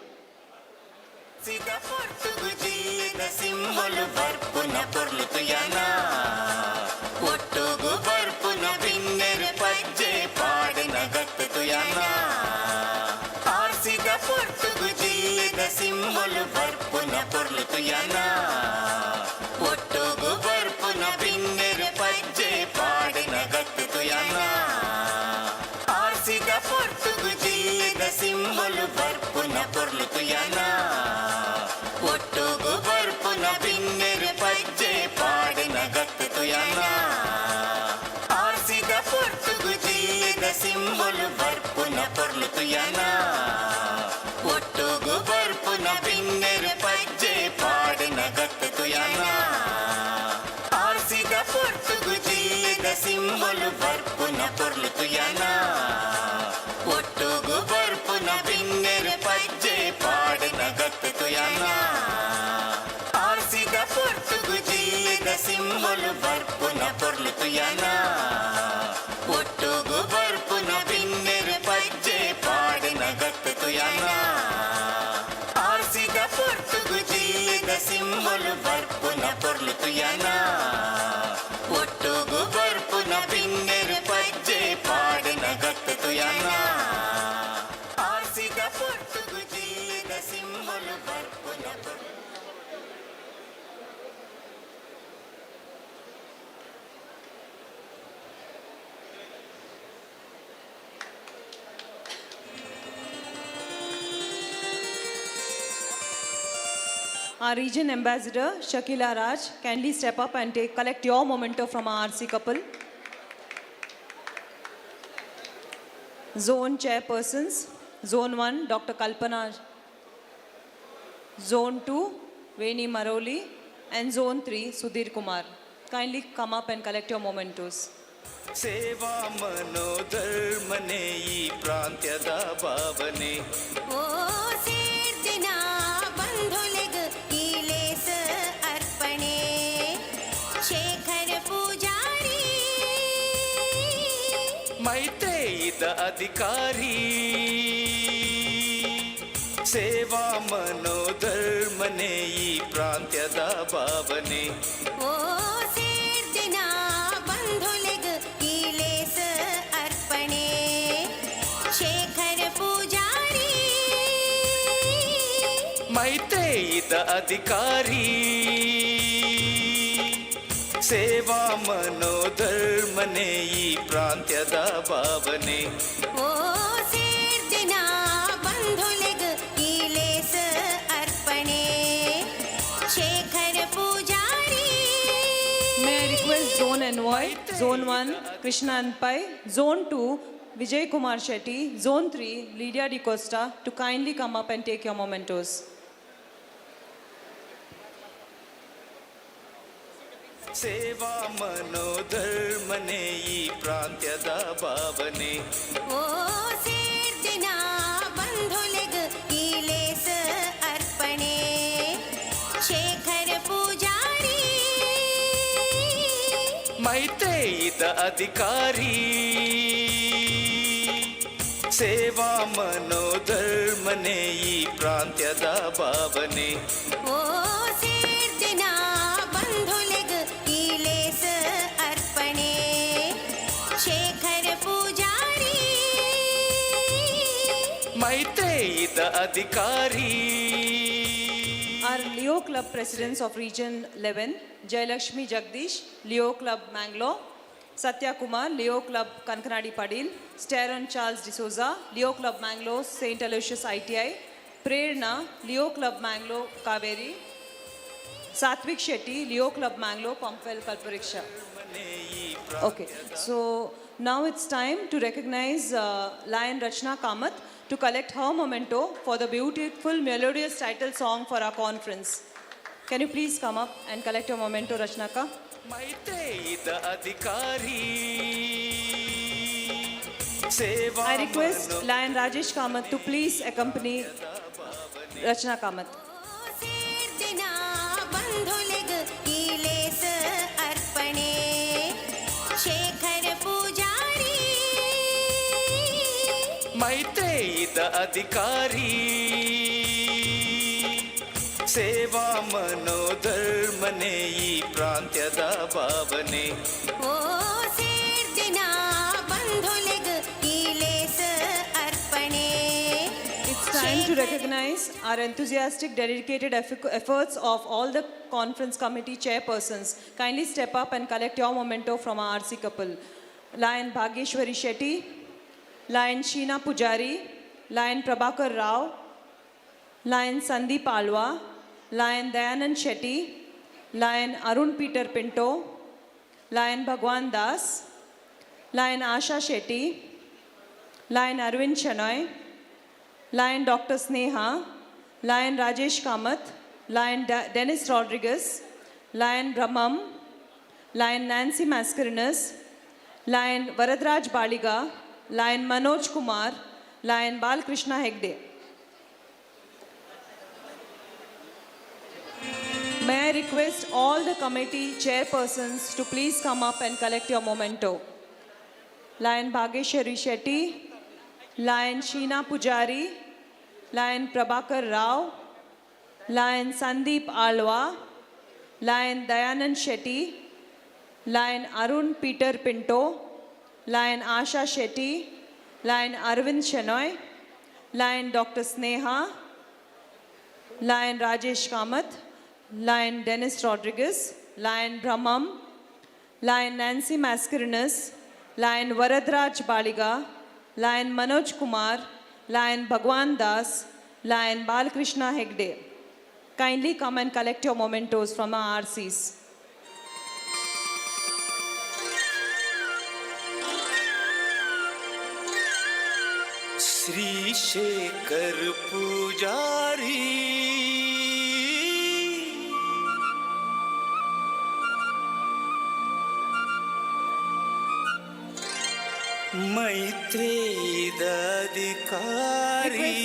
Our region ambassador, Shakila Raj, kindly step up and collect your memento from our RC couple. Zone chairpersons, Zone 1, Dr. Kalpana. Zone 2, Veni Maroli. And Zone 3, Sudhir Kumar. Kindly come up and collect your mementos. ಸೇವಾ ಮನೋಧರ್ಮನೆ ಈ ಪ್ರಾಂತ್ಯದ ಭಾವನೆ ಓ ಸೇರ್ದಿನ ಬಂಧುಲೆಗ ಈಲೇಸ ಅರ್ಪಣೆ ಶೇಖರ ಪೂಜಾರಿ ಮೈತ್ರೇಯಿದ ಅಧಿಕಾರಿ ಸೇವಾ ಮನೋಧರ್ಮನೆ ಈ ಪ್ರಾಂತ್ಯದ ಭಾವನೆ ಓ ಸೇರ್ದಿನ ಬಂಧುಲೆಗ ಈಲೇಸ ಅರ್ಪಣೆ ಶೇಖರ ಪೂಜಾರಿ ಮೈತ್ರೇಯಿದ ಅಧಿಕಾರಿ ಸೇವಾ ಮನೋಧರ್ಮನೆ ಈ ಪ್ರಾಂತ್ಯದ ಭಾವನೆ ಓ ಸೇರ್ದಿನ ಬಂಧುಲೆಗ ಈಲೇಸ ಅರ್ಪಣೆ ಶೇಖರ Poojary. May I request Zone NY, Zone 1, Krishna and Pai, Zone 2, Vijay Kumar Shetty, Zone 3, Lydia Di Costa, to kindly come up and take your mementos. ಸೇವಾ ಮನೋಧರ್ಮನೆ ಈ ಪ್ರಾಂತ್ಯದ ಭಾವನೆ ಓ ಸೇರ್ದಿನ ಬಂಧುಲೆಗ ಈ ಲೇಸ ಅರ್ಪಣೆ ಶೇಖರ ಪೂಜಾರಿ ಮೈತ್ರೇಯಿದ ಅಧಿಕಾರಿ ಸೇವಾ ಮನೋಧರ್ಮನೆ ಈ ಪ್ರಾಂತ್ಯದ ಭಾವನೆ ಓ ಸೇರ್ದಿನ ಬಂಧುಲೆಗ ಈ ಲೇಸ ಅರ್ಪಣೆ ಶೇಖರ ಪೂಜಾರಿ ಮೈತ್ರೇಯಿದ ಅಧಿಕಾರಿ Our Leo Club Presidents of Region 11, Jayalakshmi Jagdish, Leo Club Mangalore, Satya Kumar, Leo Club Kankanadi Padil, Staron Charles D'Souza, Leo Club Mangalore, St. Aloysius ITI, Prerna, Leo Club Mangalore, Kaveri, Satvik Shetty, Leo Club Mangalore, Pampel Kalpariksha. Okay, so now it's time to recognize Lion Rachna Kamath to collect her memento for the beautiful melodious title song for our conference. Can you please come up and collect your memento, Rachnaka? ಮೈತ್ರೇಯಿದ ಅಧಿಕಾರಿ ಸೇವಾ I request Lion Rajesh Kamath to please accompany Rachna Kamath. ಸೇರ್ದಿನ ಬಂಧುಲೆಗ ಈ ಲೇಸ ಅರ್ಪಣೆ ಶೇಖರ ಪೂಜಾರಿ ಮೈತ್ರೇಯಿದ ಅಧಿಕಾರಿ ಸೇವಾ ಮನೋಧರ್ಮನೆ ಈ ಪ್ರಾಂತ್ಯದ ಭಾವನೆ ಓ ಸೇರ್ದಿನ ಬಂಧುಲೆಗ ಈ ಲೇಸ ಅರ್ಪಣೆ It's time to recognize our enthusiastic, dedicated efforts of all the conference committee chairpersons. Kindly step up and collect your memento from our RC couple. Lion Bhageshwari Shetty, Lion Sheena Pujari, Lion Prabhakar Rao, Lion Sandeep Alwa, Lion Dayanand Shetty, Lion Arun Peter Pinto, Lion Bhagwan Das, Lion Asha Shetty, Lion Arvind Shenoy, Lion Dr. Sneha, Lion Rajesh Kamath, Lion Dennis Rodriguez, Lion Brahmam, Lion Nancy Mascarenas, Lion Varadraj Baliga, Lion Manoj Kumar, Lion Balkrishna Hegde. May I request all the committee chairpersons to please come up and collect your memento. Lion Bhageshwari Shetty, Lion Sheena Pujari, Lion Prabhakar Rao, Lion Sandeep Alwa, Lion Dayanand Shetty, Lion Arun Peter Pinto, Lion Asha Shetty, Lion Arvind Shenoy, Lion Dr. Sneha, Lion Rajesh Kamath, Lion Dennis Rodriguez, Lion Brahmam, Lion Nancy Mascarenas, Lion Varadraj Baliga, Lion Manoj Kumar, Lion Bhagwan Das, Lion Balkrishna Hegde. Kindly come and collect your mementos from our RCs. Shri Shekhar Poojary ಮೈತ್ರೇಯಿದ ಅಧಿಕಾರಿ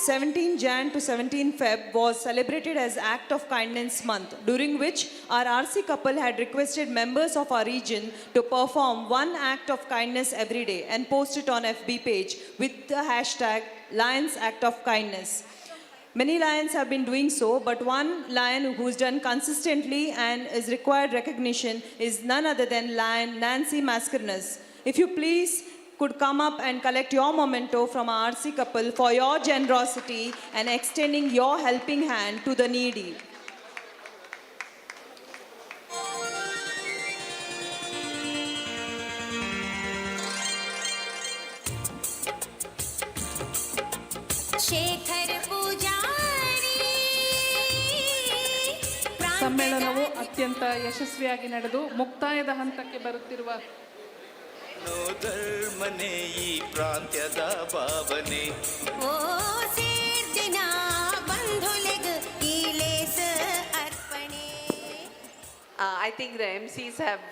17 Jan to 17 Feb was celebrated as Act of Kindness Month, during which our RC couple had requested members of our region to perform one act of kindness every day and post it on FB page with the hashtag Lions Act of Kindness. Many lions have been doing so, but one lion who's done consistently and is required recognition is none other than Lion Nancy Mascarenas. If you please could come up and collect your memento from our RC couple for your generosity and extending your helping hand to the needy. ಶೇಖರ ಪೂಜಾರಿ ಸಮ್ಮೇಳನವು ಅತ್ಯಂತ ಯಶಸ್ವಿಯಾಗಿ ನಡೆದು ಮುಕ್ತಾಯದ ಹಂತಕ್ಕೆ ಬರುತ್ತಿರುವ ಧರ್ಮನೇ ಈ ಪ್ರಾಂತ್ಯದ ಭಾವನೆ. ಓ ಸೇರ್ದಿನ ಬಂಧುಲೆಗ ಈ ಲೇಸ ಅರ್ಪಣೆ. I think the MCs have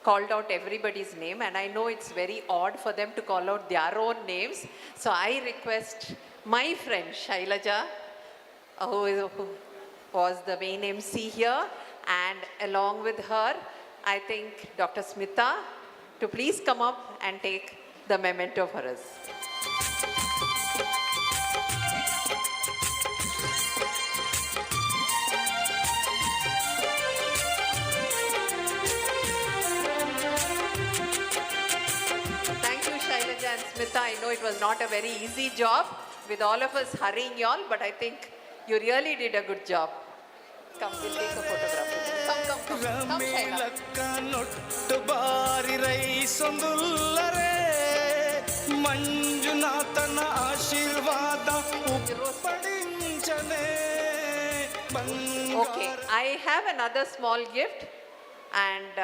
called out everybody's name, and I know it's very odd for them to call out their own names. So I request my friend Shailaja, who was the main MC here, and along with her, I think Dr. Smita, to please come up and take the memento for us. Thank you, Shailaja and Smita. I know it was not a very easy job with all of us hurrying y'all, but I think you really did a good job. Come, we'll take a photograph. Come, Shaila. ಲಕ್ಕ nut ಬಾರಿ ರೈಸೊಂದುಲ್ಲರೇ ಮಂಜುನಾಥನ ಆಶೀರ್ವಾದ ಉಪಡಿಂಚನೆ. Okay, I have another small gift, and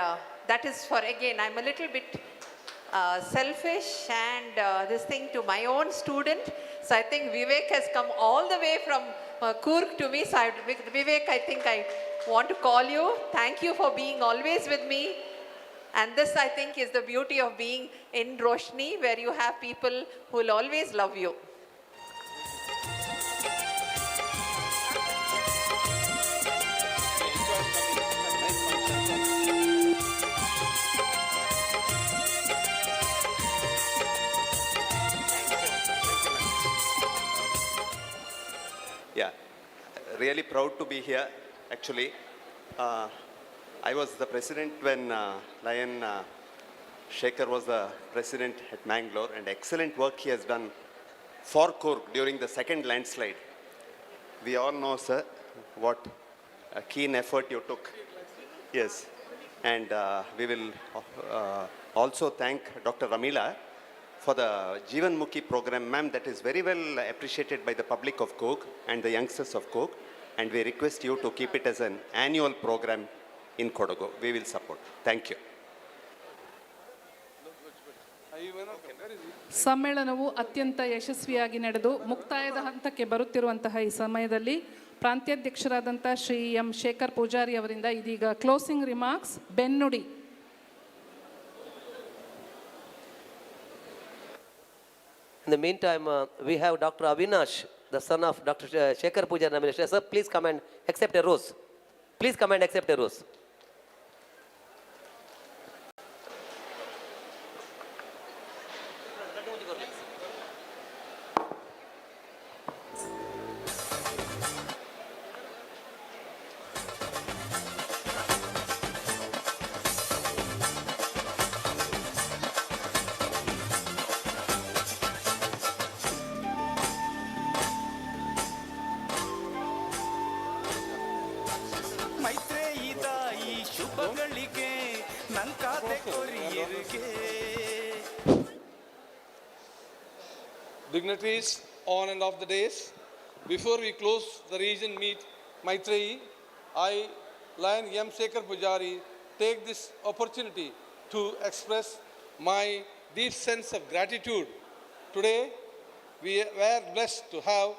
that is for, again, I'm a little bit selfish and this thing to my own student. So I think Vivek has come all the way from Coorg to me. So Vivek, I think I want to call you. Thank you for being always with me. And this, I think, is the beauty of being in Roshni, where you have people who will always love you. Yeah, really proud to be here. Actually, I was the president when Lion Shekhar was the president at Mangalore, and excellent work he has done for Coorg during the second landslide. We all know, sir, what a keen effort you took. Yes, and we will also thank Dr. Ramila for the Jeevan Mukhi program, ma'am, that is very well appreciated by the public of Coorg and the youngsters of Coorg, and we request you to keep it as an annual program in Kodagu. We will support. Thank you. ಸಮ್ಮೇಳನವು ಅತ್ಯಂತ ಯಶಸ್ವಿಯಾಗಿ ನಡೆದು ಮುಕ್ತಾಯದ ಹಂತಕ್ಕೆ ಬರುತ್ತಿರುವಂತಹ ಈ ಸಮಯದಲ್ಲಿ ಪ್ರಾಂತ್ಯಾಧ್ಯಕ್ಷರಾದಂಥ Shri M Shekhar Poojari ಅವರಿಂದ ಇದೀಗ ಕ್ಲೋಸಿಂಗ್ ರಿಮಾರ್ಕ್ಸ್ ಬೆನ್ನುಡಿ. In the meantime, we have Dr. Avinash, the son of Dr. Shekhar Pujari. Sir, please come and accept a rose. Please come and accept a rose. ಮೈತ್ರೇಯಿದ ಈ ಶುಭಗಳಿಗೆ ನಂಕಾತೆ ಕೊರಿಯರಿಗೆ. Dignitaries on and off the days, before we close the region meet Maitreyi, I, Lion M. Shekhar Pujari, take this opportunity to express my deep sense of gratitude. Today, we were blessed to have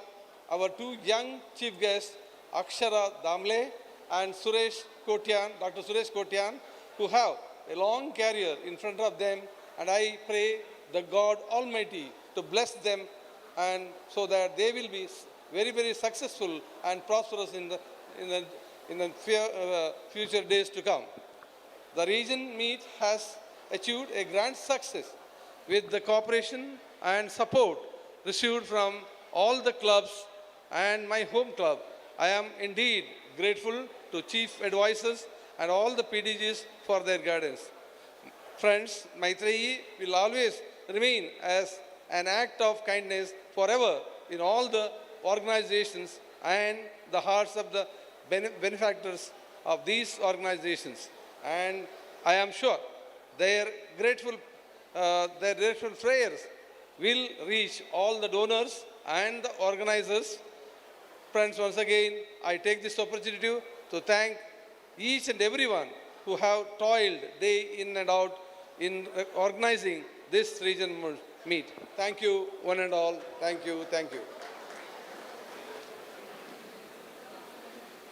our two young chief guests, Akshara Damle and Suresh Kotian, Dr. Suresh Kotian, who have a long career in front of them, and I pray the God Almighty to bless them, and so that they will be very, very successful and prosperous in the future days to come. The region meet has achieved a grand success with the cooperation and support received from all the clubs and my home club. I am indeed grateful to chief advisors and all the PDGs for their guidance. Friends, Maitreyi will always remain as an act of kindness forever in all the organizations and the hearts of the benefactors of these organizations. And I am sure their grateful prayers will reach all the donors and the organizers. Friends, once again, I take this opportunity to thank each and everyone who have toiled day in and out in organizing this region meet. Thank you, one and all. Thank you, thank you.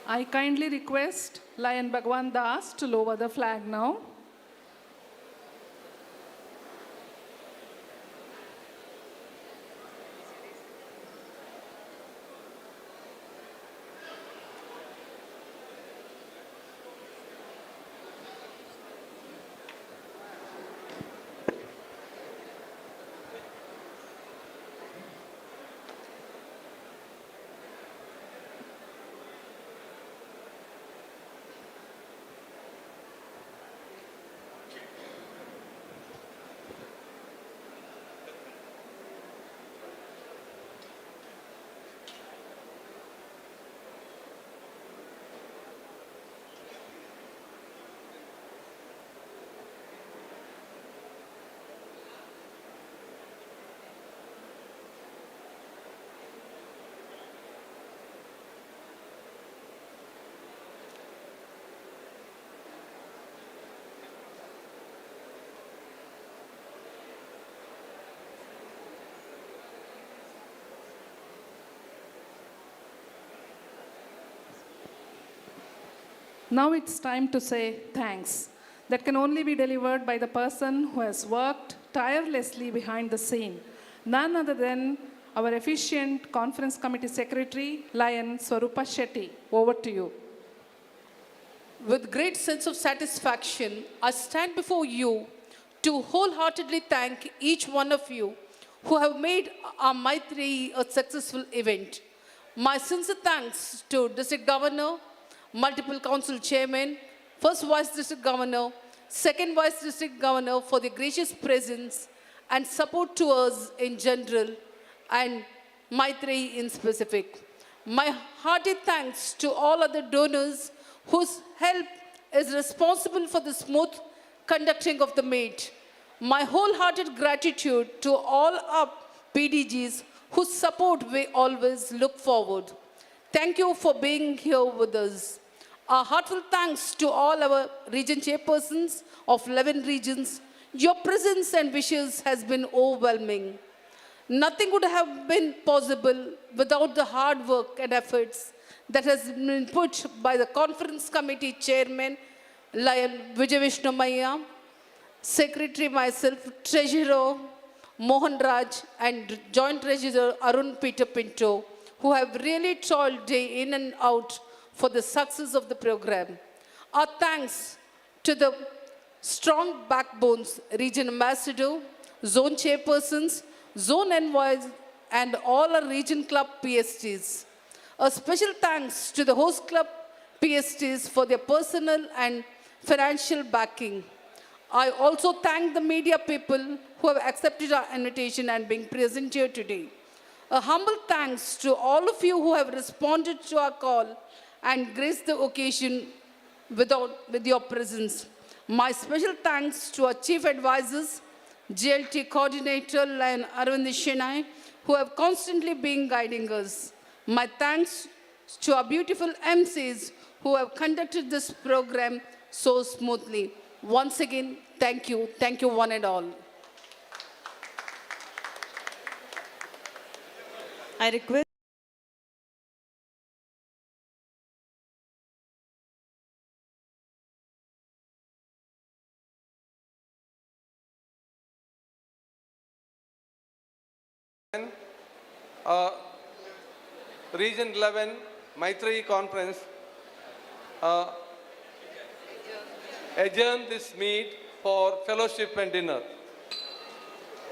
I kindly request Lion Bhagwan Das to lower the flag now. Now it's time to say thanks. That can only be delivered by the person who has worked tirelessly behind the scene. None other than our efficient conference committee secretary, Lion Swarupa Shetty. Over to you. With great sense of satisfaction, I stand before you to wholeheartedly thank each one of you who have made our Maitreyi a successful event. My sincere thanks to District Governor, multiple council chairmen, first Vice District Governor, second Vice District Governor for their gracious presence and support to us in general and Maitreyi in specific. My hearty thanks to all other donors whose help is responsible for the smooth conducting of the meet. My wholehearted gratitude to all our PDGs whose support we always look forward. Thank you for being here with us. Our heartfelt thanks to all our region chairpersons of 11 regions. Your presence and wishes has been overwhelming. Nothing would have been possible without the hard work and efforts that has been put by the conference committee chairman, Lion Vijay Vishnu Maya, secretary myself, treasurer Mohan Raj, and joint treasurer Arun Peter Pinto, who have really toiled day in and out for the success of the program. Our thanks to the strong backbones, region ambassador, zone chairpersons, zone envoys, and all our region club PSTs. A special thanks to the host club PSTs for their personal and financial backing. I also thank the media people who have accepted our invitation and being present here today. A humble thanks to all of you who have responded to our call and graced the occasion with your presence. My special thanks to our chief advisors, GLT coordinator Lion Arvind Shenai, who have constantly been guiding us. My thanks to our beautiful MCs who have conducted this program so smoothly. Once again, thank you one and all. I request Region 11 Maitreyi Conference adjourn this meet for fellowship and dinner.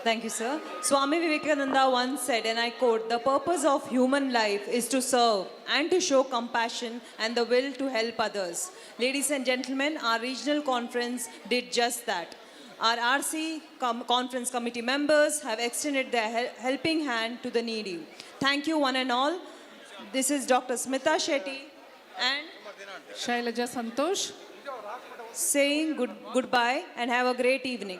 Thank you, sir. Swami Vivekananda once said, and I quote, "The purpose of human life is to serve and to show compassion and the will to help others." Ladies and gentlemen, our regional conference did just that. Our RC conference committee members have extended their helping hand to the needy. Thank you, one and all. This is Dr. Smita Shetty and Shailaja Santosh saying goodbye and have a great evening.